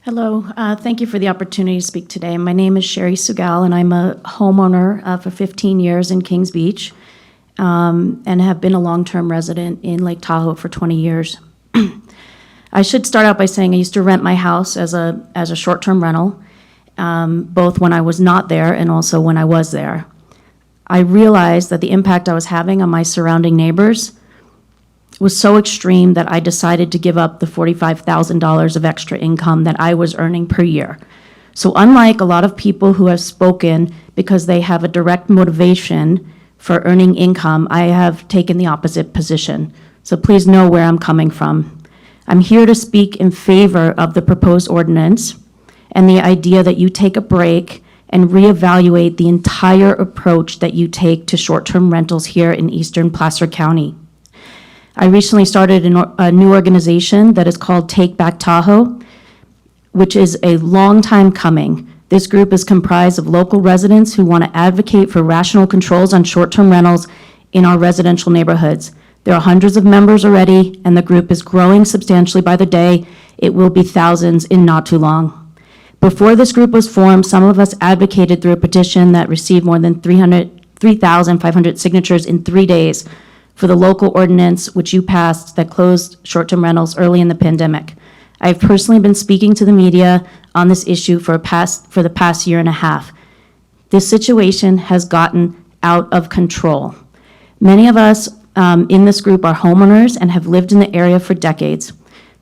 Hello, thank you for the opportunity to speak today. My name is Sherry Sugal, and I'm a homeowner for 15 years in Kings Beach, and have been a long-term resident in Lake Tahoe for 20 years. I should start out by saying I used to rent my house as a short-term rental, both when I was not there and also when I was there. I realized that the impact I was having on my surrounding neighbors was so extreme that I decided to give up the $45,000 of extra income that I was earning per year. So unlike a lot of people who have spoken because they have a direct motivation for earning income, I have taken the opposite position. So please know where I'm coming from. I'm here to speak in favor of the proposed ordinance and the idea that you take a break and reevaluate the entire approach that you take to short-term rentals here in Eastern Placer County. I recently started a new organization that is called Take Back Tahoe, which is a long time coming. This group is comprised of local residents who want to advocate for rational controls on short-term rentals in our residential neighborhoods. There are hundreds of members already, and the group is growing substantially by the day. It will be thousands in not too long. Before this group was formed, some of us advocated through a petition that received more than 3,500 signatures in 3 days for the local ordinance which you passed that closed short-term rentals early in the pandemic. I've personally been speaking to the media on this issue for the past year and a half. This situation has gotten out of control. Many of us in this group are homeowners and have lived in the area for decades.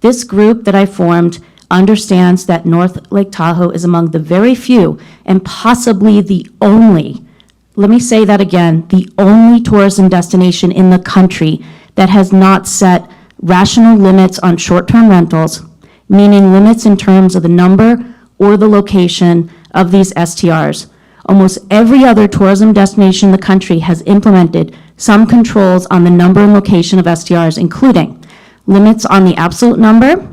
This group that I formed understands that North Lake Tahoe is among the very few and possibly the only, let me say that again, the only tourism destination in the country that has not set rational limits on short-term rentals, meaning limits in terms of the number or the location of these STRs. Almost every other tourism destination in the country has implemented some controls on the number and location of STRs, including limits on the absolute number,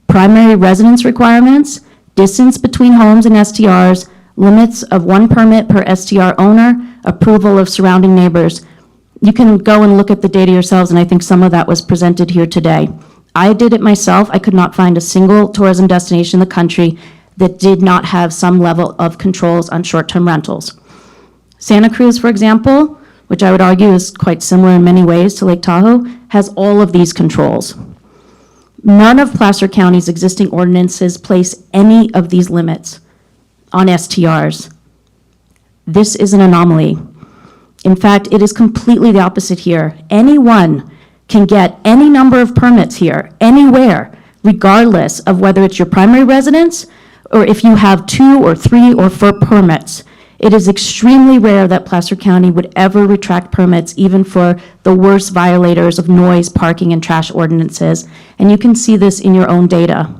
primary residence requirements, distance between homes and STRs, limits of 1 permit per STR owner, approval of surrounding neighbors. You can go and look at the data yourselves, and I think some of that was presented here today. I did it myself. I could not find a single tourism destination in the country that did not have some level of controls on short-term rentals. Santa Cruz, for example, which I would argue is quite similar in many ways to Lake Tahoe, has all of these controls. None of Placer County's existing ordinances place any of these limits on STRs. This is an anomaly. In fact, it is completely the opposite here. Anyone can get any number of permits here, anywhere, regardless of whether it's your primary residence or if you have 2 or 3 or 4 permits. It is extremely rare that Placer County would ever retract permits, even for the worst violators of noise, parking, and trash ordinances. And you can see this in your own data.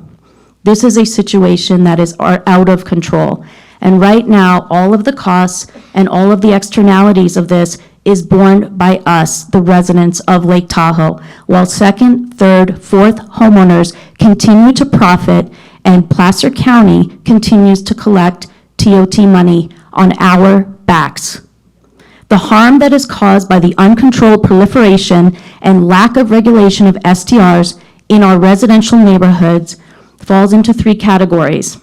This is a situation that is out of control. And right now, all of the costs and all of the externalities of this is borne by us, the residents of Lake Tahoe, while second, third, fourth homeowners continue to profit and Placer County continues to collect TOT money on our backs. The harm that is caused by the uncontrolled proliferation and lack of regulation of STRs in our residential neighborhoods falls into 3 categories.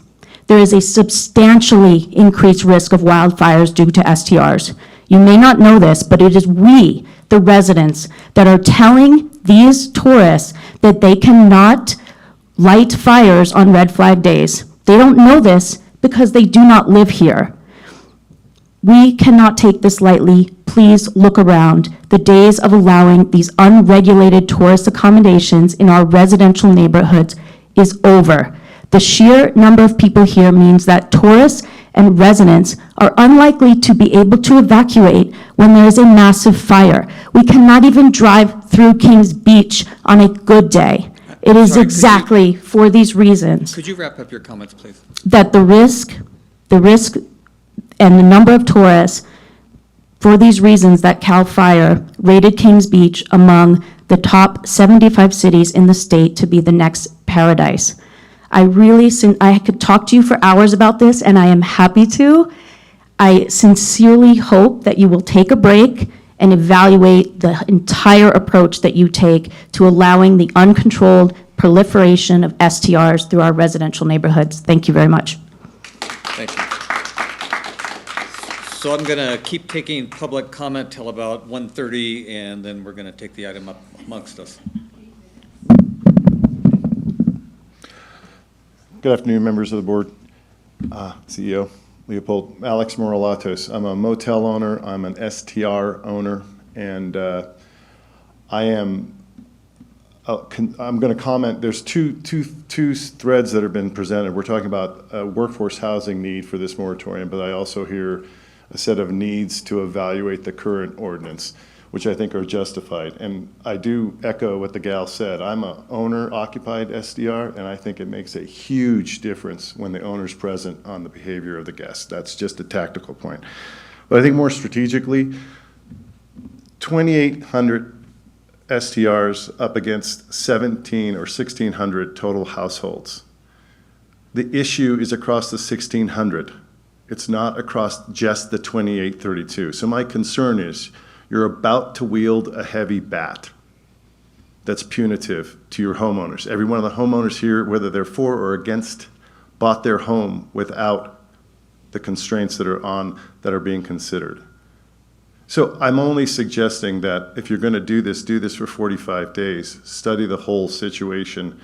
There is a substantially increased risk of wildfires due to STRs. You may not know this, but it is we, the residents, that are telling these tourists that they cannot light fires on red flag days. They don't know this because they do not live here. We cannot take this lightly. Please look around. The days of allowing these unregulated tourist accommodations in our residential neighborhoods is over. The sheer number of people here means that tourists and residents are unlikely to be able to evacuate when there is a massive fire. We cannot even drive through Kings Beach on a good day. It is Sorry, exactly for these reasons Could you wrap up your comments, please? that the risk and the number of tourists, for these reasons that CAL FIRE rated Kings Beach among the top 75 cities in the state to be the next paradise. I could talk to you for hours about this, and I am happy to. I sincerely hope that you will take a break and evaluate the entire approach that you take to allowing the uncontrolled proliferation of STRs through our residential neighborhoods. Thank you very much. Thank you. So I'm going to keep taking public comment till about 1:30, and then we're going to take the item up amongst us. Good afternoon, members of the board, CEO Leopold. Alex Moralatos. I'm a motel owner, I'm an STR owner, and I'm going to comment. There's two threads that have been presented. We're talking about a workforce housing need for this moratorium, but I also hear a set of needs to evaluate the current ordinance, which I think are justified. And I do echo what the gal said. I'm a owner-occupied SDR, and I think it makes a huge difference when the owner's present on the behavior of the guests. That's just a tactical point. But I think more strategically, 2,800 STRs up against 1,700 or 1,600 total households. The issue is across the 1,600. It's not across just the 2,832. So my concern is you're about to wield a heavy bat that's punitive to your homeowners. Every one of the homeowners here, whether they're for or against, bought their home without the constraints that are being considered. So I'm only suggesting that if you're going to do this for 45 days, study the whole situation.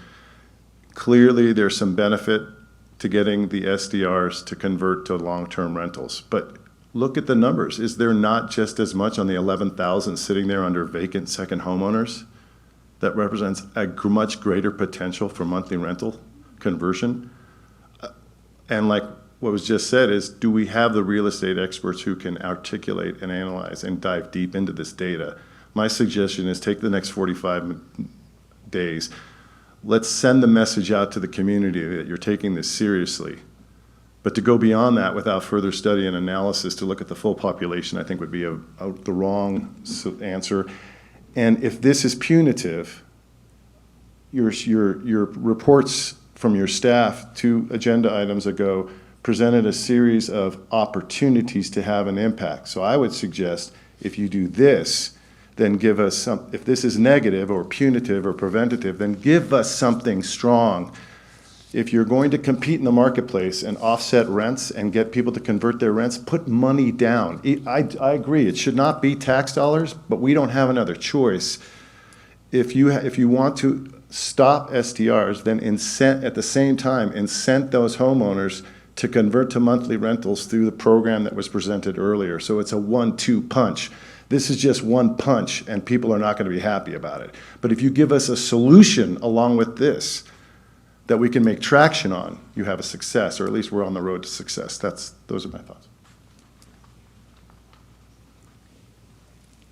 Clearly, there's some benefit to getting the SDRs to convert to long-term rentals. But look at the numbers. Is there not just as much on the 11,000 sitting there under vacant second homeowners that represents a much greater potential for monthly rental conversion? And like what was just said is, do we have the real estate experts who can articulate and analyze and dive deep into this data? My suggestion is take the next 45 days. Let's send the message out to the community that you're taking this seriously. But to go beyond that without further study and analysis to look at the full population, I think would be the wrong answer. And if this is punitive, your reports from your staff 2 agenda items ago presented a series of opportunities to have an impact. So I would suggest if you do this, then give us some, if this is negative or punitive or preventative, then give us something strong. If you're going to compete in the marketplace and offset rents and get people to convert their rents, put money down. I agree, it should not be tax dollars, but we don't have another choice. If you want to stop STRs, then at the same time, incent those homeowners to convert to monthly rentals through the program that was presented earlier. So it's a 1-2 punch. This is just one punch, and people are not going to be happy about it. But if you give us a solution along with this that we can make traction on, you have a success, or at least we're on the road to success. Those are my thoughts.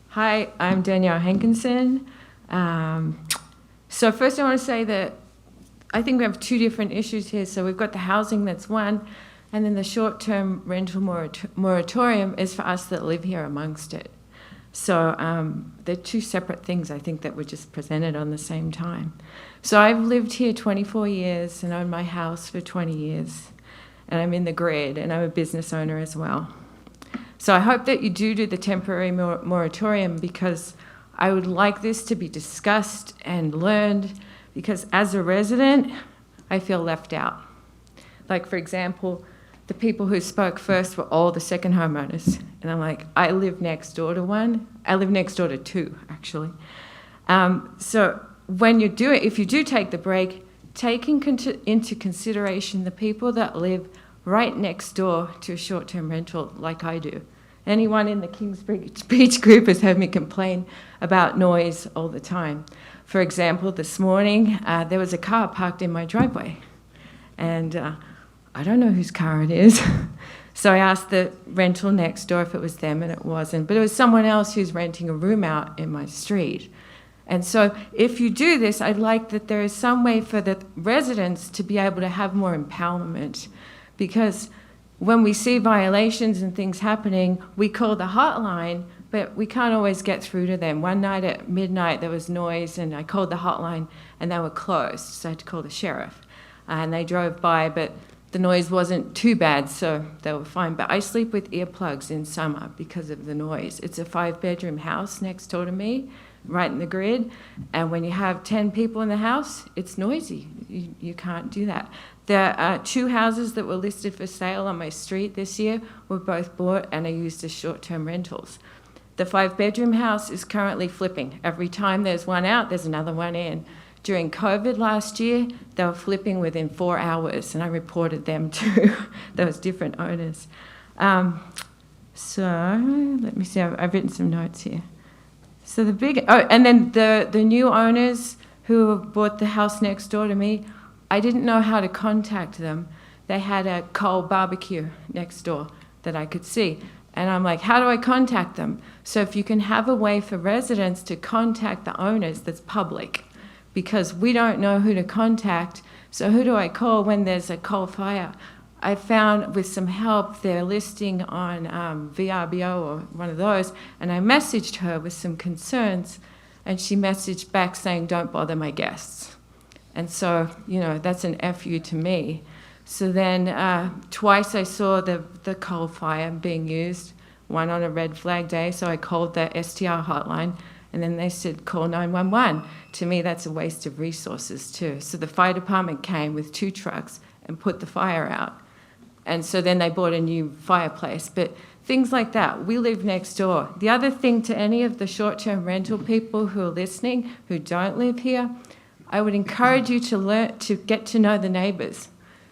Hi, I'm Danielle Hankinson. So first I want to say that I think we have 2 different issues here. So we've got the housing, that's one, and then the short-term rental moratorium is for us that live here amongst it. So they're 2 separate things, I think, that were just presented on the same time. So I've lived here 24 years and owned my house for 20 years. And I'm in the grid, and I'm a business owner as well. So I hope that you do the temporary moratorium, because I would like this to be discussed and learned, because as a resident, I feel left out. Like, for example, the people who spoke first were all the second homeowners. And I'm like, I live next door to one. I live next door to 2, actually. So when you do it, if you do take the break, take into consideration the people that live right next door to a short-term rental like I do. Anyone in the Kings Beach group has heard me complain about noise all the time. For example, this morning, there was a car parked in my driveway. And I don't know whose car it is. So I asked the rental next door if it was them, and it wasn't. But it was someone else who's renting a room out in my street. And so if you do this, I'd like that there is some way for the residents to be able to have more empowerment. Because when we see violations and things happening, we call the hotline, but we can't always get through to them. One night at midnight, there was noise, and I called the hotline, and they were closed, so I had to call the sheriff. And they drove by, but the noise wasn't too bad, so they were fine. But I sleep with earplugs in summer because of the noise. It's a 5-bedroom house next door to me, right in the grid. And when you have 10 people in the house, it's noisy. You can't do that. The 2 houses that were listed for sale on my street this year were both bought and are used as short-term rentals. The 5-bedroom house is currently flipping. Every time there's one out, there's another one in. During COVID last year, they were flipping within 4 hours, and I reported them to those different owners. So let me see, I've written some notes here. So and then the new owners who bought the house next door to me, I didn't know how to contact them. They had a coal barbecue next door that I could see. And I'm like, how do I contact them? So if you can have a way for residents to contact the owners that's public, because we don't know who to contact. So who do I call when there's a coal fire? I found with some help their listing on VRBO or one of those, and I messaged her with some concerns, and she messaged back saying, don't bother my guests. And so, that's an FU to me. So then twice I saw the coal fire being used, one on a red flag day, so I called the STR hotline, and then they said, call 911. To me, that's a waste of resources too. So the fire department came with 2 trucks and put the fire out. And so then they bought a new fireplace. But things like that, we live next door. The other thing to any of the short-term rental people who are listening, who don't live here, I would encourage you to get to know the neighbors.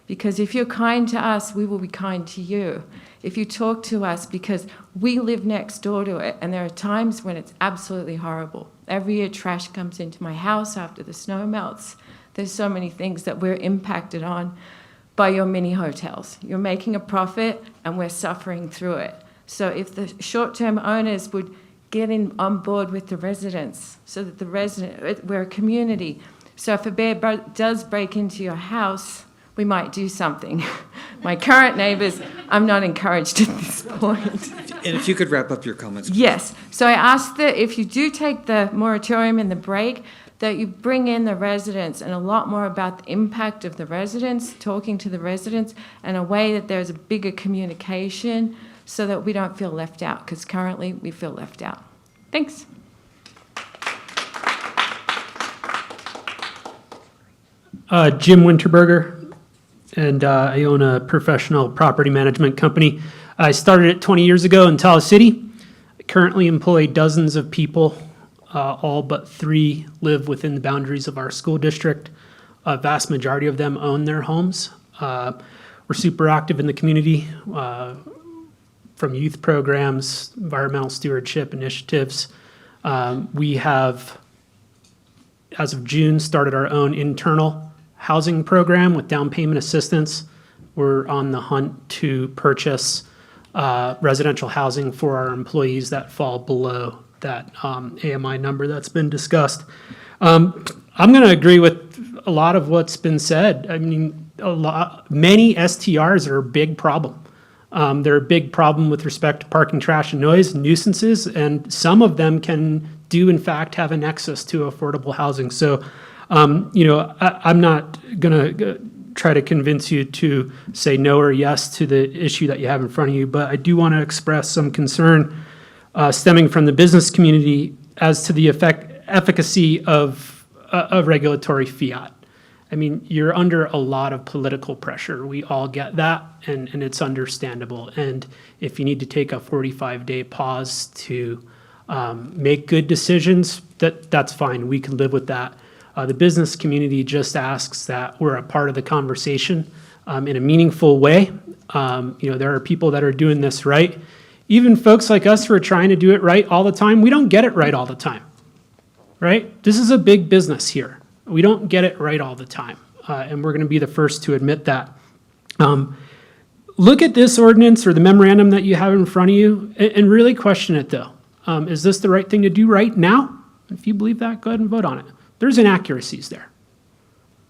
Because if you're kind to us, we will be kind to you. If you talk to us, because we live next door to it, and there are times when it's absolutely horrible. Every year trash comes into my house after the snow melts. There's so many things that we're impacted on by your mini hotels. You're making a profit, and we're suffering through it. So if the short-term owners would get on board with the residents, so that we're a community. So if a bear does break into your house, we might do something. My current neighbors, I'm not encouraged at this point. And if you could wrap up your comments. Yes. So I asked that if you do take the moratorium and the break, that you bring in the residents and a lot more about the impact of the residents, talking to the residents, and a way that there's a bigger communication so that we don't feel left out, because currently we feel left out. Thanks. Jim Winterberger, and I own a professional property management company. I started it 20 years ago in Tahoe City. I currently employ dozens of people. All but 3 live within the boundaries of our school district. A vast majority of them own their homes. We're super active in the community, from youth programs, environmental stewardship initiatives. We have, as of June, started our own internal housing program with down payment assistance. We're on the hunt to purchase residential housing for our employees that fall below that AMI number that's been discussed. I'm going to agree with a lot of what's been said. I mean, many STRs are a big problem. They're a big problem with respect to parking, trash, and noise, nuisances, and some of them can do, in fact, have a nexus to affordable housing. So, I'm not going to try to convince you to say no or yes to the issue that you have in front of you, but I do want to express some concern stemming from the business community as to the efficacy of regulatory fiat. I mean, you're under a lot of political pressure. We all get that, and it's understandable. And if you need to take a 45-day pause to make good decisions, that's fine. We can live with that. The business community just asks that we're a part of the conversation in a meaningful way. There are people that are doing this right. Even folks like us who are trying to do it right all the time, we don't get it right all the time, right? This is a big business here. We don't get it right all the time, and we're going to be the first to admit that. look at this ordinance or the memorandum that you have in front of you and really question it though. Is this the right thing to do right now? If you believe that, go ahead and vote on it. There's inaccuracies there.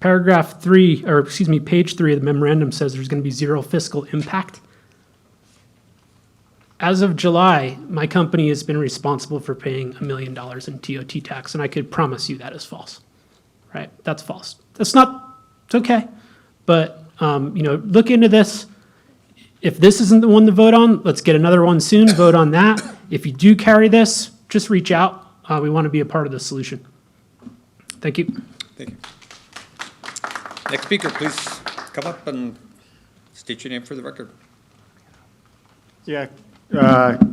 Page 3 of the memorandum says there's going to be zero fiscal impact. As of July, my company has been responsible for paying $1 million in TOT tax, and I could promise you that is false, right? That's false. It's okay. But, look into this. If this isn't the one to vote on, let's get another one soon, vote on that. If you do carry this, just reach out. We want to be a part of the solution. Thank you. Thank you. Next speaker, please come up and state your name for the record. Yeah,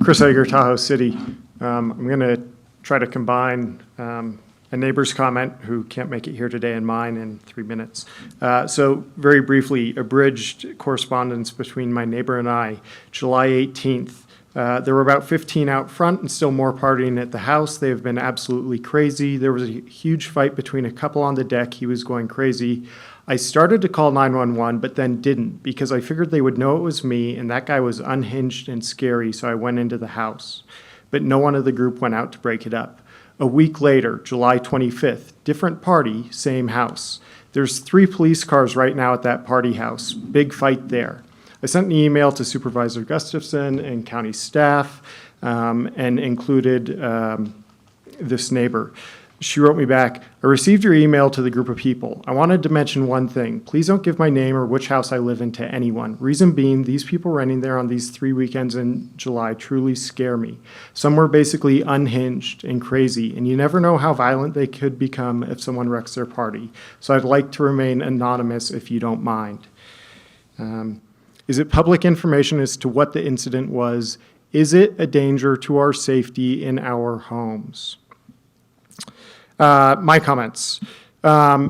Chris Eger, Tahoe City. I'm going to try to combine a neighbor's comment who can't make it here today and mine in 3 minutes. So very briefly, abridged correspondence between my neighbor and I, July 18th. There were about 15 out front and still more partying at the house. They have been absolutely crazy. There was a huge fight between a couple on the deck. He was going crazy. I started to call 911, but then didn't because I figured they would know it was me, and that guy was unhinged and scary, so I went into the house. But no one of the group went out to break it up. A week later, July 25th, different party, same house. There's 3 police cars right now at that party house. Big fight there. I sent an email to Supervisor Gustafson and county staff and included this neighbor. She wrote me back, I received your email to the group of people. I wanted to mention one thing. Please don't give my name or which house I live in to anyone. Reason being, these people renting there on these 3 weekends in July truly scare me. Some were basically unhinged and crazy, and you never know how violent they could become if someone wrecks their party. So I'd like to remain anonymous if you don't mind. Is it public information as to what the incident was? Is it a danger to our safety in our homes? My comments. I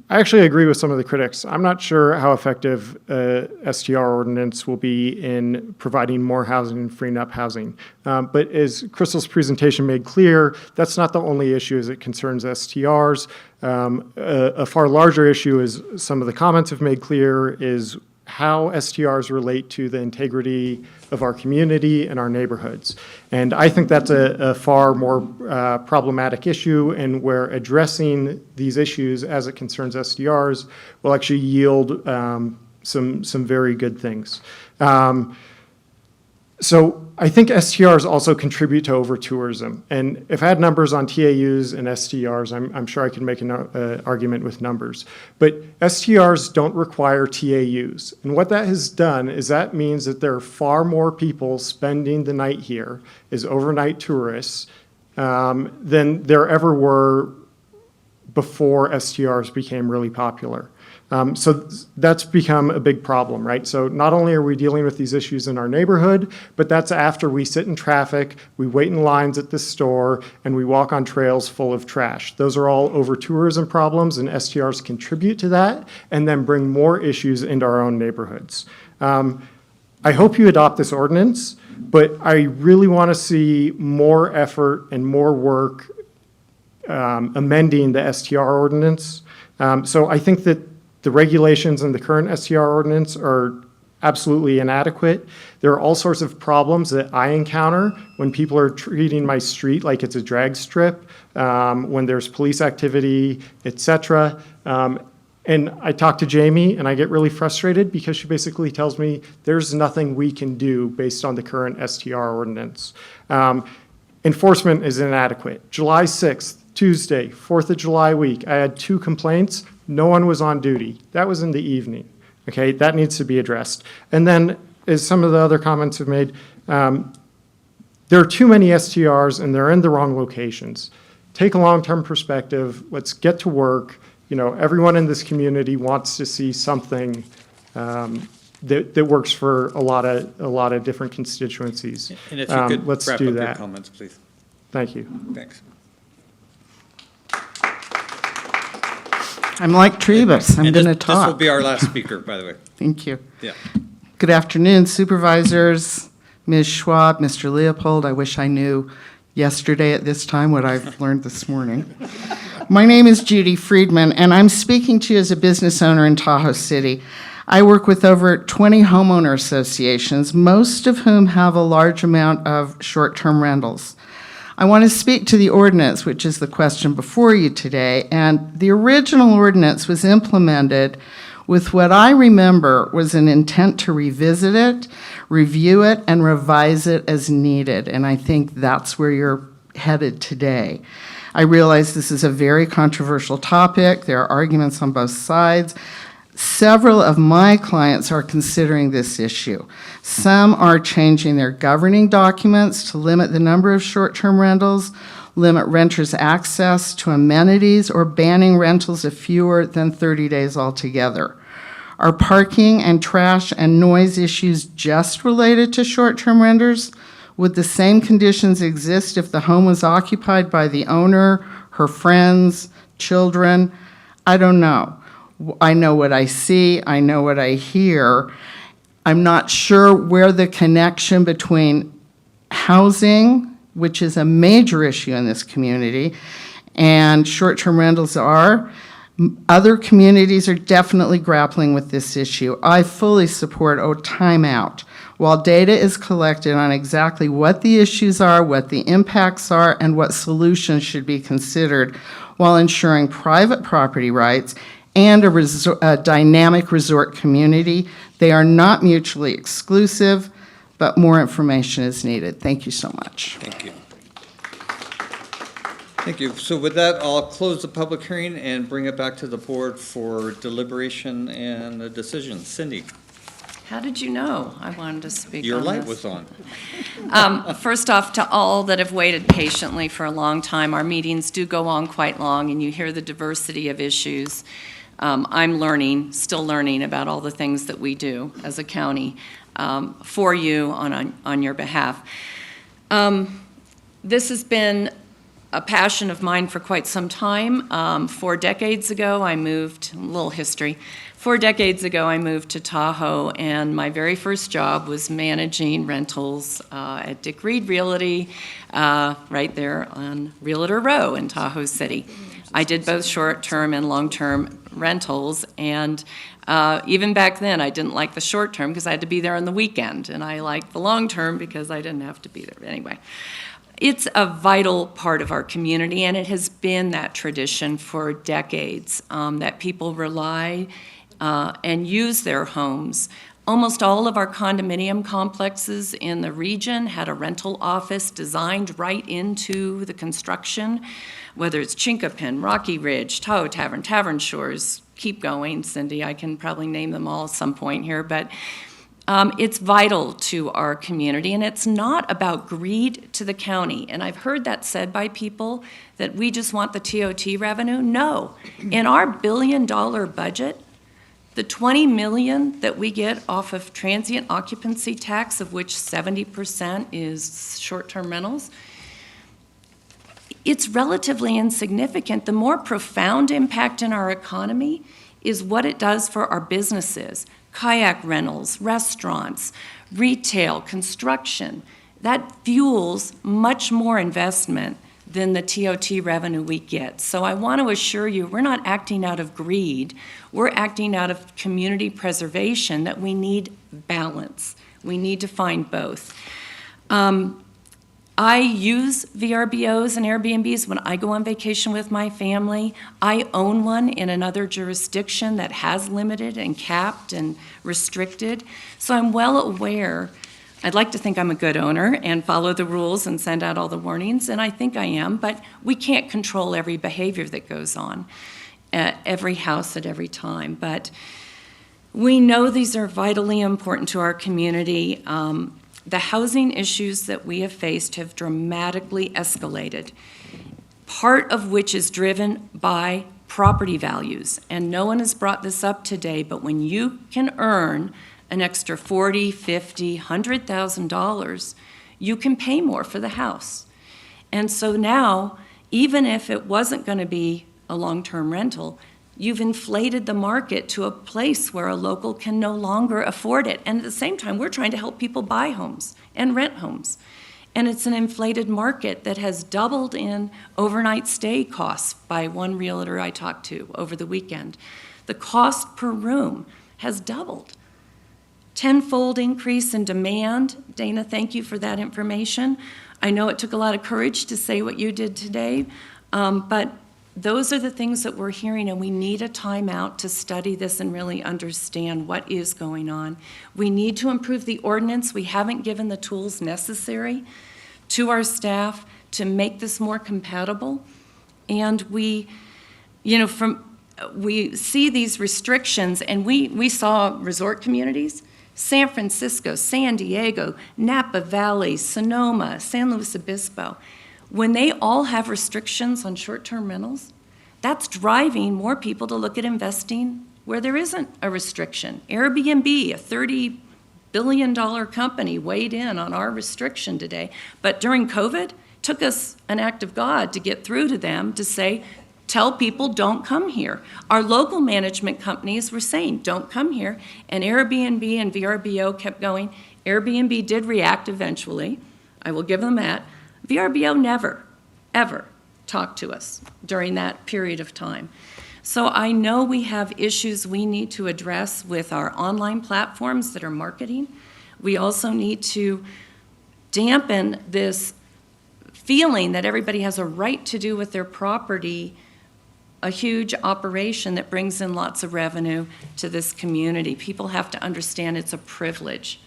actually agree with some of the critics. I'm not sure how effective STR ordinance will be in providing more housing and freeing up housing. But as Crystal's presentation made clear, that's not the only issue as it concerns STRs. A far larger issue, as some of the comments have made clear, is how STRs relate to the integrity of our community and our neighborhoods. And I think that's a far more problematic issue, and where addressing these issues as it concerns STRs will actually yield some very good things. So I think STRs also contribute to over-tourism. And if I had numbers on TAUs and STRs, I'm sure I could make an argument with numbers. But STRs don't require TAUs. And what that has done is that means that there are far more people spending the night here as overnight tourists than there ever were before STRs became really popular. So that's become a big problem, right? So not only are we dealing with these issues in our neighborhood, but that's after we sit in traffic, we wait in lines at the store, and we walk on trails full of trash. Those are all over-tourism problems, and STRs contribute to that and then bring more issues into our own neighborhoods. I hope you adopt this ordinance, but I really want to see more effort and more work amending the STR ordinance. So I think that the regulations in the current STR ordinance are absolutely inadequate. There are all sorts of problems that I encounter when people are treating my street like it's a drag strip, when there's police activity, etc. And I talk to Jamie and I get really frustrated because she basically tells me there's nothing we can do based on the current STR ordinance. Enforcement is inadequate. July 6th, Tuesday, 4th of July week, I had 2 complaints. No one was on duty. That was in the evening. Okay, that needs to be addressed. And then, as some of the other comments have made, there are too many STRs and they're in the wrong locations. Take a long-term perspective. Let's get to work. You know, everyone in this community wants to see something that works for a lot of different constituencies. And if you could let's wrap do up that. your comments, please. Thank you. Thanks. I'm like Trebus. I'm going to This will talk. be our last speaker, by the way. Thank you. Yeah. Good afternoon, supervisors, Ms. Schwab, Mr. Leopold. I wish I knew yesterday at this time what I've learned this morning. My name is Judy Friedman, and I'm speaking to you as a business owner in Tahoe City. I work with over 20 homeowner associations, most of whom have a large amount of short-term rentals. I want to speak to the ordinance, which is the question before you today, and the original ordinance was implemented with what I remember was an intent to revisit it, review it, and revise it as needed, and I think that's where you're headed today. I realize this is a very controversial topic. There are arguments on both sides. Several of my clients are considering this issue. Some are changing their governing documents to limit the number of short-term rentals, limit renters' access to amenities, or banning rentals of fewer than 30 days altogether. Are parking and trash and noise issues just related to short-term renters? Would the same conditions exist if the home was occupied by the owner, her friends, children? I don't know. I know what I see, I know what I hear. I'm not sure where the connection between housing, which is a major issue in this community, and short-term rentals are. Other communities are definitely grappling with this issue. I fully support a timeout. While data is collected on exactly what the issues are, what the impacts are, and what solutions should be considered while ensuring private property rights and a dynamic resort community. They are not mutually exclusive, but more information is needed. Thank you so much. Thank you. Thank you. So with that, I'll close the public hearing and bring it back to the board for deliberation and a decision. Cindy? How did you know I wanted to speak Your on light this? was on. First off, to all that have waited patiently for a long time, our meetings do go on quite long, and you hear the diversity of issues. I'm still learning about all the things that we do as a county for you on your behalf. This has been a passion of mine for quite some time. 4 decades ago, I moved, a little history. 4 decades ago, I moved to Tahoe, and my very first job was managing rentals at Dick Reed Realty, right there on Realtor Row in Tahoe City. I did both short-term and long-term rentals, and even back then, I didn't like the short-term because I had to be there on the weekend, and I liked the long-term because I didn't have to be there. Anyway, it's a vital part of our community, and it has been that tradition for decades, that people rely and use their homes. Almost all of our condominium complexes in the region had a rental office designed right into the construction, whether it's Chinkapin, Rocky Ridge, Tahoe Tavern, Tavern Shores, keep going, Cindy, I can probably name them all at some point here, but it's vital to our community, and it's not about greed to the county. And I've heard that said by people that we just want the TOT revenue. No, in our $1 billion budget, the $20 million that we get off of transient occupancy tax, of which 70% is short-term rentals, it's relatively insignificant. The more profound impact in our economy is what it does for our businesses, kayak rentals, restaurants, retail, construction. That fuels much more investment than the TOT revenue we get. So I want to assure you, we're not acting out of greed. We're acting out of community preservation, that we need balance. We need to find both. I use VRBOs and Airbnbs when I go on vacation with my family. I own one in another jurisdiction that has limited and capped and restricted. So I'm well aware. I'd like to think I'm a good owner and follow the rules and send out all the warnings, and I think I am, but we can't control every behavior that goes on at every house at every time. But we know these are vitally important to our community. The housing issues that we have faced have dramatically escalated, part of which is driven by property values. And no one has brought this up today, but when you can earn an extra $40,000, $50,000, $100,000, you can pay more for the house. And so now, even if it wasn't going to be a long-term rental, you've inflated the market to a place where a local can no longer afford it. And at the same time, we're trying to help people buy homes and rent homes. And it's an inflated market that has doubled in overnight stay costs by one realtor I talked to over the weekend. The cost per room has doubled. Tenfold increase in demand. Dana, thank you for that information. I know it took a lot of courage to say what you did today, but those are the things that we're hearing, and we need a timeout to study this and really understand what is going on. We need to improve the ordinance. We haven't given the tools necessary to our staff to make this more compatible. And we see these restrictions, and we saw resort communities, San Francisco, San Diego, Napa Valley, Sonoma, San Luis Obispo. When they all have restrictions on short-term rentals, that's driving more people to look at investing where there isn't a restriction. Airbnb, a $30 billion company, weighed in on our restriction today. But during COVID, took us an act of God to get through to them to say, tell people don't come here. Our local management companies were saying, don't come here. And Airbnb and VRBO kept going. Airbnb did react eventually. I will give them that. VRBO never, ever talked to us during that period of time. So I know we have issues we need to address with our online platforms that are marketing. We also need to dampen this feeling that everybody has a right to do with their property a huge operation that brings in lots of revenue to this community. People have to understand it's a privilege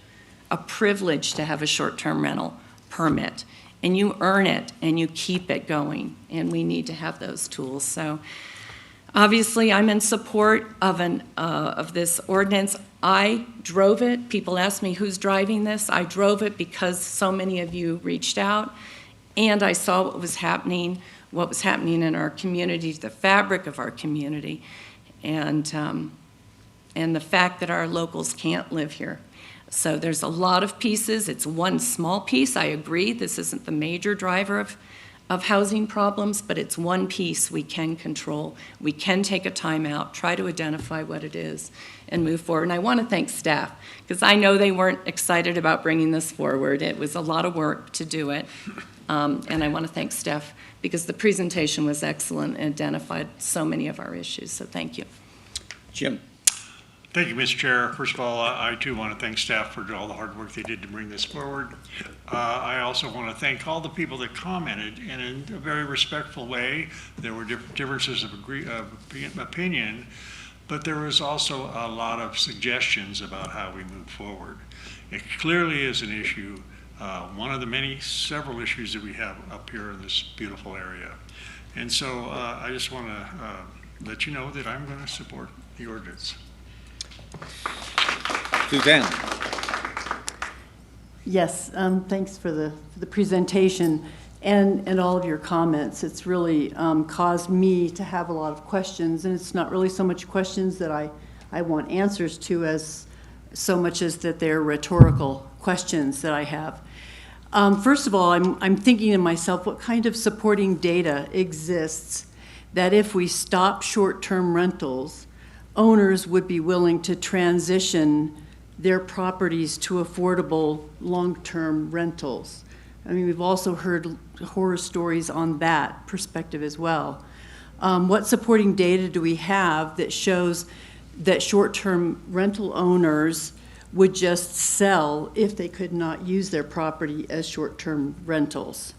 to have a short-term rental permit. And you earn it and you keep it going, and we need to have those tools. So obviously I'm in support of this ordinance. I drove it. People ask me who's driving this. I drove it because so many of you reached out, and I saw what was happening in our community, the fabric of our community, and the fact that our locals can't live here. So there's a lot of pieces. It's one small piece. I agree, this isn't the major driver of housing problems, but it's one piece we can control. We can take a time out, try to identify what it is, and move forward. And I want to thank staff, because I know they weren't excited about bringing this forward. It was a lot of work to do it. And I want to thank staff, because the presentation was excellent and identified so many of our issues. So thank you. Jim. Thank you, Mr. Chair. First of all, I too want to thank staff for all the hard work they did to bring this forward. I also want to thank all the people that commented, and in a very respectful way. There were differences of opinion, but there was also a lot of suggestions about how we move forward. It clearly is an issue, one of the several issues that we have up here in this beautiful area. And so I just want to let you know that I'm going to support the ordinance. Suzanne. Yes, thanks for the presentation and all of your comments. It's really caused me to have a lot of questions, and it's not really so much questions that I want answers to as so much as that they're rhetorical questions that I have. First of all, I'm thinking to myself, what kind of supporting data exists that if we stop short-term rentals, owners would be willing to transition their properties to affordable long-term rentals? I mean, we've also heard horror stories on that perspective as well. What supporting data do we have that shows that short-term rental owners would just sell if they could not use their property as short-term rentals?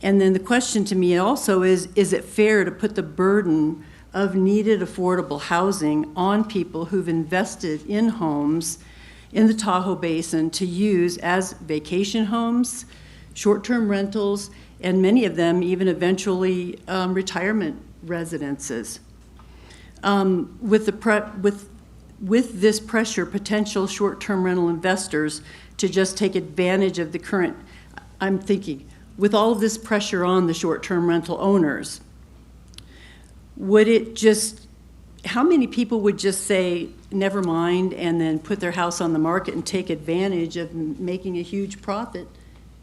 And then the question to me also is it fair to put the burden of needed affordable housing on people who've invested in homes in the Tahoe Basin to use as vacation homes, short-term rentals, and many of them even eventually retirement residences? With this pressure, potential short-term rental investors to just take advantage of the current, I'm thinking, with all of this pressure on the short-term rental owners, would it just, how many people would just say, never mind, and then put their house on the market and take advantage of making a huge profit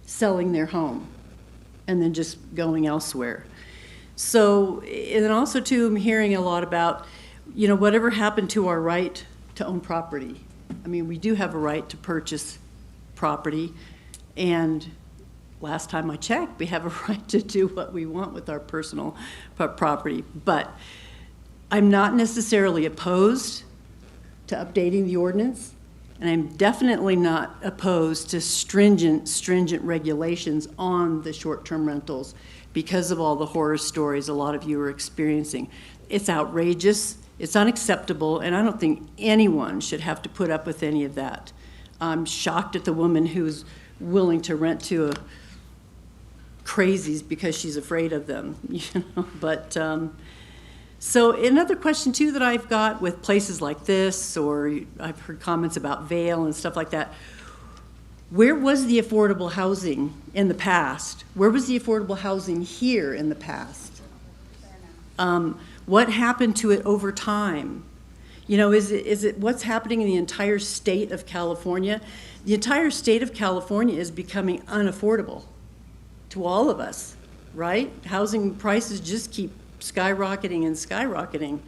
selling their home and then just going elsewhere? So, and then also too, I'm hearing a lot about, whatever happened to our right to own property. I mean, we do have a right to purchase property, and last time I checked, we have a right to do what we want with our personal property. But I'm not necessarily opposed to updating the ordinance, and I'm definitely not opposed to stringent regulations on the short-term rentals because of all the horror stories a lot of you are experiencing. It's outrageous, it's unacceptable, and I don't think anyone should have to put up with any of that. I'm shocked at the woman who's willing to rent to a crazies because she's afraid of them, you know, but so another question too that I've got with places like this, or I've heard comments about Vail and stuff like that, where was the affordable housing in the past? Where was the affordable housing here in the past? What happened to it over time? You know, is it what's happening in the entire state of California? The entire state of California is becoming unaffordable to all of us, right? Housing prices just keep skyrocketing and skyrocketing.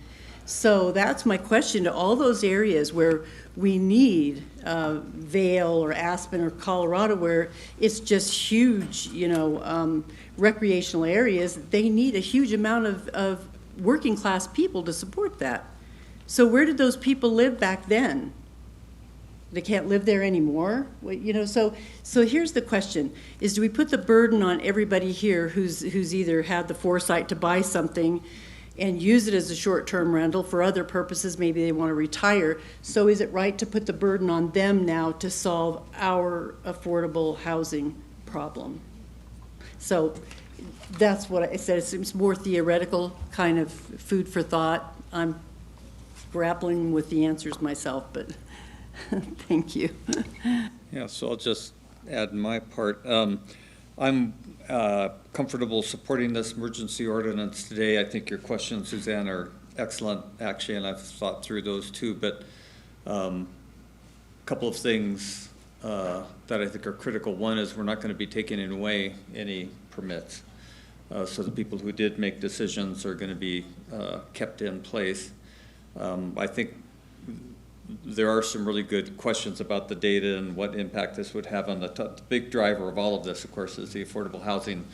So that's my question to all those areas where we need Vail or Aspen or Colorado, where it's just huge, you know, recreational areas. They need a huge amount of working class people to support that. So where did those people live back then? They can't live there anymore? You know, so here's the question, is do we put the burden on everybody here who's either had the foresight to buy something and use it as a short-term rental for other purposes, maybe they want to retire, so is it right to put the burden on them now to solve our affordable housing problem? So that's what I said, it's more theoretical, kind of food for thought. I'm grappling with the answers myself, but thank you. Yeah, so I'll just add my part. I'm comfortable supporting this emergency ordinance today. I think your questions, Suzanne, are excellent, actually, and I've thought through those too. But a couple of things that I think are critical. One is we're not going to be taking away any permits. So the people who did make decisions are going to be kept in place. I think there are some really good questions about the data and what impact this would have on the big driver of all of this, of course, is the affordable housing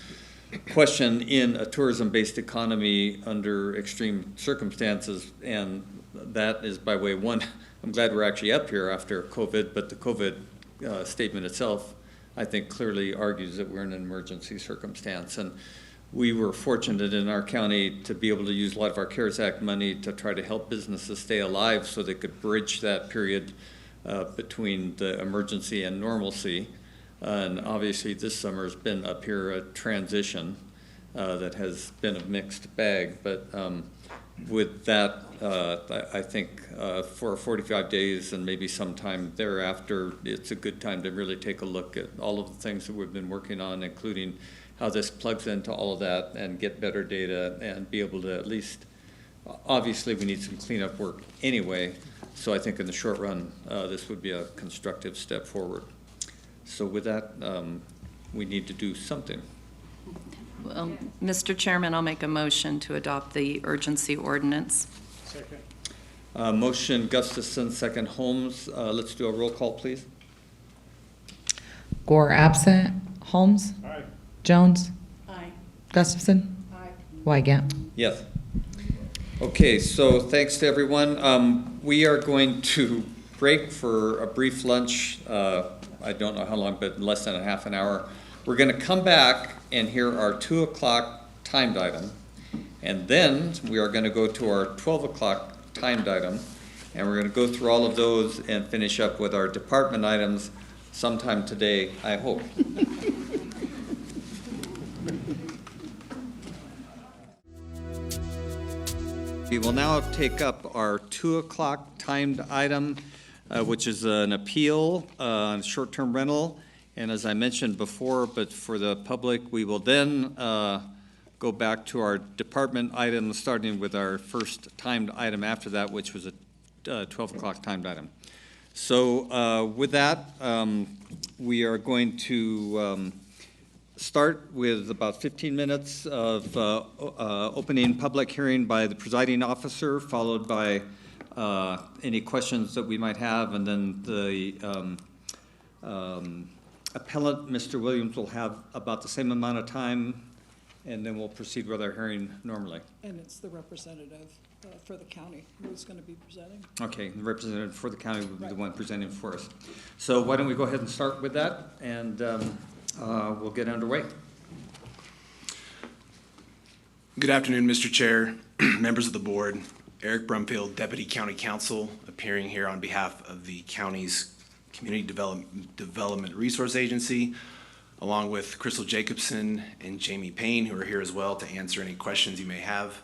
question in a tourism-based economy under extreme circumstances. And that is by way one, I'm glad we're actually up here after COVID, but the COVID statement itself, I think, clearly argues that we're in an emergency circumstance. And we were fortunate in our county to be able to use a lot of our CARES Act money to try to help businesses stay alive so they could bridge that period between the emergency and normalcy. And obviously this summer has been up here a transition that has been a mixed bag. But with that, I think for 45 days and maybe sometime thereafter, it's a good time to really take a look at all of the things that we've been working on, including how this plugs into all of that and get better data and be able to at least, obviously we need some cleanup work anyway, so I think in the short run, this would be a constructive step forward. So with that, we need to do something. Well, Mr. Chairman, I'll make a motion to adopt the urgency ordinance. Second. Motion Gustafson, second Holmes. Let's do a roll call, please. Gore absent. Holmes? Aye. Jones? Aye. Gustafson? Aye. Wygant? Yes. Okay, so thanks to everyone. We are going to break for a brief lunch. I don't know how long, but less than a half an hour. We're going to come back and hear our 2 o'clock timed item. And then we are going to go to our 12 o'clock timed item. And we're going to go through all of those and finish up with our department items sometime today, I hope. We will now take up our 2 o'clock timed item, which is an appeal on short-term rental. And as I mentioned before, but for the public, we will then go back to our department item, starting with our first timed item after that, which was a 12 o'clock timed item. So with that, we are going to start with about 15 minutes of opening public hearing by the presiding officer, followed by any questions that we might have, and then the appellant, Mr. Williams, will have about the same amount of time and then we'll proceed with our hearing normally. And it's the representative for the county who's going to be presenting. Okay, the representative for the county will be the one presenting for us. So why don't we go ahead and start with that, and we'll get underway. Good afternoon, Mr. Chair, members of the board. Eric Brumfield, Deputy County Counsel, appearing here on behalf of the county's Community Development Resource Agency, along with Crystal Jacobson and Jamie Payne, who are here as well to answer any questions you may have.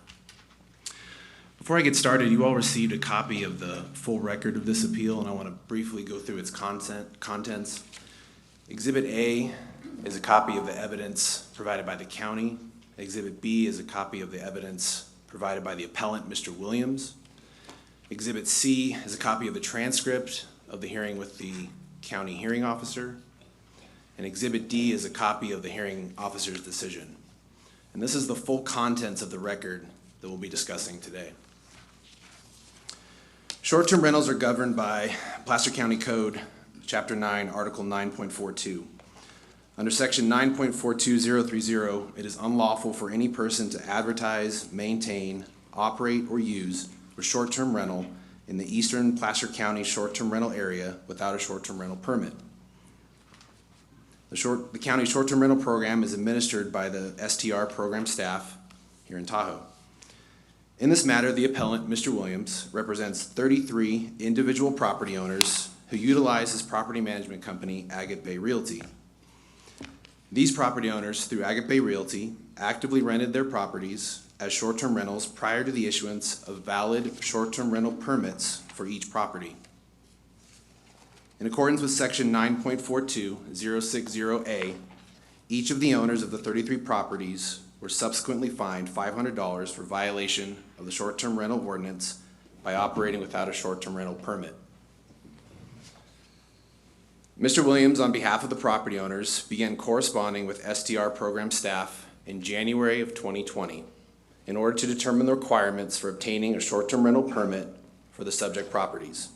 Before I get started, you all received a copy of the full record of this appeal, and I want to briefly go through its contents. Exhibit A is a copy of the evidence provided by the county. Exhibit B is a copy of the evidence provided by the appellant, Mr. Williams. Exhibit C is a copy of the transcript of the hearing with the county hearing officer. And Exhibit D is a copy of the hearing officer's decision. And this is the full contents of the record that we'll be discussing today. Short-term rentals are governed by Placer County Code, Chapter 9, Article 9.42. Under Section 9.42030, it is unlawful for any person to advertise, maintain, operate, or use a short-term rental in the eastern Placer County short-term rental area without a short-term rental permit. The county short-term rental program is administered by the STR program staff here in Tahoe. In this matter, the appellant, Mr. Williams, represents 33 individual property owners who utilize his property management company, Agate Bay Realty. These property owners, through Agate Bay Realty, actively rented their properties as short-term rentals prior to the issuance of valid short-term rental permits for each property. In accordance with Section 9.42060A, each of the owners of the 33 properties were subsequently fined $500 for violation of the short-term rental ordinance by operating without a short-term rental permit. Mr. Williams, on behalf of the property owners, began corresponding with STR program staff in January of 2020 in order to determine the requirements for obtaining a short-term rental permit for the subject properties.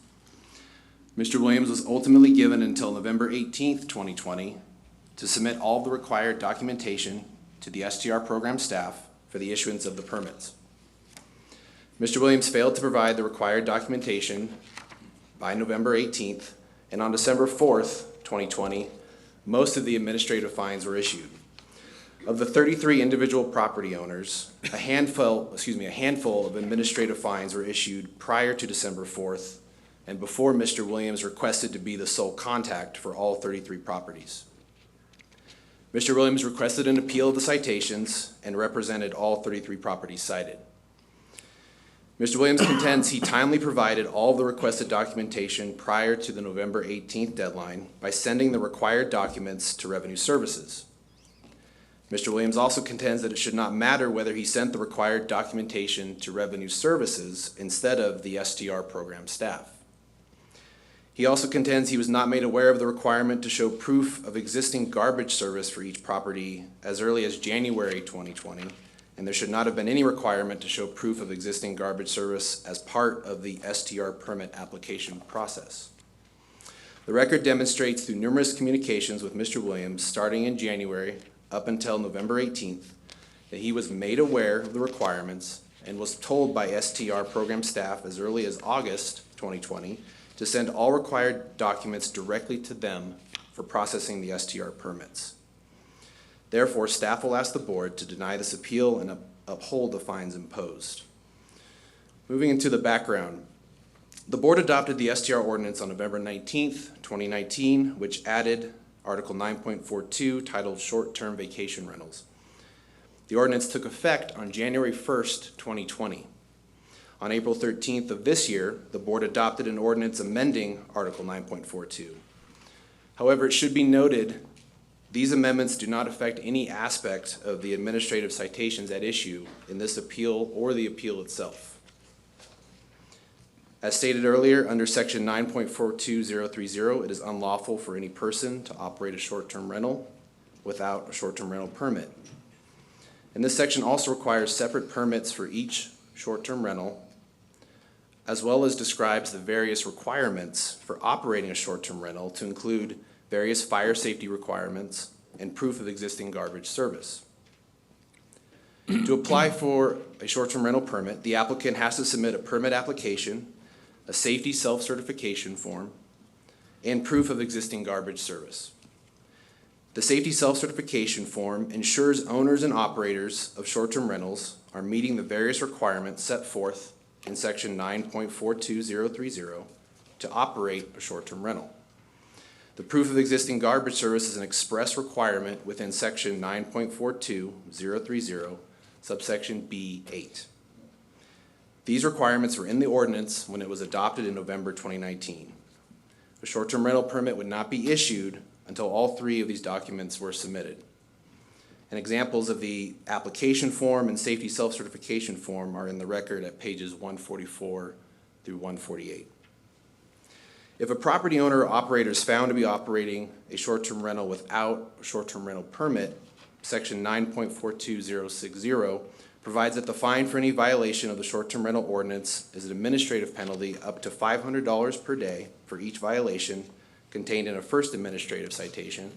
Mr. Williams was ultimately given until November 18th, 2020 to submit all the required documentation to the STR program staff for the issuance of the permits. Mr. Williams failed to provide the required documentation by November 18th, and on December 4th, 2020, most of the administrative fines were issued. Of the 33 individual property owners, a handful of administrative fines were issued prior to December 4th and before Mr. Williams requested to be the sole contact for all 33 properties. Mr. Williams requested an appeal of the citations and represented all 33 properties cited. Mr. Williams contends he timely provided all the requested documentation prior to the November 18th deadline by sending the required documents to Revenue Services. Mr. Williams also contends that it should not matter whether he sent the required documentation to Revenue Services instead of the STR program staff. He also contends he was not made aware of the requirement to show proof of existing garbage service for each property as early as January 2020, and there should not have been any requirement to show proof of existing garbage service as part of the STR permit application process. The record demonstrates through numerous communications with Mr. Williams starting in January up until November 18th that he was made aware of the requirements and was told by STR program staff as early as August 2020 to send all required documents directly to them for processing the STR permits. Therefore, staff will ask the board to deny this appeal and uphold the fines imposed. Moving into the background, the board adopted the STR ordinance on November 19th, 2019, which added Article 9.42 titled Short-Term Vacation Rentals. The ordinance took effect on January 1st, 2020. On April 13th of this year, the board adopted an ordinance amending Article 9.42. However, it should be noted these amendments do not affect any aspect of the administrative citations at issue in this appeal or the appeal itself. As stated earlier, under Section 9.42030, it is unlawful for any person to operate a short-term rental without a short-term rental permit. And this section also requires separate permits for each short-term rental, as well as describes the various requirements for operating a short-term rental to include various fire safety requirements and proof of existing garbage service. To apply for a short-term rental permit, the applicant has to submit a permit application, a safety self-certification form, and proof of existing garbage service. The safety self-certification form ensures owners and operators of short-term rentals are meeting the various requirements set forth in section 9.42030 to operate a short-term rental. The proof of existing garbage service is an express requirement within section 9.42030, subsection B8. These requirements were in the ordinance when it was adopted in November 2019. A short-term rental permit would not be issued until all three of these documents were submitted. And examples of the application form and safety self-certification form are in the record at pages 144 through 148. If a property owner or operator is found to be operating a short-term rental without a short-term rental permit, section 9.42060 provides that the fine for any violation of the short-term rental ordinance is an administrative penalty up to $500 per day for each violation contained in a first administrative citation,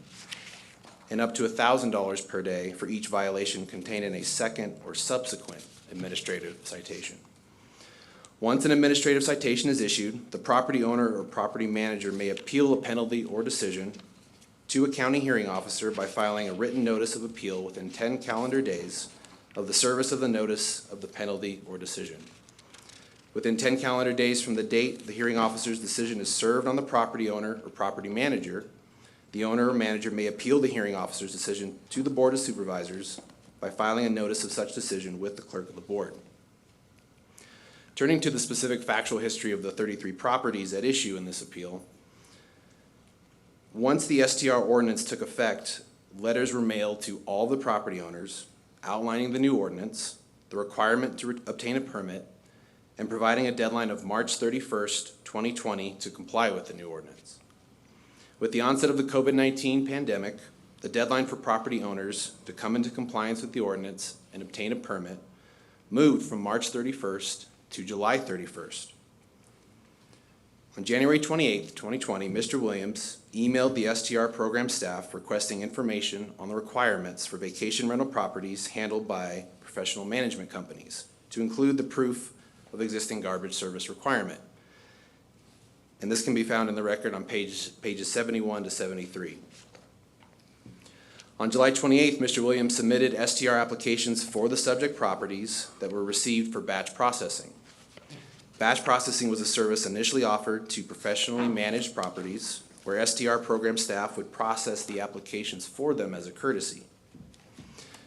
and up to $1,000 per day for each violation contained in a second or subsequent administrative citation. Once an administrative citation is issued, the property owner or property manager may appeal a penalty or decision to a county hearing officer by filing a written notice of appeal within 10 calendar days of the service of the notice of the penalty or decision. Within 10 calendar days from the date the hearing officer's decision is served on the property owner or property manager, the owner or manager may appeal the hearing officer's decision to the Board of Supervisors by filing a notice of such decision with the clerk of the board. Turning to the specific factual history of the 33 properties at issue in this appeal, once the STR ordinance took effect, letters were mailed to all the property owners outlining the new ordinance, the requirement to obtain a permit, and providing a deadline of March 31st, 2020 to comply with the new ordinance. With the onset of the COVID-19 pandemic, the deadline for property owners to come into compliance with the ordinance and obtain a permit moved from March 31st to July 31st. On January 28th, 2020, Mr. Williams emailed the STR program staff requesting information on the requirements for vacation rental properties handled by professional management companies, to include the proof of existing garbage service requirement. And this can be found in the record on pages 71 to 73. On July 28th, Mr. Williams submitted STR applications for the subject properties that were received for batch processing. Batch processing was a service initially offered to professionally managed properties where STR program staff would process the applications for them as a courtesy.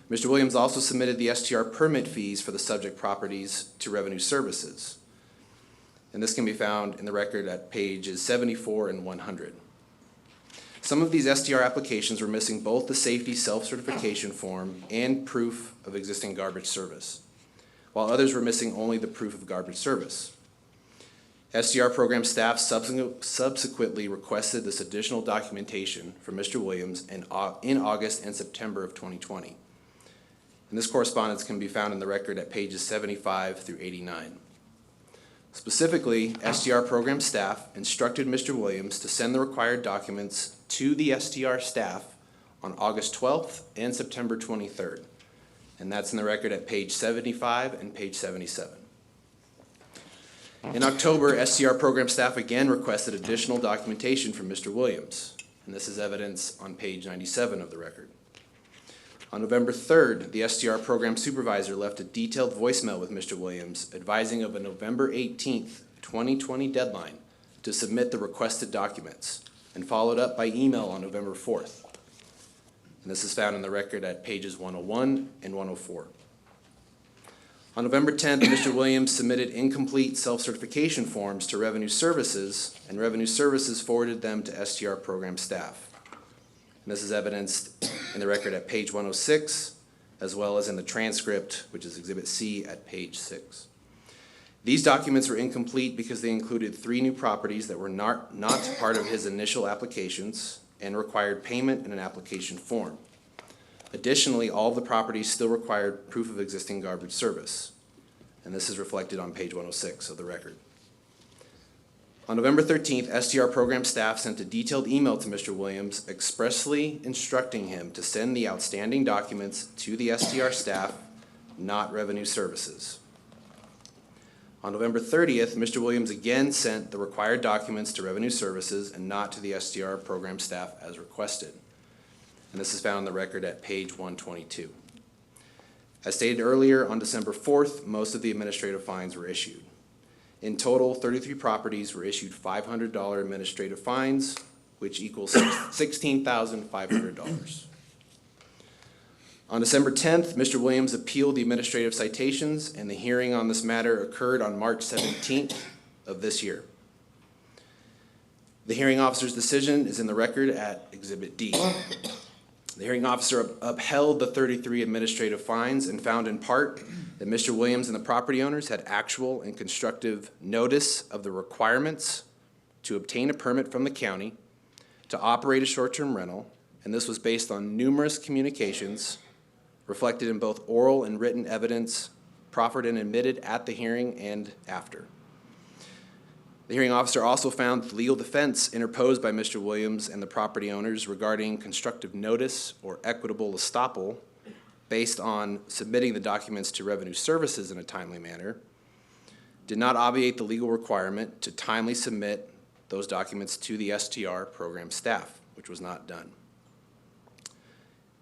Mr. Williams also submitted the STR permit fees for the subject properties to Revenue Services. And this can be found in the record at pages 74 and 100. Some of these STR applications were missing both the safety self-certification form and proof of existing garbage service, while others were missing only the proof of garbage service. STR program staff subsequently requested this additional documentation from Mr. Williams in August and September of 2020. And this correspondence can be found in the record at pages 75 through 89. Specifically, STR program staff instructed Mr. Williams to send the required documents to the STR staff on August 12th and September 23rd. And that's in the record at page 75 and page 77. In October, STR program staff again requested additional documentation from Mr. Williams, and this is evidence on page 97 of the record. On November 3rd, the STR program supervisor left a detailed voicemail with Mr. Williams advising of a November 18th, 2020 deadline to submit the requested documents, and followed up by email on November 4th. And this is found in the record at pages 101 and 104. On November 10th, Mr. Williams submitted incomplete self-certification forms to Revenue Services, and Revenue Services forwarded them to STR program staff. And this is evidenced in the record at page 106, as well as in the transcript, which is Exhibit C at page 6. These documents were incomplete because they included 3 new properties that were not part of his initial applications and required payment in an application form. Additionally, all of the properties still required proof of existing garbage service, and this is reflected on page 106 of the record. On November 13th, STR program staff sent a detailed email to Mr. Williams expressly instructing him to send the outstanding documents to the STR staff not Revenue Services. On November 30th, Mr. Williams again sent the required documents to Revenue Services and not to the STR program staff as requested. And this is found in the record at page 122. As stated earlier, on December 4th, most of the administrative fines were issued. In total, 33 properties were issued $500 administrative fines, which equals $16,500. On December 10th, Mr. Williams appealed the administrative citations, and the hearing on this matter occurred on March 17th of this year. The hearing officer's decision is in the record at Exhibit D. The hearing officer upheld the 33 administrative fines and found in part that Mr. Williams and the property owners had actual and constructive notice of the requirements to obtain a permit from the county to operate a short-term rental, and this was based on numerous communications reflected in both oral and written evidence proffered and admitted at the hearing and after. The hearing officer also found the legal defense interposed by Mr. Williams and the property owners regarding constructive notice or equitable estoppel based on submitting the documents to Revenue Services in a timely manner did not obviate the legal requirement to timely submit those documents to the STR program staff, which was not done.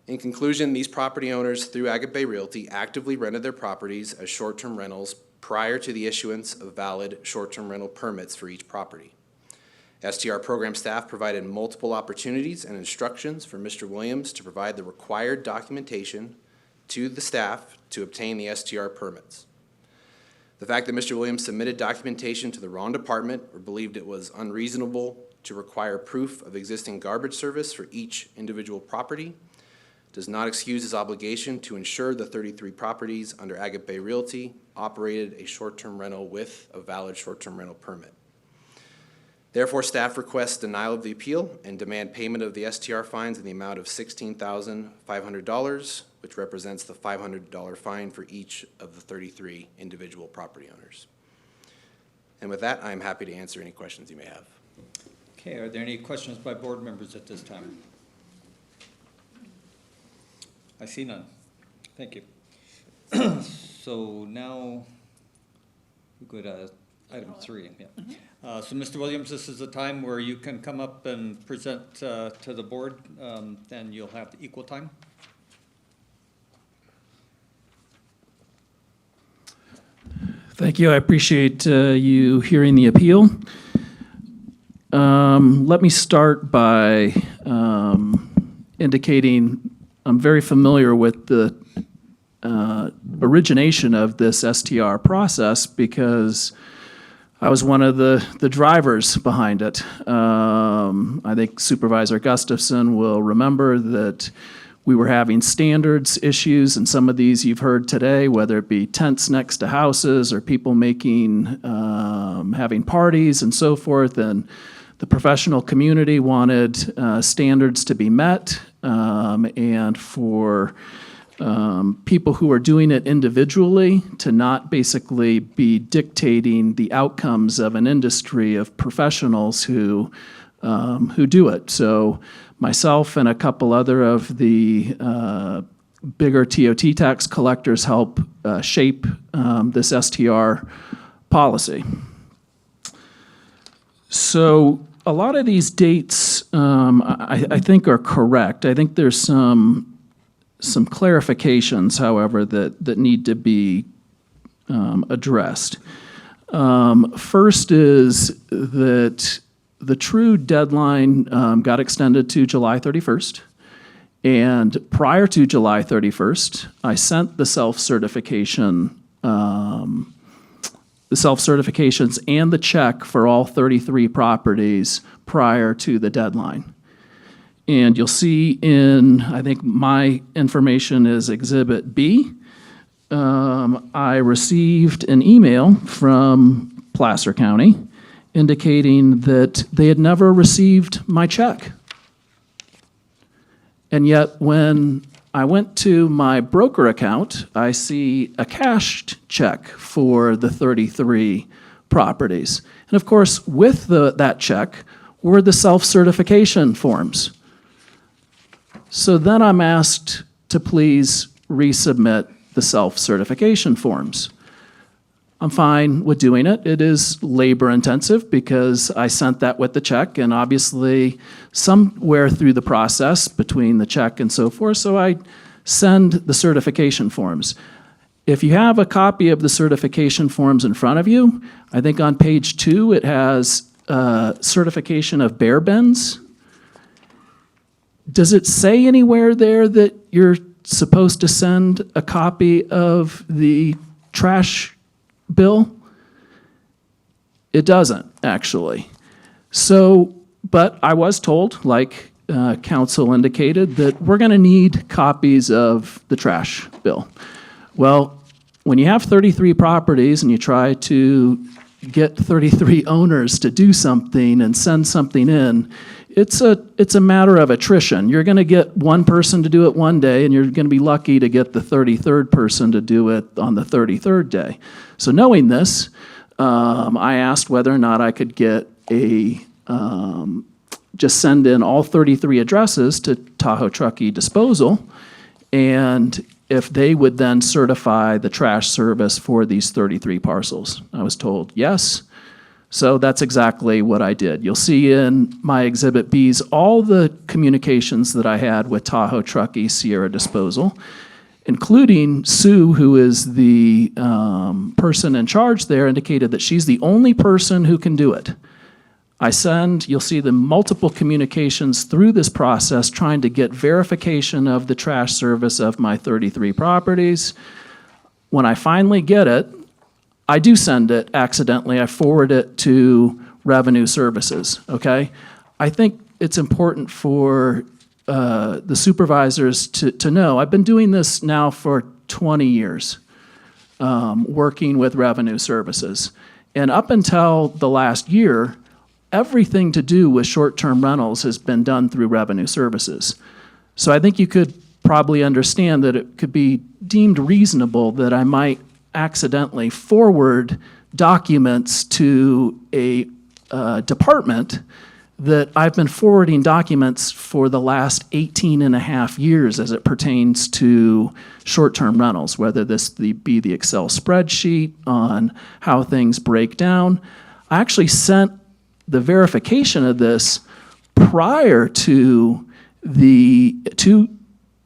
In conclusion, these property owners, through Agape Realty, actively rented their properties as short-term rentals prior to the issuance of valid short-term rental permits for each property. STR program staff provided multiple opportunities and instructions for Mr. Williams to provide the required documentation to the staff to obtain the STR permits. The fact that Mr. Williams submitted documentation to the wrong department or believed it was unreasonable to require proof of existing garbage service for each individual property does not excuse his obligation to ensure the 33 properties under Agape Realty operated a short-term rental with a valid short-term rental permit. Therefore, staff requests denial of the appeal and demand payment of the STR fines in the amount of $16,500, which represents the $500 fine for each of the 33 individual property owners. And with that, I am happy to answer any questions you may have. Okay, are there any questions by board members at this time? I see none. Thank you. So now we go to item 3. Yeah. So Mr. Williams, this is the time where you can come up and present to the board, and you'll have equal time. Thank you. I appreciate you hearing the appeal. Let me start by indicating I'm very familiar with the origination of this STR process because I was one of the drivers behind it. I think Supervisor Gustafson will remember that we were having standards issues, and some of these you've heard today, whether it be tents next to houses or people having parties and so forth, and the professional community wanted standards to be met, and for people who are doing it individually to not basically be dictating the outcomes of an industry of professionals who do it. So myself and a couple other of the bigger TOT tax collectors help shape this STR policy. So a lot of these dates I think are correct. I think there's some clarifications, however, that need to be addressed. First is that the true deadline got extended to July 31st. And prior to July 31st, I sent the self-certifications and the check for all 33 properties prior to the deadline. And you'll see I think my information is Exhibit B. I received an email from Placer County indicating that they had never received my check. And yet when I went to my broker account, I see a cashed check for the 33 properties. And of course, with that check were the self-certification forms. So then I'm asked to please resubmit the self-certification forms. I'm fine with doing it. It is labor intensive because I sent that with the check, and obviously somewhere through the process between the check and so forth, so I send the certification forms. If you have a copy of the certification forms in front of you, I think on page 2 it has certification of bear bins. Does it say anywhere there that you're supposed to send a copy of the trash bill? It doesn't, actually. So, but I was told, like council indicated, that we're going to need copies of the trash bill. Well, when you have 33 properties and you try to get 33 owners to do something and send something in, it's a matter of attrition. You're going to get one person to do it one day, and you're going to be lucky to get the 33rd person to do it on the 33rd day. So knowing this, I asked whether or not I could get just send in all 33 addresses to Tahoe Truckee Disposal, and if they would then certify the trash service for these 33 parcels. I was told yes. So that's exactly what I did. You'll see in my Exhibit B's all the communications that I had with Tahoe Truckee Sierra Disposal, including Sue, who is the person in charge there, indicated that she's the only person who can do it. You'll see the multiple communications through this process trying to get verification of the trash service of my 33 properties. When I finally get it, I do send it accidentally. I forward it to Revenue Services, okay? I think it's important for the supervisors to know. I've been doing this now for 20 years, working with Revenue Services. And up until the last year, everything to do with short-term rentals has been done through Revenue Services. So I think you could probably understand that it could be deemed reasonable that I might accidentally forward documents to a department that I've been forwarding documents for the last 18 and a half years as it pertains to short-term rentals, whether this be the Excel spreadsheet on how things break down. I actually sent the verification of this prior to the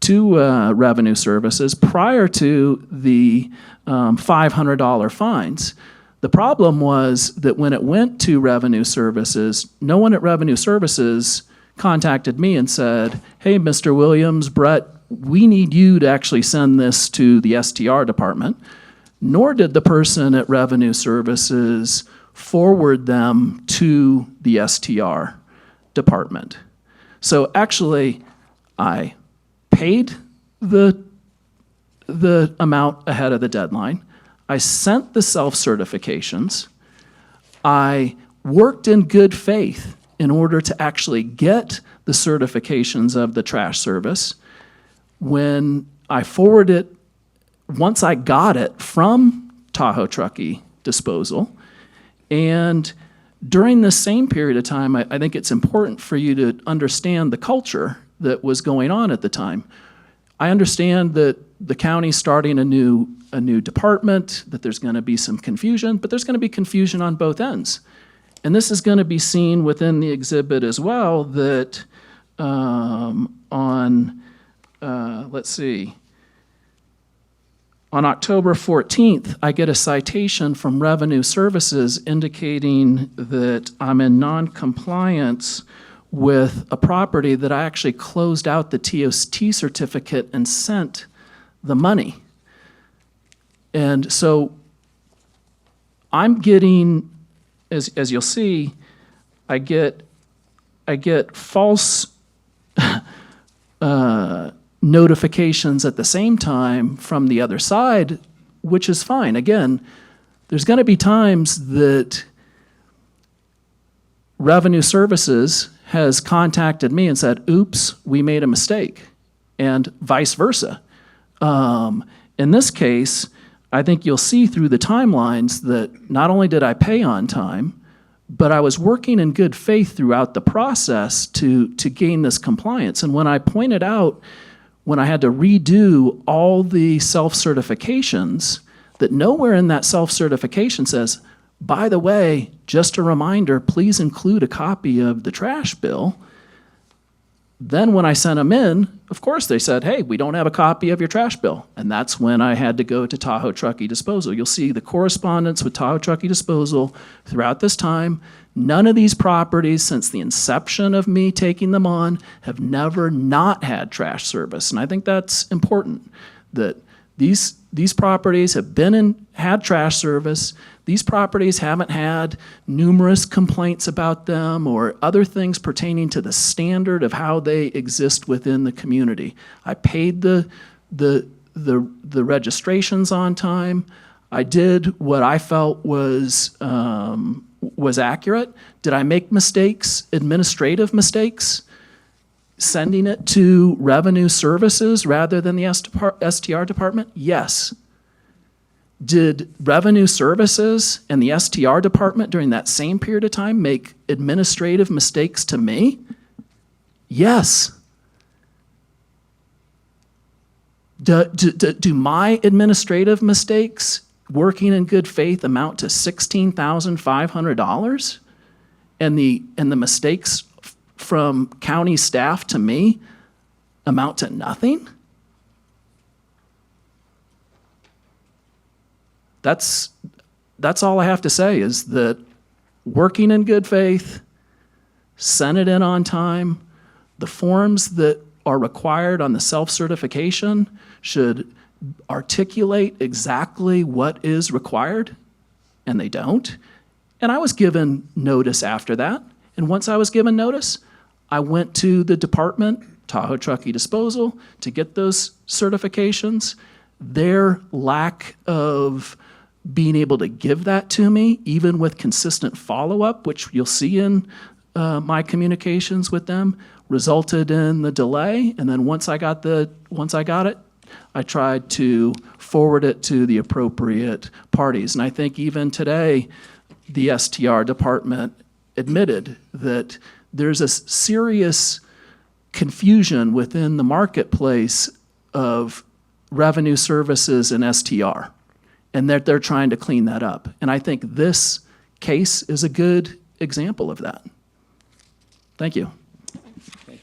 Revenue Services, prior to the $500 fines. The problem was that when it went to Revenue Services, no one at Revenue Services contacted me and said, hey, Mr. Williams, Brett, we need you to actually send this to the STR department. Nor did the person at Revenue Services forward them to the STR department. So actually, I paid the amount ahead of the deadline. I sent the self-certifications. I worked in good faith in order to actually get the certifications of the trash service. When I forwarded, once I got it from Tahoe Truckee Disposal, and during this same period of time, I think it's important for you to understand the culture that was going on at the time. I understand that the county's starting a new department, that there's going to be some confusion, but there's going to be confusion on both ends. And this is going to be seen within the exhibit as well, that on October 14th, I get a citation from Revenue Services indicating that I'm in non-compliance with a property that I actually closed out the TOT certificate and sent the money. And so I'm getting, as you'll see, I get false notifications at the same time from the other side, which is fine. Again, there's going to be times that Revenue Services has contacted me and said, oops, we made a mistake, and vice versa. In this case, I think you'll see through the timelines that not only did I pay on time, but I was working in good faith throughout the process to gain this compliance. And when I pointed out when I had to redo all the self-certifications, that nowhere in that self-certification says, by the way, just a reminder, please include a copy of the trash bill. Then when I sent them in, of course they said, hey, we don't have a copy of your trash bill. And that's when I had to go to Tahoe Truckee Disposal. You'll see the correspondence with Tahoe Truckee Disposal throughout this time. None of these properties, since the inception of me taking them on, have never not had trash service. And I think that's important, that these properties have had trash service. These properties haven't had numerous complaints about them or other things pertaining to the standard of how they exist within the community. I paid the registrations on time. I did what I felt was accurate. Did I make mistakes, administrative mistakes? Sending it to Revenue Services rather than the STR department? Yes. Did Revenue Services and the STR department during that same period of time make administrative mistakes to me? Yes. Do my administrative mistakes, working in good faith, amount to $16,500? And the mistakes from county staff to me amount to nothing? That's all I have to say, is that working in good faith, sent it in on time. The forms that are required on the self-certification should articulate exactly what is required, and they don't. And I was given notice after that. And once I was given notice, I went to the department, Tahoe Truckee Disposal, to get those certifications. Their lack of being able to give that to me, even with consistent follow-up, which you'll see in my communications with them, resulted in the delay. And then once I got it, I tried to forward it to the appropriate parties. And I think even today, the STR department admitted that there's a serious confusion within the marketplace of Revenue Services and STR, and that they're trying to clean that up. And I think this case is a good example of that. Thank you.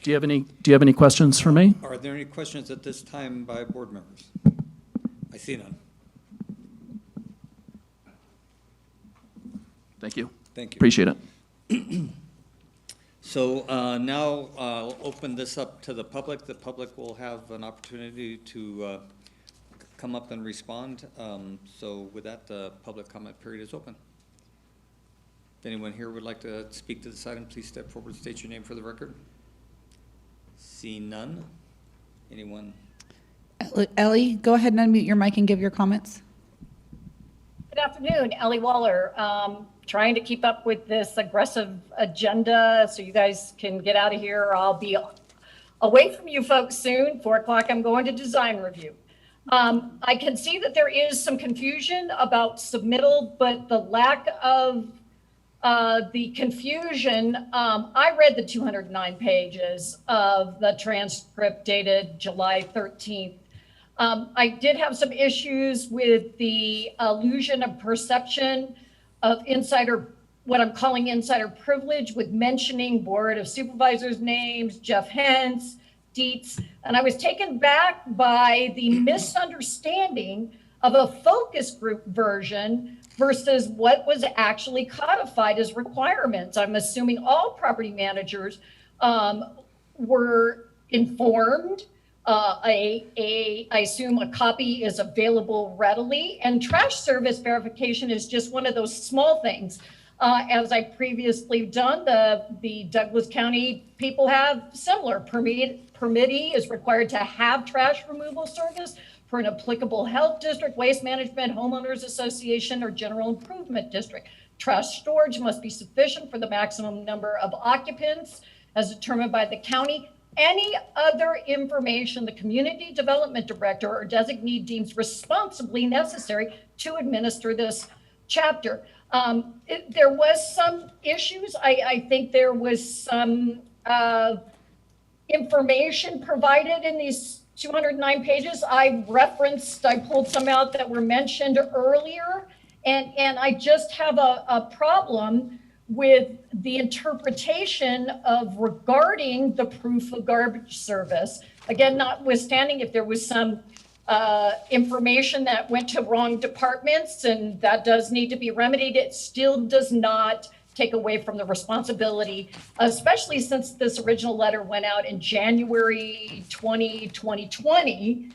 Do you have any questions for me? Are there any questions at this time by board members? I see none. Thank you. Thank you. Appreciate it. So now I'll open this up to the public. The public will have an opportunity to come up and respond. So with that, the public comment period is open. If anyone here would like to speak to this item, please step forward, state your name for the record. See none. Anyone? Ellie, go ahead and unmute your mic and give your comments. Good afternoon, Ellie Waller. Trying to keep up with this aggressive agenda so you guys can get out of here, or I'll be away from you folks soon. 4 o'clock, I'm going to design review. I can see that there is some confusion about submittal, but the lack of the confusion, I read the 209 pages of the transcript dated July 13th. I did have some issues with the illusion of perception of insider, what I'm calling insider privilege, with mentioning Board of Supervisors names, Jeff Hentz, Dietz, and I was taken back by the misunderstanding of a focus group version versus what was actually codified as requirements. I'm assuming all property managers were informed. I assume a copy is available readily, and trash service verification is just one of those small things. As I previously done, the Douglas County people have similar. Permittee is required to have trash removal service for an applicable health district, waste management, homeowners association, or general improvement district. Trash storage must be sufficient for the maximum number of occupants as determined by the county. Any other information the community development director or designee deems responsibly necessary to administer this chapter. There was some issues. I think there was some information provided in these 209 pages. I pulled some out that were mentioned earlier, and I just have a problem with the interpretation of regarding the proof of garbage service. Again, notwithstanding if there was some information that went to wrong departments, and that does need to be remedied, it still does not take away from the responsibility, especially since this original letter went out in January 2020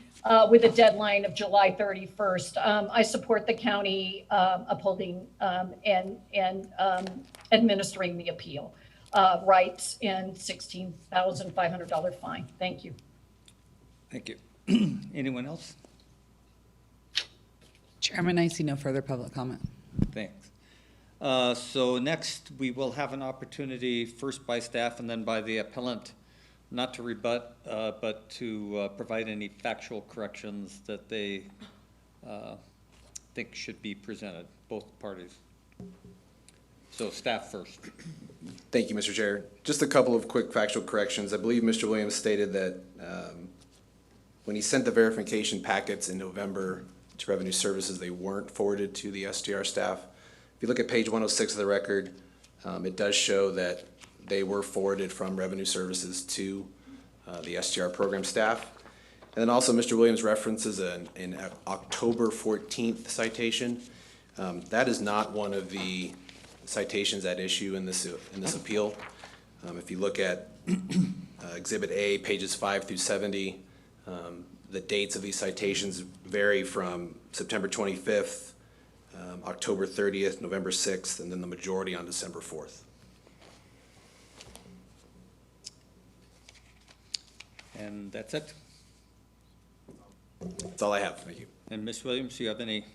with a deadline of July 31st. I support the county upholding and administering the appeal rights and $16,500 fine. Thank you. Thank you. Anyone else? Chairman, I see no further public comment. Thanks. So next, we will have an opportunity, first by staff and then by the appellant, not to rebut, but to provide any factual corrections that they think should be presented, both parties. So staff first. Thank you, Mr. Chair. Just a couple of quick factual corrections. I believe Mr. Williams stated that when he sent the verification packets in November to Revenue Services, they weren't forwarded to the STR staff. If you look at page 106 of the record, it does show that they were forwarded from Revenue Services to the STR program staff. And then also Mr. Williams references an October 14th citation. That is not one of the citations at issue in this appeal. If you look at Exhibit A, pages 5 through 70, the dates of these citations vary from September 25th, October 30th, November 6th, and then the majority on December 4th. And that's it? That's all I have. Thank you. And Ms. Williams, do you have any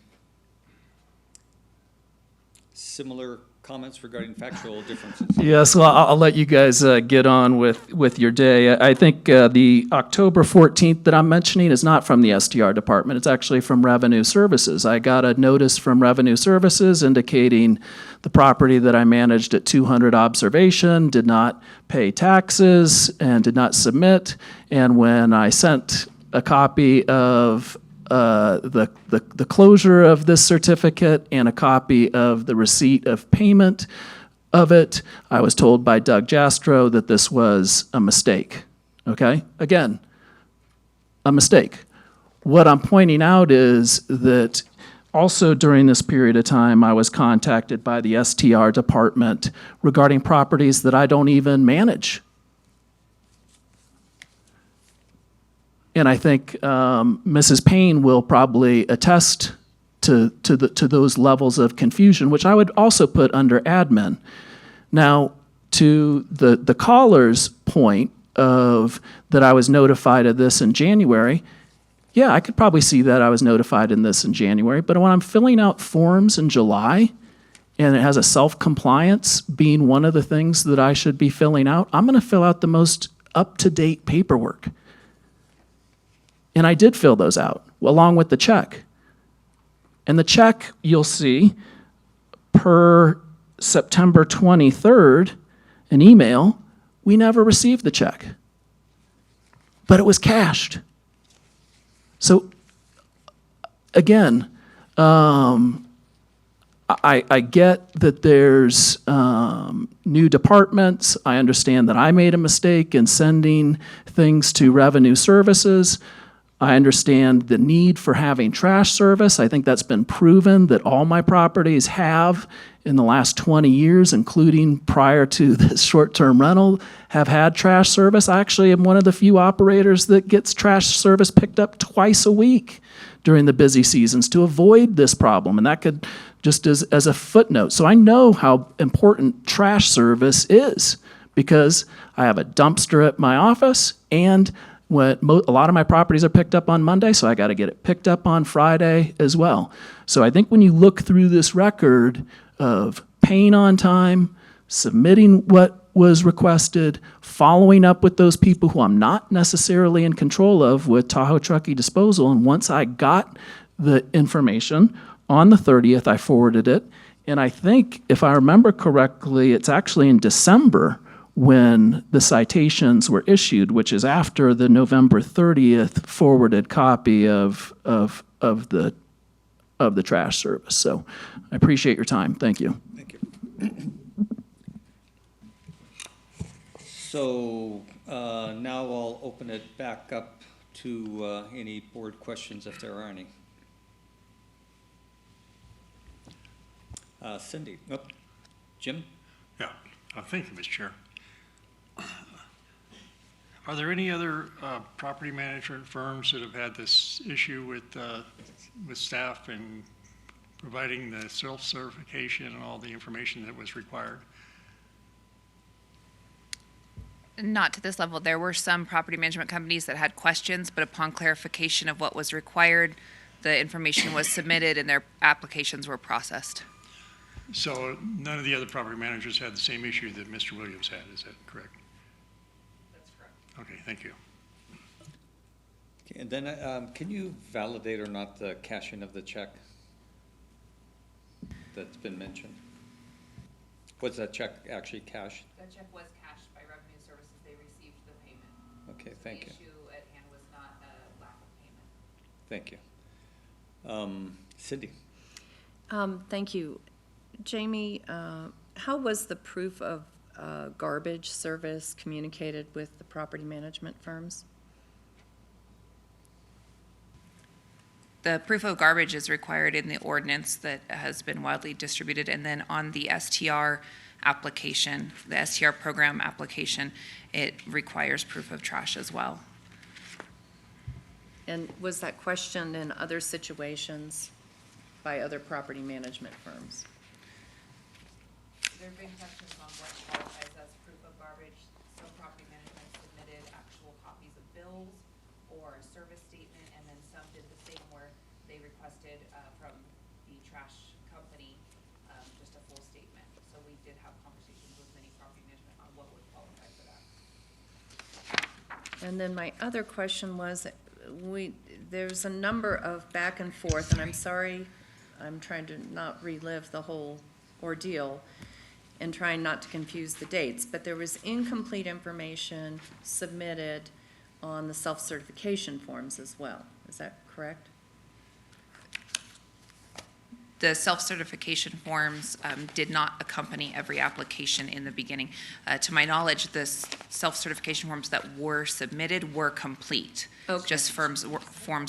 similar comments regarding factual differences? Yes, well, I'll let you guys get on with your day. I think the October 14th that I'm mentioning is not from the STR department. It's actually from Revenue Services. I got a notice from Revenue Services indicating the property that I managed at 200 Observation did not pay taxes and did not submit. And when I sent a copy of the closure of this certificate and a copy of the receipt of payment of it, I was told by Doug Jastro that this was a mistake. Okay? Again, a mistake. What I'm pointing out is that also during this period of time, I was contacted by the STR department regarding properties that I don't even manage. And I think Mrs. Payne will probably attest to those levels of confusion, which I would also put under admin. Now, to the caller's point of that I was notified of this in January, yeah, I could probably see that I was notified in this in January, but when I'm filling out forms in July, and it has a self-compliance being one of the things that I should be filling out, I'm gonna fill out the most up-to-date paperwork. And I did fill those out, along with the check. And the check, you'll see, per September 23rd, an email, we never received the check. But it was cashed. So, again, I get that there's new departments. I understand that I made a mistake in sending things to Revenue Services. I understand the need for having trash service. I think that's been proven that all my properties have in the last 20 years, including prior to this short-term rental, have had trash service. I actually am one of the few operators that gets trash service picked up twice a week during the busy seasons to avoid this problem. And that could, just as a footnote. So I know how important trash service is because I have a dumpster at my office and a lot of my properties are picked up on Monday, so I got to get it picked up on Friday as well. So I think when you look through this record of paying on time, submitting what was requested, following up with those people who I'm not necessarily in control of with Tahoe Truckee Disposal, and once I got the information on the 30th, I forwarded it. And I think, if I remember correctly, it's actually in December when the citations were issued, which is after the November 30th forwarded copy of the trash service. So I appreciate your time. Thank you. Thank you. So now I'll open it back up to any board questions if there are any. Cindy, nope. Jim? Yeah, thank you, Mr. Chair. Are there any other property management firms that have had this issue with staff and providing the self-certification and all the information that was required? Not to this level. There were some property management companies that had questions, but upon clarification of what was required, the information was submitted and their applications were processed. So none of the other property managers had the same issue that Mr. Williams had, is that correct? That's correct. Okay, thank you. Okay, and then can you validate or not the cashing of the check that's been mentioned? Was that check actually cashed? That check was cashed by Revenue Services. They received the payment. Okay, thank you. The issue at hand was not a lack of payment. Thank you. Cindy? Thank you. Jamie, how was the proof of garbage service communicated with the property management firms? The proof of garbage is required in the ordinance that has been widely distributed, and then on the STR application, the STR program application, it requires proof of trash as well. And was that questioned in other situations by other property management firms? There have been questions on what qualifies as proof of garbage. Some property management submitted actual copies of bills or a service statement, and then some did the same where they requested from the trash company just a full statement. So we did have conversations with many property management on what would qualify for that. And then my other question was, there's a number of back and forth, and I'm sorry, I'm trying to not relive the whole ordeal and trying not to confuse the dates, but there was incomplete information submitted on the self-certification forms as well. Is that correct? The self-certification forms did not accompany every application in the beginning. To my knowledge, the self-certification forms that were submitted were complete. Okay. Just forms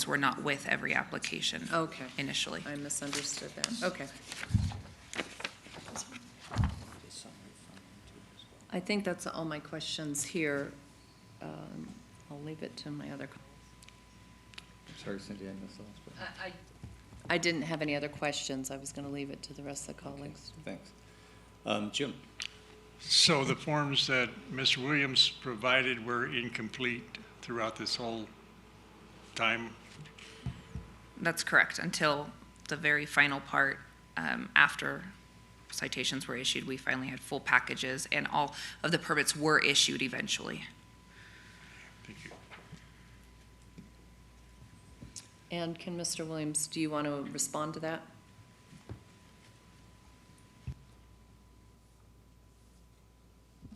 were not with every application initially. I misunderstood that. Okay. I think that's all my questions here. I'll leave it to my other. Sorry, Cindy, I missed the last one. I didn't have any other questions. I was going to leave it to the rest of the colleagues. Okay, thanks. Jim? So the forms that Mr. Williams provided were incomplete throughout this whole time? That's correct. Until the very final part, after citations were issued, we finally had full packages, and all of the permits were issued eventually. Thank you. And can Mr. Williams, do you want to respond to that?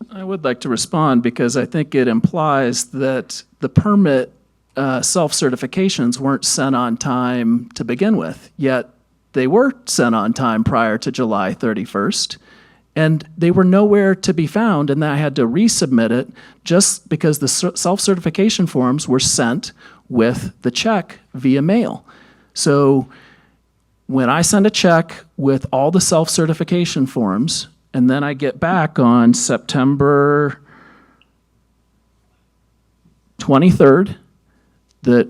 I would like to respond because I think it implies that the permit self-certifications weren't sent on time to begin with, yet they were sent on time prior to July 31st, and they were nowhere to be found, and I had to resubmit it just because the self-certification forms were sent with the check via mail. So when I send a check with all the self-certification forms, and then I get back on September 23rd that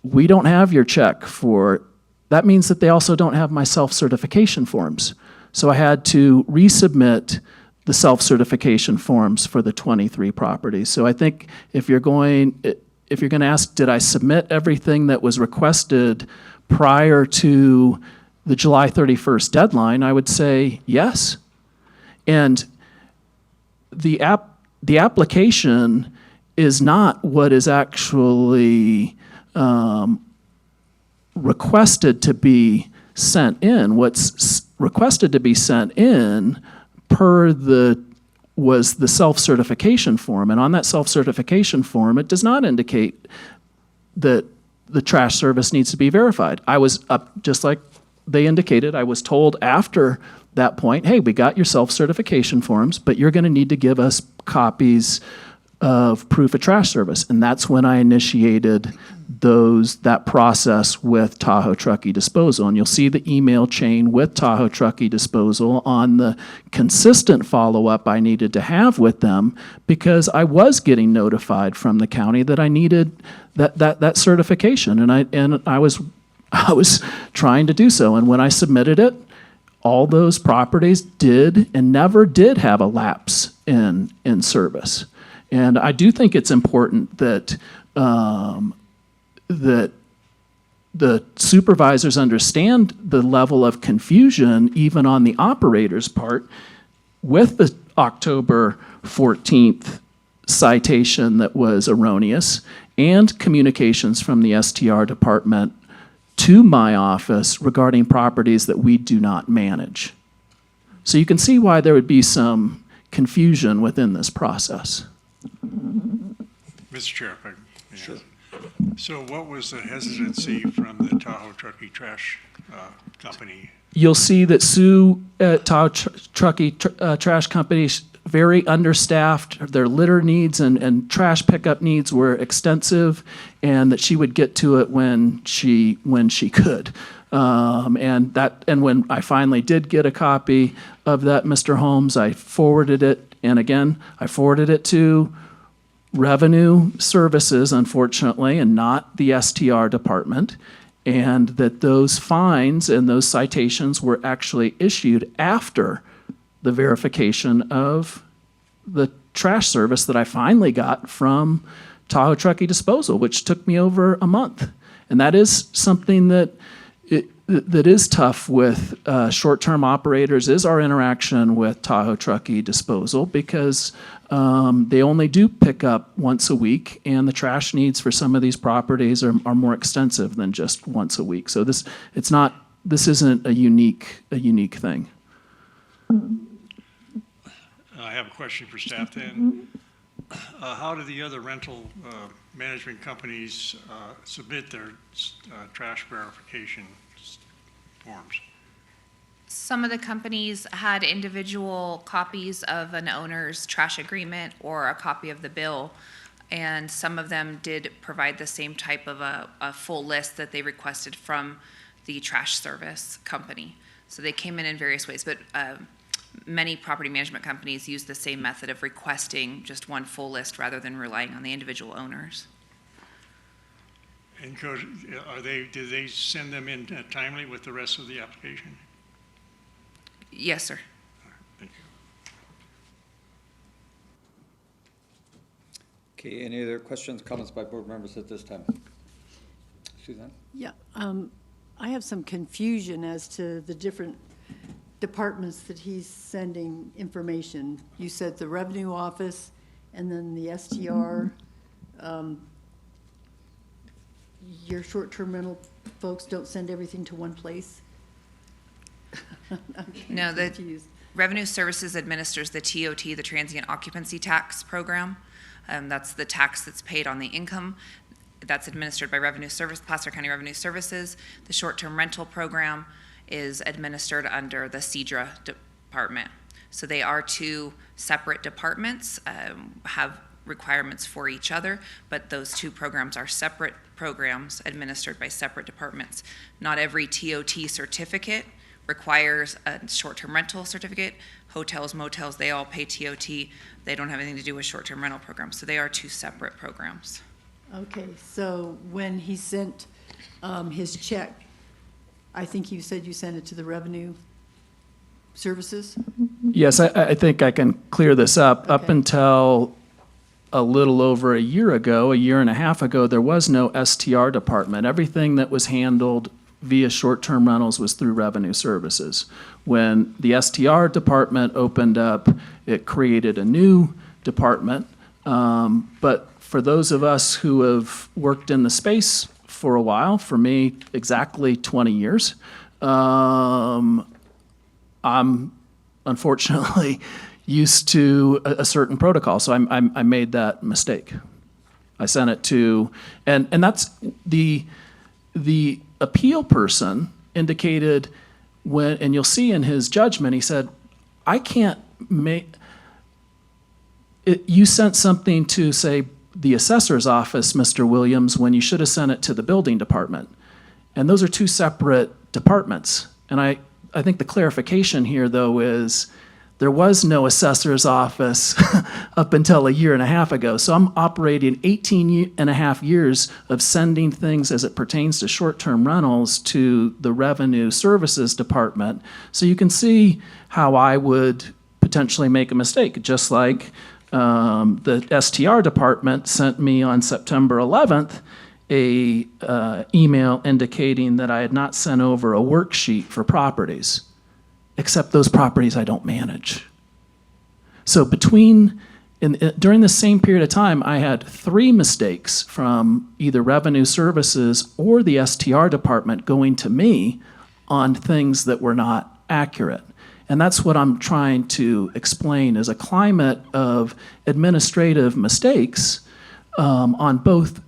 we don't have your check for, that means that they also don't have my self-certification forms. So I had to resubmit the self-certification forms for the 23 properties. So I think if you're going to ask, did I submit everything that was requested prior to the July 31st deadline, I would say yes. And the application is not what is actually requested to be sent in. What's requested to be sent in per the was the self-certification form. And on that self-certification form, it does not indicate that the trash service needs to be verified. I was up, just like they indicated, I was told after that point, hey, we got your self-certification forms, but you're going to need to give us copies of proof of trash service. And that's when I initiated that process with Tahoe Truckee Disposal. And you'll see the email chain with Tahoe Truckee Disposal on the consistent follow-up I needed to have with them, because I was getting notified from the county that I needed that certification. And I was trying to do so. And when I submitted it, all those properties did and never did have a lapse in service. And I do think it's important that that the supervisors understand the level of confusion, even on the operator's part, with the October 14th citation that was erroneous, and communications from the STR department to my office regarding properties that we do not manage. So you can see why there would be some confusion within this process. Mr. Chair, if I may. Sure. So what was the hesitancy from the Tahoe Truckee Trash Company? You'll see that Sue at Tahoe Truckee Trash Company, very understaffed. Their litter needs and trash pickup needs were extensive, and that she would get to it when she could. And when I finally did get a copy of that, Mr. Holmes, I forwarded it, and again, I forwarded it to Revenue Services, unfortunately, and not the STR department, and that those fines and those citations were actually issued after the verification of the trash service that I finally got from Tahoe Truckee Disposal, which took me over a month. And that is something that is tough with short-term operators, is our interaction with Tahoe Truckee Disposal, because they only do pick up once a week, and the trash needs for some of these properties are more extensive than just once a week. So this isn't a unique thing. I have a question for staff then. How do the other rental management companies submit their trash verification forms? Some of the companies had individual copies of an owner's trash agreement or a copy of the bill, and some of them did provide the same type of a full list that they requested from the trash service company. So they came in various ways, but many property management companies use the same method of requesting just one full list rather than relying on the individual owners. And Coach, did they send them in timely with the rest of the application? Yes, sir. Thank you. Okay, any other questions, comments by board members at this time? Suzanne? Yeah, I have some confusion as to the different departments that he's sending information. You said the revenue office and then the STR. Your short-term rental folks don't send everything to one place? No, the Revenue Services administers the TOT, the Transient Occupancy Tax Program. That's the tax that's paid on the income. That's administered by Placer County Revenue Services. The short-term rental program is administered under the CEDRA department. So they are two separate departments, have requirements for each other, but those two programs are separate programs administered by separate departments. Not every TOT certificate requires a short-term rental certificate. Hotels, motels, they all pay TOT. They don't have anything to do with short-term rental programs. So they are two separate programs. Okay, so when he sent his check, I think you said you sent it to the Revenue Services? Yes, I think I can clear this up. Okay. Up until a little over a year and a half ago, there was no STR department. Everything that was handled via short-term rentals was through Revenue Services. When the STR department opened up, it created a new department. But for those of us who have worked in the space for a while, for me, exactly 20 years, I'm unfortunately used to a certain protocol. So I made that mistake. I sent it to, and that's the appeal person indicated when, and you'll see in his judgment, he said, I can't make, you sent something to, say, the assessor's office, Mr. Williams, when you should have sent it to the building department. And those are two separate departments. And I think the clarification here, though, is there was no assessor's office up until a year and a half ago. So I'm operating 18 and a half years of sending things as it pertains to short-term rentals to the Revenue Services Department. So you can see how I would potentially make a mistake, just like the STR department sent me on September 11th a email indicating that I had not sent over a worksheet for properties, except those properties I don't manage. So during the same period of time, I had 3 mistakes from either Revenue Services or the STR department going to me on things that were not accurate. And that's what I'm trying to explain, is a climate of administrative mistakes on both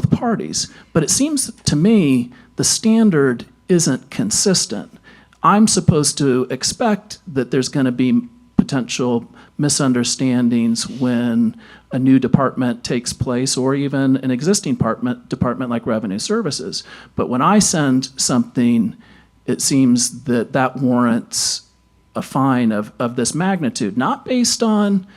parties. But it seems to me the standard isn't consistent. I'm supposed to expect that there's going to be potential misunderstandings when a new department takes place, or even an existing department like Revenue Services. But when I send something, it seems that warrants a fine of this magnitude, not based on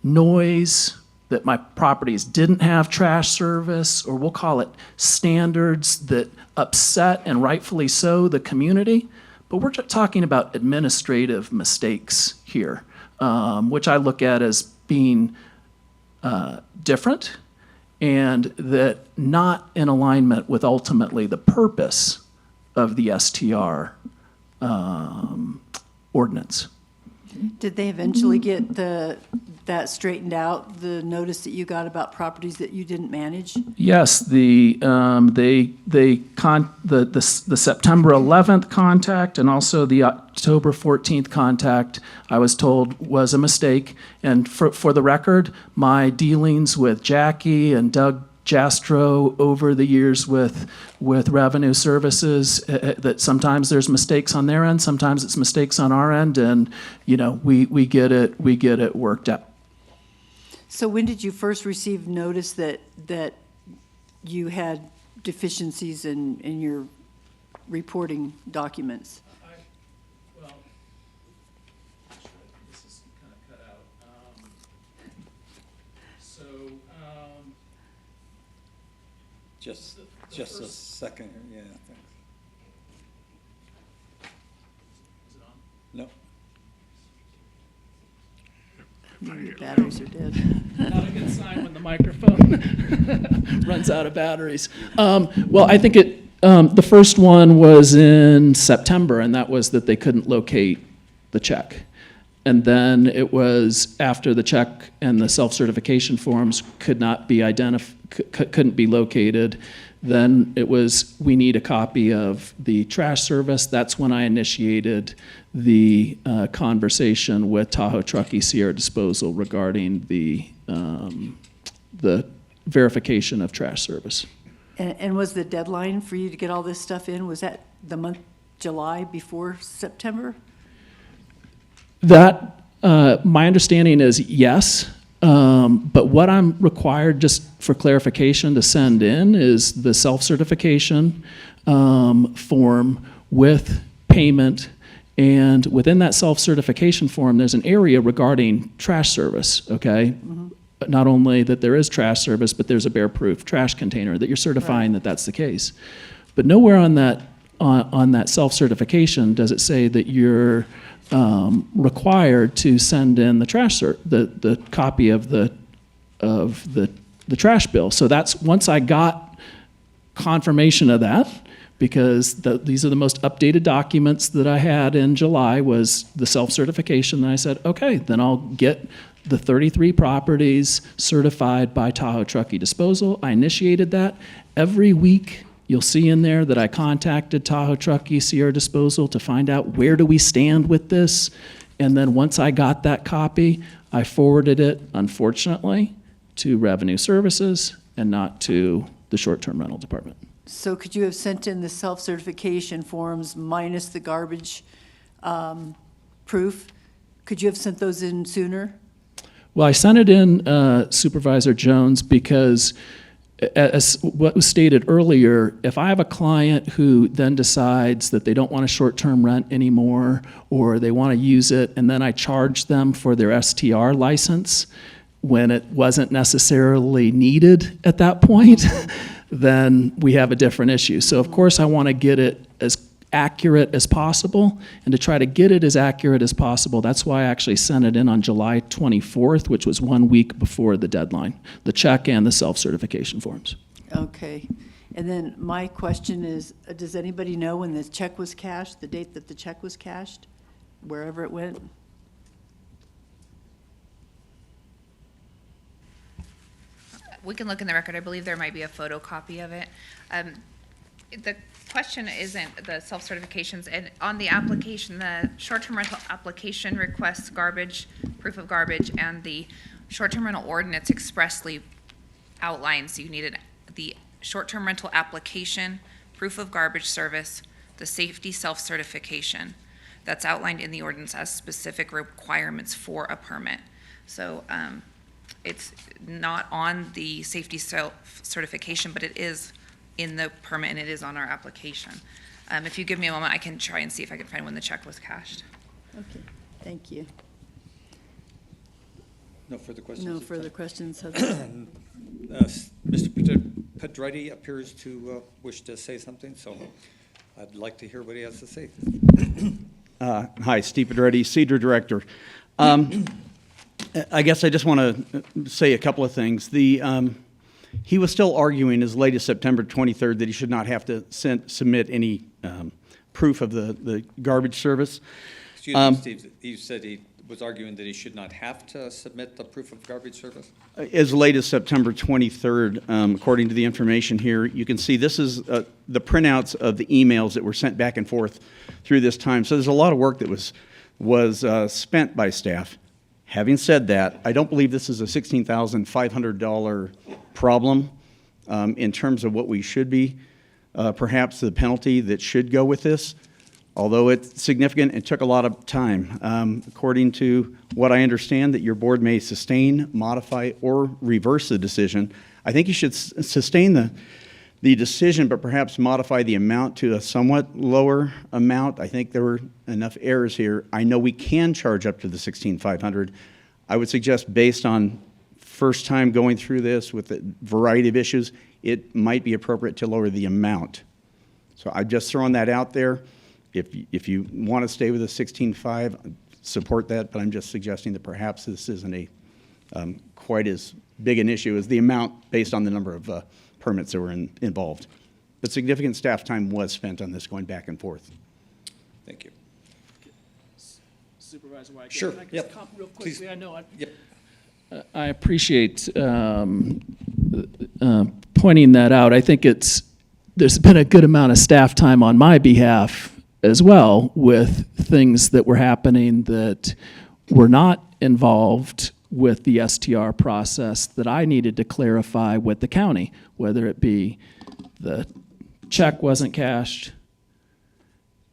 noise, that my properties didn't have trash service, or we'll call it standards that upset, and rightfully so, the community. But we're just talking about administrative mistakes here, which I look at as being different, and that not in alignment with ultimately the purpose of the STR ordinance. Did they eventually get that straightened out, the notice that you got about properties that you didn't manage? Yes, the September 11th contact and also the October 14th contact, I was told was a mistake. And for the record, my dealings with Jackie and Doug Jastro over the years with Revenue Services, that sometimes there's mistakes on their end, sometimes it's mistakes on our end, and we get it worked out. So when did you first receive notice that you had deficiencies in your reporting documents? Just a second, yeah, thanks. Is it on? No. Your batteries are dead. Not a good sign when the microphone runs out of batteries. Well, I think the first one was in September, and that was that they couldn't locate the check. And then it was after the check and the self-certification forms couldn't be located. Then it was, we need a copy of the trash service. That's when I initiated the conversation with Tahoe Truckee Sierra Disposal regarding the verification of trash service. And was the deadline for you to get all this stuff in, was that the month July before September? That, my understanding is yes. But what I'm required, just for clarification, to send in is the self-certification form with payment. And within that self-certification form, there's an area regarding trash service, okay? Mm-hmm. Not only that there is trash service, but there's a bear proof trash container that you're certifying that that's the case. But nowhere on that self-certification does it say that you're required to send in the trash the copy of the trash bill. So that's, once I got confirmation of that, because these are the most updated documents that I had in July, was the self-certification, and I said, okay, then I'll get the 33 properties certified by Tahoe Truckee Disposal. I initiated that. Every week, you'll see in there that I contacted Tahoe Truckee Sierra Disposal to find out where do we stand with this. And then once I got that copy, I forwarded it, unfortunately, to Revenue Services and not to the short-term rental department. So could you have sent in the self-certification forms minus the garbage proof? Could you have sent those in sooner? Well, I sent it in, Supervisor Jones, because as what was stated earlier, if I have a client who then decides that they don't want a short-term rent anymore, or they want to use it, and then I charge them for their STR license when it wasn't necessarily needed at that point, then we have a different issue. So of course I want to get it as accurate as possible, and to try to get it as accurate as possible, that's why I actually sent it in on July 24th, which was 1 week before the deadline, the check and the self-certification forms. Okay. And then my question is, does anybody know when the check was cashed, the date that the check was cashed, wherever it went? We can look in the record. I believe there might be a photocopy of it. The question isn't the self-certifications, and on the application, the short-term rental application requests garbage, proof of garbage, and the short-term rental ordinance expressly outlines you needed the short-term rental application, proof of garbage service, the safety self-certification. That's outlined in the ordinance as specific requirements for a permit. So it's not on the safety self-certification, but it is in the permit and it is on our application. If you give me a moment, I can try and see if I can find when the check was cashed. Okay, thank you. No further questions? No further questions. Mr. Pedretti appears to wish to say something, so I'd like to hear what he has to say. Hi, Steve Pedretti, Cedar Director. I guess I just want to say a couple of things. He was still arguing as late as September 23rd that he should not have to submit any proof of the garbage service. Excuse me, Steve, he said he was arguing that he should not have to submit the proof of garbage service? As late as September 23rd, according to the information here, you can see this is the printouts of the emails that were sent back and forth through this time. So there's a lot of work that was spent by staff. Having said that, I don't believe this is a $16,500 problem in terms of what we should be, perhaps the penalty that should go with this. Although it's significant, it took a lot of time. According to what I understand, that your board may sustain, modify, or reverse the decision. I think you should sustain the decision, but perhaps modify the amount to a somewhat lower amount. I think there were enough errors here. I know we can charge up to the $16,500. I would suggest, based on first time going through this with a variety of issues, it might be appropriate to lower the amount. So I'm just throwing that out there. If you want to stay with the 16.5, support that, but I'm just suggesting that perhaps this isn't a quite as big an issue as the amount based on the number of permits that were involved. But significant staff time was spent on this going back and forth. Thank you. Supervisor White. Sure, Can I just yep. comment real Please. quickly? I know Yep. I appreciate pointing that out. I think there's been a good amount of staff time on my behalf as well with things that were happening that were not involved with the STR process that I needed to clarify with the county, whether it be the check wasn't cashed,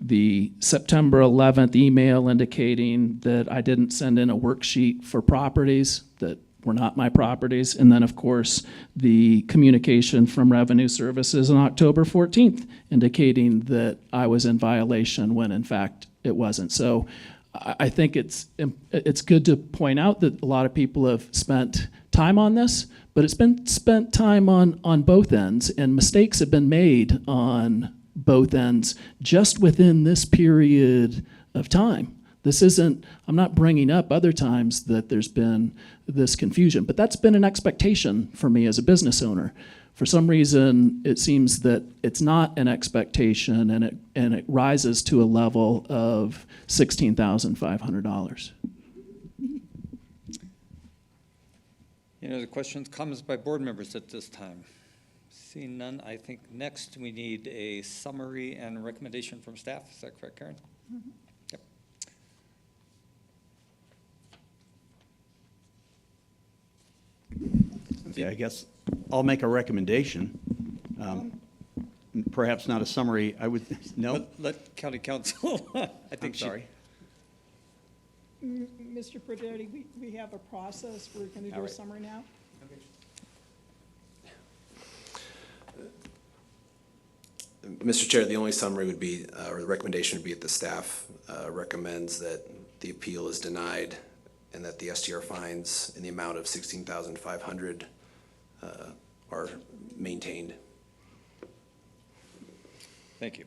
the September 11th email indicating that I didn't send in a worksheet for properties that were not my properties, and then of course the communication from Revenue Services on October 14th indicating that I was in violation when in fact it wasn't. So I think it's good to point out that a lot of people have spent time on this, but it's been spent time on both ends, and mistakes have been made on both ends just within this period of time. This isn't, I'm not bringing up other times that there's been this confusion, but that's been an expectation for me as a business owner. For some reason, it seems that it's not an expectation, and it rises to a level of $16,500. Any other questions, comments by board members at this time? Seeing none, I think next we need a summary and recommendation from staff. Is that correct, Karen? Mm-hmm. Yep. Okay, I guess I'll make a recommendation. Perhaps not a summary, I would, no? Let county council, I think I'm sorry. Mr. Prodetti, we have a process. We're going to do All a right. summary now. Mr. Chair, the only summary would be, or the recommendation would be that the staff recommends that the appeal is denied and that the STR fines in the amount of $16,500 are maintained. Thank you.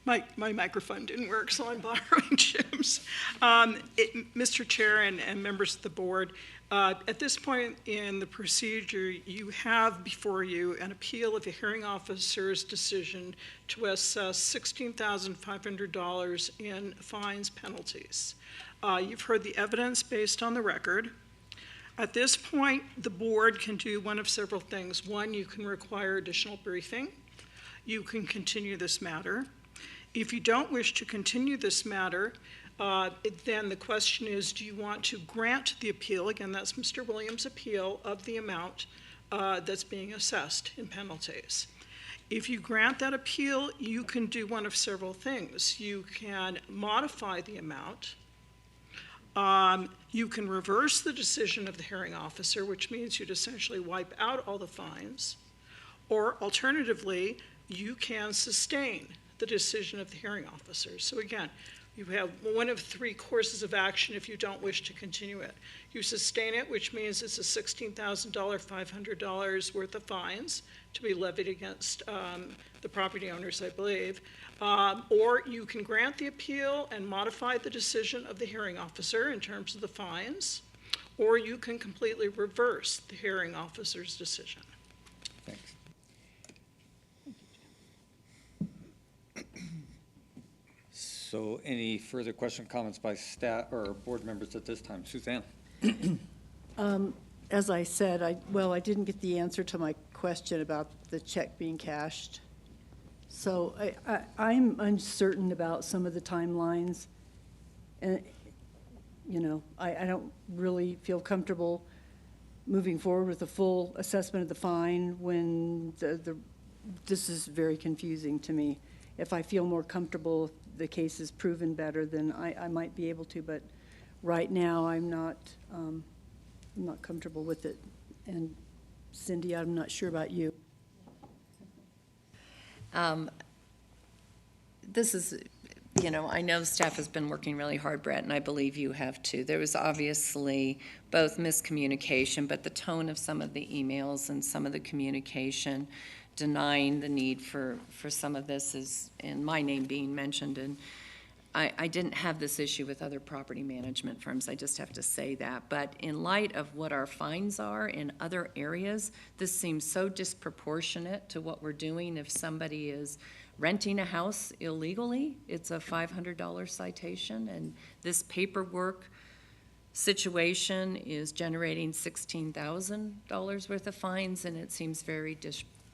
My microphone didn't work, so I'm borrowing Jim's. Mr. Chair and members of the board, at this point in the procedure, you have before you an appeal of a hearing officer's decision to assess $16,500 in fines penalties. You've heard the evidence based on the record. At this point, the board can do one of several things. One, you can require additional briefing. You can continue this matter. If you don't wish to continue this matter, then the question is, do you want to grant the appeal? Again, that's Mr. Williams' appeal of the amount that's being assessed in penalties. If you grant that appeal, you can do one of several things. You can modify the amount. You can reverse the decision of the hearing officer, which means you'd essentially wipe out all the fines. Or alternatively, you can sustain the decision of the hearing officer. So again, you have one of three courses of action if you don't wish to continue it. You sustain it, which means it's a $16,000, $500 worth of fines to be levied against the property owners, I believe. Or you can grant the appeal and modify the decision of the hearing officer in terms of the fines, or you can completely reverse the hearing officer's decision. Thanks. So any further question, comments by staff or board members at this time? Suzanne? As I said, I didn't get the answer to my question about the check being cashed. So I'm uncertain about some of the timelines. And, I don't really feel comfortable moving forward with a full assessment of the fine when this is very confusing to me. If I feel more comfortable, the case is proven better, then I might be able to, but right now I'm not comfortable with it. And Cindy, I'm not sure about you. This is, I know staff has been working really hard, Brett, and I believe you have too. There was obviously both miscommunication, but the tone of some of the emails and some of the communication denying the need for some of this is, and my name being mentioned, and I didn't have this issue with other property management firms, I just have to say that. But in light of what our fines are in other areas, this seems so disproportionate to what we're doing. If somebody is renting a house illegally, it's a $500 citation, and this paperwork situation is generating $16,000 worth of fines, and it seems very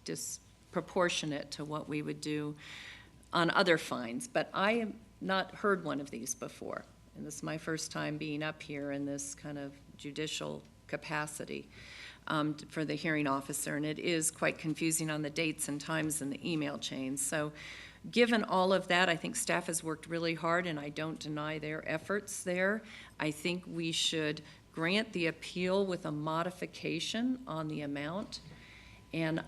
disproportionate to what we would do on other fines. But I have not heard one of these before, and this is my first time being up here in this kind of judicial capacity for the hearing officer, and it is quite confusing on the dates and times in the email chains. So given all of that, I think staff has worked really hard, and I don't deny their efforts there. I think we should grant the appeal with a modification on the amount. And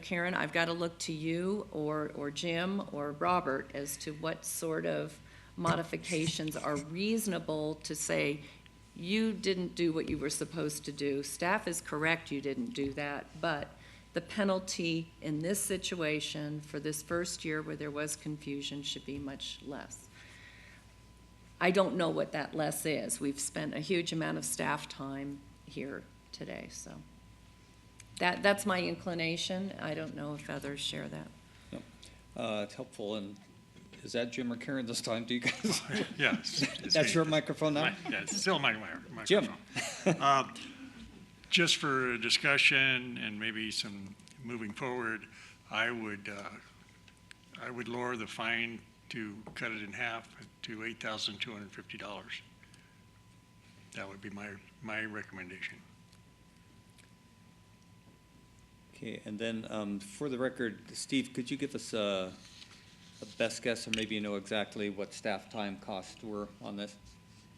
Karen, I've got to look to you or Jim or Robert as to what sort of modifications are reasonable to say, you didn't do what you were supposed to do. Staff is correct, you didn't do that, but the penalty in this situation for this first year where there was confusion should be much less. I don't know what that less is. We've spent a huge amount of staff time here today, so that's my inclination. I don't know if others share that. No. It's helpful. And is that Jim or Karen this time? Do you guys? Yes. That's your microphone now? Yeah, it's still my microphone. Jim. Just for discussion and maybe some moving forward, I would lower the fine to cut it in half to $8,250. That would be my recommendation. Okay, and then for the record, Steve, could you give us a best guess, or maybe you know exactly what staff time costs were on this?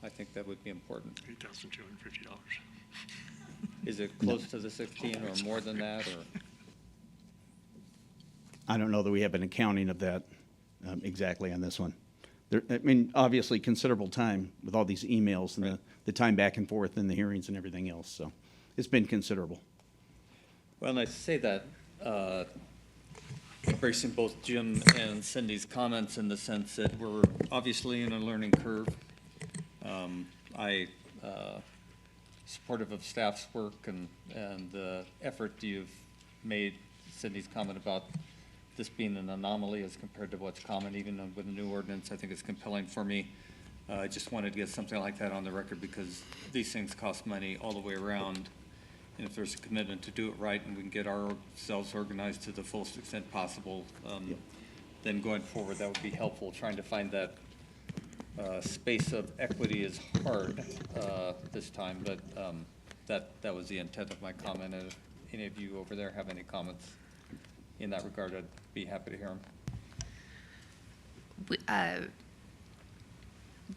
I think that would be important. $8,250. Is it close to the 16 or more than that, or? I don't know that we have an accounting of that exactly on this one. I mean, obviously considerable time with all these emails and the time back and forth and the hearings and everything else, so it's been considerable. Well, and I say that, embracing both Jim and Cindy's comments in the sense that we're obviously in a learning curve. Supportive of staff's work and the effort you've made, Cindy's comment about this being an anomaly as compared to what's common, even with a new ordinance, I think it's compelling for me. I just wanted to get something like that on the record because these things cost money all the way around. And if there's a commitment to do it right and we can get ourselves organized to the fullest extent possible, then going forward, that would be helpful. Trying to find that space of equity is hard this time, but that was the intent of my comment. And if any of you over there have any comments in that regard, I'd be happy to hear them.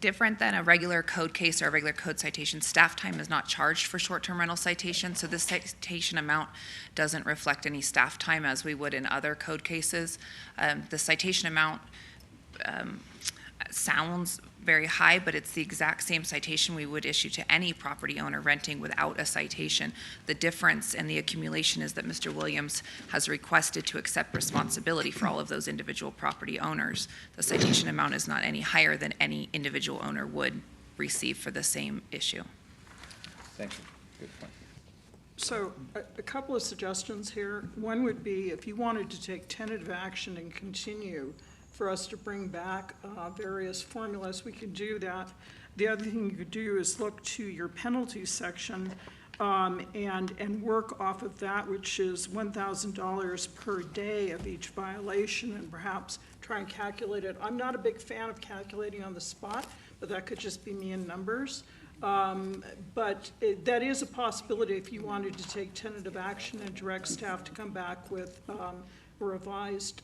Different than a regular code case or a regular code citation, staff time is not charged for short-term rental citation, so this citation amount doesn't reflect any staff time as we would in other code cases. The citation amount sounds very high, but it's the exact same citation we would issue to any property owner renting without a citation. The difference in the accumulation is that Mr. Williams has requested to accept responsibility for all of those individual property owners. The citation amount is not any higher than any individual owner would receive for the same issue. Thank you. Good point. So a couple of suggestions here. One would be if you wanted to take tentative action and continue for us to bring back various formulas, we could do that. The other thing you could do is look to your penalty section and work off of that, which is $1,000 per day of each violation, and perhaps try and calculate it. I'm not a big fan of calculating on the spot, but that could just be me in numbers. But that is a possibility if you wanted to take tentative action and direct staff to come back with a revised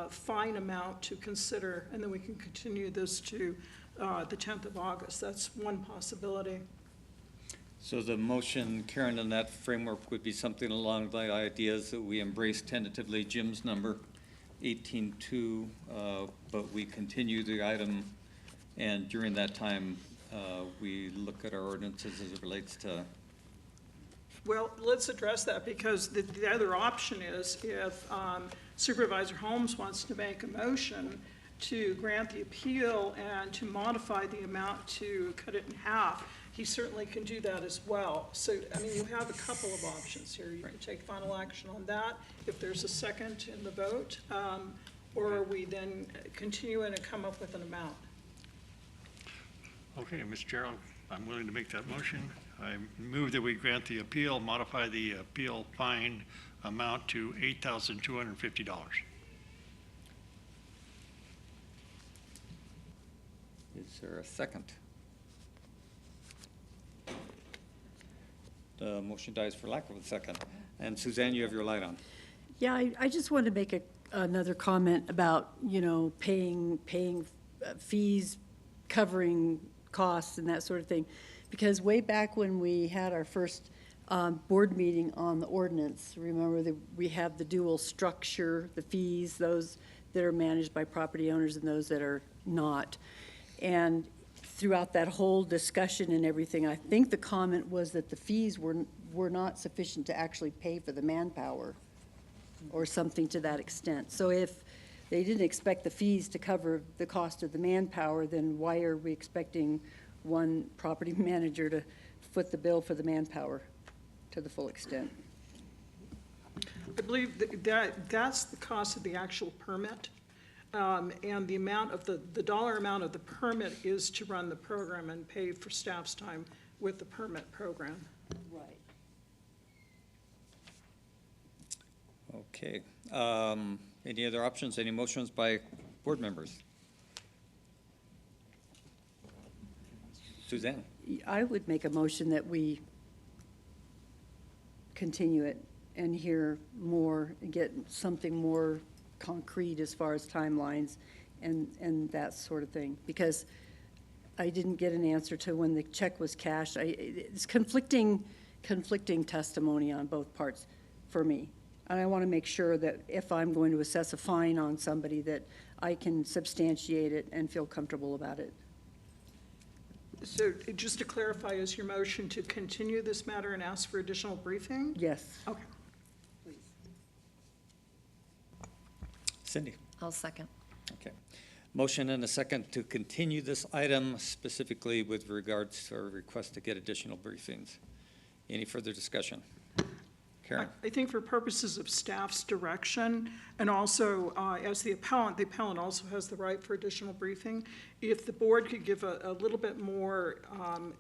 fine amount to consider, and then we can continue this to the 10th of August. That's one possibility. So the motion, Karen, in that framework would be something along the ideas that we embrace tentatively Jim's number, 18.2, but we continue the item, and during that time, we look at our ordinances as it relates to. Well, let's address that, because the other option is if Supervisor Holmes wants to make a motion to grant the appeal and to modify the amount to cut it in half, he certainly can do that as well. So, I mean, you have a couple of options here. You can take final action on that if there's a second in the vote, or we then continue it and come up with an amount. Okay, Mr. Chair, I'm willing to make that motion. I move that we grant the appeal, modify the appeal fine amount to $8,250. Is there a second? The motion dies for lack of a second. And Suzanne, you have your light on. Yeah, I just wanted to make another comment about, paying fees, covering costs and that sort of thing. Because way back when we had our first board meeting on the ordinance, remember that we have the dual structure, the fees, those that are managed by property owners and those that are not. And throughout that whole discussion and everything, I think the comment was that the fees were not sufficient to actually pay for the manpower or something to that extent. So if they didn't expect the fees to cover the cost of the manpower, then why are we expecting one property manager to foot the bill for the manpower to the full extent? I believe that's the cost of the actual permit. And the amount of the dollar amount of the permit is to run the program and pay for staff's time with the permit program. Right. Okay. Any other options, any motions by board members? Suzanne? I would make a motion that we continue it and hear more, and get something more concrete as far as timelines and that sort of thing. Because I didn't get an answer to when the check was cashed. It's conflicting testimony on both parts for me. And I want to make sure that if I'm going to assess a fine on somebody, that I can substantiate it and feel comfortable about it. So just to clarify, is your motion to continue this matter and ask for additional briefing? Yes. Okay. Cindy? I'll second. Okay. Motion and a second to continue this item specifically with regards to our request to get additional briefings. Any further discussion? Karen? I think for purposes of staff's direction, and also as the appellant also has the right for additional briefing. If the board could give a little bit more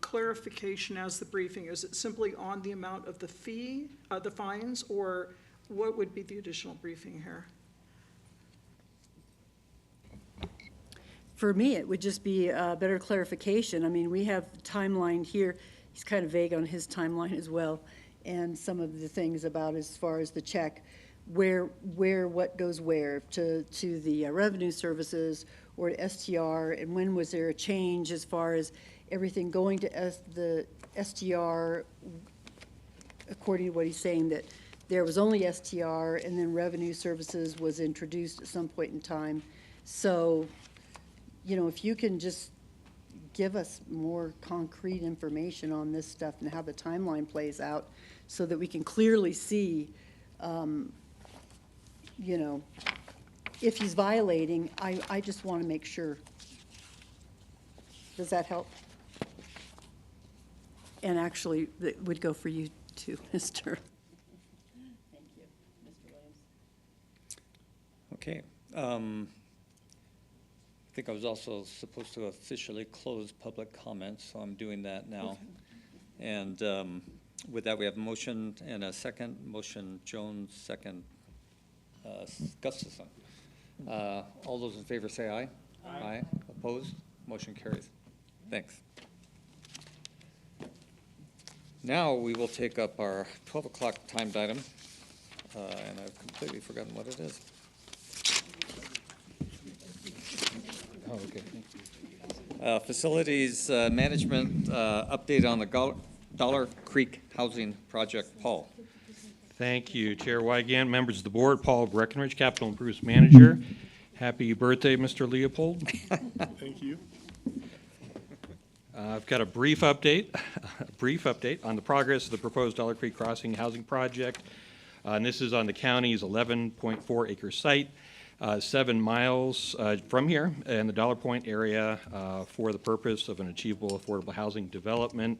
clarification as the briefing, is it simply on the amount of the fee, the fines, or what would be the additional briefing here? For me, it would just be a better clarification. I mean, we have the timeline here. He's kind of vague on his timeline as well, and some of the things about as far as the check, what goes where, to the revenue services or to STR, and when was there a change as far as everything going to the STR, according to what he's saying, that there was only STR, and then revenue services was introduced at some point in time. So, you know, if you can just give us more concrete information on this stuff and how the timeline plays out so that we can clearly see, you know, if he's violating, I just want to make sure. Does that help? And actually, that would go for you too, Mr. Thank you, Mr. Williams. Okay. I think I was also supposed to officially close public comments, so I'm doing that now. And with that, we have a motion and a second. Motion Jones, second Gustafson. All those in favor say aye. Aye. Opposed? Motion carries. Thanks. Now we will take up our 12 o'clock timed item, and I've completely forgotten what it is. Oh, okay. Facilities management update on the Dollar Creek Housing Project. Paul. Thank you, Chair Wygant, members of the board. Paul Breckenridge, Capital Improvements Manager. Happy birthday, Mr. Leopold. Thank you. I've got a brief update on the progress of the proposed Dollar Creek Crossing Housing Project. And this is on the county's 11.4 acre site. 7 miles from here in the Dollar Point area for the purpose of an achievable affordable housing development.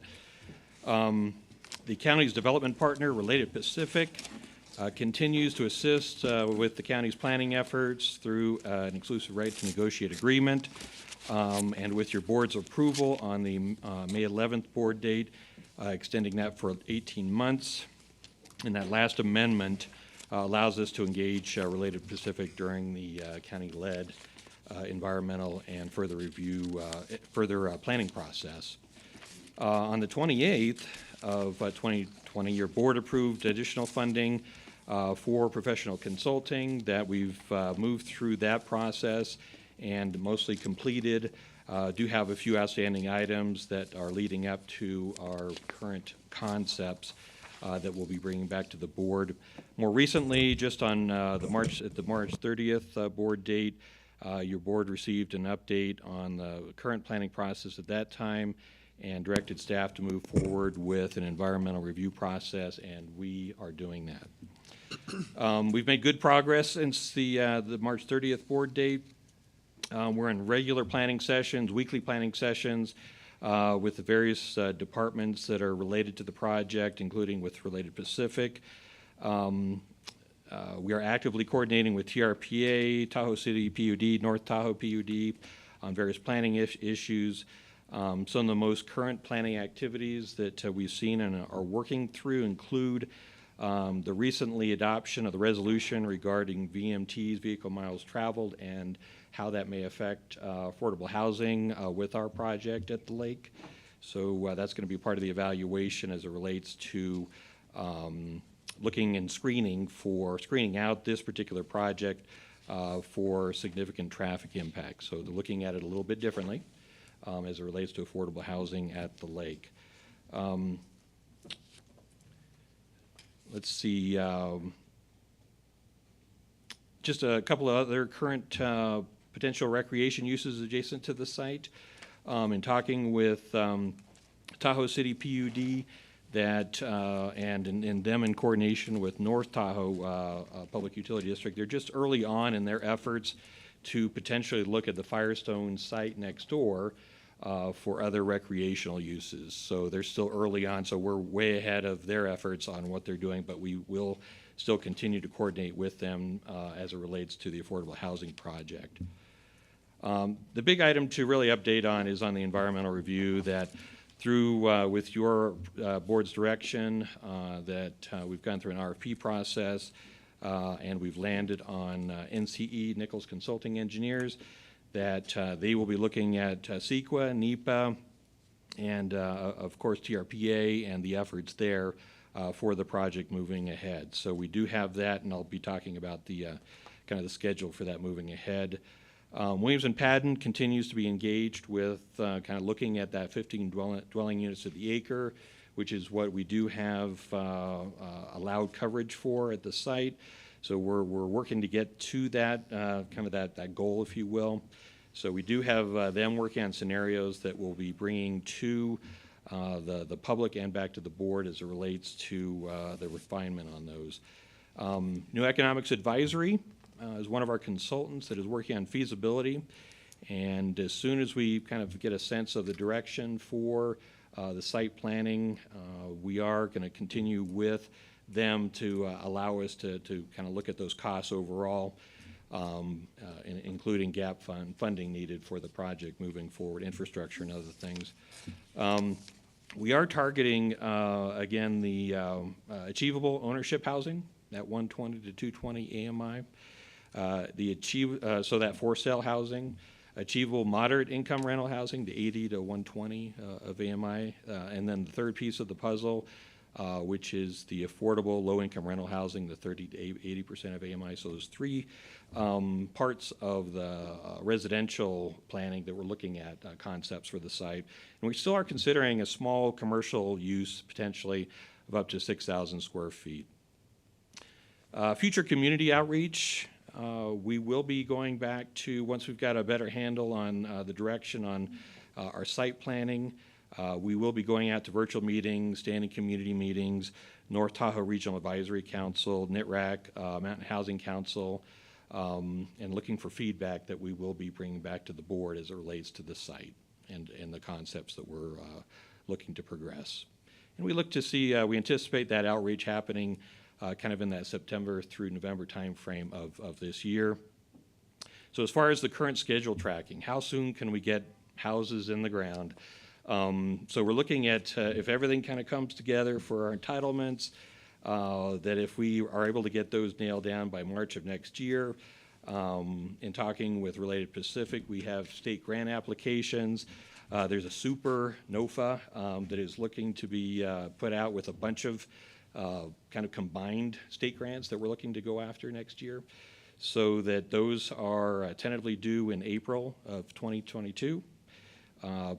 The county's development partner, Related Pacific, continues to assist with the county's planning efforts through an exclusive right to negotiate agreement. And with your board's approval on the May 11th board date, extending that for 18 months. And that last amendment allows us to engage Related Pacific during the county-led environmental and further review, planning process. On the 28th of 2020, your board approved additional funding for professional consulting that we've moved through that process and mostly completed. Do have a few outstanding items that are leading up to our current concepts that we'll be bringing back to the board. More recently, just on the March 30th board date, your board received an update on the current planning process at that time and directed staff to move forward with an environmental review process, and we are doing that. We've made good progress since the March 30th board date. We're in regular planning sessions, weekly planning sessions, with the various departments that are related to the project, including with Related Pacific. We are actively coordinating with TRPA, Tahoe City PUD, North Tahoe PUD on various planning issues. Some of the most current planning activities that we've seen and are working through include the recently adoption of the resolution regarding VMTs, vehicle miles traveled, and how that may affect affordable housing with our project at the lake. So that's going to be part of the evaluation as it relates to looking and screening out this particular project for significant traffic impact. So they're looking at it a little bit differently as it relates to affordable housing at the lake. Let's see, just a couple of other current potential recreation uses adjacent to the site. In talking with Tahoe City PUD, that and in them in coordination with North Tahoe Public Utility District, they're just early on in their efforts to potentially look at the Firestone site next door for other recreational uses. So they're still early on, so we're way ahead of their efforts on what they're doing, but we will still continue to coordinate with them as it relates to the affordable housing project. The big item to really update on is on the environmental review that through, with your board's direction, that we've gone through an RFP process and we've landed on NCE, Nichols Consulting Engineers, that they will be looking at CEQA, NEPA, and of course TRPA and the efforts there for the project moving ahead. So we do have that, and I'll be talking about the kind of the schedule for that moving ahead. Williams and Padden continues to be engaged with kind of looking at that 15 dwelling units to the acre, which is what we do have allowed coverage for at the site. So we're working to get to that kind of that goal, if you will. So we do have them working on scenarios that we'll be bringing to the public and back to the board as it relates to the refinement on those. New Economics Advisory is one of our consultants that is working on feasibility, and as soon as we kind of get a sense of the direction for the site planning, we are going to continue with them to allow us to kind of look at those costs overall, including gap funding needed for the project moving forward, infrastructure and other things. We are targeting, again, the achievable ownership housing, that 120 to 220 AMI. So that for sale housing, achievable moderate income rental housing, the 80 to 120 of AMI, and then the third piece of the puzzle, which is the affordable low income rental housing, the 30 to 80% of AMI. So there's three parts of the residential planning that we're looking at concepts for the site. And we still are considering a small commercial use potentially of up to 6,000 square feet. Future community outreach. We will be going back to, once we've got a better handle on the direction on our site planning, we will be going out to virtual meetings, standing community meetings, North Tahoe Regional Advisory Council, NITRAC, Mountain Housing Council, and looking for feedback that we will be bringing back to the board as it relates to the site and the concepts that we're looking to progress. And we look to see, we anticipate that outreach happening kind of in that September through November timeframe of this year. So as far as the current schedule tracking, how soon can we get houses in the ground? So we're looking at if everything kind of comes together for our entitlements, that if we are able to get those nailed down by March of next year. In talking with Related Pacific, we have state grant applications. There's a super NOFA that is looking to be put out with a bunch of kind of combined state grants that we're looking to go after next year, so that those are tentatively due in April of 2022.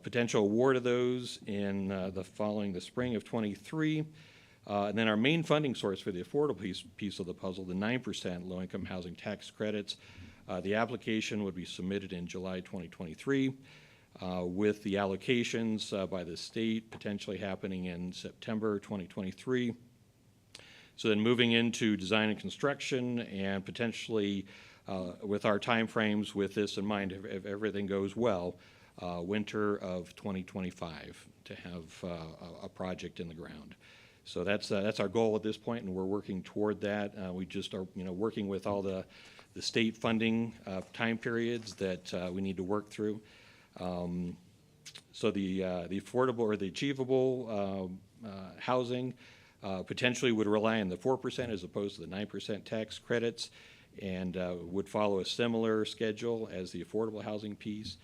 Potential award of those in the spring of 23. And then our main funding source for the affordable piece of the puzzle, the 9% low-income housing tax credits. The application would be submitted in July 2023 with the allocations by the state potentially happening in September 2023. So then moving into design and construction, and potentially with our timeframes with this in mind, if everything goes well, winter of 2025 to have a project in the ground. So that's our goal at this point, and we're working toward that. We just are working with all the state funding time periods that we need to work through. So the affordable or the achievable housing potentially would rely on the 4% as opposed to the 9% tax credits, and would follow a similar schedule as the affordable housing piece.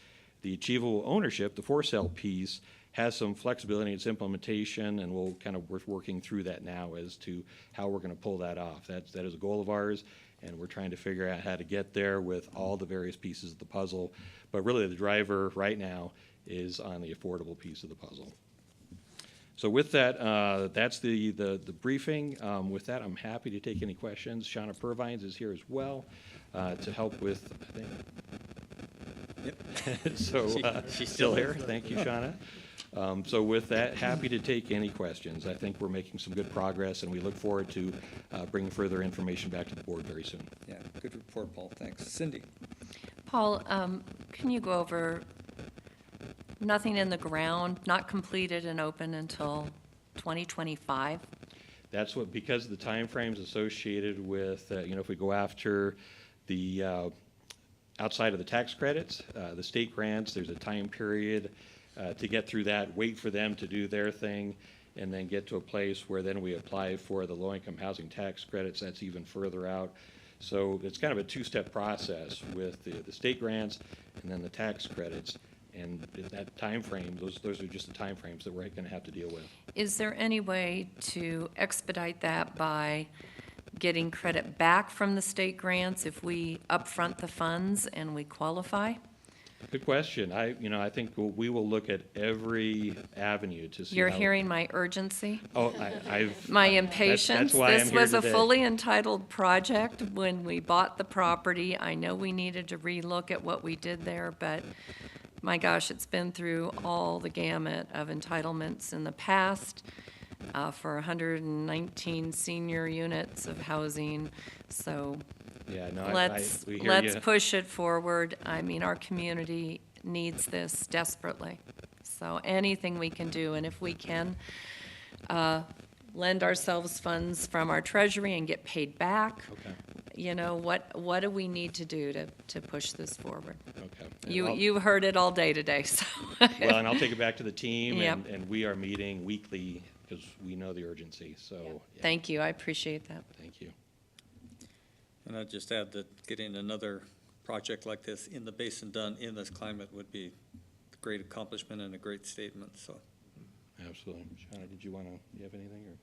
The achievable ownership, the for sale piece, has some flexibility in its implementation, and we're working through that now as to how we're going to pull that off. That is a goal of ours, and we're trying to figure out how to get there with all the various pieces of the puzzle. But really, the driver right now is on the affordable piece of the puzzle. So with that, that's the briefing. With that, I'm happy to take any questions. Shauna Purvines is here as well to help with, I think. Yep. So she's still here. Thank you, Shauna. So with that, happy to take any questions. I think we're making some good progress, and we look forward to bringing further information back to the board very soon. Yeah, good report, Paul. Thanks. Cindy? Paul, can you go over nothing in the ground, not completed and open until 2025? That's what, because of the timeframes associated with, if we go after the outside of the tax credits, the state grants, there's a time period to get through that, wait for them to do their thing, and then get to a place where then we apply for the low-income housing tax credits. That's even further out. So it's kind of a two-step process with the state grants and then the tax credits. And that time frame, those are just the time frames that we're going to have to deal with. Is there any way to expedite that by getting credit back from the state grants if we upfront the funds and we qualify? Good question. I think we will look at every avenue to see. You're hearing my urgency? Oh, I've. My impatience. That's why I'm This here was a today. fully entitled project when we bought the property. I know we needed to relook at what we did there, but my gosh, it's been through all the gamut of entitlements in the past for 119 senior units of housing. So Yeah, no, let's we hear let's you. push it forward. I mean, our community needs this desperately. So anything we can do, and if we can lend ourselves funds from our treasury and get paid back, what do we need to do to push this forward? Okay. You heard it all day today, so. Well, and I'll take it back to the team, Yep. and we are meeting weekly because we know the urgency, so. Yeah. Thank you, I appreciate that. Thank you. And I'd just add that getting another project like this in the basin done in this climate would be a great accomplishment and a great statement, so. Absolutely. Shauna, did you have anything, or?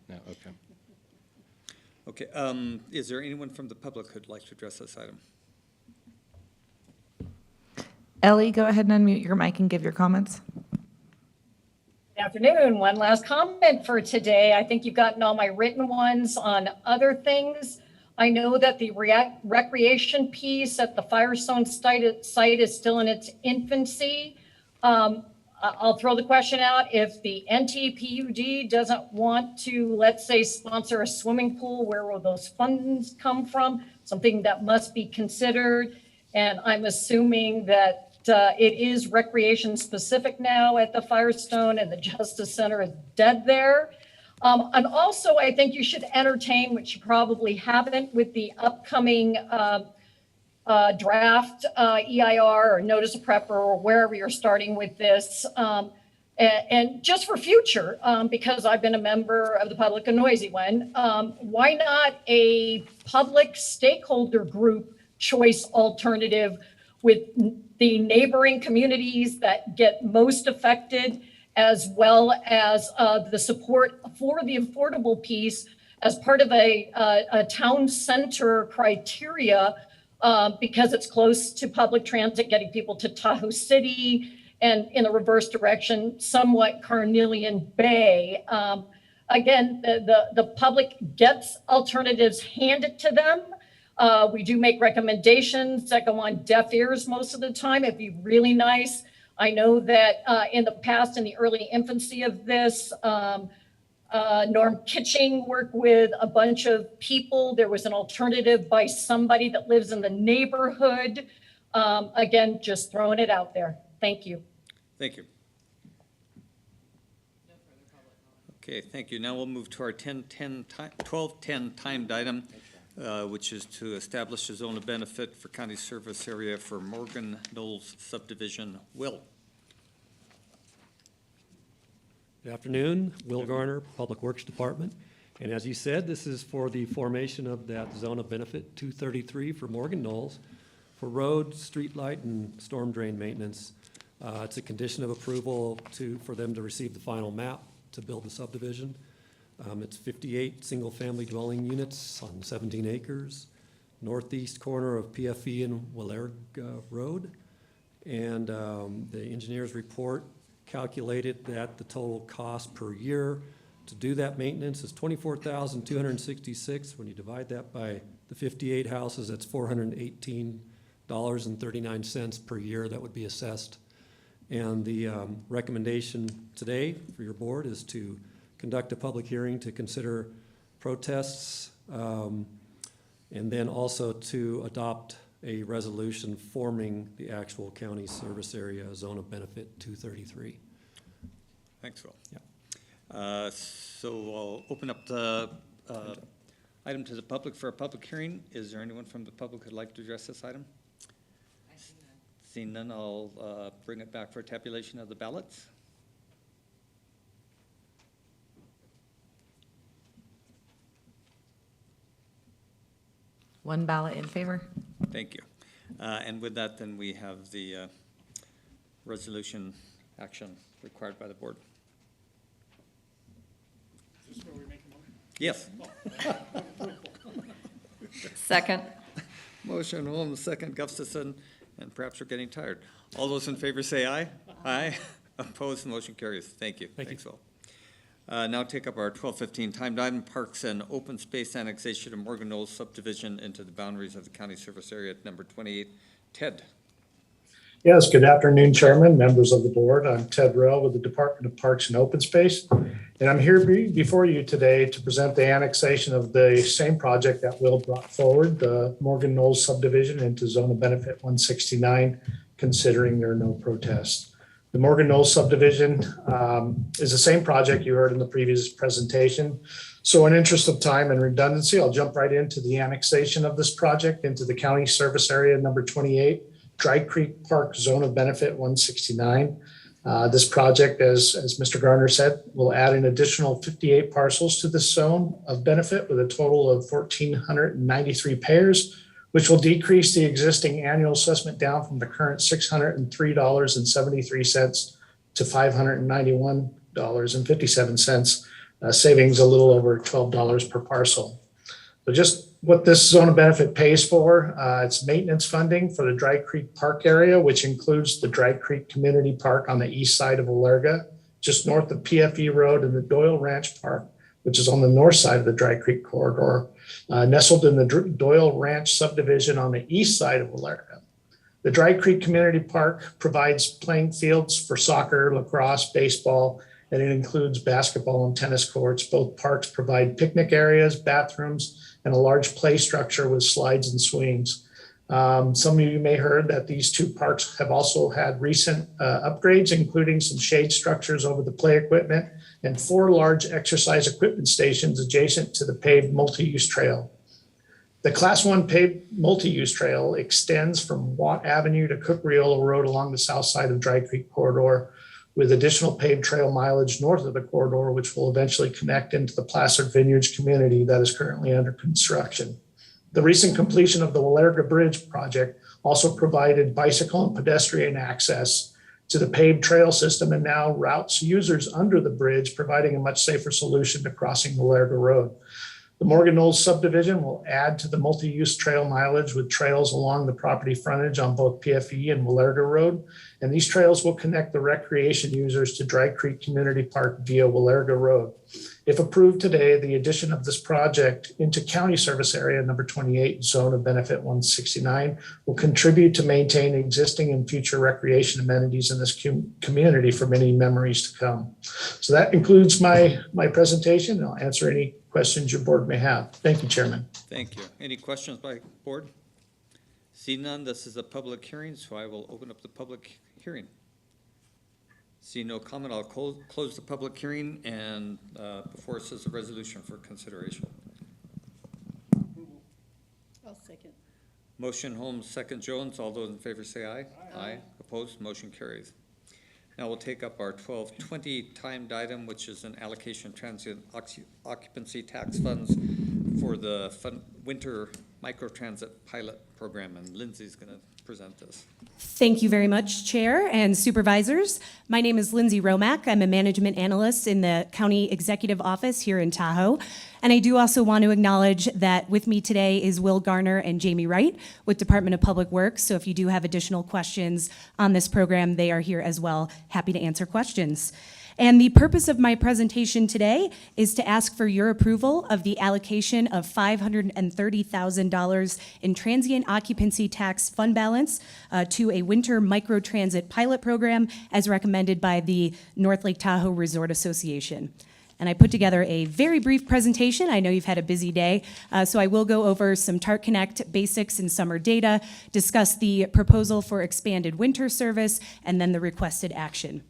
No, okay. Okay, is there anyone from the public who'd like to address this item? Ellie, go ahead and unmute your mic and give your comments. Good afternoon. One last comment for today. I think you've gotten all my written ones on other things. I know that the recreation piece at the Firestone site is still in its infancy. I'll throw the question out. If the NTPUD doesn't want to, let's say, sponsor a swimming pool, where will those funds come from? Something that must be considered. And I'm assuming that it is recreation specific now at the Firestone, and the Justice Center is dead there. And also, I think you should entertain, which you probably haven't, with the upcoming draft EIR or notice of prep or wherever you're starting with this. And just for future, because I've been a member of the public, a noisy one, why not a public stakeholder group choice alternative with the neighboring communities that get most affected, as well as the support for the affordable piece as part of a town center criteria, because it's close to public transit, getting people to Tahoe City, and in the reverse direction, somewhat Carnelian Bay. Again, the public gets alternatives handed to them. We do make recommendations that go on deaf ears most of the time. It'd be really nice. I know that in the past, in the early infancy of this, Norm Kitching worked with a bunch of people. There was an alternative by somebody that lives in the neighborhood. Again, just throwing it out there. Thank you. Thank you. Okay, thank you. Now we'll move to our 1210 timed item, which is to establish a zone of benefit for county service area for Morgan Knolls subdivision. Will. Good afternoon, Will Garner, Public Works Department. And as you said, this is for the formation of that zone of benefit 233 for Morgan Knolls for road, street light, and storm drain maintenance It's a condition of approval for them to receive the final map to build the subdivision. It's 58 single-family dwelling units on 17 acres, northeast corner of PFE and Willerga Road. And the engineer's report calculated that the total cost per year to do that maintenance is $24,266. When you divide that by the 58 houses, that's $418.39 per year that would be assessed. And the recommendation today for your board is to conduct a public hearing to consider protests, and then also to adopt a resolution forming the actual county service area zone of benefit 233. Thanks, Will. Yeah. So I'll open up the item to the public for a public hearing. Is there anyone from the public who'd like to address this item? Seeing none, I'll bring it back for tabulation of the ballots. One ballot in favor. Thank you. And with that, then we have the resolution action required by the board. Is this where we make a motion? Yes. Second. Motion Holmes, second Gustafson, and perhaps we're getting tired. All those in favor say aye. Aye. Opposed, motion carries. Thank you. Thanks, Will. Now take up our 12:15 timed item, Parks and Open Space Annexation of Morgan Knolls subdivision into the boundaries of the county service area at number 28. Ted. Yes, good afternoon, Chairman, members of the board. I'm Ted Rell with the Department of Parks and Open Space. And I'm here before you today to present the annexation of the same project that Will brought forward, the Morgan Knolls subdivision into Zone of Benefit 169, considering there are no protests. The Morgan Knolls subdivision is the same project you heard in the previous presentation. So in interest of time and redundancy, I'll jump right into the annexation of this project into the county service area number 28, Dry Creek Park Zone of Benefit 169. This project, as Mr. Garner said, will add an additional 58 parcels to this zone of benefit with a total of 1,493 pairs, which will decrease the existing annual assessment down from the current $603.73 to $591.57, savings a little over $12 per parcel. So just what this zone of benefit pays for, it's maintenance funding for the Dry Creek Park area, which includes the Dry Creek Community Park on the east side of Willerga, just north of PFE Road, and the Doyle Ranch Park, which is on the north side of the Dry Creek corridor, nestled in the Doyle Ranch subdivision on the east side of Willerga. The Dry Creek Community Park provides playing fields for soccer, lacrosse, baseball, and it includes basketball and tennis courts. Both parks provide picnic areas, bathrooms, and a large play structure with slides and swings. Some of you may have heard that these two parks have also had recent upgrades, including some shade structures over the play equipment and 4 large exercise equipment stations adjacent to the paved multi-use trail. The Class 1 paved multi-use trail extends from Watt Avenue to Cookriola Road along the south side of Dry Creek corridor, with additional paved trail mileage north of the corridor, which will eventually connect into the Placid Vineyards community that is currently under construction. The recent completion of the Willerga Bridge project also provided bicycle and pedestrian access to the paved trail system and now routes users under the bridge, providing a much safer solution to crossing Willerga Road. The Morgan Knolls subdivision will add to the multi-use trail mileage with trails along the property frontage on both PFE and Willerga Road. And these trails will connect the recreation users to Dry Creek Community Park via Willerga Road. If approved today, the addition of this project into county service area number 28, Zone of Benefit 169, will contribute to maintain existing and future recreation amenities in this community for many memories to come. So that concludes my presentation. I'll answer any questions your board may have. Thank you, Chairman. Thank you. Any questions by board? See none, this is a public hearing, so I will open up the public hearing. See no comment, I'll close the public hearing, and before us is a resolution for consideration. I'll second. Motion Holmes, second Jones. All those in favor say aye. Aye. Opposed, motion carries. Now we'll take up our 1220 timed item, which is an allocation of transient occupancy tax funds for the winter microtransit pilot program, and Lindsay's going to present this. Thank you very much, Chair and Supervisors. My name is Lindsay Romack. I'm a management analyst in the County Executive Office here in Tahoe. And I do also want to acknowledge that with me today is Will Garner and Jamie Wright with Department of Public Works. So if you do have additional questions on this program, they are here as well, happy to answer questions. And the purpose of my presentation today is to ask for your approval of the allocation of $530,000 in transient occupancy tax fund balance to a winter microtransit pilot program as recommended by the North Lake Tahoe Resort Association. And I put together a very brief presentation. I know you've had a busy day, so I will go over some TART Connect basics and summer data, discuss the proposal for expanded winter service, and then the requested action.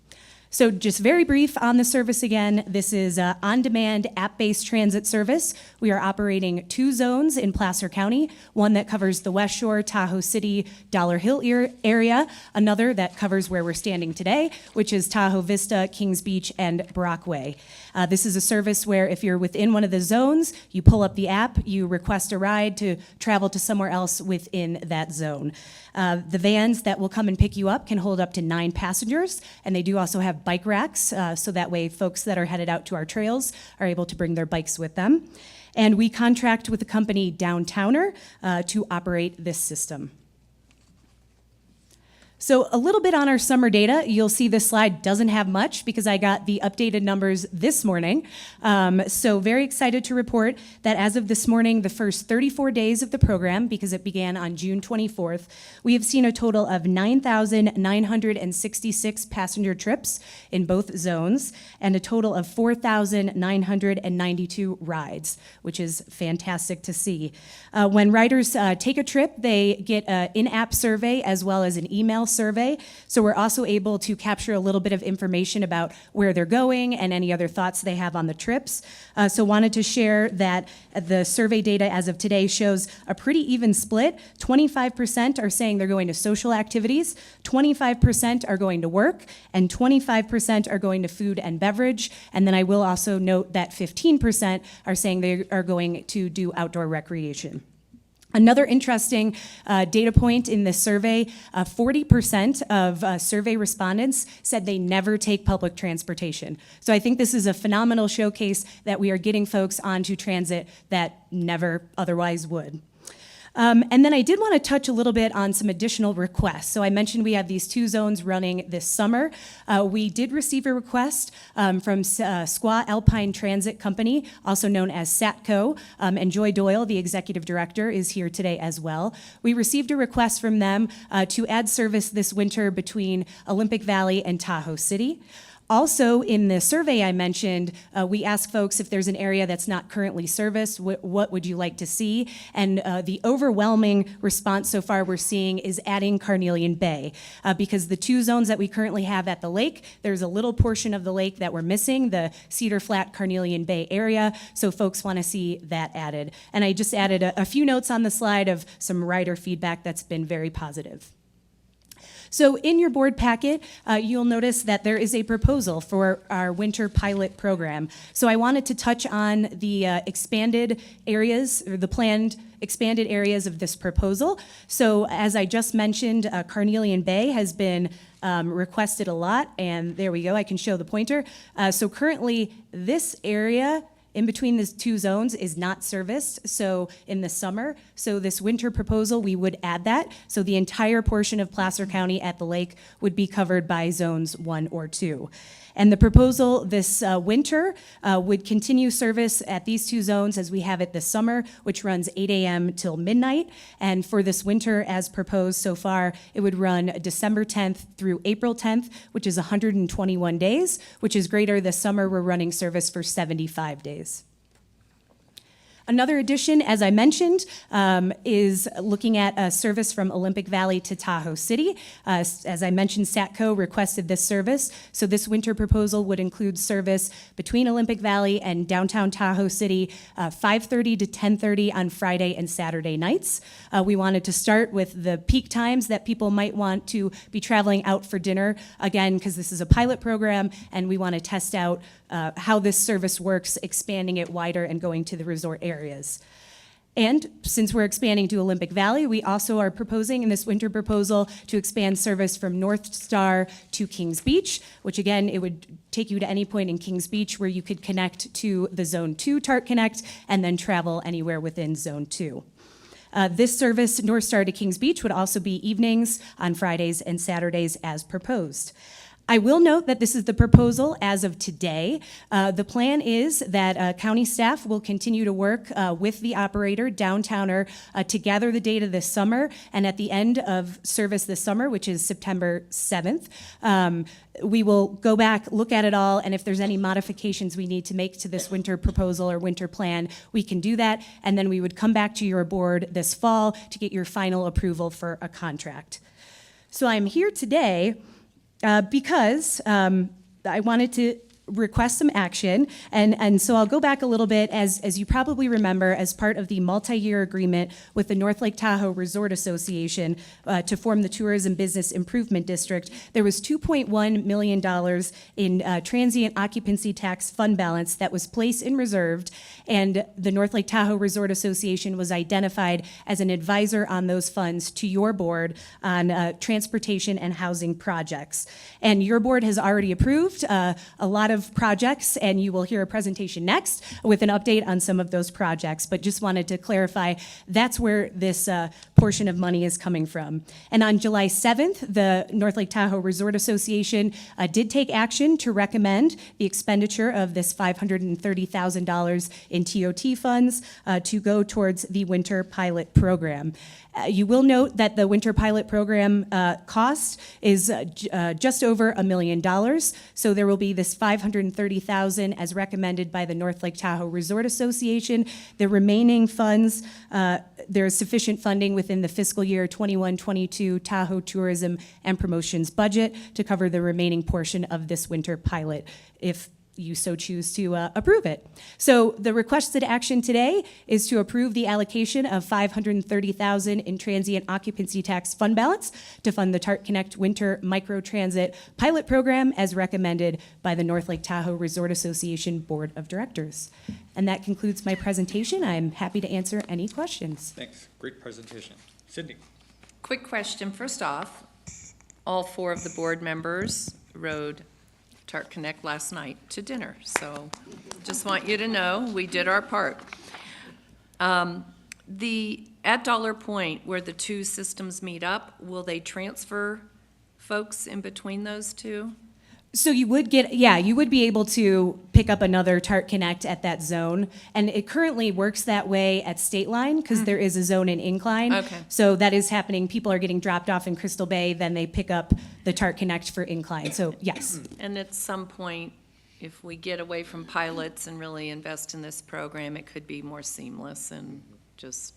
So just very brief on the service again. This is an on-demand app-based transit service. We are operating 2 zones in Placer County, one that covers the West Shore, Tahoe City, Dollar Hill area, another that covers where we're standing today, which is Tahoe Vista, Kings Beach, and Brockway. This is a service where if you're within one of the zones, you pull up the app, you request a ride to travel to somewhere else within that zone. The vans that will come and pick you up can hold up to 9 passengers, and they do also have bike racks, so that way folks that are headed out to our trails are able to bring their bikes with them. And we contract with the company Downtowner to operate this system. So a little bit on our summer data. You'll see this slide doesn't have much because I got the updated numbers this morning. So very excited to report that as of this morning, the first 34 days of the program, because it began on June 24th, we have seen a total of 9,966 passenger trips in both zones and a total of 4,992 rides, which is fantastic to see. When riders take a trip, they get an in-app survey as well as an email survey. So we're also able to capture a little bit of information about where they're going and any other thoughts they have on the trips. So wanted to share that the survey data as of today shows a pretty even split. 25% are saying they're going to social activities, 25% are going to work, and 25% are going to food and beverage. And then I will also note that 15% are saying they are going to do outdoor recreation. Another interesting data point in this survey, 40% of survey respondents said they never take public transportation. So I think this is a phenomenal showcase that we are getting folks onto transit that never otherwise would. And then I did want to touch a little bit on some additional requests. So I mentioned we have these 2 zones running this summer. We did receive a request from Squaw Alpine Transit Company, also known as SATCO, and Joy Doyle, the executive director, is here today as well. We received a request from them to add service this winter between Olympic Valley and Tahoe City. Also, in the survey I mentioned, we asked folks if there's an area that's not currently serviced, what would you like to see? And the overwhelming response so far we're seeing is adding Carnelian Bay, because the 2 zones that we currently have at the lake, there's a little portion of the lake that we're missing, the Cedar Flat Carnelian Bay area, so folks want to see that added. And I just added a few notes on the slide of some rider feedback that's been very positive. So in your board packet, you'll notice that there is a proposal for our winter pilot program. So I wanted to touch on the expanded areas, or the planned expanded areas of this proposal. So as I just mentioned, Carnelian Bay has been requested a lot, and there we go, I can show the pointer. So currently, this area in between these 2 zones is not serviced, so in the summer. So this winter proposal, we would add that. So the entire portion of Placer County at the lake would be covered by zones 1 or 2. And the proposal this winter would continue service at these 2 zones as we have it this summer, which runs 8 a.m. till midnight. And for this winter, as proposed so far, it would run December 10th through April 10th, which is 121 days, which is greater. This summer, we're running service for 75 days. Another addition, as I mentioned, is looking at a service from Olympic Valley to Tahoe City. As I mentioned, SATCO requested this service, so this winter proposal would include service between Olympic Valley and downtown Tahoe City, 5:30 to 10:30 on Friday and Saturday nights. We wanted to start with the peak times that people might want to be traveling out for dinner, again, because this is a pilot program, and we want to test out how this service works, expanding it wider and going to the resort areas. And since we're expanding to Olympic Valley, we also are proposing in this winter proposal to expand service from North Star to Kings Beach, which again, it would take you to any point in Kings Beach where you could connect to the Zone 2 TART Connect and then travel anywhere within Zone 2. This service, North Star to Kings Beach, would also be evenings on Fridays and Saturdays as proposed. I will note that this is the proposal as of today. The plan is that county staff will continue to work with the operator, Downtowner, to gather the data this summer, and at the end of service this summer, which is September 7th, we will go back, look at it all, and if there's any modifications we need to make to this winter proposal or winter plan, we can do that, and then we would come back to your board this fall to get your final approval for a contract. So I'm here today because I wanted to request some action, and so I'll go back a little bit. As you probably remember, as part of the multi-year agreement with the North Lake Tahoe Resort Association to form the Tourism Business Improvement District, there was $2.1 million in transient occupancy tax fund balance that was placed in reserved, and the North Lake Tahoe Resort Association was identified as an advisor on those funds to your board on transportation and housing projects. And your board has already approved a lot of projects, and you will hear a presentation next with an update on some of those projects, but just wanted to clarify that's where this portion of money is coming from. And on July 7th, the North Lake Tahoe Resort Association did take action to recommend the expenditure of this $530,000 in TOT funds to go towards the winter pilot program. You will note that the winter pilot program cost is just over $1 million. So there will be this $530,000 as recommended by the North Lake Tahoe Resort Association. The remaining funds, there is sufficient funding within the fiscal year 21-22 Tahoe Tourism and Promotions budget to cover the remaining portion of this winter pilot, if you so choose to approve it. So the requested action today is to approve the allocation of $530,000 in transient occupancy tax fund balance to fund the TART Connect Winter Microtransit Pilot Program as recommended by the North Lake Tahoe Resort Association Board of Directors. And that concludes my presentation. I'm happy to answer any questions. Thanks. Great presentation. Cindy. Quick question. First off, all 4 of the board members rode TART Connect last night to dinner, so just want you to know we did our part. At Dollar Point, where the 2 systems meet up, will they transfer folks in between those 2? So you would get, yeah, you would be able to pick up another TART Connect at that zone. And it currently works that way at State Line because there is a zone in Incline. Okay. So that is happening. People are getting dropped off in Crystal Bay, then they pick up the TART Connect for Incline. So yes. And at some point, if we get away from pilots and really invest in this program, it could be more seamless and just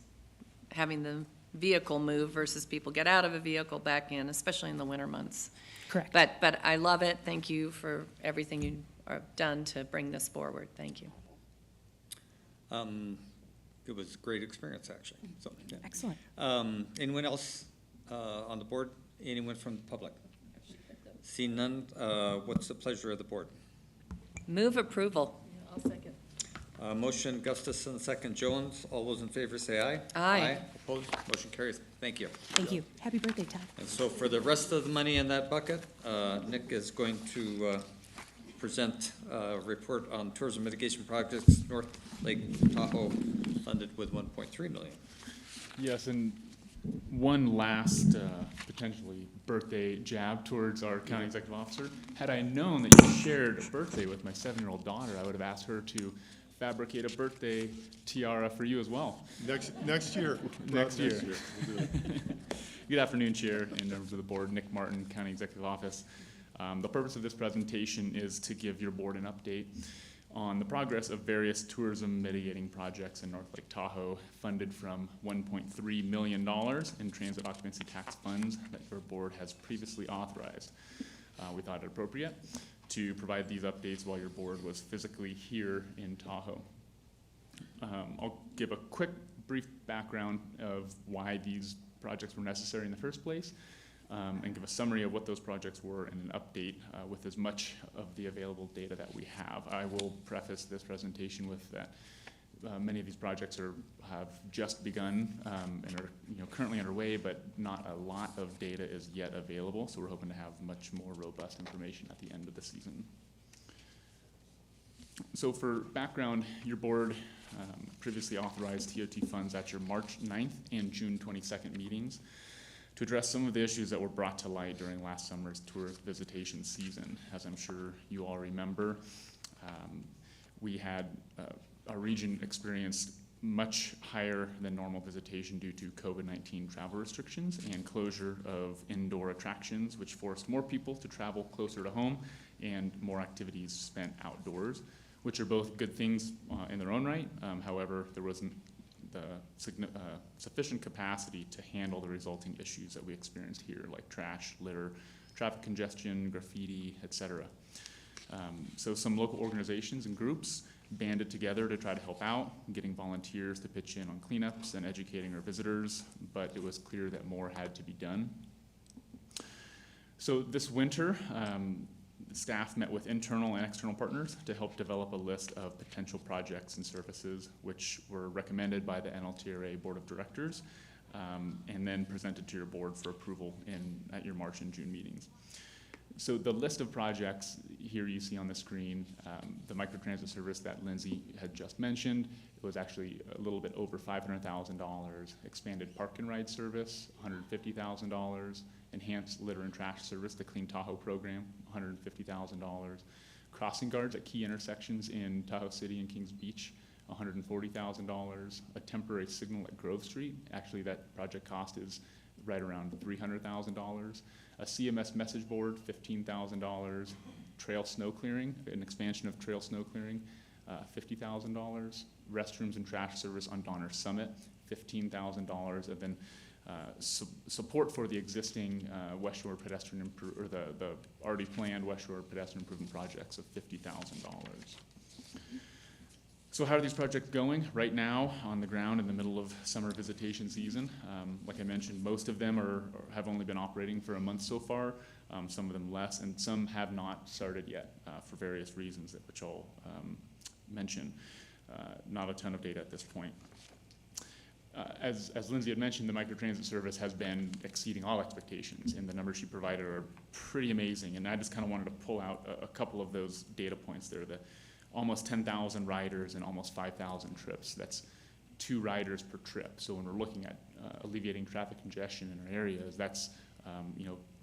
having the vehicle move versus people get out of a vehicle back in, especially in the winter months. Correct. But I love it. Thank you for everything you have done to bring this forward. Thank you. It was a great experience, actually. So, yeah. Excellent. Anyone else on the board? Anyone from the public? See none. What's the pleasure of the board? Move approval. I'll second. Motion Gustafson, second Jones. All those in favor say aye. Aye. Opposed? Motion carries. Thank you. Thank you. Happy birthday, Todd. And so for the rest of the money in that bucket, Nick is going to present a report on tourism mitigation projects, North Lake Tahoe, funded with $1.3 million. Yes, and one last potentially birthday jab towards our county executive officer. Had I known that you shared a birthday with my 7-year-old daughter, I would have asked her to fabricate a birthday tiara for you as well. Next year. Next year. We'll do it. Good afternoon, Chair and members of the board. Nick Martin, County Executive Office. The purpose of this presentation is to give your board an update on the progress of various tourism mitigating projects in North Lake Tahoe, funded from $1.3 million in transit occupancy tax funds that your board has previously authorized. We thought it appropriate to provide these updates while your board was physically here in Tahoe. I'll give a quick, brief background of why these projects were necessary in the first place, and give a summary of what those projects were and an update with as much of the available data that we have. I will preface this presentation with that Many of these projects have just begun and are currently underway, but not a lot of data is yet available. So we're hoping to have much more robust information at the end of the season. So for background, your board previously authorized TOT funds at your March 9th and June 22nd meetings to address some of the issues that were brought to light during last summer's tourist visitation season. As I'm sure you all remember, we had our region experienced much higher than normal visitation due to COVID-19 travel restrictions and closure of indoor attractions, which forced more people to travel closer to home and more activities spent outdoors, which are both good things in their own right. However, there wasn't the sufficient capacity to handle the resulting issues that we experienced here, like trash, litter, traffic congestion, graffiti, etc. So some local organizations and groups banded together to try to help out, getting volunteers to pitch in on cleanups and educating our visitors, but it was clear that more had to be done. So this winter, staff met with internal and external partners to help develop a list of potential projects and services which were recommended by the NLTRA Board of Directors and then presented to your board for approval at your March and June meetings. So the list of projects here you see on the screen, the microtransit service that Lindsay had just mentioned, it was actually a little bit over $500,000. Expanded park and ride service, $150,000. Enhanced litter and trash service, the Clean Tahoe program, $150,000. Crossing guards at key intersections in Tahoe City and Kings Beach, $140,000. A temporary signal at Grove Street, actually that project cost is right around $300,000. A CMS message board, $15,000. Trail snow clearing, an expansion of trail snow clearing, $50,000. Restrooms and trash service on Donner Summit, $15,000. And then support for the existing West Shore pedestrian, or the already planned West Shore pedestrian improvement projects of $50,000. So how are these projects going? Right now, on the ground in the middle of summer visitation season, like I mentioned, most of them have only been operating for a month so far, some of them less, and some have not started yet for various reasons, which I'll mention. Not a ton of data at this point. As Lindsay had mentioned, the microtransit service has been exceeding all expectations, and the numbers she provided are pretty amazing, and I just kind of wanted to pull out a couple of those data points there. Almost 10,000 riders and almost 5,000 trips. That's 2 riders per trip. So when we're looking at alleviating traffic congestion in our areas, that's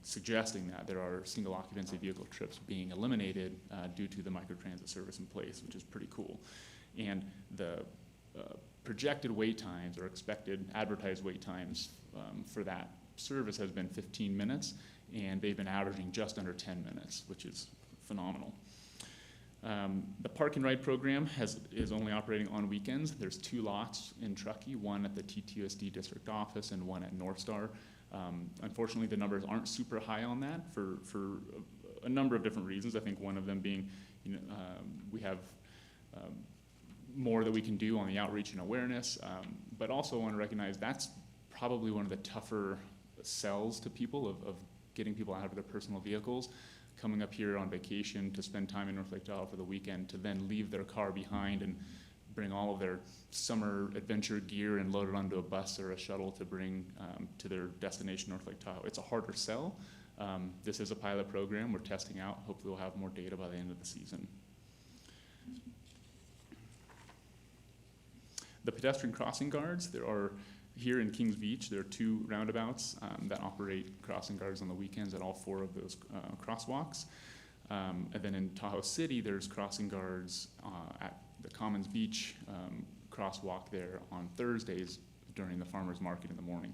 suggesting that there are single occupancy vehicle trips being eliminated due to the microtransit service in place, which is pretty cool. And the projected wait times or expected advertised wait times for that service has been 15 minutes, and they've been averaging just under 10 minutes, which is phenomenal. The Park and Ride program is only operating on weekends. There's 2 lots in Truckee, one at the TTUSD district office and one at North Star. Unfortunately, the numbers aren't super high on that for a number of different reasons. I think one of them being, we have more that we can do on the outreach and awareness, but also want to recognize that's probably one of the tougher sells to people of getting people out of their personal vehicles, coming up here on vacation to spend time in North Lake Tahoe for the weekend, to then leave their car behind and bring all of their summer adventure gear and load it onto a bus or a shuttle to bring to their destination, North Lake Tahoe. It's a harder sell. This is a pilot program we're testing out. Hopefully we'll have more data by the end of the season. The pedestrian crossing guards, there are, here in Kings Beach, there are 2 roundabouts that operate crossing guards on the weekends at all 4 of those crosswalks. And then in Tahoe City, there's crossing guards at the Commons Beach crosswalk there on Thursdays during the farmers market in the morning.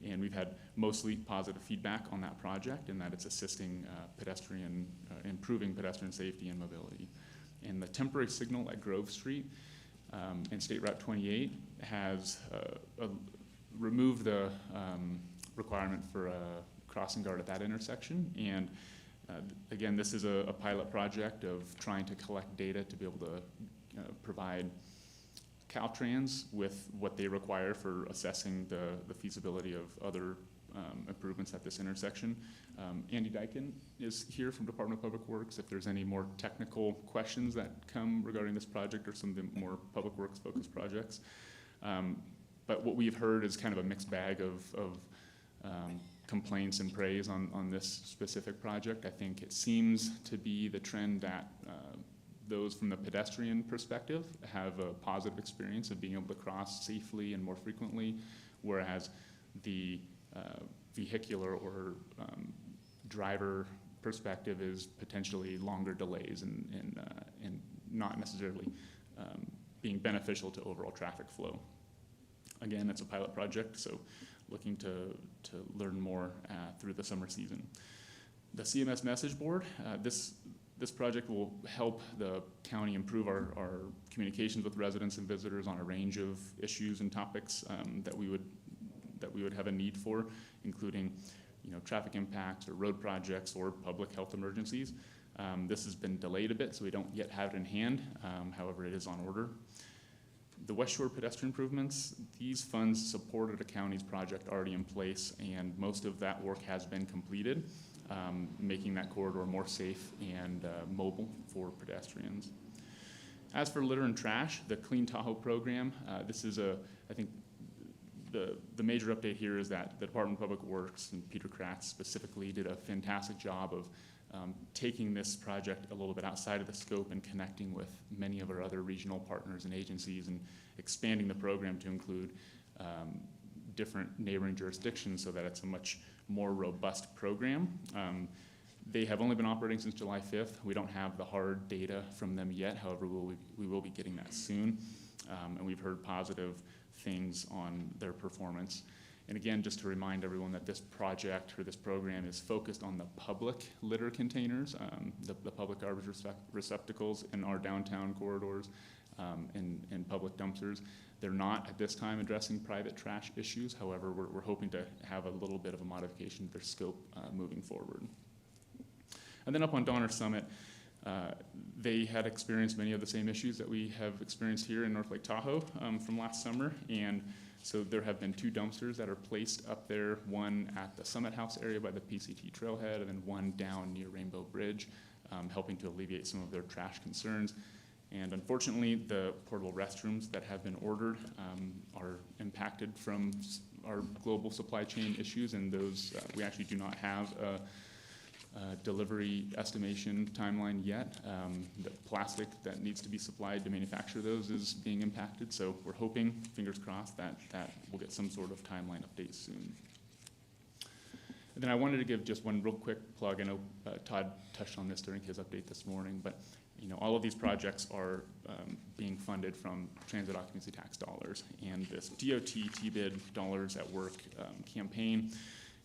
And we've had mostly positive feedback on that project and that it's assisting improving pedestrian safety and mobility. And the temporary signal at Grove Street and State Route 28 has removed the requirement for a crossing guard at that intersection. And again, this is a pilot project of trying to collect data to be able to provide Caltrans with what they require for assessing the feasibility of other improvements at this intersection. Andy Dyken is here from Department of Public Works if there's any more technical questions that come regarding this project or some of the more public works focused projects. But what we've heard is kind of a mixed bag of complaints and praise on this specific project. I think it seems to be the trend that those from the pedestrian perspective have a positive experience of being able to cross safely and more frequently, whereas the vehicular or driver perspective is potentially longer delays and not necessarily being beneficial to overall traffic flow. Again, it's a pilot project, so looking to learn more through the summer season. The CMS message board, this project will help the county improve our communications with residents and visitors on a range of issues and topics that we would have a need for, including traffic impacts or road projects or public health emergencies. This has been delayed a bit, so we don't yet have it in hand. However, it is on order. The West Shore pedestrian improvements, these funds supported a county's project already in place, and most of that work has been completed, making that corridor more safe and mobile for pedestrians. As for litter and trash, the Clean Tahoe program, this is I think the major update here is that the Department of Public Works and Peter Kratz specifically did a fantastic job of taking this project a little bit outside of the scope and connecting with many of our other regional partners and agencies and expanding the program to include different neighboring jurisdictions so that it's a much more robust program. They have only been operating since July 5th. We don't have the hard data from them yet. However, we will be getting that soon. And we've heard positive things on their performance. And again, just to remind everyone that this project or this program is focused on the public litter containers, the public garbage receptacles in our downtown corridors and public dumpsters. They're not at this time addressing private trash issues. However, we're hoping to have a little bit of a modification to their scope moving forward. And then up on Donner Summit, they had experienced many of the same issues that we have experienced here in North Lake Tahoe from last summer. And so there have been 2 dumpsters that are placed up there, one at the Summit House area by the PCT trailhead, and then one down near Rainbow Bridge, helping to alleviate some of their trash concerns. And unfortunately, the portable restrooms that have been ordered are impacted from our global supply chain issues, and those we actually do not have a delivery estimation timeline yet. The plastic that needs to be supplied to manufacture those is being impacted, so we're hoping, fingers crossed, that we'll get some sort of timeline update soon. And then I wanted to give just one real quick plug. I know Todd touched on this during his update this morning, but all of these projects are being funded from transit occupancy tax dollars, and this DOT TBID Dollars at Work campaign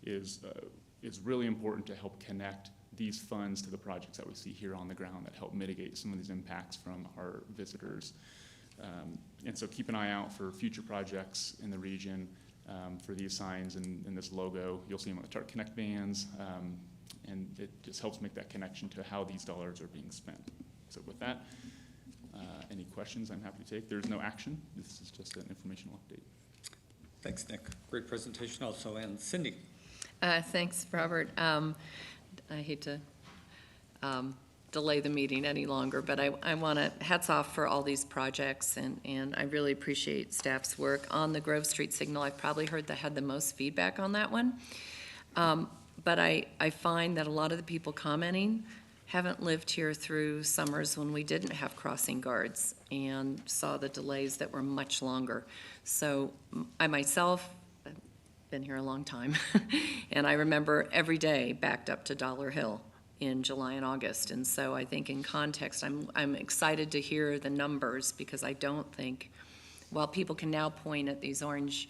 is really important to help connect these funds to the projects that we see here on the ground that help mitigate some of these impacts from our visitors. And so keep an eye out for future projects in the region for these signs and this logo. You'll see them on the Chart Connect vans, and it just helps make that connection to how these dollars are being spent. So with that, any questions I'm happy to take. There's no action. This is just an informational update. Thanks, Nick. Great presentation also. And Cindy. Thanks, Robert. I hate to delay the meeting any longer, but I want to hats off for all these projects, and I really appreciate staff's work on the Grove Street signal. I've probably heard that had the most feedback on that one. But I find that a lot of the people commenting haven't lived here through summers when we didn't have crossing guards and saw the delays that were much longer. So I myself have been here a long time, and I remember every day backed up to Dollar Hill in July and August. And so I think in context, I'm excited to hear the numbers, because I don't think, while people can now point at these orange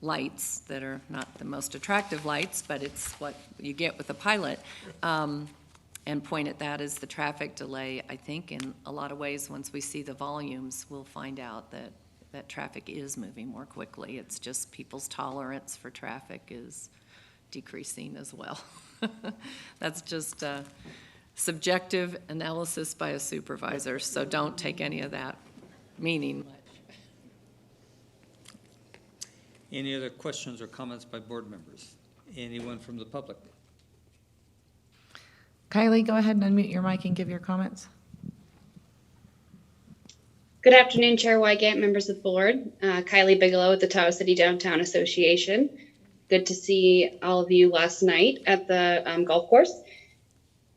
lights that are not the most attractive lights, but it's what you get with a pilot, and point at that as the traffic delay. I think in a lot of ways, once we see the volumes, we'll find out that traffic is moving more quickly. It's just people's tolerance for traffic is decreasing as well. That's just a subjective analysis by a supervisor, so don't take any of that meaning much. Any other questions or comments by board members? Anyone from the public? Kylie, go ahead and unmute your mic and give your comments. Good afternoon, Chair Wygant, members of the board. Kylie Bigelow with the Tahoe City Downtown Association. Good to see all of you last night at the golf course.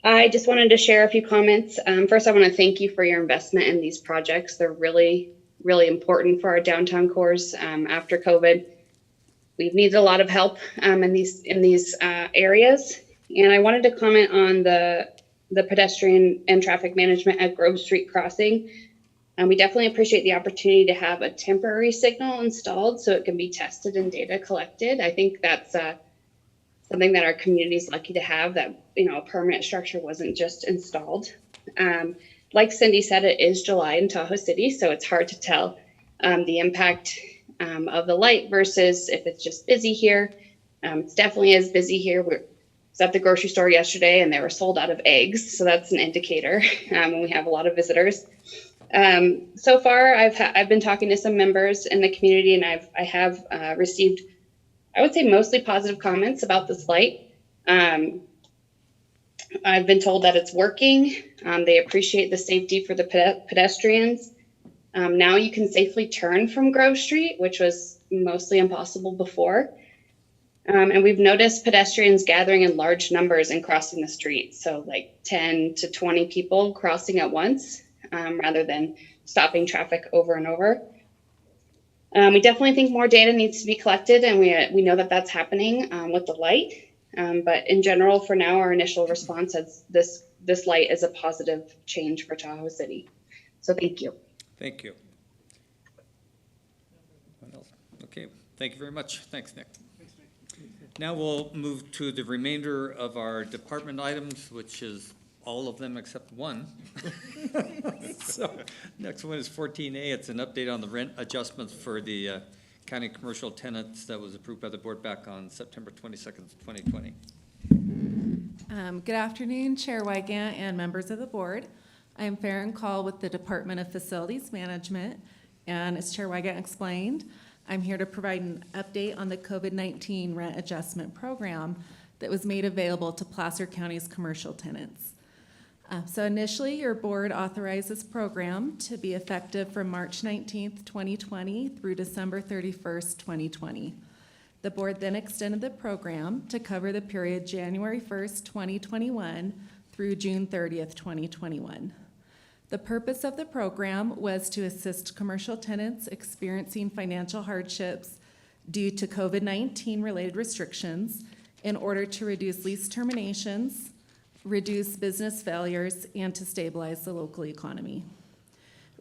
I just wanted to share a few comments. First, I want to thank you for your investment in these projects. They're really, really important for our downtown cores after COVID. We've needed a lot of help in these areas. And I wanted to comment on the pedestrian and traffic management at Grove Street Crossing. We definitely appreciate the opportunity to have a temporary signal installed so it can be tested and data collected. I think that's something that our community is lucky to have, that a permanent structure wasn't just installed. Like Cindy said, it is July in Tahoe City, so it's hard to tell the impact of the light versus if it's just busy here. It definitely is busy here. We was at the grocery store yesterday and they were sold out of eggs, so that's an indicator when we have a lot of visitors. So far, I've been talking to some members in the community, and I have received, I would say, mostly positive comments about this light. I've been told that it's working. They appreciate the safety for the pedestrians. Now you can safely turn from Grove Street, which was mostly impossible before. And we've noticed pedestrians gathering in large numbers and crossing the street. So like 10 to 20 people crossing at once. Rather than stopping traffic over and over. We definitely think more data needs to be collected, and we know that that's happening with the light. But in general, for now, our initial response is this light is a positive change for Tahoe City. So thank you. Thank you. What else? Okay, thank you very much. Thanks, Nick. Now we'll move to the remainder of our department items, which is all of them except one. So next one is 14A. It's an update on the rent adjustments for the county commercial tenants that was approved by the board back on September 22nd, 2020. Good afternoon, Chair Wygant and members of the board. I'm Farron Call with the Department of Facilities Management, and as Chair Wygant explained, I'm here to provide an update on the COVID-19 rent adjustment program that was made available to Placer County's commercial tenants. So initially, your board authorized this program to be effective from March 19th, 2020 through December 31st, 2020. The board then extended the program to cover the period January 1st, 2021 through June 30th, 2021. The purpose of the program was to assist commercial tenants experiencing financial hardships due to COVID-19 related restrictions in order to reduce lease terminations, reduce business failures, and to stabilize the local economy.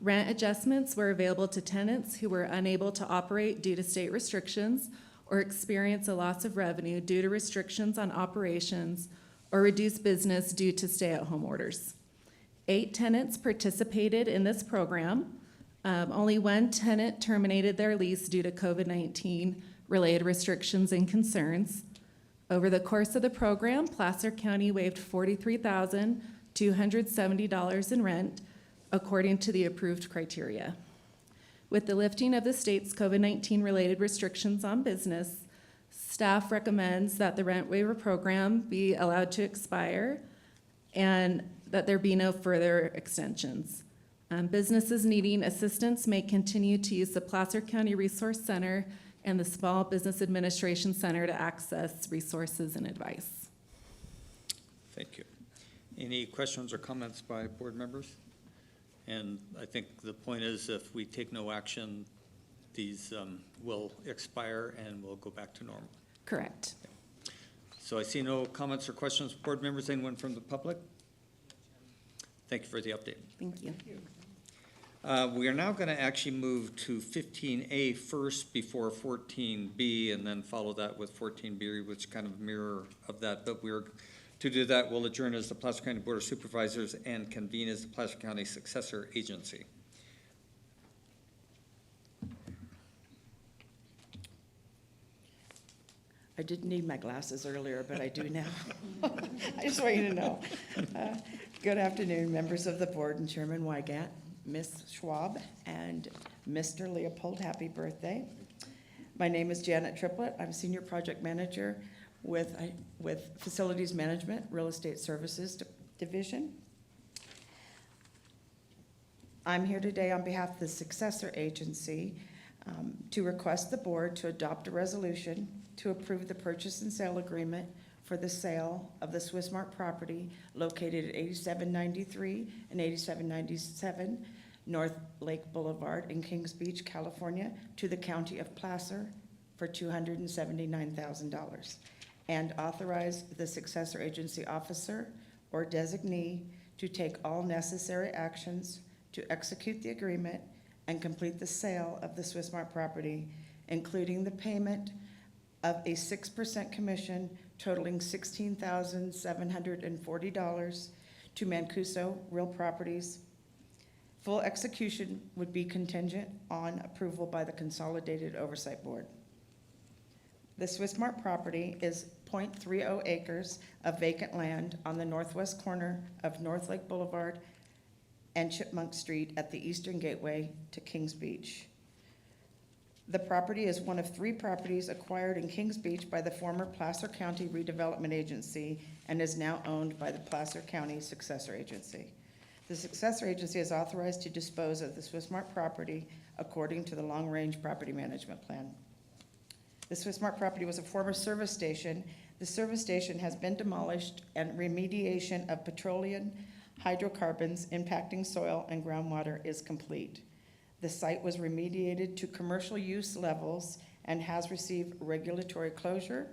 Rent adjustments were available to tenants who were unable to operate due to state restrictions or experience a loss of revenue due to restrictions on operations or reduce business due to stay-at-home orders. 8 tenants participated in this program. Only 1 tenant terminated their lease due to COVID-19 related restrictions and concerns. Over the course of the program, Placer County waived $43,270 in rent according to the approved criteria. With the lifting of the state's COVID-19 related restrictions on business, staff recommends that the rent waiver program be allowed to expire and that there be no further extensions. Businesses needing assistance may continue to use the Placer County Resource Center and the Small Business Administration Center to access resources and advice. Thank you. Any questions or comments by board members? And I think the point is, if we take no action, these will expire and will go back to normal. Correct. So I see no comments or questions. Board members, anyone from the public? Thank you for the update. Thank you. We are now going to actually move to 15A first before 14B, and then follow that with 14B, which kind of mirror of that. But to do that, we'll adjourn as the Placer County Board of Supervisors and convene as the Placer County successor agency. I didn't need my glasses earlier, but I do now. I just want you to know. Good afternoon, members of the board and Chairman Wygant, Ms. Schwab, and Mr. Leopold. Happy birthday. My name is Janet Triplett. I'm Senior Project Manager with Facilities Management, Real Estate Services Division. I'm here today on behalf of the successor agency to request the board to adopt a resolution to approve the purchase and sale agreement for the sale of the Swiss Mart property located at 8793 and 8797 North Lake Boulevard in Kings Beach, California, to the County of Placer for $279,000, and authorize the successor agency officer or designee to take all necessary actions to execute the agreement and complete the sale of the Swiss Mart property, including the payment of a 6% commission totaling $16,740 to Mancuso Real Properties. Full execution would be contingent on approval by the Consolidated Oversight Board. The Swiss Mart property is 0.30 acres of vacant land on the northwest corner of North Lake Boulevard and Chipmunk Street at the eastern gateway to Kings Beach. The property is one of 3 properties acquired in Kings Beach by the former Placer County Redevelopment Agency and is now owned by the Placer County Successor Agency. The successor agency is authorized to dispose of the Swiss Mart property according to the long-range property management plan. The Swiss Mart property was a former service station. The service station has been demolished and remediation of petroleum hydrocarbons impacting soil and groundwater is complete. The site was remediated to commercial use levels and has received regulatory closure.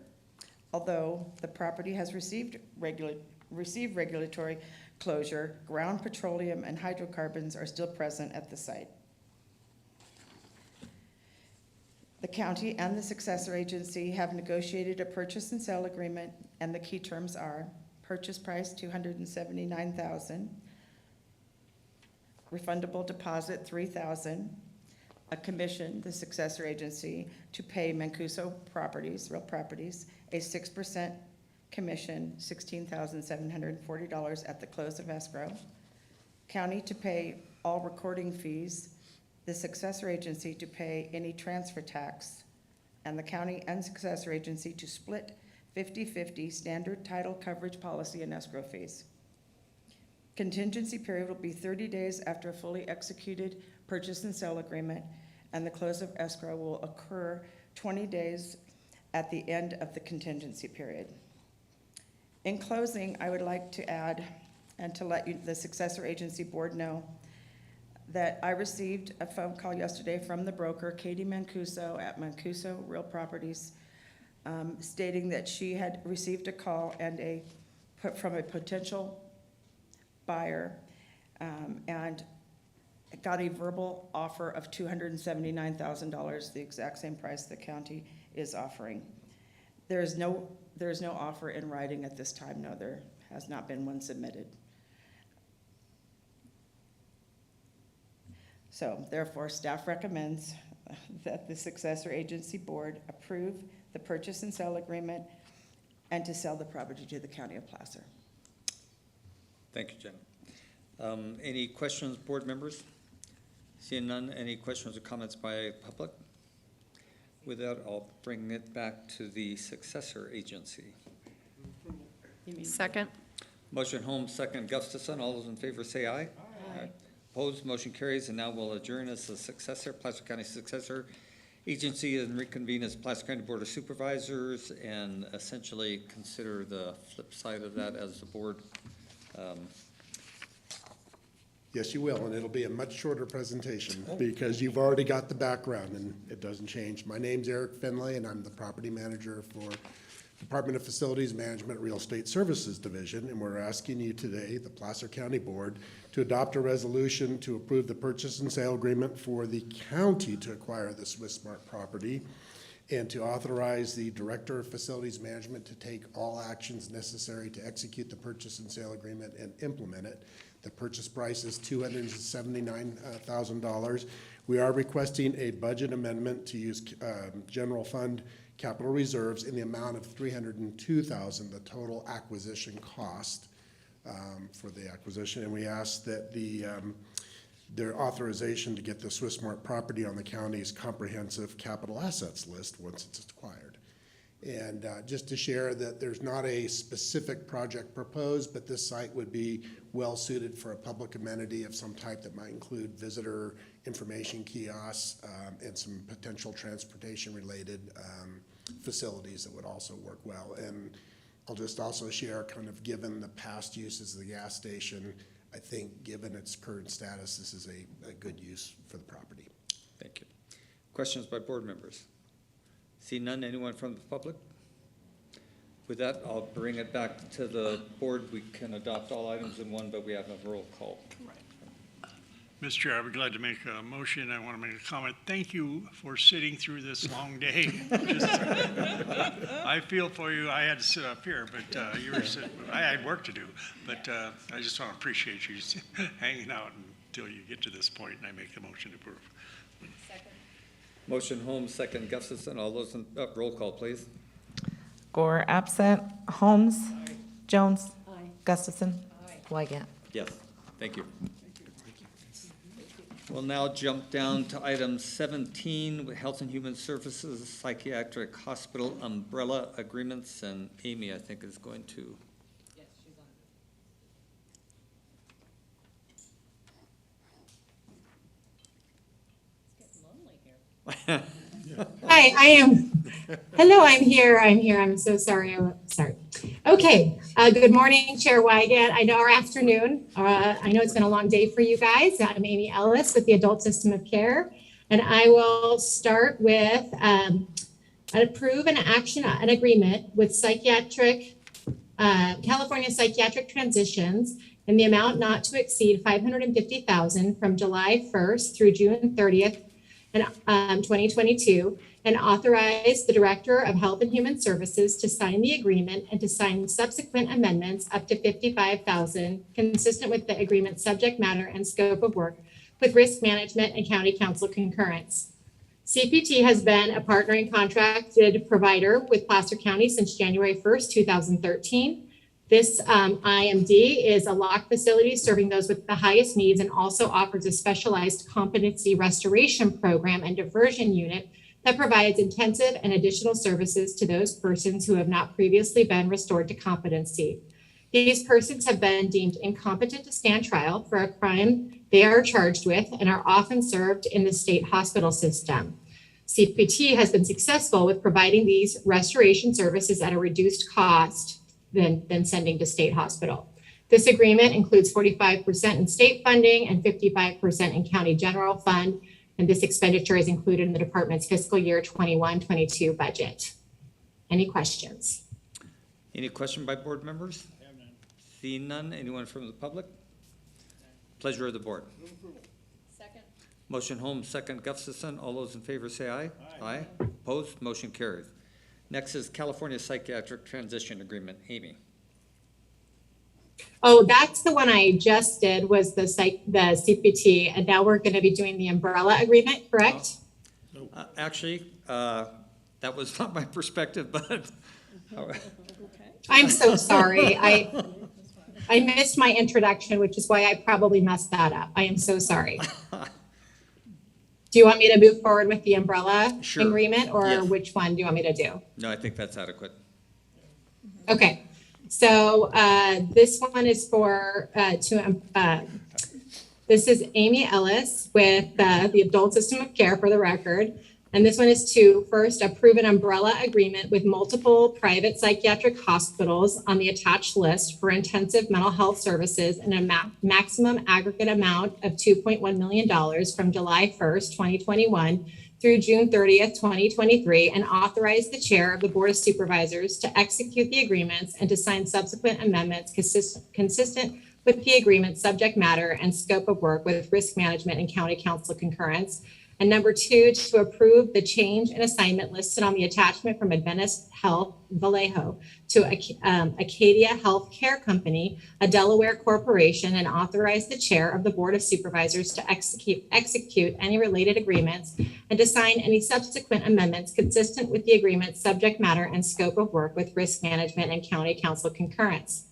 Although the property has received regulatory closure, ground petroleum and hydrocarbons are still present at the site. The county and the successor agency have negotiated a purchase and sale agreement, and the key terms are purchase price $279,000, refundable deposit $3,000, a commission, the successor agency, to pay Mancuso Properties, Real Properties, a 6% commission, $16,740 at the close of escrow, county to pay all recording fees, the successor agency to pay any transfer tax, and the county and successor agency to split 50-50 standard title coverage policy and escrow fees. Contingency period will be 30 days after a fully executed purchase and sale agreement, and the close of escrow will occur 20 days at the end of the contingency period. In closing, I would like to add and to let you, the successor agency board, know that I received a phone call yesterday from the broker, Katie Mancuso at Mancuso Real Properties, stating that she had received a call and from a potential buyer and got a verbal offer of $279,000, the exact same price the county is offering. There is no offer in writing at this time. No, there has not been one submitted. So therefore, staff recommends that the successor agency board approve the purchase and sale agreement and to sell the property to the County of Placer. Thank you, Jen. Any questions, board members? Seeing none, any questions or comments by public? With that, I'll bring it back to the successor agency. Second. Motion Holmes, second Gustafson. All those in favor say aye. Aye. Opposed, motion carries, and now we'll adjourn as the successor, Placer County Successor Agency, and reconvene as Placer County Board of Supervisors, and essentially consider the flip side of that as the board. Yes, you will, and it'll be a much shorter presentation because you've already got the background and it doesn't change. My name's Eric Finlay, and I'm the property manager for Department of Facilities Management Real Estate Services Division, and we're asking you today, the Placer County Board, to adopt a resolution to approve the purchase and sale agreement for the county to acquire the Swiss Mart property, and to authorize the Director of Facilities Management to take all actions necessary to execute the purchase and sale agreement and implement it. The purchase price is $279,000. We are requesting a budget amendment to use general fund capital reserves in the amount of $302,000, the total acquisition cost for the acquisition. And we ask that the their authorization to get the Swiss Mart property on the county's comprehensive capital assets list once it's acquired. And just to share that there's not a specific project proposed, but this site would be well suited for a public amenity of some type that might include visitor information kiosks and some potential transportation related facilities that would also work well. And I'll just also share, kind of given the past uses of the gas station, I think given its current status, this is a good use for the property. Thank you. Questions by board members? See none, anyone from the public? With that, I'll bring it back to the board. We can adopt all items in one, but we have a roll call. Mr. Chair, I'd be glad to make a motion. I want to make a comment. Thank you for sitting through this long day. I feel for you. I had to sit up here, but you were sitting, I had work to do. But I just want to appreciate you hanging out until you get to this point, and I make the motion to approve. Second. Motion Holmes, second Gustafson. All those in, roll call, please. Gore absent. Holmes. Jones. Aye. Gustafson. Aye. Wygant. Yes, thank you. We'll now jump down to item 17, with Health and Human Services Psychiatric Hospital Umbrella Agreements, and Amy, I think, is going to. Yes, she's on. It's getting lonely here. Hi, I am. Hello, I'm here. I'm so sorry. Sorry. Okay. Good morning, Chair Wygant. I know, or afternoon. I know it's been a long day for you guys. I'm Amy Ellis with the Adult System of Care, and I will start with approve an agreement with California Psychiatric Transitions in the amount not to exceed $550,000 from July 1st through June 30th. 2022, and authorize the Director of Health and Human Services to sign the agreement and to sign subsequent amendments up to $55,000, consistent with the agreement's subject matter and scope of work, with risk management and county council concurrence. CPT has been a partner and contracted provider with Placer County since January 1st, 2013. This IMD is a locked facility serving those with the highest needs and also offers a specialized competency restoration program and diversion unit that provides intensive and additional services to those persons who have not previously been restored to competency. These persons have been deemed incompetent to stand trial for a crime they are charged with and are often served in the state hospital system. CPT has been successful with providing these restoration services at a reduced cost than sending to state hospital. This agreement includes 45% in state funding and 55% in county general fund, and this expenditure is included in the department's fiscal year 21-22 budget. Any questions? Any question by board members? Seeing none, anyone from the public? Pleasure of the board. Second. Motion Holmes, second Gustafson. All those in favor say aye. Aye. Opposed? Motion carries. Next is California Psychiatric Transition Agreement. Amy. Oh, that's the one I just did, was the CPT, and now we're going to be doing the umbrella agreement, correct? Actually, that was not my perspective, but. I'm so sorry. I missed my introduction, which is why I probably messed that up. I am so sorry. Do you want me to move forward with the umbrella agreement, or yes, which one do you want me to do? No, I think that's adequate. Okay, so this one is for, this is Amy Ellis with the Adult System of Care, for the record. And this one is to first approve an umbrella agreement with multiple private psychiatric hospitals on the attached list for intensive mental health services in a maximum aggregate amount of $2.1 million from July 1st, 2021 through June 30th, 2023, and authorize the chair of the Board of Supervisors to execute the agreements and to sign subsequent amendments consistent with the agreement's subject matter and scope of work with risk management and county council concurrence. And number two, to approve the change in assignment listed on the attachment from Adventist Health Vallejo to Acadia Health Care Company, a Delaware corporation, and authorize the chair of the Board of Supervisors to execute any related agreements and to sign any subsequent amendments consistent with the agreement's subject matter and scope of work with risk management and county council concurrence.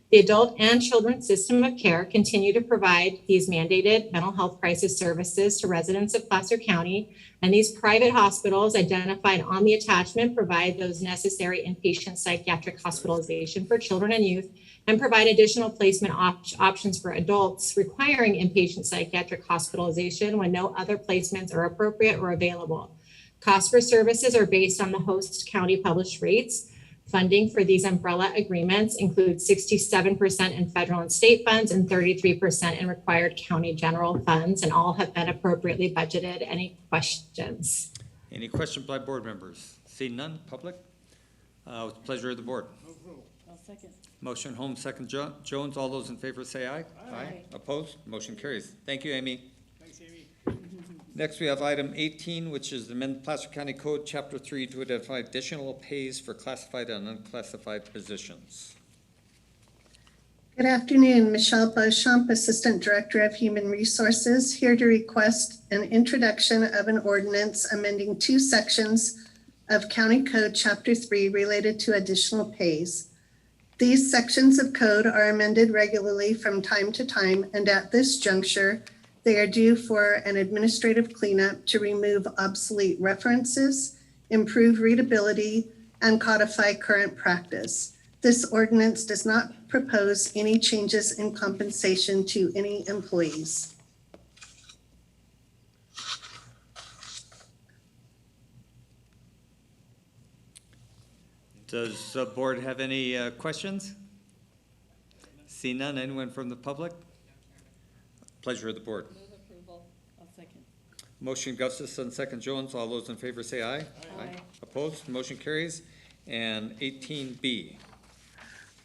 The adult and children's system of care continue to provide these mandated mental health crisis services to residents of Placer County, and these private hospitals identified on the attachment provide those necessary inpatient psychiatric hospitalization for children and youth, and provide additional placement options for adults requiring inpatient psychiatric hospitalization when no other placements are appropriate or available. Costs for services are based on the host county published rates. Funding for these umbrella agreements includes 67% in federal and state funds and 33% in required county general funds, and all have been appropriately budgeted. Any questions? Any questions by board members? Seeing none, public? With the pleasure of the board. I'll second. Motion Holmes, second Jones. All those in favor say aye. Aye. Opposed? Motion carries. Thank you, Amy. Thanks, Amy. Next, we have item 18, which is the amend Placer County Code, Chapter 3, to identify additional pays for classified and unclassified positions. Good afternoon, Michelle Beauchamp, Assistant Director of Human Resources, here to request an introduction of an ordinance amending 2 sections of County Code Chapter 3 related to additional pays. These sections of code are amended regularly from time to time, and at this juncture, they are due for an administrative cleanup to remove obsolete references, improve readability, and codify current practice. This ordinance does not propose any changes in compensation to any employees. Does the board have any questions? See none. Anyone from the public? Pleasure of the board. Move approval. I'll second. Motion Gustafson, second Jones. All those in favor say aye. Aye. Opposed? Motion carries. And 18B.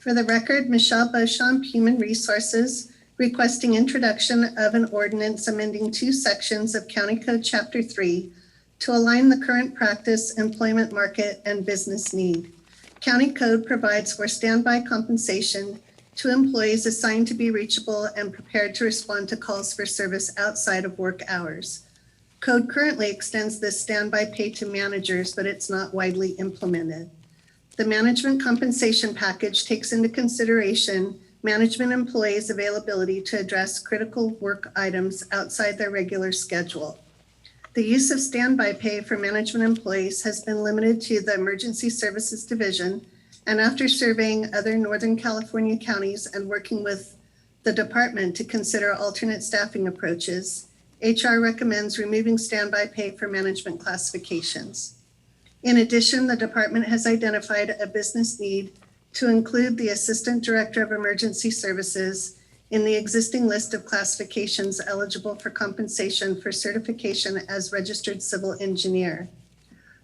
For the record, Michelle Beauchamp, Human Resources, requesting introduction of an ordinance amending 2 sections of County Code Chapter 3 to align the current practice, employment market, and business need. County Code provides for standby compensation to employees assigned to be reachable and prepared to respond to calls for service outside of work hours. Code currently extends this standby pay to managers, but it's not widely implemented. The management compensation package takes into consideration management employees' availability to address critical work items outside their regular schedule. The use of standby pay for management employees has been limited to the Emergency Services Division, and after surveying other Northern California counties and working with the department to consider alternate staffing approaches, HR recommends removing standby pay for management classifications. In addition, the department has identified a business need to include the Assistant Director of Emergency Services in the existing list of classifications eligible for compensation for certification as registered civil engineer.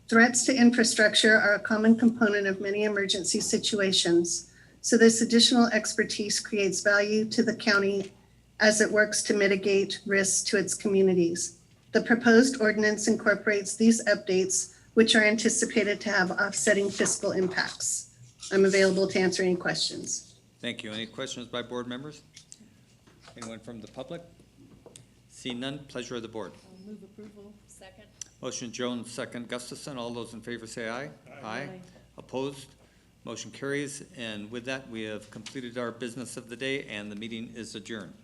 Threats to infrastructure are a common component of many emergency situations, so this additional expertise creates value to the county as it works to mitigate risks to its communities. The proposed ordinance incorporates these updates, which are anticipated to have offsetting fiscal impacts. I'm available to answer any questions. Thank you. Any questions by board members? Anyone from the public? See none. Pleasure of the board. I'll move approval. Second. Motion Jones, second Gustafson. All those in favor say aye. Aye. Opposed? Motion carries. And with that, we have completed our business of the day, and the meeting is adjourned.